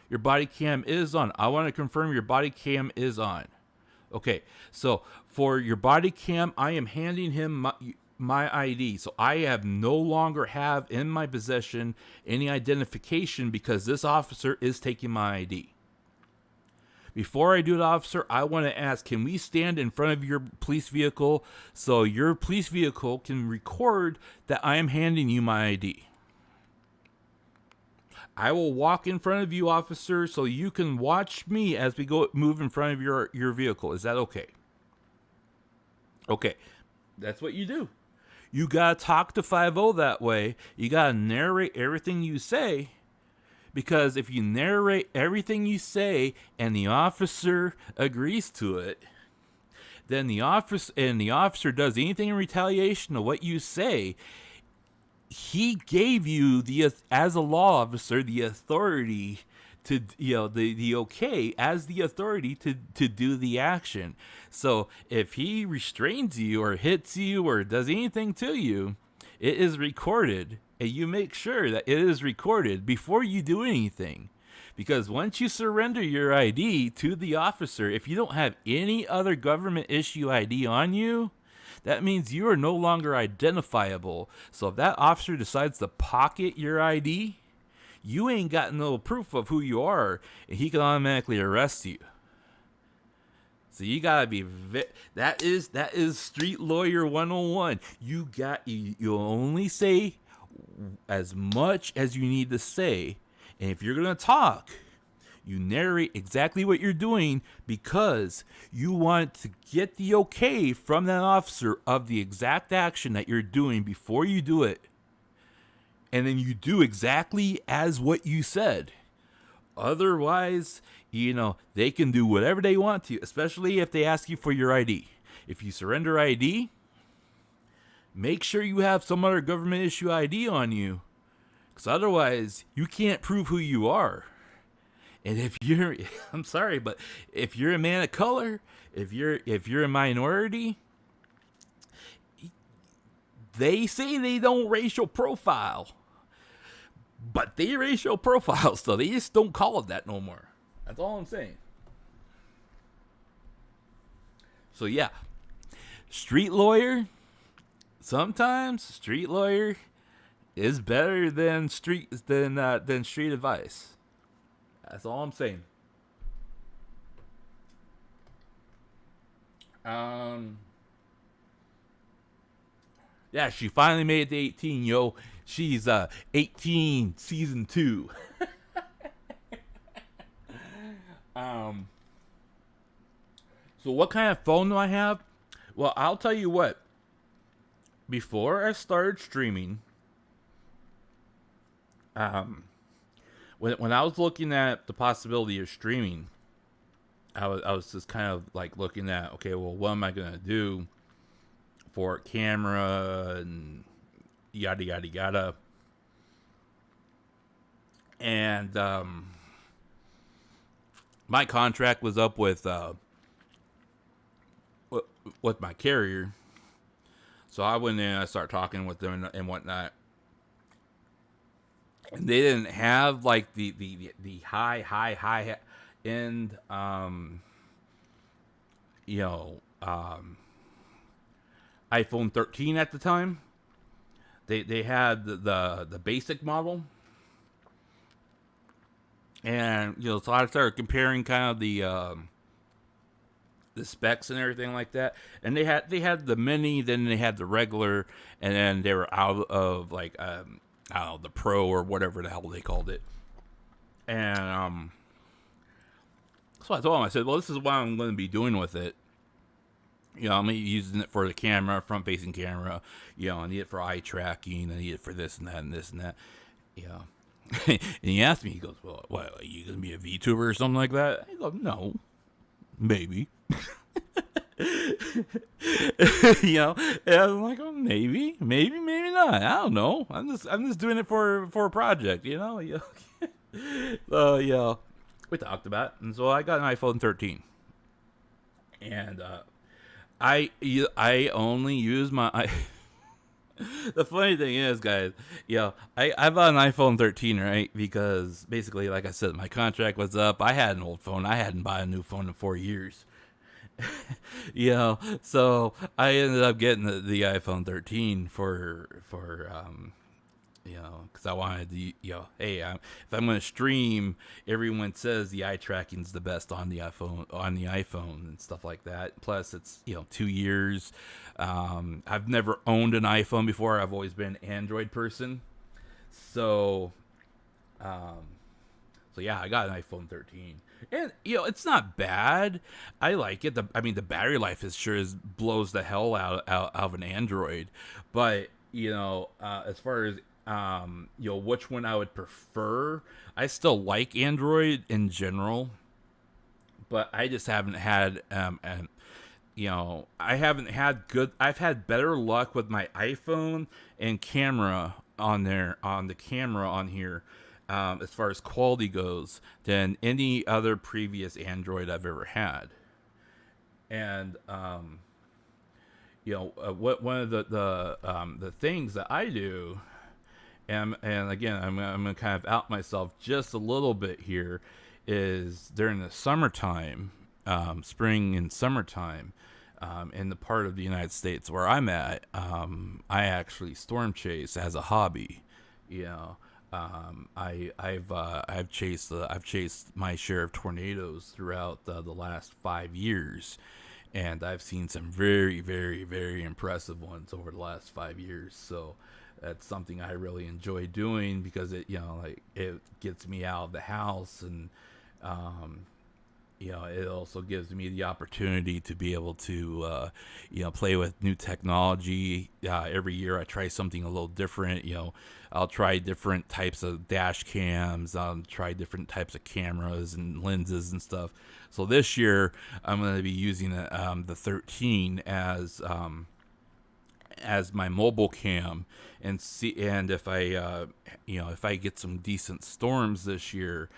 Your body cam is on. I want to confirm your body cam is on. Okay, so for your body cam, I am handing him my ID. So I have no longer have in my possession any identification because this officer is taking my ID. Before I do it, officer, I want to ask, can we stand in front of your police vehicle so your police vehicle can record that I am handing you my ID? I will walk in front of you, officer, so you can watch me as we move in front of your vehicle. Is that okay? Okay. That's what you do. You got to talk to 5-0 that way. You got to narrate everything you say. Because if you narrate everything you say and the officer agrees to it, then the officer does anything in retaliation of what you say, he gave you as a law officer the authority to the okay as the authority to do the action. So if he restrains you or hits you or does anything to you, it is recorded, and you make sure that it is recorded before you do anything. Because once you surrender your ID to the officer, if you don't have any other government issue ID on you, that means you are no longer identifiable. So if that officer decides to pocket your ID, you ain't got no proof of who you are, and he can automatically arrest you. So you gotta be that is street lawyer 101. You only say as much as you need to say, and if you're gonna talk, you narrate exactly what you're doing because you want to get the okay from that officer of the exact action that you're doing before you do it. And then you do exactly as what you said. Otherwise, they can do whatever they want to, especially if they ask you for your ID. If you surrender ID, make sure you have some other government issue ID on you. Because otherwise, you can't prove who you are. And I'm sorry, but if you're a man of color, if you're a minority, they say they don't racial profile, but they racial profile, so they just don't call it that no more. That's all I'm saying. So yeah, street lawyer. Sometimes street lawyer is better than street advice. That's all I'm saying. Yeah, she finally made it to 18, yo. She's 18 season 2. So what kind of phone do I have? Well, I'll tell you what. Before I started streaming, um, when I was looking at the possibility of streaming, I was just kind of like looking at, okay, well, what am I gonna do for camera and yada yada yada, and my contract was up with my carrier, so I went in and I started talking with them and whatnot, and they didn't have like the high end you know iPhone 13 at the time. They had the basic model, and so I started comparing kind of the specs and everything like that. And they had the mini, then they had the regular, and then they were out of like I don't know, the pro or whatever the hell they called it. And so I told him, I said, well, this is what I'm going to be doing with it. I'm using it for the camera, front facing camera. I need it for eye tracking. I need it for this and that and this and that. And he asked me, he goes, well, what, are you going to be a VTuber or something like that? I go, no, maybe. And I'm like, oh, maybe not. I don't know. I'm just doing it for a project, So, we talked about it, and so I got an iPhone 13. And I only use my the funny thing is, guys, I bought an iPhone 13, right? Because basically, like I said, my contract was up. I had an old phone. I hadn't bought a new phone in 4 years. So I ended up getting the iPhone 13 for because I wanted to, hey, if I'm going to stream, everyone says the eye tracking's the best on the iPhone and stuff like that. Plus, it's 2 years. I've never owned an iPhone before. I've always been an Android person. So, yeah, I got an iPhone 13, and it's not bad. I like it. The battery life blows the hell out of an Android, but as far as which one I would prefer, I still like Android in general, but I just haven't had I've had better luck with my iPhone and camera on the camera on here, as far as quality goes, than any other previous Android I've ever had. And what one of the things that I do, and again, I'm gonna kind of out myself just a little bit here, is during the summertime, spring and summertime, in the part of the United States where I'm at, I actually storm chase as a hobby. I've chased my share of tornadoes throughout the last 5 years, and I've seen some very, very, very impressive ones over the last 5 years. So that's something I really enjoy doing, because it gets me out of the house, and it also gives me the opportunity to be able to play with new technology. Every year I try something a little different. I'll try different types of dash cams. I'll try different types of cameras and lenses and stuff. So this year I'm going to be using the 13 as my mobile cam, and if I get some decent storms this year,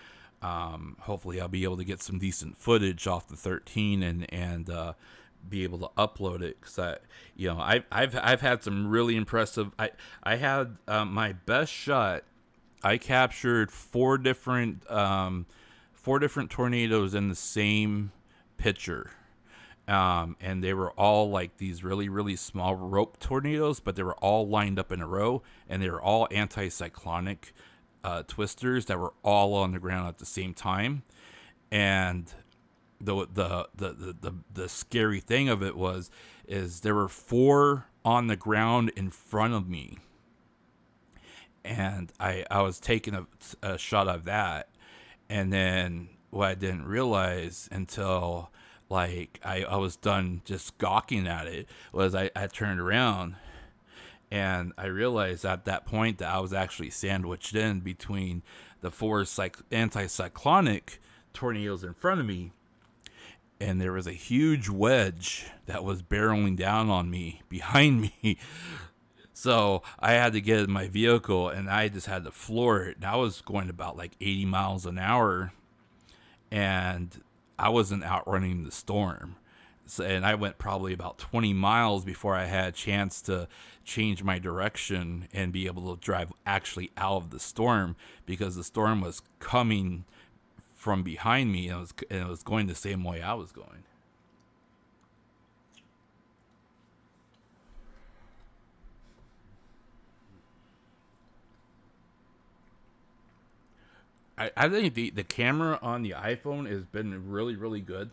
hopefully I'll be able to get some decent footage off the 13 and be able to upload it, because I've had some really impressive. I had my best shot. I captured four different tornadoes in the same picture. And they were all like these really, really small rope tornadoes, but they were all lined up in a row, and they were all anticyclonic twisters that were all on the ground at the same time. And the scary thing of it is there were four on the ground in front of me, and I was taking a shot of that, and then what I didn't realize until like I was done just gawking at it, was I turned around and I realized at that point that I was actually sandwiched in between the four anticyclonic tornadoes in front of me, and there was a huge wedge that was barreling down on me behind me. So I had to get in my vehicle and I just had to floor it. And I was going about like 80 miles an hour, and I wasn't outrunning the storm. So, and I went probably about 20 miles before I had a chance to change my direction and be able to drive actually out of the storm, because the storm was coming from behind me, and it was going the same way I was going. I think the camera on the iPhone has been really, really good.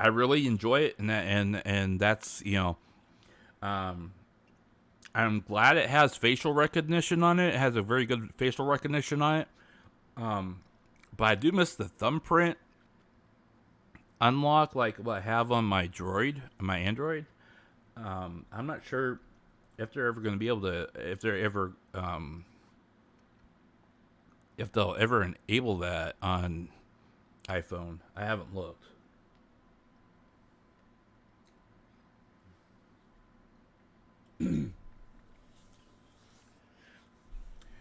I really enjoy it, and that's, um, I'm glad it has facial recognition on it. It has a very good facial recognition on it. But I do miss the thumbprint unlock, like what I have on my Android. I'm not sure if they're ever going to be able to, if they'll ever enable that on iPhone. I haven't looked.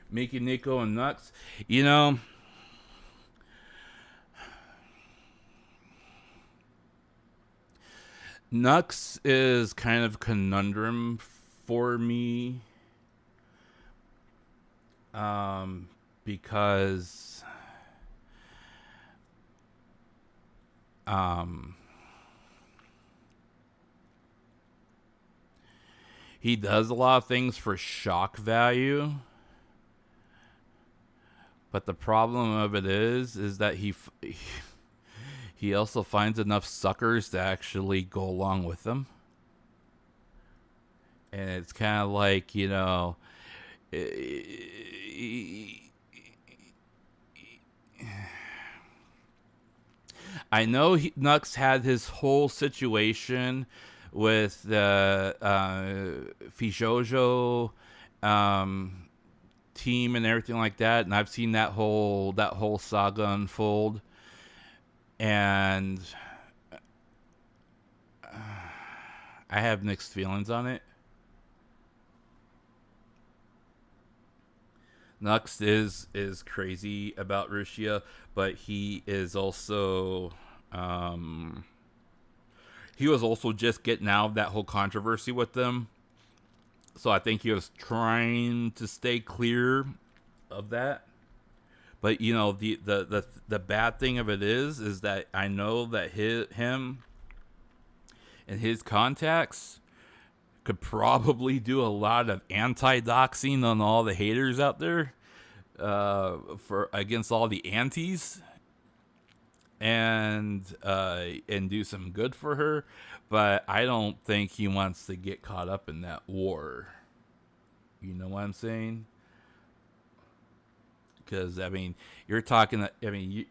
Mickey, Nico, and Nux. You know, Nux is kind of conundrum for me, because he does a lot of things for shock value, but the problem of it is that he also finds enough suckers to actually go along with him. And it's kind of like, I know Nux had his whole situation with the Fijojo team and everything like that, and I've seen that whole saga unfold, and I have mixed feelings on it. Nux is crazy about Russia, but he is also he was also just getting out of that whole controversy with them. So I think he was trying to stay clear of that. But the bad thing of it is that I know that him and his contacts could probably do a lot of anti-doxing on all the haters out there, for against all the antis, and do some good for her. But I don't think he wants to get caught up in that war. You know what I'm saying? Because I mean, you're talking. I mean,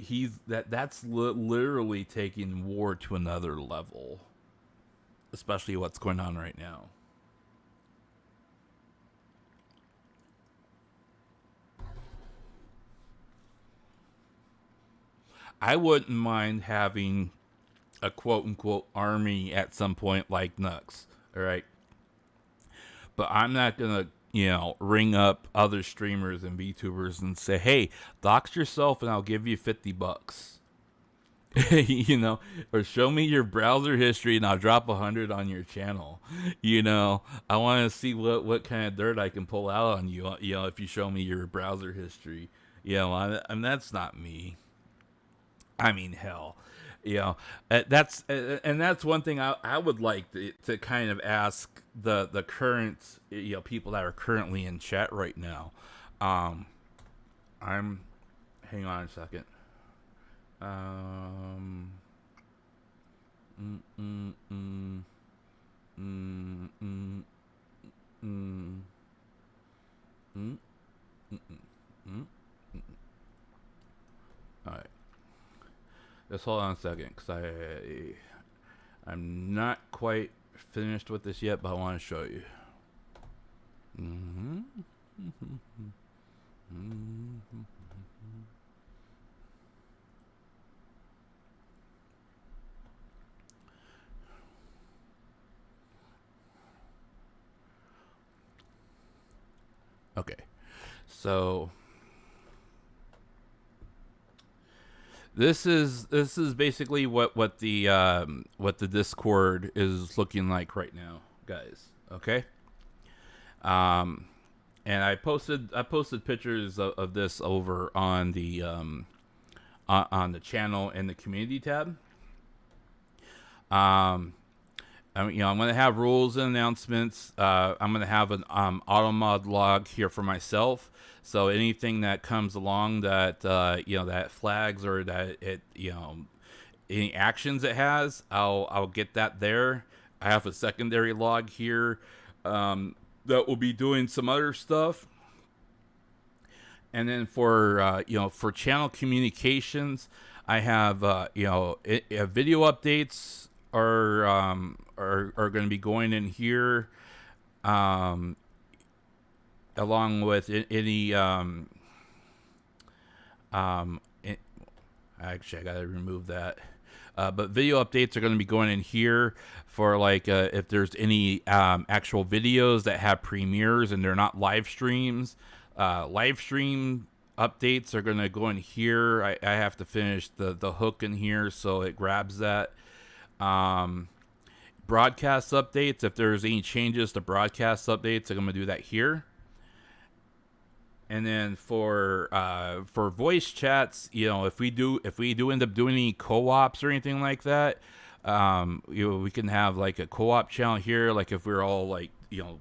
that's literally taking war to another level, especially what's going on right now. I wouldn't mind having a quote unquote army at some point like Nux. All right. But I'm not going to, ring up other streamers and VTubers and say, hey, dox yourself and I'll give you $50. Or show me your browser history and I'll drop 100 on your channel. I want to see what kind of dirt I can pull out on you, if you show me your browser history. That's not me. I mean, hell, that's one thing I would like to kind of ask the current people that are currently in chat right now. I'm hang on a second. Mm, mm, mm, mm, mm, mm, mm, mm, mm, mm. All right. Just hold on a second, because I'm not quite finished with this yet, but I want to show you. Mm-hmm. Mm-hmm. Mm-hmm. Okay, so this is basically what the Discord is looking like right now, guys. Okay. Um, and I posted pictures of this over on the on the channel and the community tab. I'm going to have rules and announcements. I'm going to have an auto mod log here for myself. So anything that comes along that that flags or that it any actions it has, I'll get that there. I have a secondary log here that will be doing some other stuff. And then for for channel communications, I have video updates are going to be going in here, along with any actually I gotta remove that. But video updates are going to be going in here for like if there's any actual videos that have premieres and they're not live streams. Live stream updates are going to go in here. I have to finish the hook in here so it grabs that. Broadcast updates, if there's any changes to broadcast updates, I'm going to do that here. And then for voice chats, if we do end up doing any co-ops or anything like that, we can have like a co-op channel here. Like if we're all like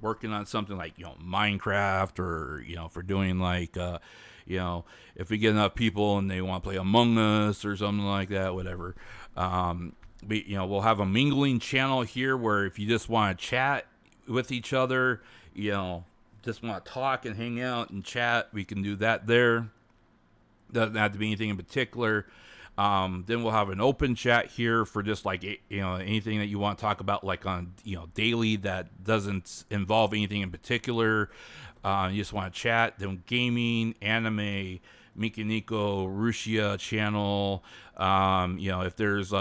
working on something like Minecraft, or if we're doing like if we get enough people and they want to play Among Us or something like that, whatever. We'll have a mingling channel here where if you just want to chat with each other, just want to talk and hang out and chat, we can do that there. Doesn't have to be anything in particular. Then we'll have an open chat here for just like anything that you want to talk about, like on daily that doesn't involve anything in particular. You just want to chat. Then gaming, anime, Miki Nico, Rushia channel. If there's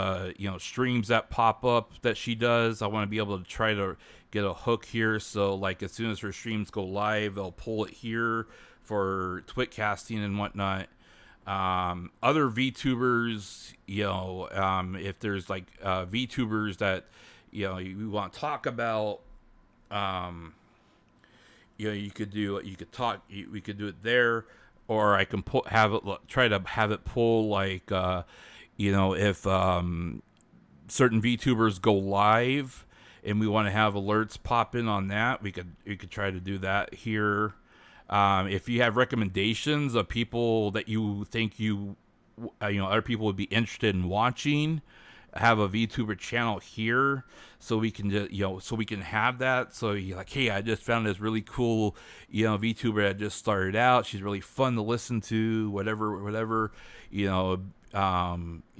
streams that pop up that she does, I want to be able to try to get a hook here. So like as soon as her streams go live, they'll pull it here for Twitcasting and whatnot. Other VTubers, if there's like VTubers that you want to talk about, we could do it there. Or I can try to have it pull like, if certain VTubers go live and we want to have alerts pop in on that, we could try to do that here. If you have recommendations of people that you think other people would be interested in watching, have a VTuber channel here, so we can just so we can have that. So you're like, hey, I just found this really cool VTuber that just started out. She's really fun to listen to. Whatever.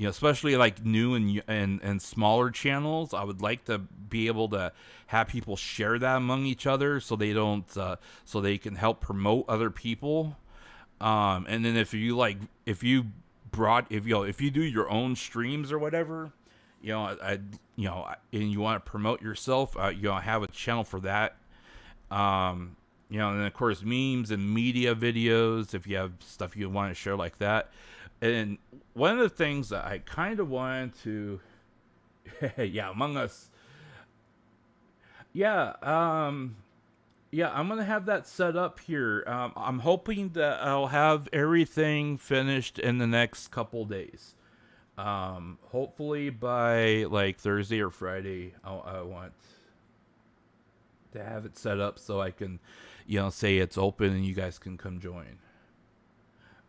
Especially like new and smaller channels. I would like to be able to have people share that among each other, so they don't so they can help promote other people. And then if you do your own streams or whatever, and you want to promote yourself, I have a channel for that. And then of course memes and media videos, if you have stuff you want to share like that. And one of the things that I kind of wanted to, Among Us. I'm gonna have that set up here. I'm hoping that I'll have everything finished in the next couple days. Hopefully by like Thursday or Friday, I want to have it set up so I can, say it's open and you guys can come join.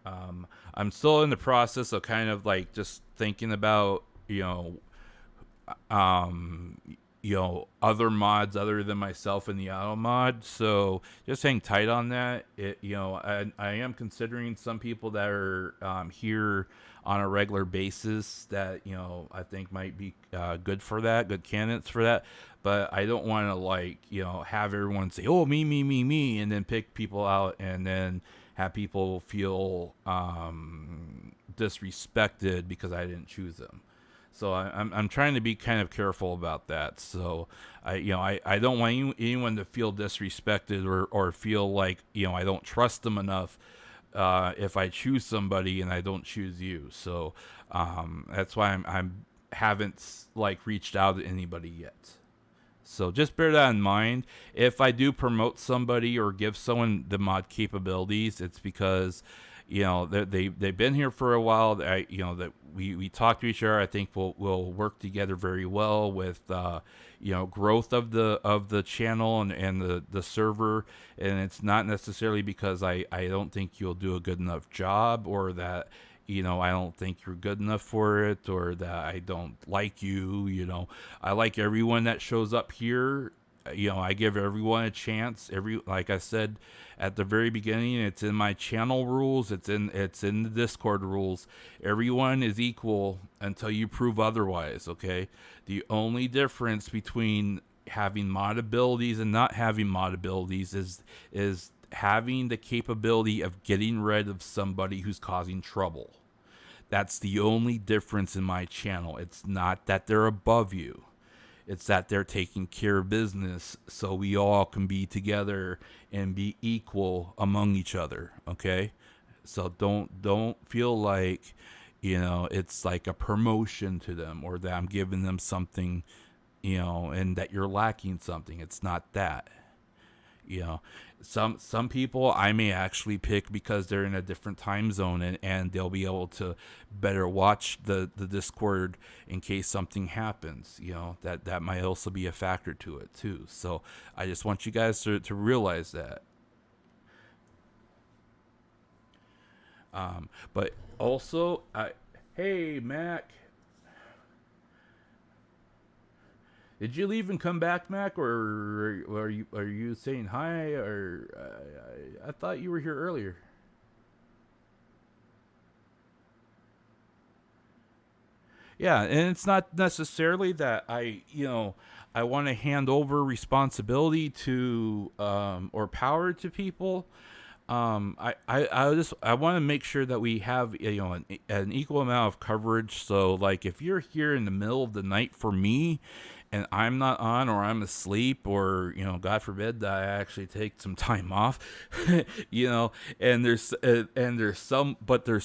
I'm still in the process of kind of like just thinking about, other mods other than myself in the auto mod. So just hang tight on that. I am considering some people that are here on a regular basis that I think might be good for that, good candidates for that. But I don't want to have everyone say, "Oh, me, me, me, me," and then pick people out and then have people feel disrespected because I didn't choose them. So I'm trying to be kind of careful about that. So I don't want anyone to feel disrespected or feel like I don't trust them enough if I choose somebody and I don't choose you. So that's why I'm haven't reached out to anybody yet. So just bear that in mind. If I do promote somebody or give someone the mod capabilities, it's because they've been here for a while. That we talk to each other. I think we'll work together very well with growth of the channel and the server. And it's not necessarily because I don't think you'll do a good enough job, or that I don't think you're good enough for it, or that I don't like you. I like everyone that shows up here. I give everyone a chance. Like I said at the very beginning, it's in my channel rules. It's in the Discord rules. Everyone is equal until you prove otherwise. Okay. The only difference between having mod abilities and not having mod abilities is having the capability of getting rid of somebody who's causing trouble. That's the only difference in my channel. It's not that they're above you. It's that they're taking care of business so we all can be together and be equal among each other, okay? So don't feel like, it's like a promotion to them, or that I'm giving them something, and that you're lacking something. It's not that. Some people I may actually pick because they're in a different time zone, and they'll be able to better watch the Discord in case something happens. That might also be a factor to it too. So I just want you guys to realize that. But also, hey Mac, did you leave and come back, Mac, or are you saying hi? Or I thought you were here earlier. Yeah, and it's not necessarily that I want to hand over responsibility to or power to people. I want to make sure that we have an equal amount of coverage. So like if you're here in the middle of the night for me, and I'm not on, or I'm asleep, or God forbid that I actually take some time off, and there's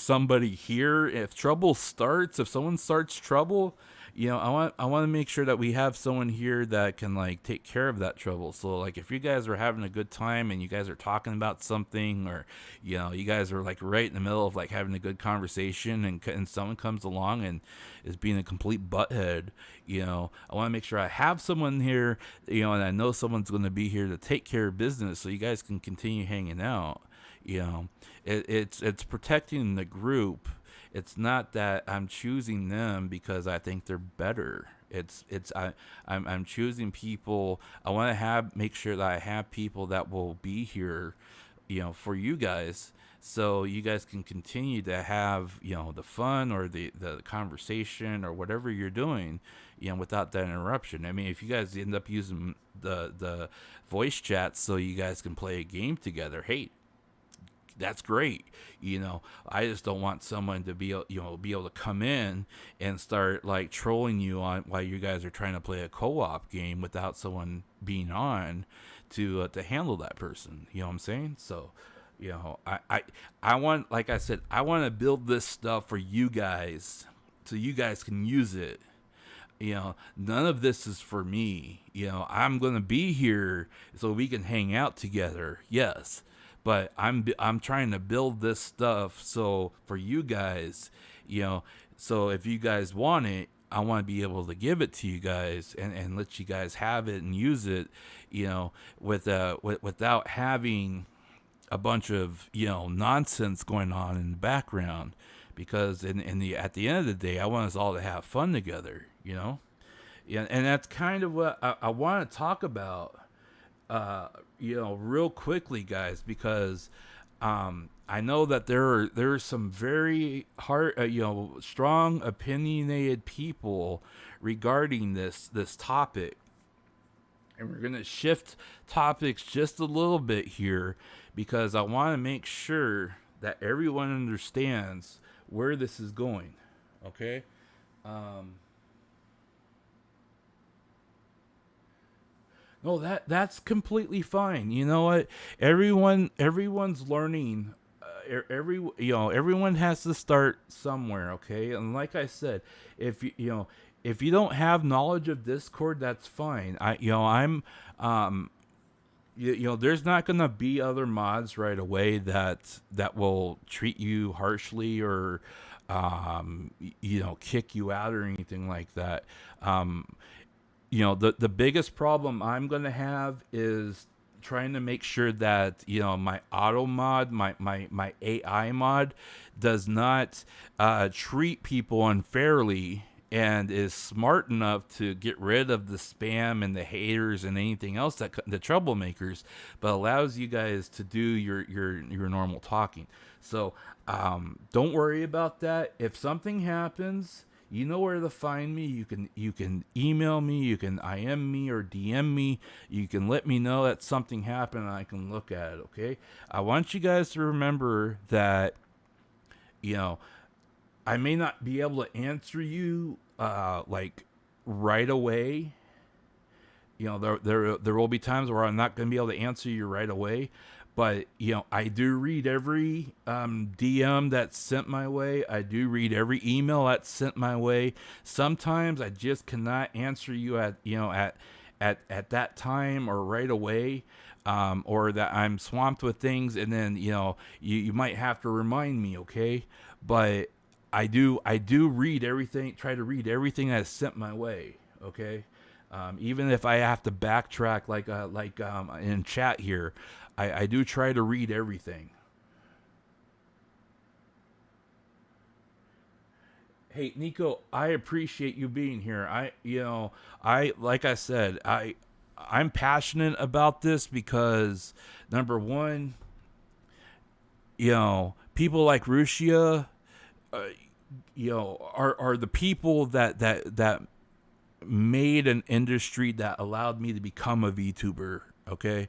somebody here. If trouble starts, if someone starts trouble, I want to make sure that we have someone here that can take care of that trouble. So if you guys are having a good time and you guys are talking about something, or you guys are right in the middle of having a good conversation, and someone comes along and is being a complete butthead, I want to make sure I have someone here, and I know someone's going to be here to take care of business, so you guys can continue hanging out. It's protecting the group. It's not that I'm choosing them because I think they're better. I'm choosing people. I want to make sure that I have people that will be here, for you guys, so you guys can continue to have the fun, or the conversation, or whatever you're doing, without that interruption. I mean, if you guys end up using the voice chat so you guys can play a game together, hey, that's great. I just don't want someone to be able to come in and start trolling you on while you guys are trying to play a co-op game without someone being on to handle that person. You know what I'm saying? So, I want, like I said, I want to build this stuff for you guys so you guys can use it. None of this is for me. I'm going to be here so we can hang out together. Yes. But I'm trying to build this stuff so for you guys, so if you guys want it, I want to be able to give it to you guys and let you guys have it and use it, without having a bunch of nonsense going on in the background, because at the end of the day, I want us all to have fun together. Yeah, and that's kind of what I want to talk about, real quickly, guys, because I know that there are some very strong opinionated people regarding this topic, and we're gonna shift topics just a little bit here because I want to make sure that everyone understands where this is going. Okay. Um, No, that's completely fine. You know what? Everyone's learning. Everyone has to start somewhere. Okay, and like I said, if you don't have knowledge of Discord, that's fine. I'm um there's not gonna be other mods right away that will treat you harshly or kick you out or anything like that. Um, the biggest problem I'm going to have is trying to make sure that my auto mod, my AI mod does not treat people unfairly and is smart enough to get rid of the spam and the haters and anything else the troublemakers, but allows you guys to do your normal talking. So don't worry about that. If something happens, you know where to find me. You can email me, you can IM me or DM me. You can let me know that something happened and I can look at it, okay? I want you guys to remember that you know, I may not be able to answer you like right away. There will be times where I'm not going to be able to answer you right away, but I do read every DM that's sent my way. I do read every email that's sent my way. Sometimes I just cannot answer you at that time or right away, or that I'm swamped with things, and then you might have to remind me, okay? But I do read everything. Try to read everything that's sent my way, okay? Even if I have to backtrack, like in chat here, I do try to read everything. Hey Nico, I appreciate you being here. I like I said, I'm passionate about this because number one, people like Rusia, uh, are the people that made an industry that allowed me to become a VTuber. Okay,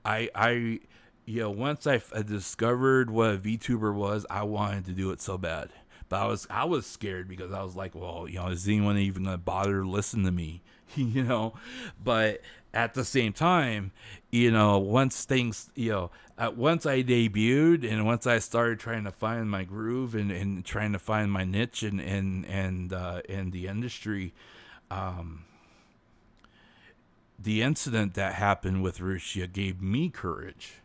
I once I discovered what a VTuber was, I wanted to do it so bad. But I was scared because I was like, well, is anyone even gonna bother to listen to me? But at the same time, once things, once I debuted and once I started trying to find my groove and trying to find my niche in the industry, um, the incident that happened with Russia gave me courage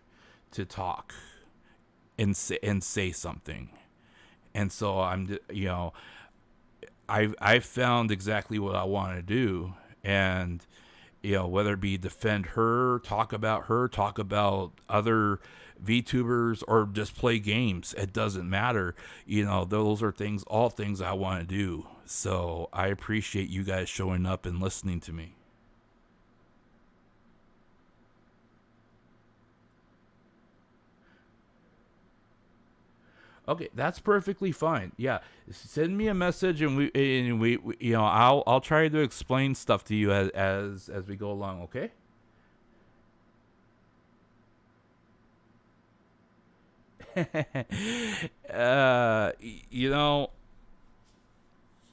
to talk and say something. And so I found exactly what I want to do, and whether it be defend her, talk about other VTubers, or just play games, it doesn't matter. Those are all things I want to do. So I appreciate you guys showing up and listening to me. Okay, that's perfectly fine. Yeah, send me a message and we I'll try to explain stuff to you as we go along. Okay. uh, you know,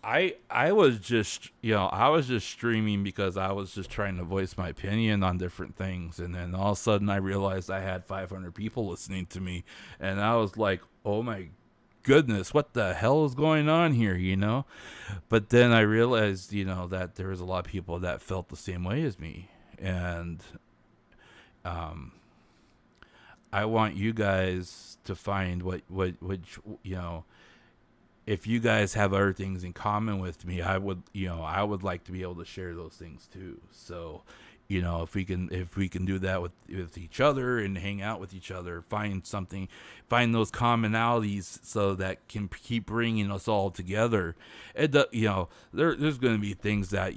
I was just streaming because I was just trying to voice my opinion on different things, and then all of a sudden I realized I had 500 people listening to me, and I was like, oh my goodness, what the hell is going on here? But then I realized, that there was a lot of people that felt the same way as me, and um, I want you guys to find if you guys have other things in common with me, I would like to be able to share those things too. So, if we can do that with each other and hang out with each other, find those commonalities so that can keep bringing us all together. There's going to be things that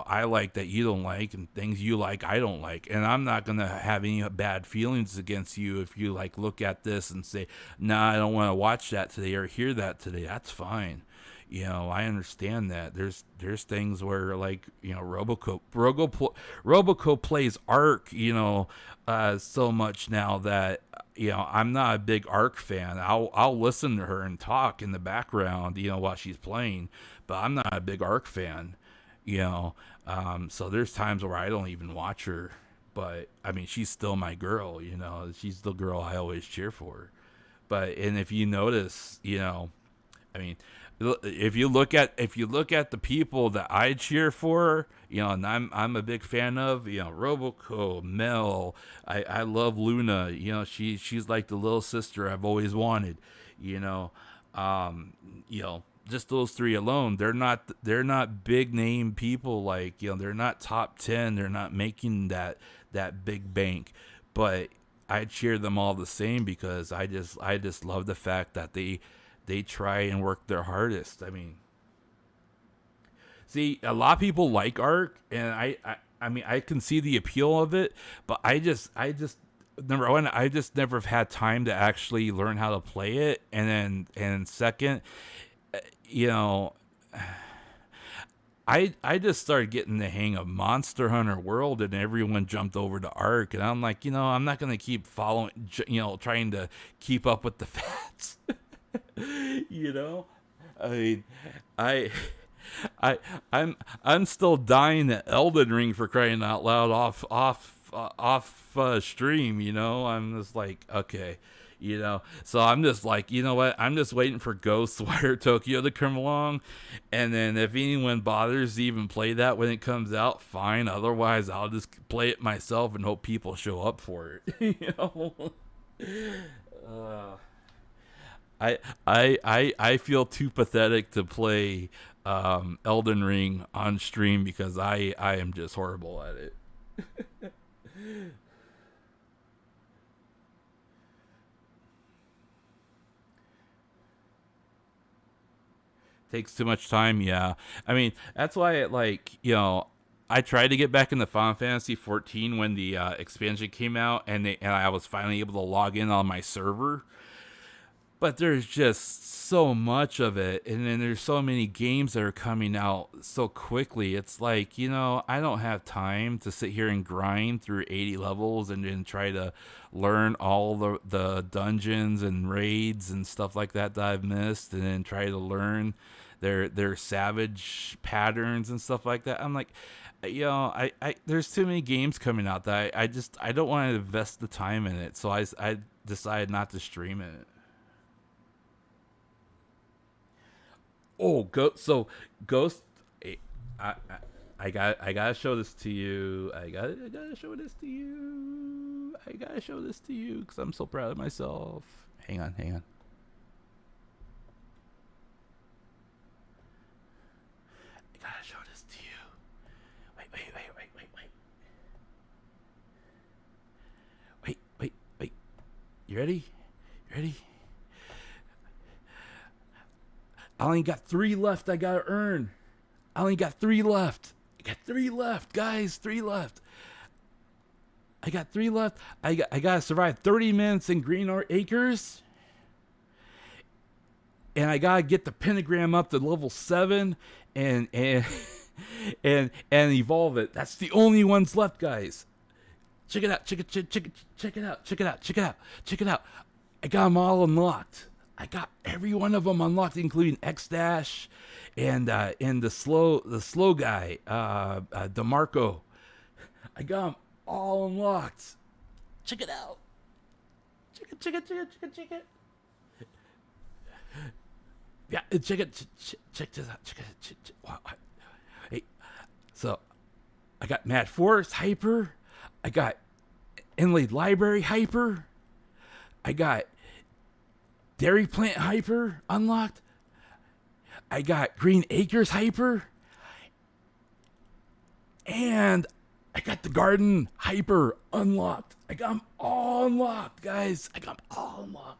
I like that you don't like, and things you like I don't like, and I'm not going to have any bad feelings against you if you like look at this and say, nah, I don't want to watch that today or hear that today. That's fine. I understand that there's things where, like, Roboco plays Ark, so much now that, I'm not a big Ark fan. I'll listen to her and talk in the background, while she's playing, but I'm not a big Ark fan, so there's times where I don't even watch her, but I mean, she's still my girl, she's the girl I always cheer for. And if you notice, I mean, if you look at the people that I cheer for, and I'm a big fan of, Roboco, Mel, I love Luna, she's like the little sister I've always wanted, just those three alone, they're not big name people, like, they're not top 10, they're not making that big bank, but I cheer them all the same because I just love the fact that they try and work their hardest. I mean, see, a lot of people like Ark, and I mean, I can see the appeal of it, but I just number one, I just never have had time to actually learn how to play it, and second, I just started getting the hang of Monster Hunter World, and everyone jumped over to Ark, and I'm like, I'm not gonna keep following, trying to keep up with the fats. I mean, I'm still dying at Elden Ring, for crying out loud, off stream. I'm just like, okay, so I'm just like, what? I'm just waiting for Ghostwire Tokyo to come along, and then if anyone bothers to even play that when it comes out, fine. Otherwise, I'll just play it myself and hope people show up for it. I feel too pathetic to play Elden Ring on stream because I am just horrible at it. Takes too much time, yeah. I mean, that's why, I tried to get back into Final Fantasy 14 when the expansion came out, and I was finally able to log in on my server. But there's just so much of it, and then there's so many games that are coming out so quickly. It's like, I don't have time to sit here and grind through 80 levels and then try to learn all the dungeons and raids and stuff like that I've missed, and then try to learn their savage patterns and stuff like that. I'm like, I there's too many games coming out that I don't want to invest the time in it, so I decided not to stream it. Oh, Ghost. I gotta show this to you. I gotta show this to you. I gotta show this to you because I'm so proud of myself. Hang on. I gotta show this to you. Wait. You ready? I only got 3 left I gotta earn. I only got 3 left. I got 3 left, guys. 3 left. I got 3 left. I gotta survive 30 minutes in Green Acres. And I gotta get the pentagram up to level 7 and evolve it. That's the only ones left, guys. Check it out. Check it out. I got them all unlocked. I got every one of them unlocked, including X-Dash and the slow guy, Marko. I got them all unlocked. Check it out. Check it. Yeah, check it. Check this out. Check it. Wow. Hey, so I got Mad Forest Hyper. I got Inlaid Library Hyper. I got Dairy Plant Hyper unlocked. I got Green Acres Hyper. And I got the garden hyper unlocked. I got them all unlocked, guys. I got them all unlocked.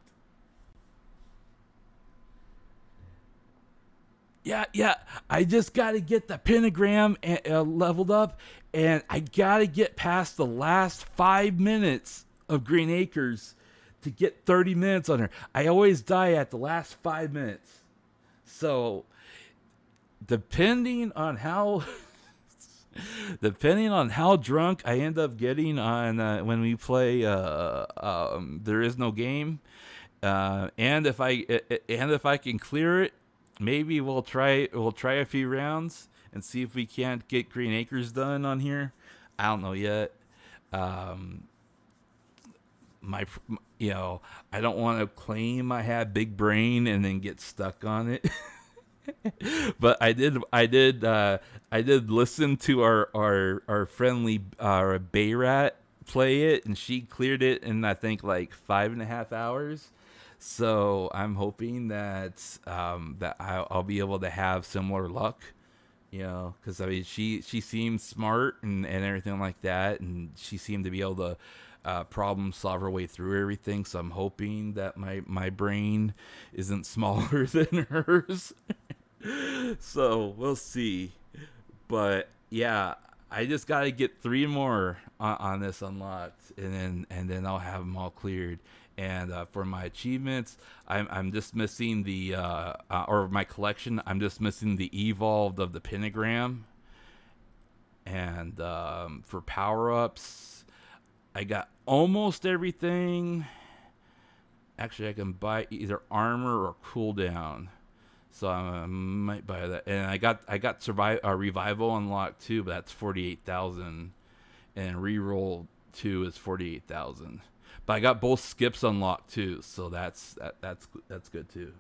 Yeah. I just got to get the pentagram leveled up, and I got to get past the last 5 minutes of Green Acres to get 30 minutes on her. I always die at the last 5 minutes. So, depending on how drunk I end up getting on when we play There Is No Game, and if I can clear it, maybe we'll try a few rounds and see if we can't get Green Acres done on here. I don't know yet. I don't want to claim I have big brain and then get stuck on it. But I did listen to our friendly Bayrat play it, and she cleared it in I think like 5.5 hours. So I'm hoping that I'll be able to have similar luck, because I mean she seems smart and everything like that, and she seemed to be able to problem solve her way through everything. So I'm hoping that my brain isn't smaller than hers. So we'll see. But yeah, I just gotta get 3 more on this unlocked, and then I'll have them all cleared. And for my achievements, I'm just missing the or my collection. I'm just missing the evolved of the pentagram. And for power ups, I got almost everything. Actually, I can buy either armor or cooldown, so I might buy that. And I got revival unlocked too, but that's 48,000, and reroll 2 is 48,000. But I got both skips unlocked too, so that's good too.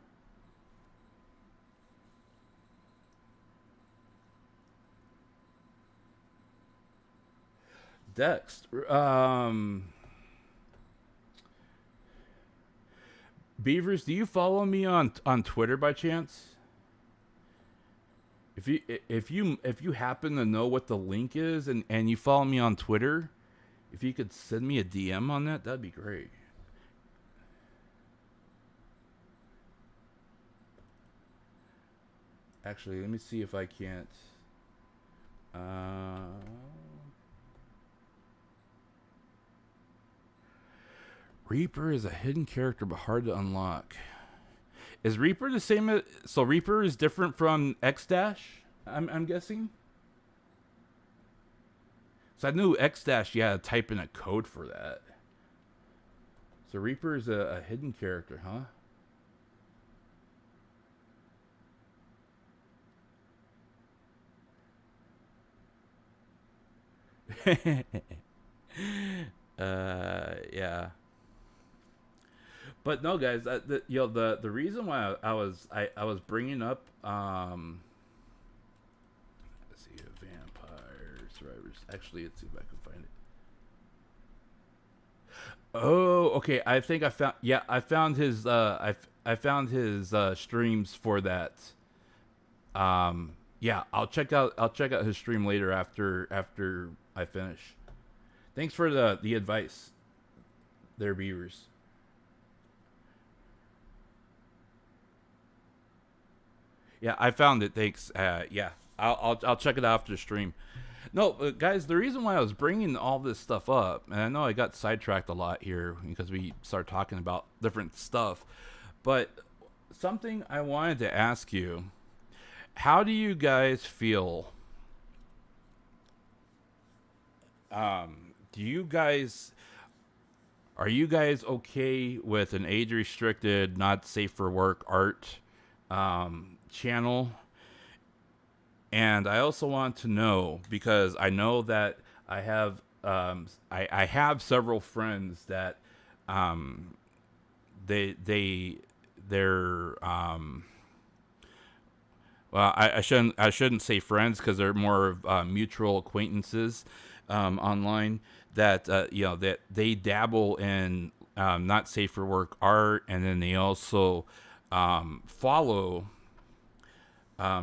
Dex, Beavers, do you follow me on Twitter by chance? If you happen to know what the link is, and you follow me on Twitter, if you could send me a DM on that, that'd be great. Actually, let me see if I can't. Reaper is a hidden character but hard to unlock. Is Reaper the same as, so Reaper is different from X Dash? I'm guessing. So I knew X Dash, you had to type in a code for that. So Reaper is a hidden character, huh? Yeah. But no, guys, the reason why I was bringing up let's see, vampire survivors. Actually, let's see if I can find it. Oh, okay. I think I found his I found his streams for that. Yeah, I'll check out his stream later after I finish. Thanks for the advice, there, Beavers. Yeah, I found it. Thanks. Yeah, I'll check it out after the stream. No, guys, the reason why I was bringing all this stuff up, and I know I got sidetracked a lot here because we started talking about different stuff, but something I wanted to ask you: how do you guys feel? Do you guys Are you guys okay with an age-restricted, not safe for work art channel? And I also want to know, because I know that I have I have several friends that they're well, I shouldn't say friends, because they're more of mutual acquaintances online, that that they dabble in not safe for work art, and then they also follow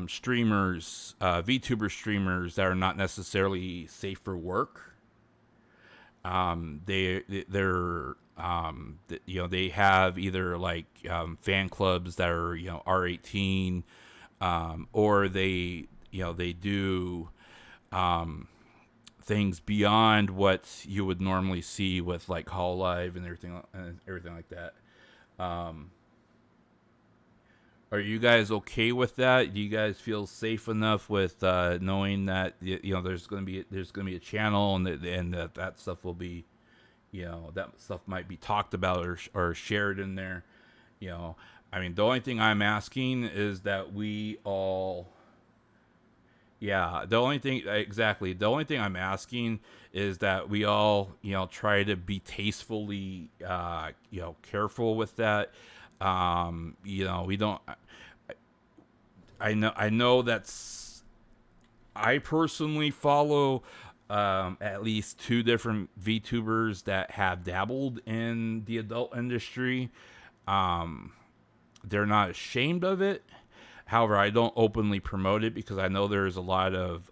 streamers, VTuber streamers that are not necessarily safe for work. They're they have either like fan clubs that are R18, or they do things beyond what you would normally see with like Hololive and everything like that. Um, are you guys okay with that? Do you guys feel safe enough with knowing that there's gonna be a channel and that stuff will be, that stuff might be talked about or shared in there? I mean, the only thing I'm asking is that we all, yeah, the only thing exactly, the only thing I'm asking is that we all, try to be tastefully, careful with that. We don't. I know that's. I personally follow at least two different VTubers that have dabbled in the adult industry. They're not ashamed of it. However, I don't openly promote it because I know there's a lot of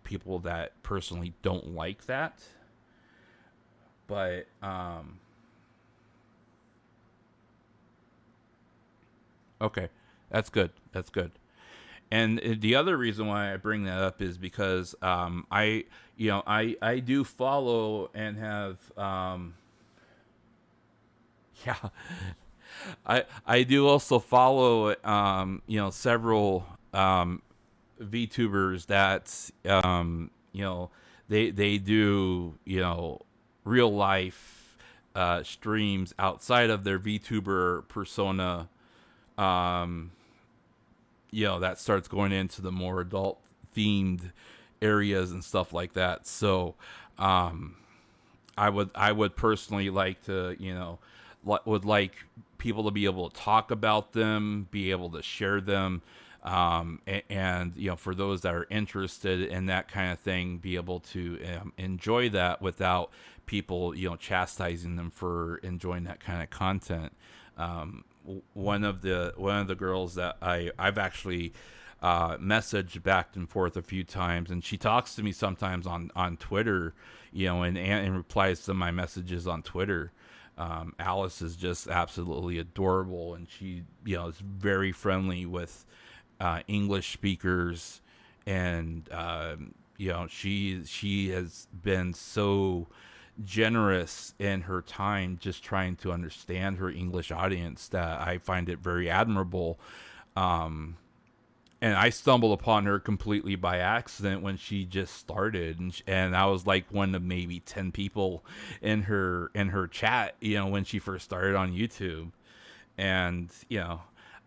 people that personally don't like that. But okay, that's good. That's good. And the other reason why I bring that up is because I do follow and have yeah, I do also follow several VTubers that they do real life streams outside of their VTuber persona, um that starts going into the more adult themed areas and stuff like that. So I would personally like to would like people to be able to talk about them, be able to share them, and for those that are interested in that kind of thing, be able to enjoy that without people chastising them for enjoying that kind of content. One of the girls that I've actually messaged back and forth a few times, and she talks to me sometimes on Twitter, and replies to my messages on Twitter. Alice is just absolutely adorable, and she is very friendly with English speakers, and she has been so generous in her time just trying to understand her English audience that I find it very admirable. And I stumbled upon her completely by accident when she just started, and I was like one of maybe 10 people in her chat, when she first started on YouTube. And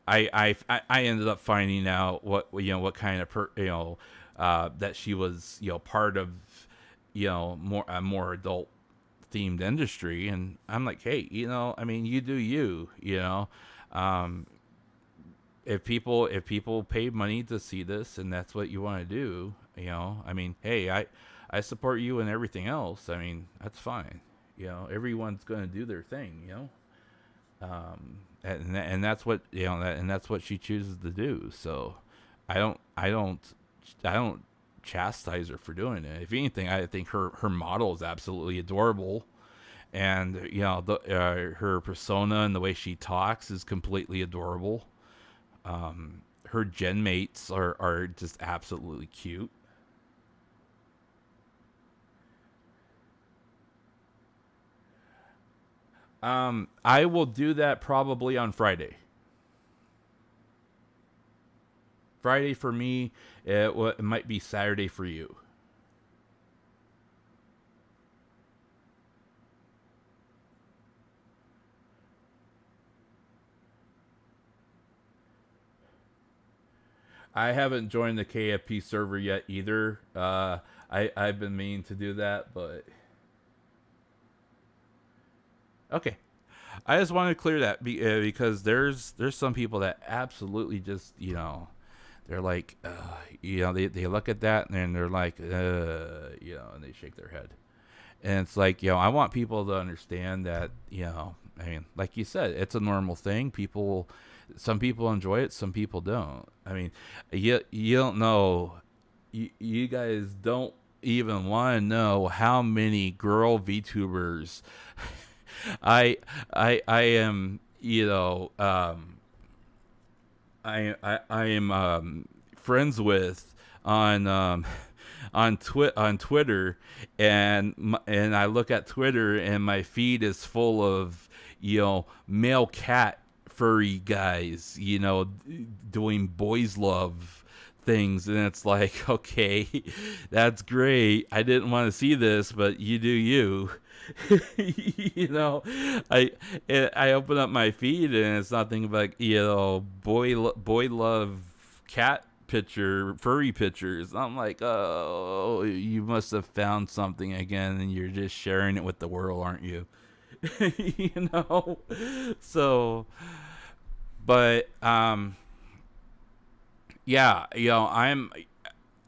I ended up finding out what kind of that she was part of more a more adult themed industry. And I'm like, hey, I mean, you do um if people pay money to see this and that's what you want to do, I mean, hey, I support you and everything else. I mean, that's fine. Everyone's going to do their thing, and that's what and that's what she chooses to do. So I don't chastise her for doing it. If anything, I think her model is absolutely adorable, and her persona and the way she talks is completely adorable. Her gen mates are just absolutely cute. I will do that probably on Friday. Friday for me, it might be Saturday for you. I haven't joined the KFP server yet either. I've been meaning to do that, but okay. I just want to clear that because there's some people that absolutely just they're like they look at that and they're like and they shake their head. And it's like, I want people to understand that I mean, like you said, it's a normal thing. Some people enjoy it, some people don't. I mean, you don't know. You guys don't even want to know how many girl VTubers I am. I am friends with on on Twitter, and I look at Twitter and my feed is full of male cat furry guys, doing boys love things, and it's like, okay, that's great. I didn't want to see this, but you do you. you know, I I open up my feed and it's nothing but boy love cat furry pictures. I'm like, oh, you must have found something again, and you're just sharing it with the world, aren't you? you know, so, but yeah,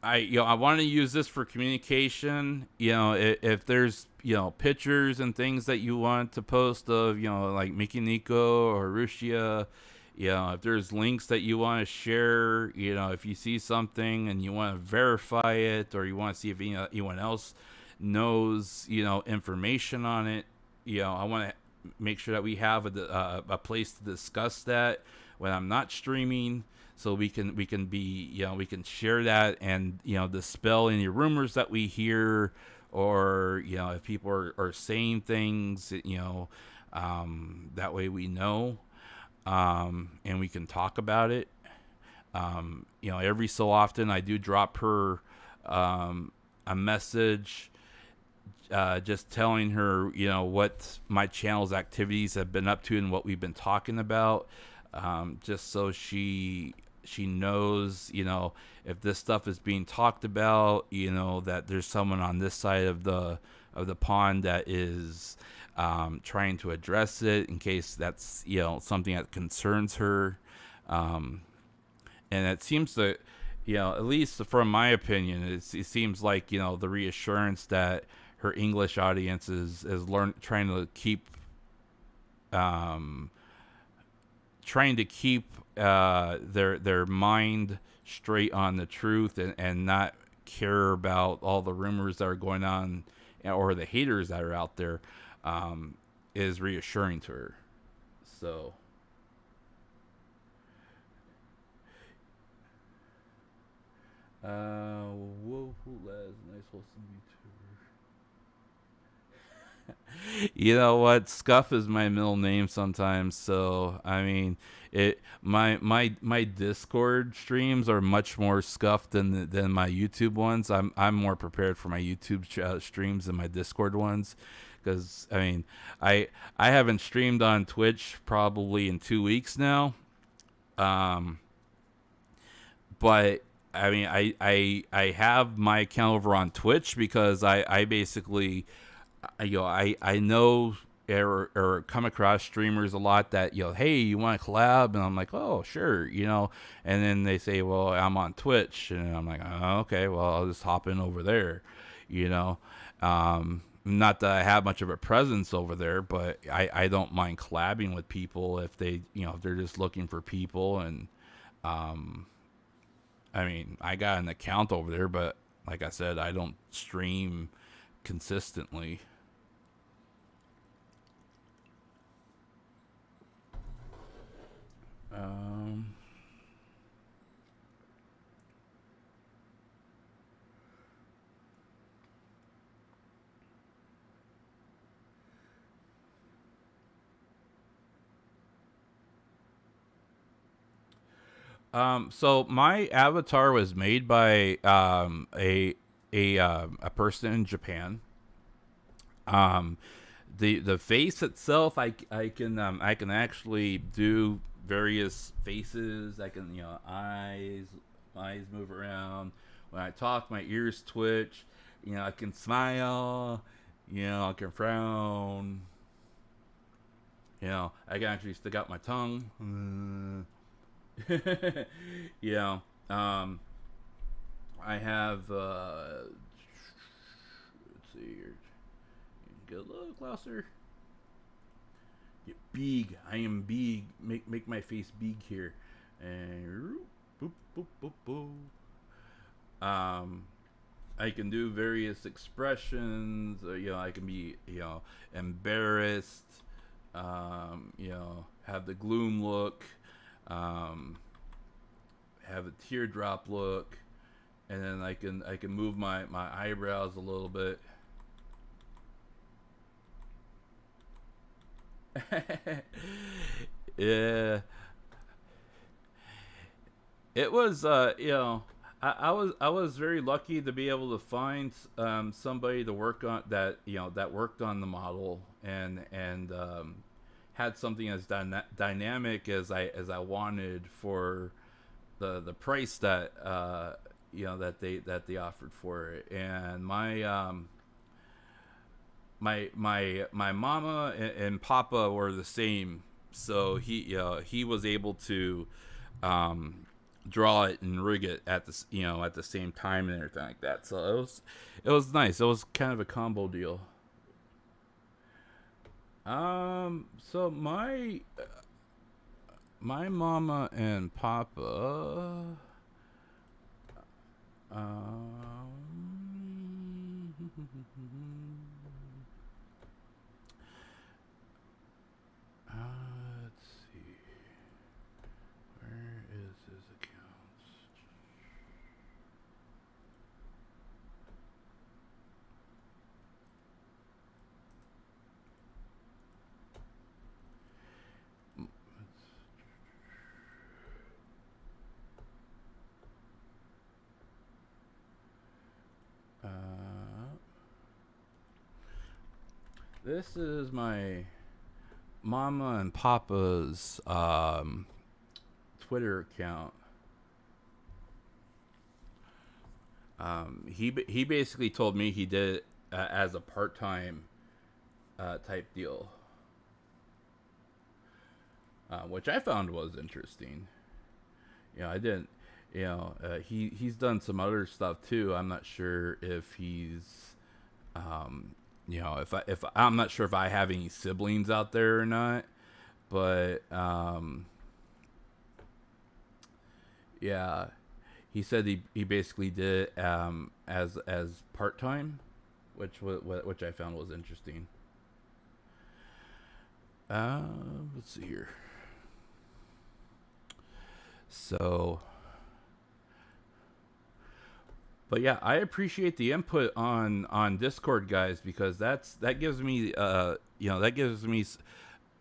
I want to use this for communication. If there's pictures and things that you want to post of like Miki Nico or Rushia, if there's links that you want to share, if you see something and you want to verify it, or you want to see if anyone else knows information on it, I want to make sure that we have a place to discuss that when I'm not streaming, so we can be we can share that and dispel any rumors that we hear, or if people are saying things, that way we know, and we can talk about it. Every so often I do drop her a message, just telling her what my channel's activities have been up to and what we've been talking about, just so she knows if this stuff is being talked about, that there's someone on this side of the pond that is trying to address it, in case that's something that concerns her. And it seems that at least from my opinion, it seems like the reassurance that her English audience is trying to keep their mind straight on the truth, and not care about all the rumors that are going on, or the haters that are out there, is reassuring to her. So nice wholesome YouTuber. You know what? Scuff is my middle name sometimes, so I mean, my Discord streams are much more scuffed than my YouTube ones. I'm more prepared for my YouTube streams than my Discord ones, because I mean, I haven't streamed on Twitch probably in 2 weeks now. But I mean, I have my account over on Twitch because I basically, I know or come across streamers a lot that hey, you want to collab, and I'm like, oh sure, and then they say, well, I'm on Twitch, and I'm like, oh, okay, well, I'll just hop in over there, not that I have much of a presence over there, but I don't mind collabing with people if they if they're just looking for people. And I mean, I got an account over there, but like I said, I don't stream consistently. So my avatar was made by a person in Japan. The face itself, I can actually do various faces. I can eyes move around. When I talk, my ears twitch. I can smile. I can frown. I can actually stick out my tongue. yeah. I have. Let's see here. Get a little closer. Big. I am big. Make my face big here. And boop boop boop boop. I can do various expressions. I can be embarrassed. Have the gloom look. Um, have a teardrop look, and then I can move my eyebrows a little bit. Yeah, it was I was very lucky to be able to find somebody to work on that that worked on the model and had something as dynamic as I wanted for the price that that they offered for it. And my mama and papa were the same, so he was able to um, draw it and rig it at the same time and everything like that. So it was nice. It was kind of a combo deal. So my mama and papa. Um, let's see. Where is his accounts? This is my mama and papa's Twitter account. He basically told me he did it as a part time type deal, which I found was interesting. I didn't. He's done some other stuff too. I'm not sure if he's if I'm not sure if I have any siblings out there or not, but yeah, he said he basically did it as part time, which I found was interesting. Let's see here. So, but yeah, I appreciate the input on Discord, guys, because that gives me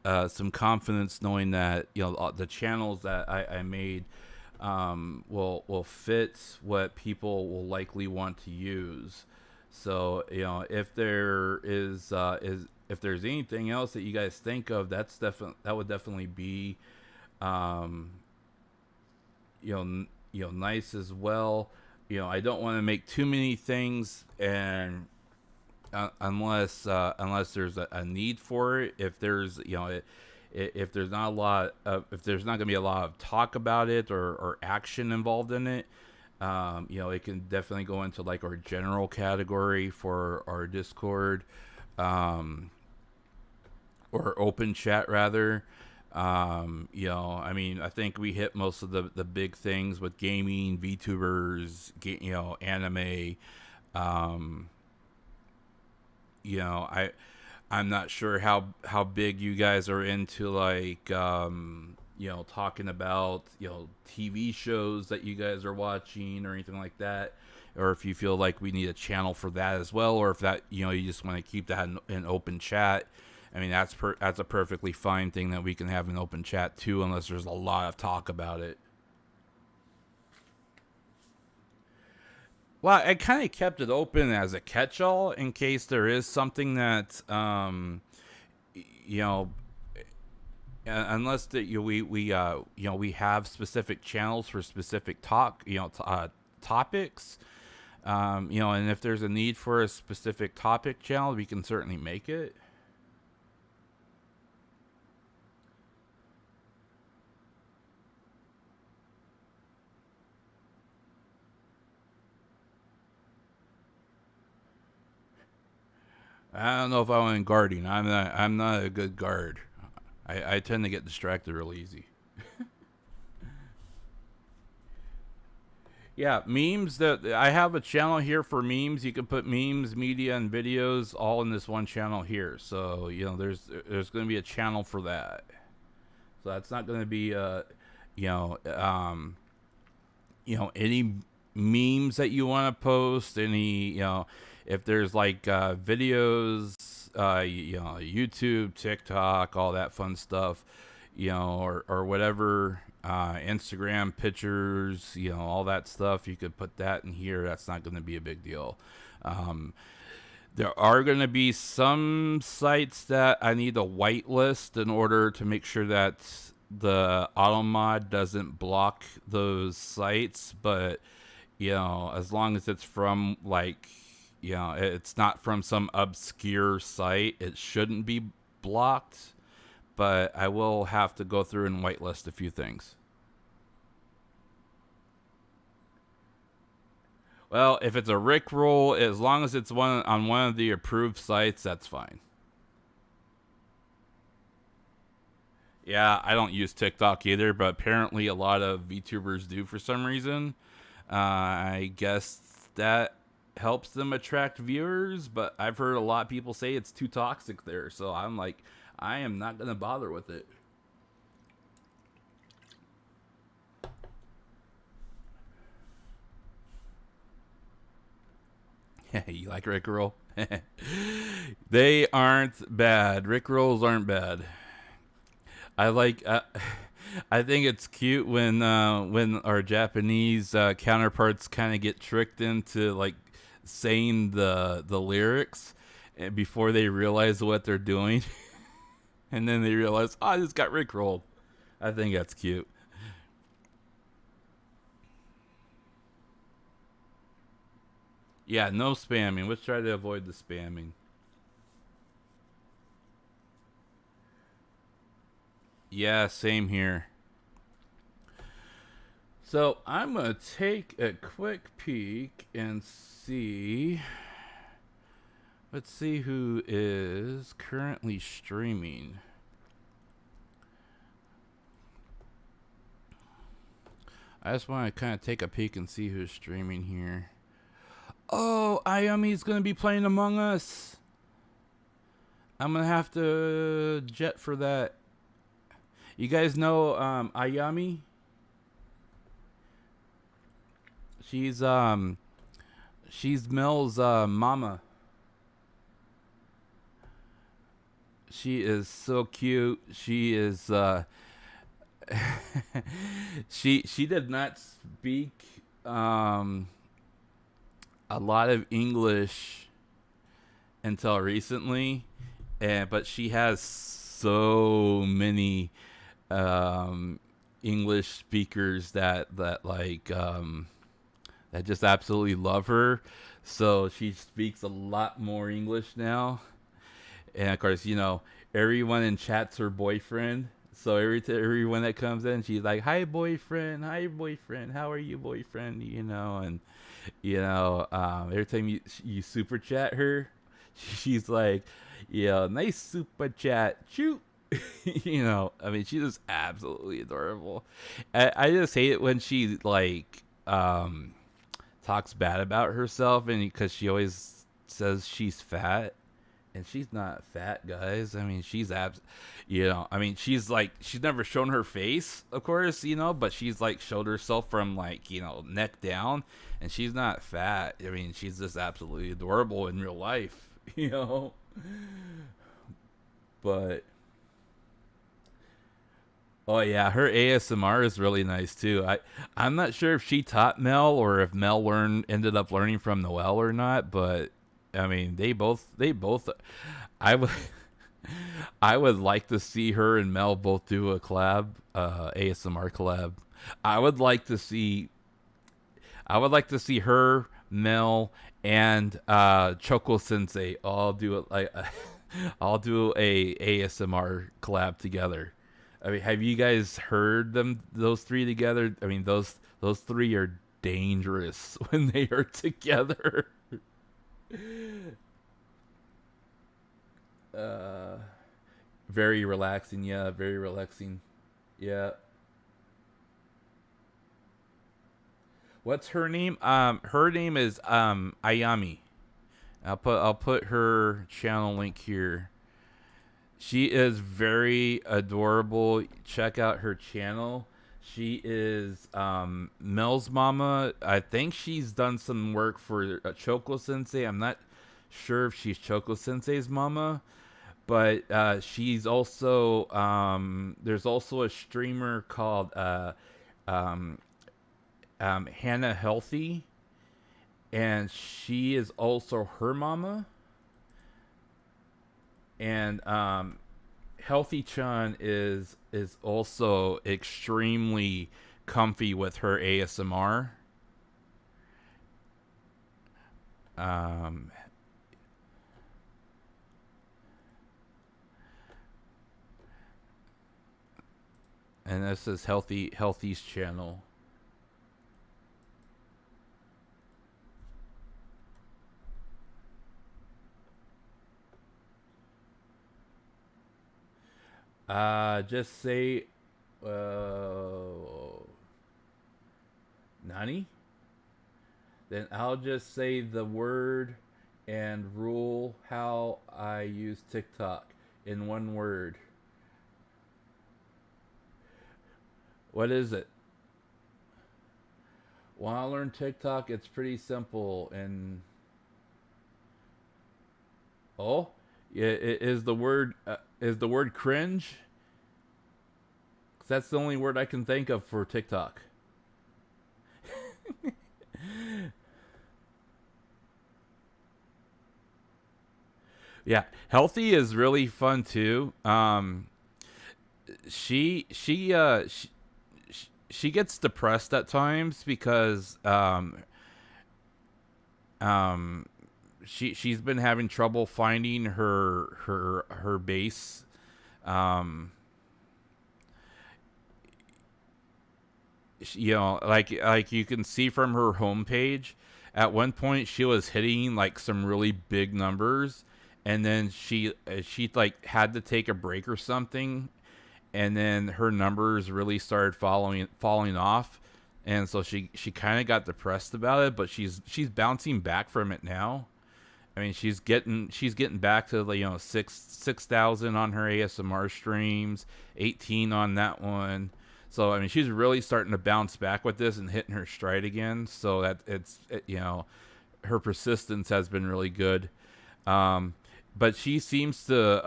some confidence knowing that the channels that I made will fit what people will likely want to use. So if there is if there's anything else that you guys think of, that would definitely be um, nice as well. I don't want to make too many things, and unless there's a need for it. If there's if there's not a lot of if there's not going to be a lot of talk about it or action involved in it, it can definitely go into like our general category for our Discord, or open chat rather. I mean, I think we hit most of the big things with gaming, VTubers, anime. Um, I'm not sure how big you guys are into like talking about TV shows that you guys are watching or anything like that, or if you feel like we need a channel for that as well, or if that you just want to keep that in open chat. I mean, that's a perfectly fine thing that we can have an open chat too, unless there's a lot of talk about it. Well, I kind of kept it open as a catch-all in case there is something that, you know, unless that we have specific channels for specific topics, and if there's a need for a specific topic channel, we can certainly make it. I don't know if I went guarding. I'm not a good guard. I tend to get distracted real easy. Yeah, memes. That I have a channel here for memes. You can put memes, media, and videos all in this one channel here. So there's going to be a channel for that. So that's not going to be you know, um, any memes that you want to post. Any if there's like videos, YouTube, TikTok, all that fun stuff, or whatever. Instagram pictures, all that stuff. You could put that in here. That's not going to be a big deal. Um, there are going to be some sites that I need to whitelist in order to make sure that the automod doesn't block those sites. But, as long as it's from like, it's not from some obscure site, it shouldn't be blocked. But I will have to go through and whitelist a few things. Well, if it's a Rickroll, as long as it's on one of the approved sites, that's fine. Yeah, I don't use TikTok either, but apparently a lot of VTubers do for some reason. I guess that helps them attract viewers, but I've heard a lot of people say it's too toxic there, so I'm like, I am not going to bother with it. You like Rickroll? They aren't bad. Rickrolls aren't bad. I like. I think it's cute when our Japanese counterparts kind of get tricked into like saying the lyrics before they realize what they're doing, and then they realize, oh, I just got Rickrolled. I think that's cute. Yeah, no spamming. Let's try to avoid the spamming. Yeah, same here. So I'm going to take a quick peek and see. Let's see who is currently streaming. I just want to kind of take a peek and see who's streaming here. Oh, Ayami's going to be playing Among Us. I'm going to have to jet for that. You guys know Ayami? She's Mel's mama. She is so cute. She is she did not speak a lot of English until recently, but she has so many English speakers that that just absolutely love her. So she speaks a lot more English now, and of course, everyone in chat's her boyfriend. So everyone that comes in, she's like, "Hi, boyfriend. Hi, boyfriend. How are you, boyfriend?" And every time you super chat her, she's like, "Yeah, nice super chat, shoot." I mean, she's just absolutely adorable. I just hate it when she like talks bad about herself, and because she always says she's fat, and she's not fat, guys. I mean, I mean, she's like, she's never shown her face, of course, but she's like showed herself from like, neck down, and she's not fat. I mean, she's just absolutely adorable in real life, But oh yeah, her ASMR is really nice too. I'm not sure if she taught Mel or if Mel ended up learning from Noelle or not, but I mean, they both. I would I would like to see her and Mel both do a collab, ASMR collab. I would like to see. I would like to see her, Mel, and Choco Sensei all do it like. I'll do a ASMR collab together. I mean, have you guys heard those three together? I mean, those three are dangerous when they are together. uh Very relaxing. Yeah, very relaxing. Yeah. What's her name? Her name is Ayami. I'll put her channel link here. She is very adorable. Check out her channel. She is Mel's mama. I think she's done some work for Choco Sensei. I'm not sure if she's Choco Sensei's mama, but she's also there's also a streamer called um, Hannah Healthy, and she is also her mama. And Healthy Chan is also extremely comfy with her ASMR. Um, and this is Healthy's channel. Just say, Nani? Then I'll just say the word and rule how I use TikTok in one word. What is it? Want to learn TikTok? It's pretty simple. And oh, yeah, is the word cringe? 'Cause that's the only word I can think of for TikTok. Yeah, Healthy is really fun too. She gets depressed at times because um she's been having trouble finding her base. Um, like you can see from her homepage, at one point she was hitting like some really big numbers, and then she like had to take a break or something, and then her numbers really started falling off, and so she kind of got depressed about it, but she's bouncing back from it now. I mean, she's getting back to the 6,000 on her ASMR streams, 18 on that one. So I mean, she's really starting to bounce back with this and hitting her stride again. So that her persistence has been really good. Um, but she seems to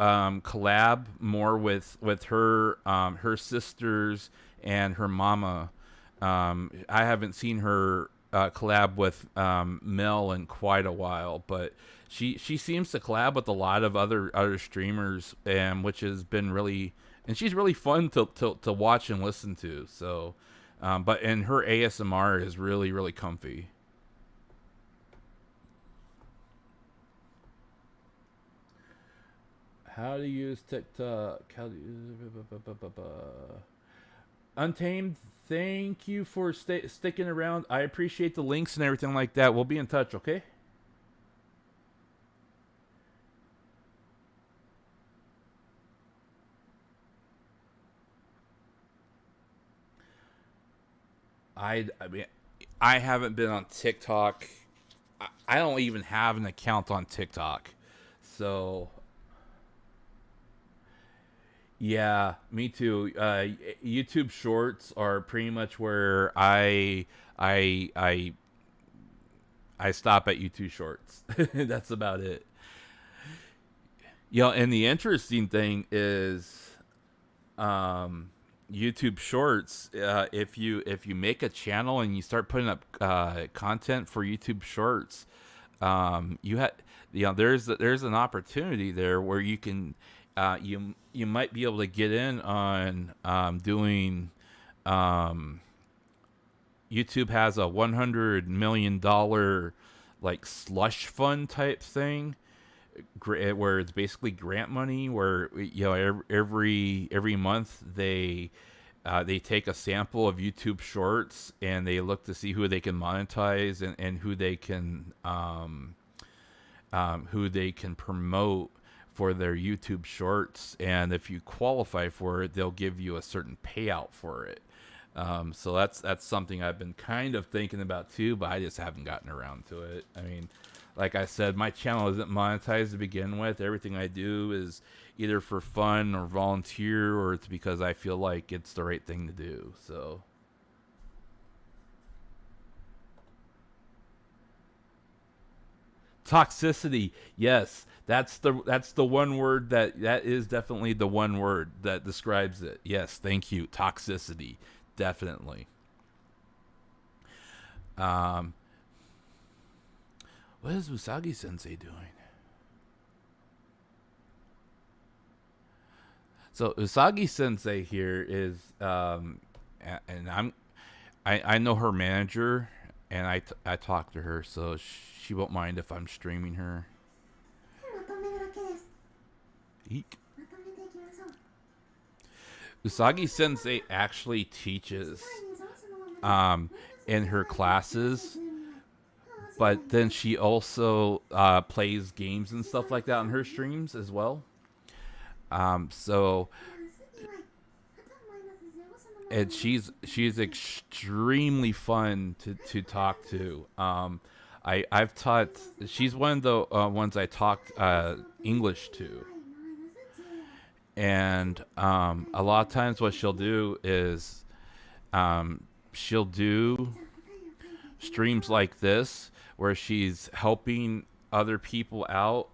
collab more with her sisters and her mama. I haven't seen her collab with Mel in quite a while, but she seems to collab with a lot of other streamers, and which has been really, and she's really fun to watch and listen to. So, and her ASMR is really really comfy. How to use TikTok? How to use Untamed? Thank you for sticking around. I appreciate the links and everything like that. We'll be in touch, okay? I mean, I haven't been on TikTok. I don't even have an account on TikTok. So yeah, me too. YouTube Shorts are pretty much where I I I stop at YouTube Shorts. That's about it. And the interesting thing is, YouTube Shorts. If you make a channel and you start putting up content for YouTube Shorts, you had there's an opportunity there where you can you might be able to get in on doing. YouTube has a $100 million like slush fund type thing, where it's basically grant money, where every month they take a sample of YouTube Shorts and they look to see who they can monetize, and who they can promote for their YouTube shorts, and if you qualify for it, they'll give you a certain payout for it. So that's something I've been kind of thinking about too, but I just haven't gotten around to it. I mean, like I said, my channel isn't monetized to begin with. Everything I do is either for fun or volunteer, or it's because I feel like it's the right thing to do. So. Toxicity, yes, that's the one word that is definitely the one word that describes it. Yes, thank you. Toxicity, definitely. Um, what is Usagi Sensei doing? So Usagi Sensei here is, and I know her manager, and I talked to her, so she won't mind if I'm streaming her. Eek. Usagi Sensei actually teaches in her classes, but then she also plays games and stuff like that on her streams as well. So, and she's extremely fun to talk to. I've taught. She's one of the ones I talked English to, and a lot of times what she'll do is she'll do streams like this where she's helping other people out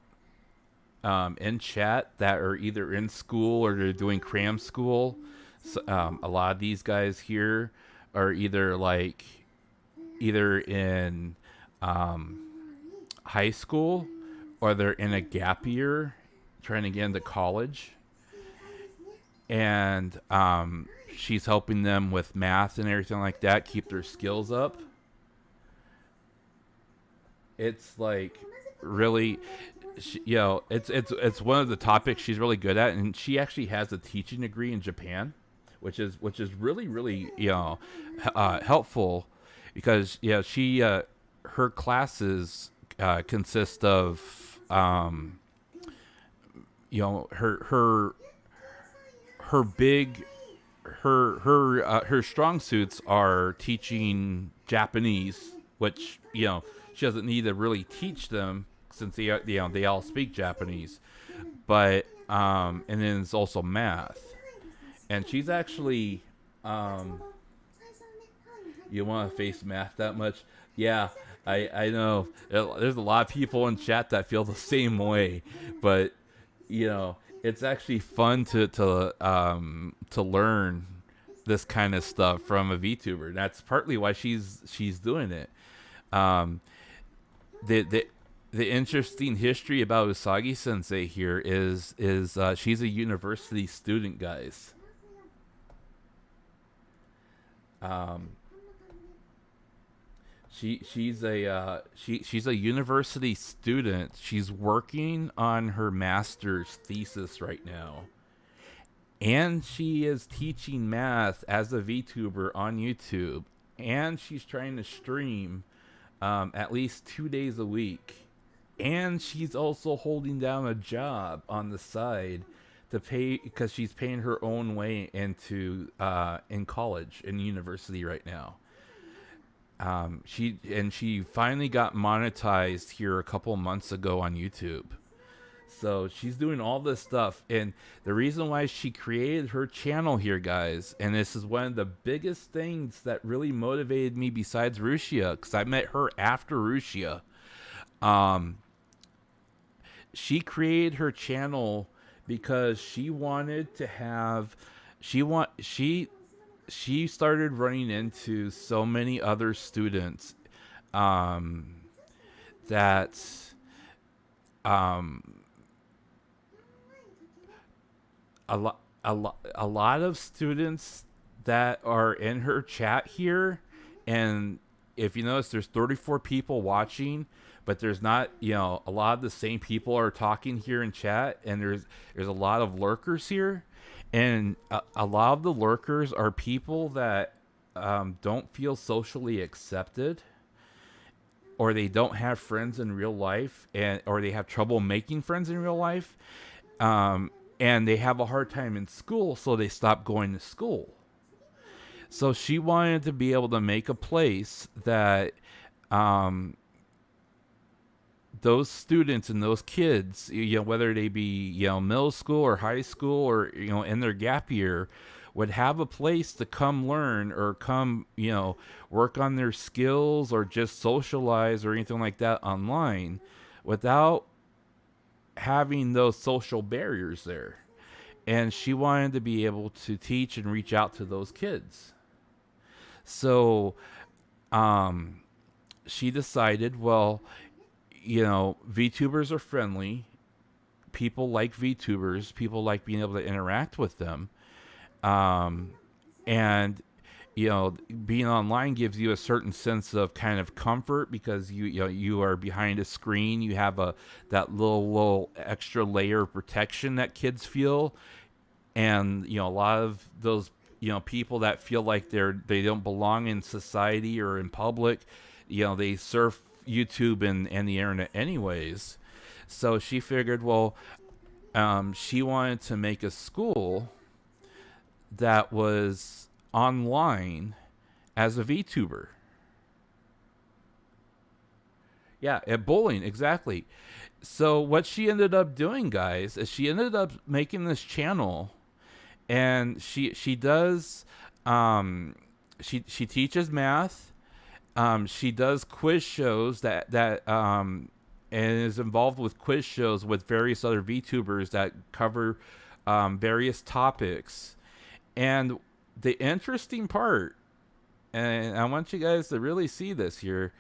in chat that are either in school or they're doing cram school. So, a lot of these guys here are either in high school, or they're in a gap year trying to get into college, and she's helping them with math and everything like that, keep their skills up. It's like really, it's one of the topics she's really good at, and she actually has a teaching degree in Japan, which is really helpful, because she her classes consist of her strong suits are teaching Japanese, which she doesn't need to really teach them since they all speak Japanese, but and then it's also math, and she's actually you want to face math that much? Yeah, I know there's a lot of people in chat that feel the same way, but it's actually fun to learn this kind of stuff from a VTuber. That's partly why she's doing it. The interesting history about Usagi Sensei here is she's a university student, guys. She's a university student. She's working on her master's thesis right now, and she is teaching math as a VTuber on YouTube, and she's trying to stream at least 2 days a week, and she's also holding down a job on the side to pay, because she's paying her own way into in college, in university right now. She finally got monetized here a couple months ago on YouTube. So she's doing all this stuff, and the reason why she created her channel here, guys, and this is one of the biggest things that really motivated me besides Rushia, because I met her after Rushia. She created her channel because she wanted to have, she started running into so many other students that a lot of students that are in her chat here, and if you notice, there's 34 people watching, but there's not, a lot of the same people are talking here in chat, and there's a lot of lurkers here. And a lot of the lurkers are people that don't feel socially accepted, or they don't have friends in real life, or they have trouble making friends in real life. and they have a hard time in school, so they stop going to school. So she wanted to be able to make a place that um, those students and those kids, whether they be, middle school or high school or, in their gap year, would have a place to come learn or come, work on their skills or just socialize or anything like that online without having those social barriers there. And she wanted to be able to teach and reach out to those kids. So she decided, well, VTubers are friendly. People like VTubers. People like being able to interact with them. And being online gives you a certain sense of kind of comfort because you are behind a screen. You have that little extra layer of protection that kids feel, and a lot of those people that feel like they don't belong in society or in public, they surf YouTube and the internet anyways. So she figured, well, she wanted to make a school that was online as a VTuber. Yeah, at bowling, exactly. So what she ended up doing, guys, is she ended up making this channel, and she does she teaches math. She does quiz shows and is involved with quiz shows with various other VTubers that cover various topics. And the interesting part, and I want you guys to really see this here,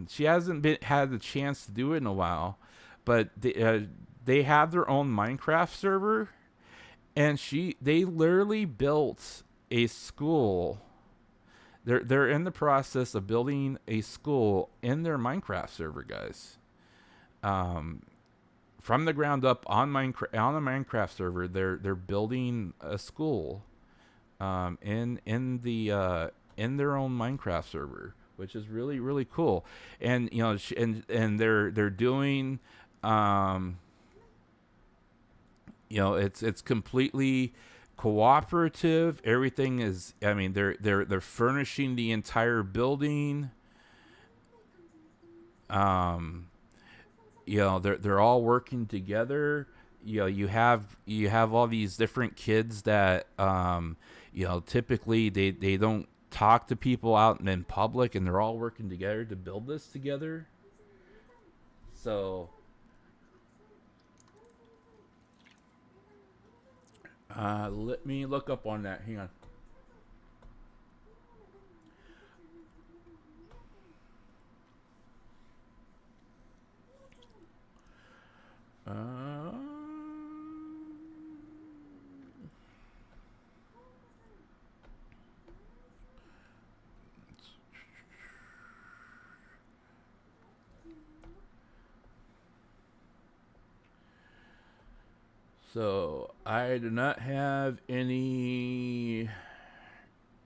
she hasn't had the chance to do it in a while, but they have their own Minecraft server, and they literally built a school. They're in the process of building a school in their Minecraft server, guys. From the ground up on the Minecraft server, they're building a school, in their own Minecraft server, which is really really cool. And and they're doing, it's completely cooperative. Everything is, I mean, they're furnishing the entire building. They're all working together. You have all these different kids that typically they don't talk to people out in public, and they're all working together to build this together. So let me look up on that. Hang on. So I do not have any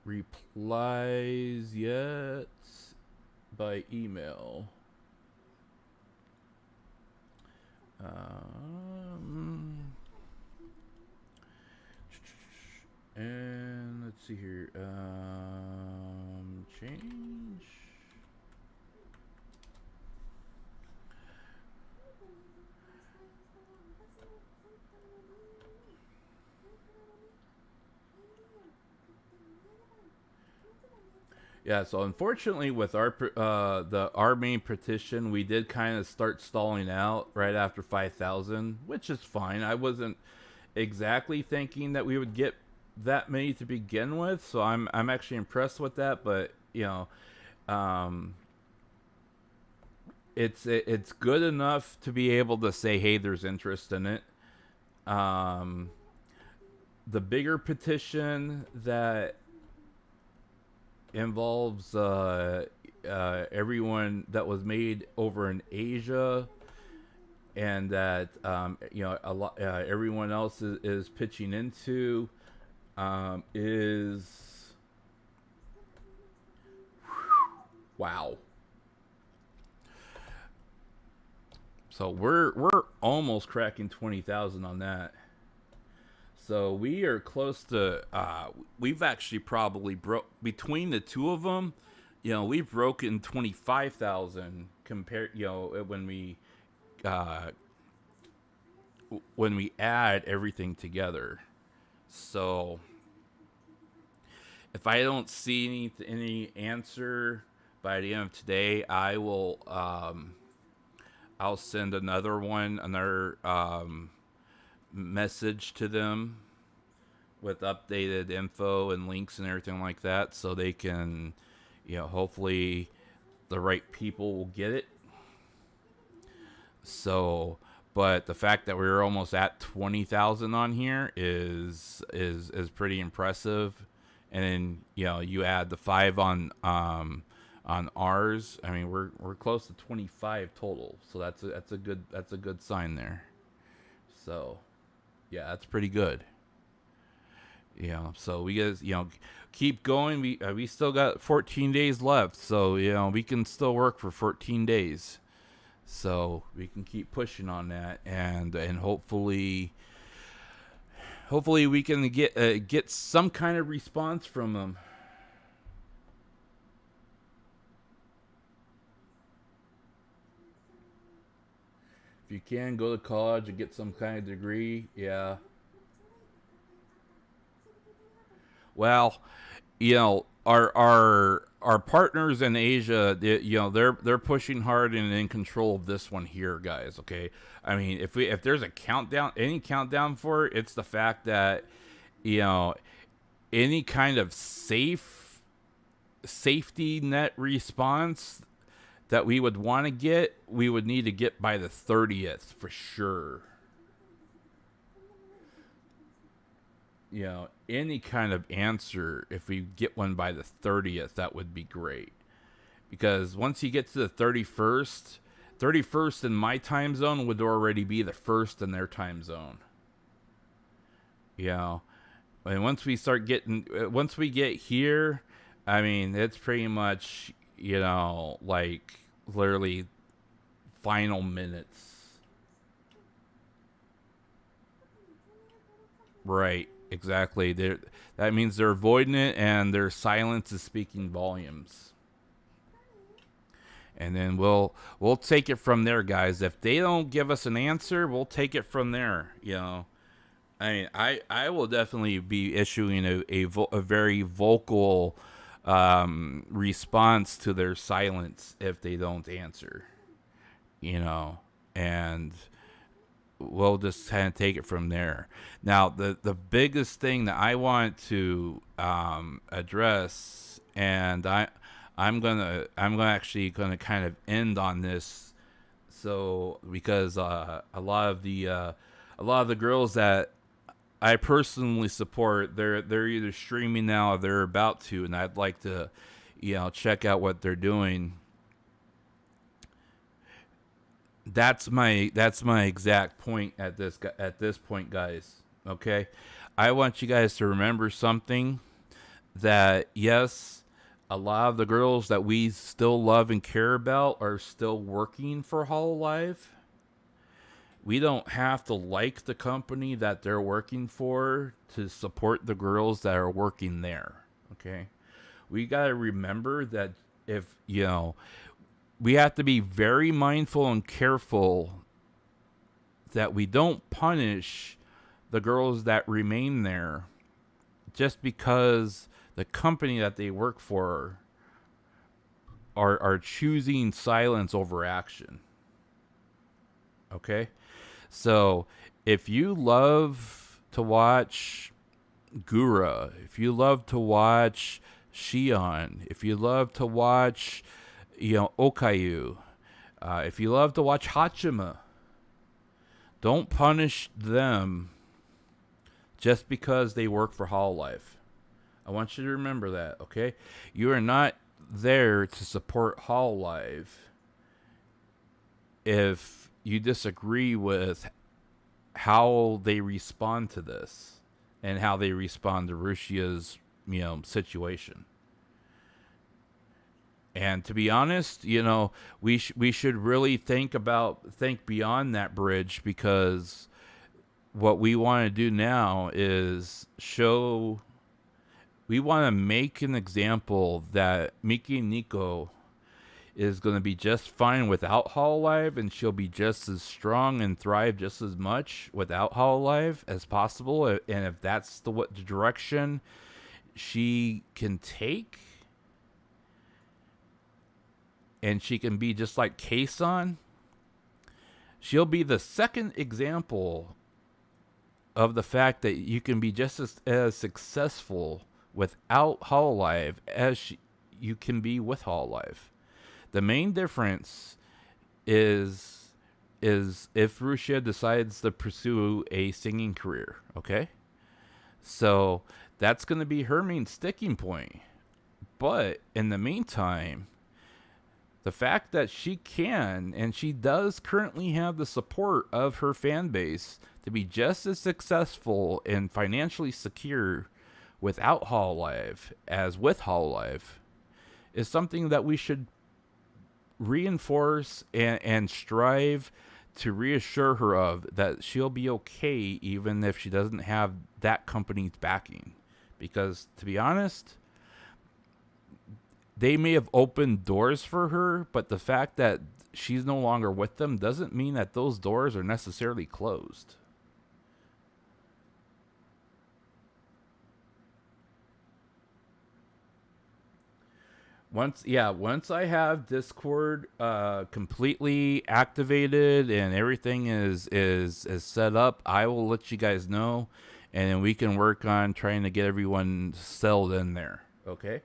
replies yet by email. And let's see here. Change. Yeah, so unfortunately with our main petition, we did kind of start stalling out right after 5,000, which is fine. I wasn't exactly thinking that we would get that many to begin with, so I'm actually impressed with that. But it's good enough to be able to say, hey, there's interest in it. The bigger petition that involves everyone that was made over in Asia, and that a lot everyone else is pitching into, is wow. So we're almost cracking 20,000 on that. So we are close to. We've actually probably broke between the two of them. We've broken 25,000 compared. Uh, when we add everything together. So if I don't see any answer by the end of today, I will. I'll send another message to them with updated info and links and everything like that, so they can, hopefully, the right people will get it. So, but the fact that we're almost at 20,000 on here is pretty impressive. And then you add the 5 on ours. I mean, we're close to 25 total. So that's a good sign there. So, yeah, that's pretty good. So we guys, keep going. We still got 14 days left. So, we can still work for 14 days. So we can keep pushing on that, and hopefully we can get some kind of response from them. If you can go to college and get some kind of degree, yeah. Well, our partners in Asia, they're pushing hard and in control of this one here, guys. Okay, I mean, if there's a countdown, any countdown for it, it's the fact that any kind of safety net response that we would want to get, we would need to get by the 30th for sure. Any kind of answer, if we get one by the 30th, that would be great. Because once you get to the 31st in my time zone would already be the 1st in their time zone. And once we get here, I mean, it's pretty much, like literally final minutes. Right. Exactly. That means they're avoiding it, and their silence is speaking volumes. And then we'll take it from there, guys. If they don't give us an answer, we'll take it from there. I mean, I will definitely be issuing a very vocal response to their silence if they don't answer. And we'll just kind of take it from there. Now, the biggest thing that I want to address, and I'm actually gonna kind of end on this, so because a lot of the girls that I personally support, they're either streaming now or they're about to, and I'd like to, check out what they're doing. That's my exact point at this point, guys. Okay, I want you guys to remember something, that yes, a lot of the girls that we still love and care about are still working for Hololive. We don't have to like the company that they're working for to support the girls that are working there. Okay, we got to remember that if we have to be very mindful and careful that we don't punish the girls that remain there just because the company that they work for are choosing silence over action. Okay? So, if you love to watch Gura, if you love to watch Shion, if you love to watch Okayu, if you love to watch Hachima, don't punish them just because they work for Hololive. I want you to remember that, okay? You are not there to support Hololive if you disagree with how they respond to this and how they respond to Rushia's, situation. And to be honest, we should really think beyond that bridge, because what we want to do now is we want to make an example that Miki Nico is going to be just fine without Hololive, and she'll be just as strong and thrive just as much without Hololive as possible. And if that's the direction she can take, and she can be just like Kason, she'll be the second example of the fact that you can be just as successful without Hololive as you can be with Hololive. The main difference is if Rushia decides to pursue a singing career, okay? So that's going to be her main sticking point. But in the meantime, the fact that she can, and she does currently have the support of her fan base to be just as successful and financially secure without Hololive as with Hololive, is something that we should reinforce and strive to reassure her of, that she'll be okay even if she doesn't have that company's backing. Because to be honest, they may have opened doors for her, but the fact that she's no longer with them doesn't mean that those doors are necessarily closed. Once I have Discord completely activated and everything is set up, I will let you guys know, and then we can work on trying to get everyone settled in there. Okay.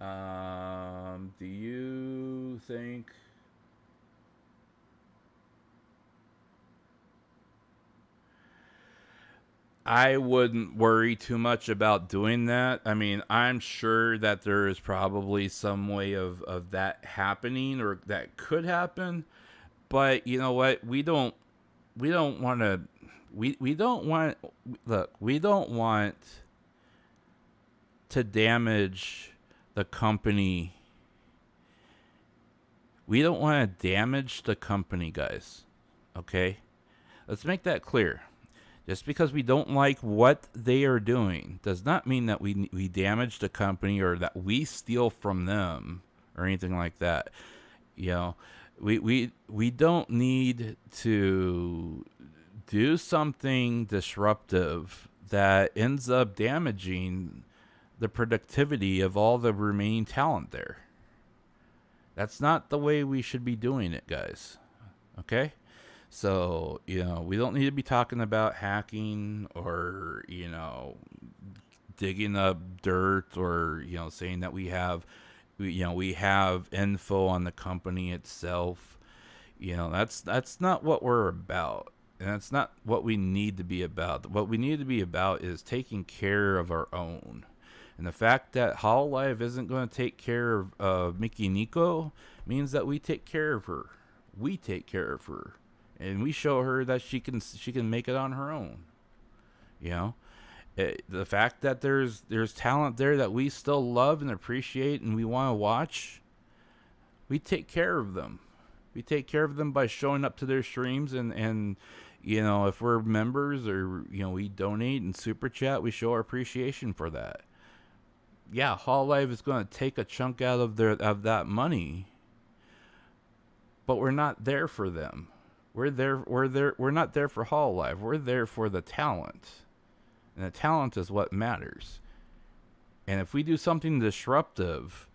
Do you think? I wouldn't worry too much about doing that. I mean, I'm sure that there is probably some way of that happening, or that could happen. But you know what? We don't want to we don't want look, we don't want to damage the company. We don't want to damage the company, guys. Okay? Let's make that clear. Just because we don't like what they are doing does not mean that we damage the company, or that we steal from them, or anything like that. You know, we don't need to do something disruptive that ends up damaging the productivity of all the remaining talent there. That's not the way we should be doing it, guys. Okay? So, we don't need to be talking about hacking, or, digging up dirt, or, saying that we have info on the company itself. That's not what we're about. And that's not what we need to be about. What we need to be about is taking care of our own. And the fact that Hololive isn't going to take care of Miki Nico means that we take care of her. We take care of her. And we show her that she can make it on her own. The fact that there's talent there that we still love and appreciate and we want to watch, we take care of them. We take care of them by showing up to their streams, and if we're members, or we donate and super chat, we show our appreciation for that. Yeah, Hololive is going to take a chunk out of that money, but we're not there for them. We're not there for Hololive. We're there for the talent. And the talent is what matters. And if we do something disruptive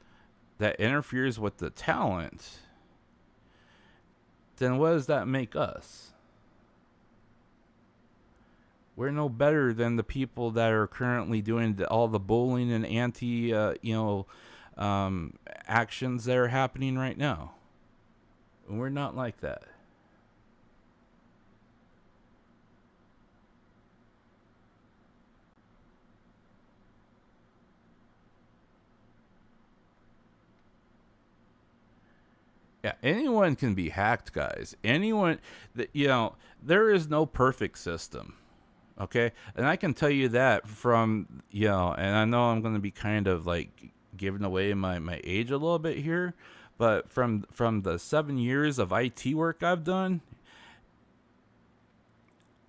that interferes with the talent, then what does that make us? We're no better than the people that are currently doing all the bullying and anti, actions that are happening right now. And we're not like that. Yeah, anyone can be hacked, guys. Anyone that there is no perfect system. Okay? And I can tell you that from, and I know I'm going to be kind of like giving away my age a little bit here, but from the 7 years of IT work I've done,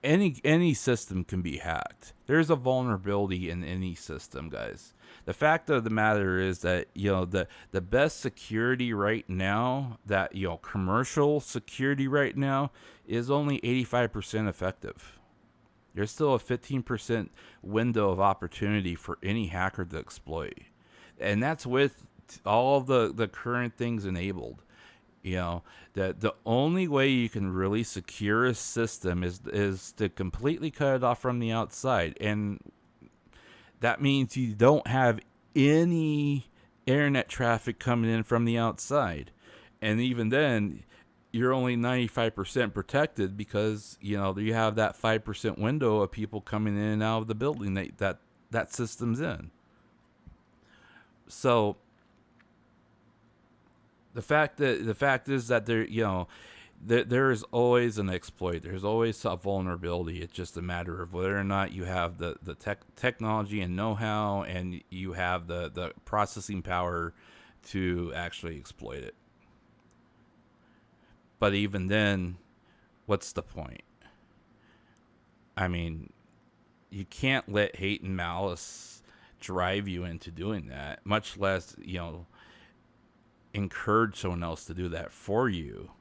any system can be hacked. There's a vulnerability in any system, guys. The fact of the matter is that the best security right now, that commercial security right now, is only 85% effective. There's still a 15% window of opportunity for any hacker to exploit, and that's with all the current things enabled. That the only way you can really secure a system is to completely cut it off from the outside, and that means you don't have any internet traffic coming in from the outside, and even then you're only 95% protected, because you have that 5% window of people coming in and out of the building that system's in. So the fact is that there is always an exploit. There's always a vulnerability. It's just a matter of whether or not you have the technology and know-how, and you have the processing power to actually exploit it. But even then, what's the point? I mean, you can't let hate and malice drive you into doing that, much less encourage someone else to do that for you.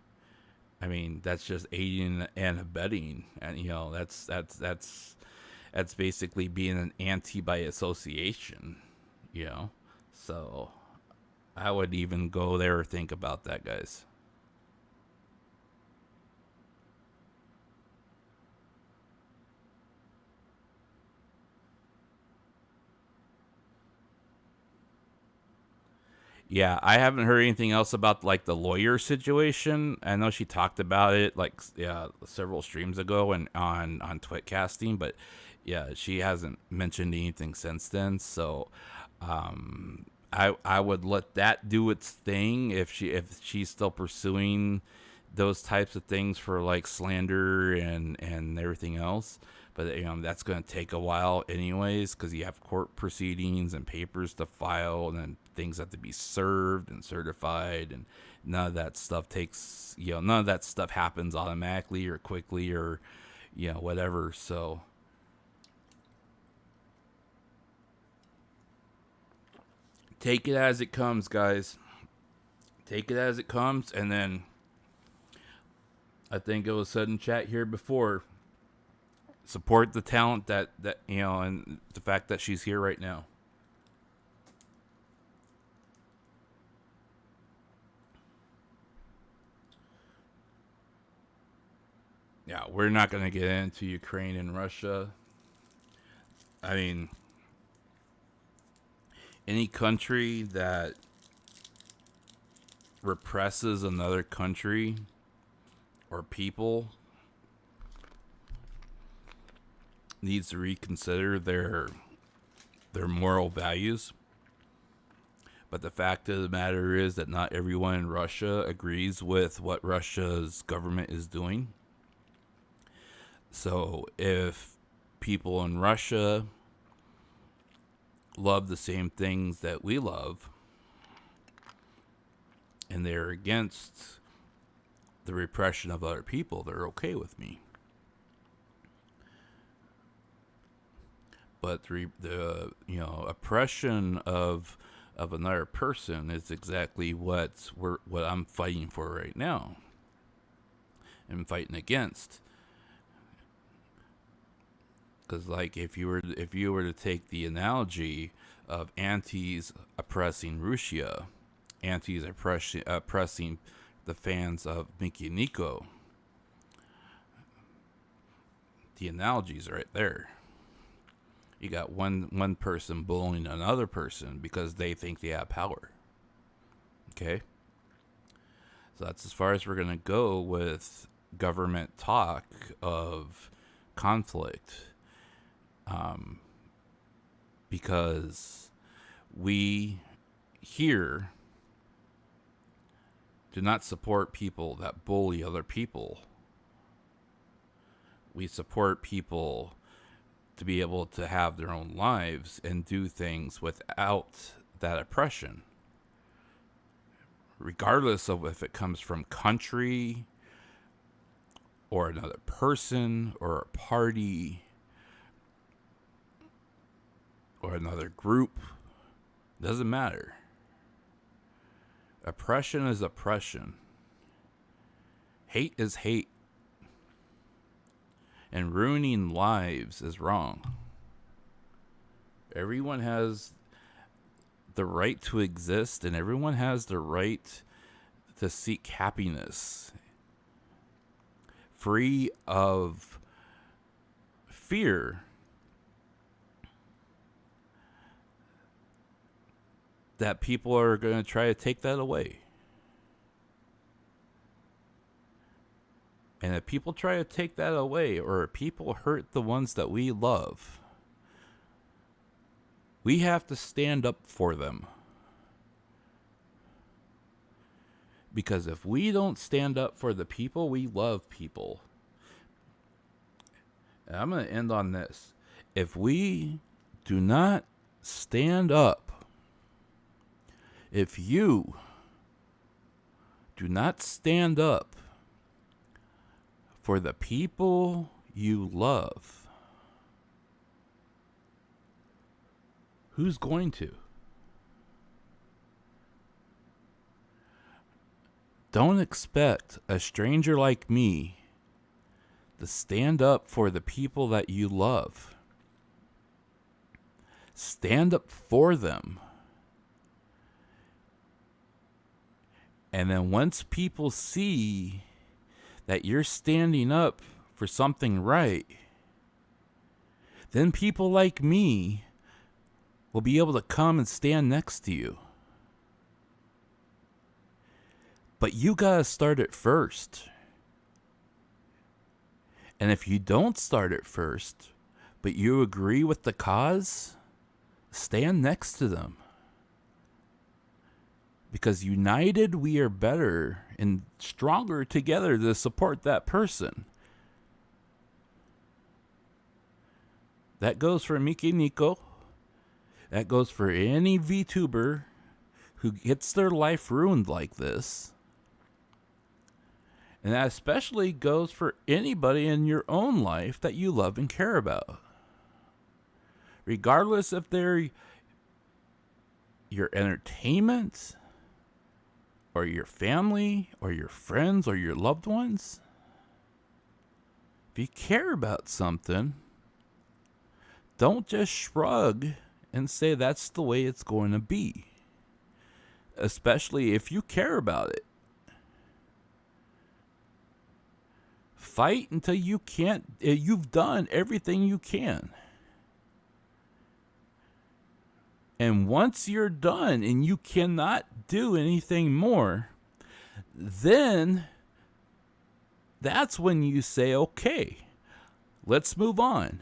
I mean, that's just aiding and abetting, and that's basically being an anti by association. So I would even go there or think about that, guys. Yeah, I haven't heard anything else about like the lawyer situation. I know she talked about it like several streams ago and on Twitcasting, but yeah, she hasn't mentioned anything since then. So I would let that do its thing if she's still pursuing those types of things for like slander and everything else. But that's going to take a while anyways, because you have court proceedings and papers to file, and then things have to be served and certified, and none of that stuff happens automatically or quickly or whatever. So take it as it comes, guys. Take it as it comes. And then I think it was said in chat here before, support the talent that and the fact that she's here right now. Yeah, we're not going to get into Ukraine and Russia. I mean, any country that represses another country or people needs to reconsider their moral values. But the fact of the matter is that not everyone in Russia agrees with what Russia's government is doing. So if people in Russia love the same things that we love, and they're against the repression of other people, they're okay with me. But the oppression of another person is exactly what I'm fighting for right now. I'm fighting against. Because like if you were to take the analogy of antis oppressing Russia, antis oppressing the fans of Mickey and Nico, the analogy's right there. You got one person bullying another person because they think they have power. Okay? So that's as far as we're going to go with government talk of conflict. Because we here do not support people that bully other people. We support people to be able to have their own lives and do things without that oppression, regardless of if it comes from country or another person or a party or another group. Doesn't matter. Oppression is oppression. Hate is hate. And ruining lives is wrong. Everyone has the right to exist, and everyone has the right to seek happiness, free of fear that people are going to try to take that away. And if people try to take that away, or if people hurt the ones that we love, we have to stand up for them. Because if we don't stand up for the people we love, people, and I'm going to end on this. If we do not stand up, if you do not stand up for the people you love, who's going to? Don't expect a stranger like me to stand up for the people that you love. Stand up for them. And then once people see that you're standing up for something right, then people like me will be able to come and stand next to you. But you gotta start it first. And if you don't start it first, but you agree with the cause, stand next to them. Because united we are better and stronger together to support that person. That goes for Miki Nico. That goes for any VTuber who gets their life ruined like this. And that especially goes for anybody in your own life that you love and care about. Regardless if they're your entertainment, or your family, or your friends, or your loved ones. If you care about something, don't just shrug and say that's the way it's going to be. Especially if you care about it. Fight until you can't. You've done everything you can. And once you're done and you cannot do anything more, then that's when you say, okay, let's move on.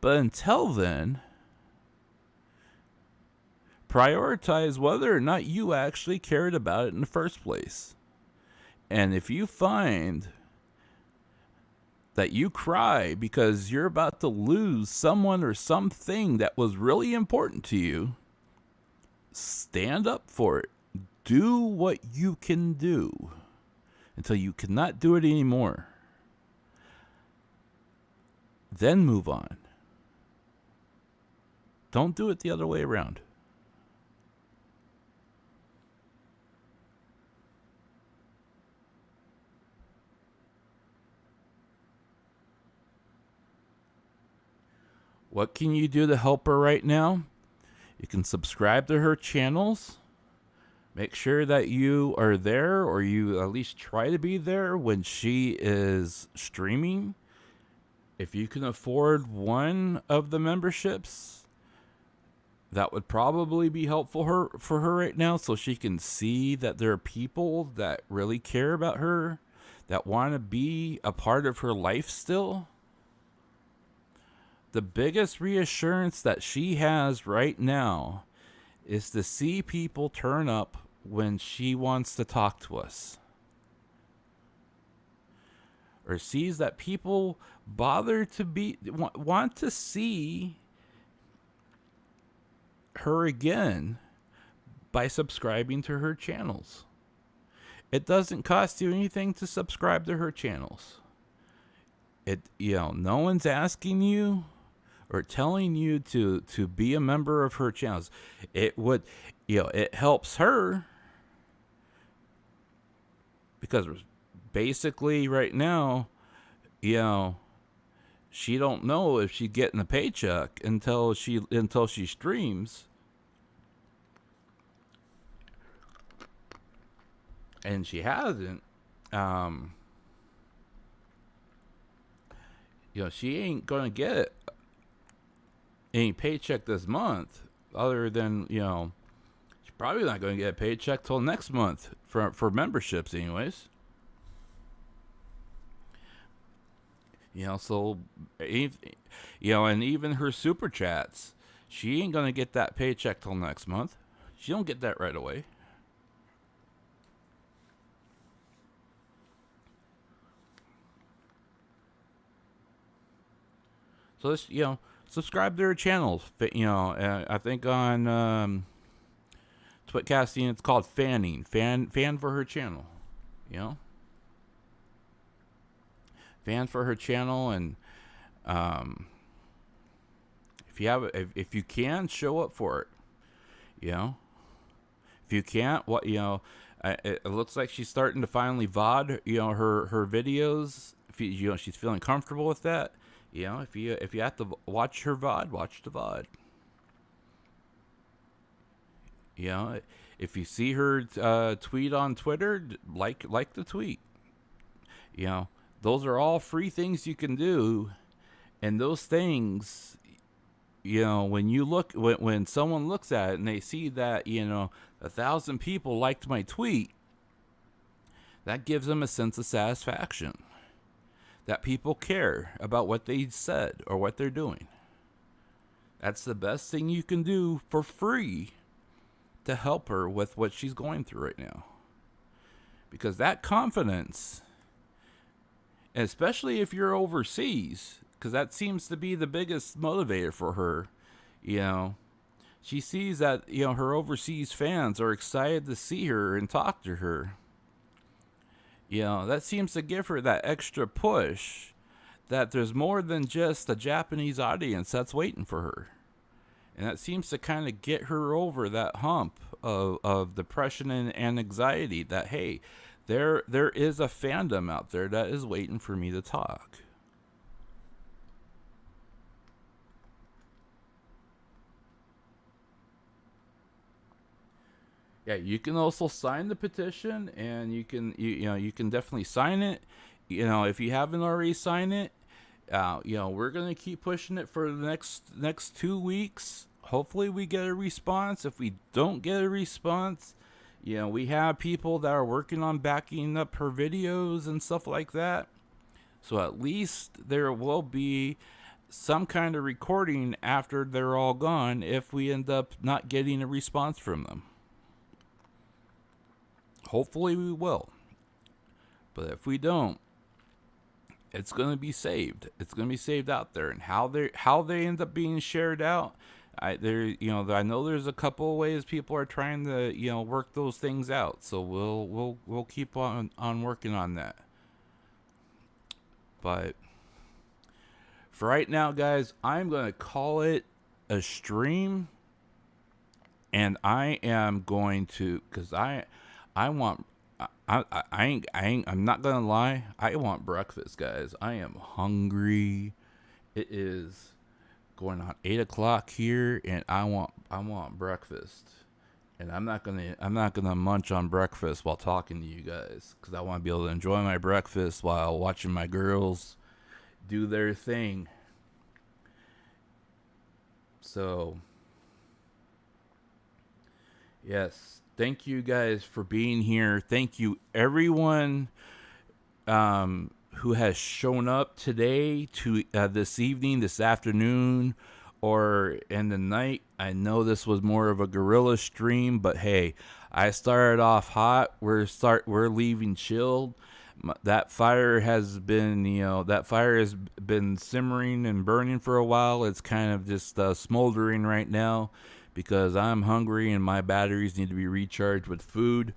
But until then, prioritize whether or not you actually cared about it in the first place. And if you find that you cry because you're about to lose someone or something that was really important to you, stand up for it. Do what you can do until you cannot do it anymore. Then move on. Don't do it the other way around. What can you do to help her right now? You can subscribe to her channels. Make sure that you are there, or you at least try to be there when she is streaming. If you can afford one of the memberships, that would probably be helpful for her right now, so she can see that there are people that really care about her, that want to be a part of her life still. The biggest reassurance that she has right now is to see people turn up when she wants to talk to us. Or sees that people bother to want to see her again by subscribing to her channels. It doesn't cost you anything to subscribe to her channels. No one's asking you or telling you to be a member of her channels. It would, it helps her because basically right now, she don't know if she's getting a paycheck until she streams. And she hasn't. She ain't gonna get any paycheck this month, other than she's probably not gonna get a paycheck till next month for memberships, anyways. So, and even her super chats, she ain't gonna get that paycheck till next month. She don't get that right away. So let's, subscribe to her channels. I think on Twitcasting it's called fanning. Fan for her channel. Fan for her channel, and if you can, show up for it. If you can't, it looks like she's starting to finally VOD, her videos. If she's feeling comfortable with that. If you have to watch her VOD, watch the VOD. If you see her tweet on Twitter, like the tweet. Those are all free things you can do, and those things, when someone looks at it and they see that 1,000 people liked my tweet, that gives them a sense of satisfaction. That people care about what they said or what they're doing. That's the best thing you can do for free to help her with what she's going through right now. Because that confidence, especially if you're overseas, because that seems to be the biggest motivator for her, she sees that, her overseas fans are excited to see her and talk to her. That seems to give her that extra push that there's more than just a Japanese audience that's waiting for her. And that seems to kind of get her over that hump of depression and anxiety that, hey, there is a fandom out there that is waiting for me to talk. Yeah, you can also sign the petition, and you can definitely sign it. If you haven't already signed it, we're gonna keep pushing it for the next 2 weeks. Hopefully, we get a response. If we don't get a response, we have people that are working on backing up her videos and stuff like that. So at least there will be some kind of recording after they're all gone if we end up not getting a response from them. Hopefully we will. But if we don't, it's going to be saved. It's going to be saved out there. And how they end up being shared out, I know there's a couple of ways people are trying to, work those things out. So we'll keep on working on that. But for right now, guys, I'm going to call it a stream. And I am going to, because I'm not gonna lie, I want breakfast, guys. I am hungry. It is going on 8 o'clock here, and I want breakfast. And I'm not gonna munch on breakfast while talking to you guys, because I want to be able to enjoy my breakfast while watching my girls do their thing. So yes, thank you guys for being here. Thank you everyone who has shown up today, to this evening, this afternoon, or in the night. I know this was more of a guerrilla stream, but hey, I started off hot. We're leaving chilled. That fire has been simmering and burning for a while. It's kind of just smoldering right now because I'm hungry and my batteries need to be recharged with food.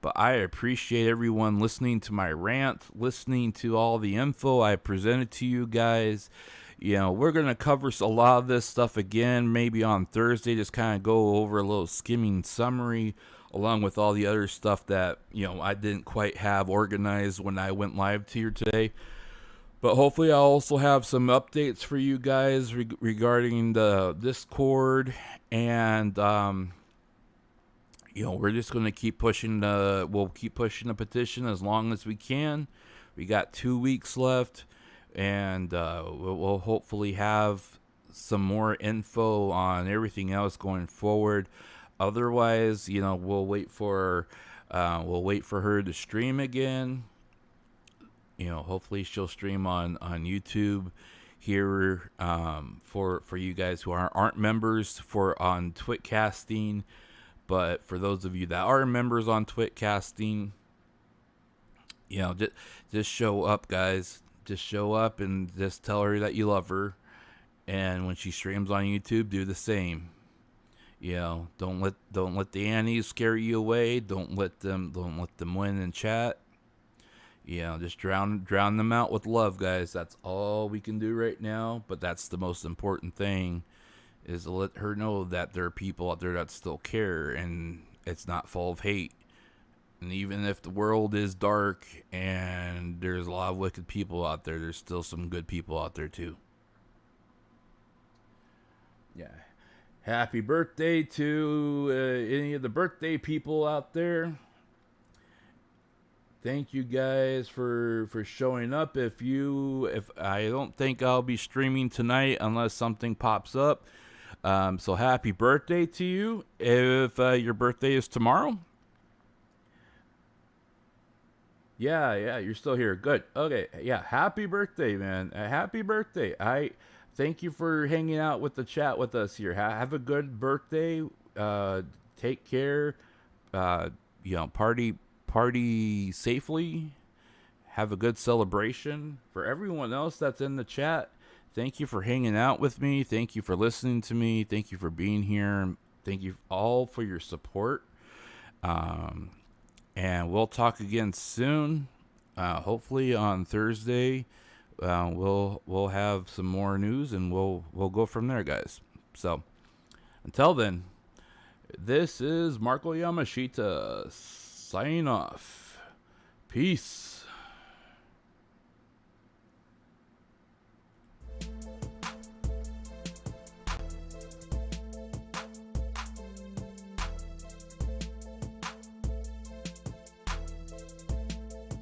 But I appreciate everyone listening to my rant, listening to all the info I presented to you guys. We're going to cover a lot of this stuff again, maybe on Thursday, just kind of go over a little skimming summary, along with all the other stuff that, I didn't quite have organized when I went live to you today. But hopefully I'll also have some updates for you guys regarding the Discord, and, we're just going to keep pushing we'll keep pushing the petition as long as we can. We got 2 weeks left, and we'll hopefully have some more info on everything else going forward. Otherwise, we'll wait for her to stream again. Hopefully she'll stream on YouTube here, for you guys who aren't members on Twitcasting. But for those of you that are members on Twitcasting, just show up, guys. Just show up and just tell her that you love her. And when she streams on YouTube, do the same. Don't let the Annies scare you away. Don't let them win in chat. Just drown them out with love, guys. That's all we can do right now. But that's the most important thing, is to let her know that there are people out there that still care, and it's not full of hate. And even if the world is dark and there's a lot of wicked people out there, there's still some good people out there too. Yeah. Happy birthday to any of the birthday people out there. Thank you guys for showing up. If I don't think I'll be streaming tonight unless something pops up. So happy birthday to you if your birthday is tomorrow. Yeah, you're still here. Good. Okay, yeah, happy birthday, man. Happy birthday. I thank you for hanging out with the chat with us here. Have a good birthday. Take care. Party safely. Have a good celebration. For everyone else that's in the chat, thank you for hanging out with me. Thank you for listening to me. Thank you for being here. Thank you all for your support. And we'll talk again soon. Hopefully on Thursday, we'll have some more news, and we'll go from there, guys. So until then, this is Marko Yamashita signing off. Peace.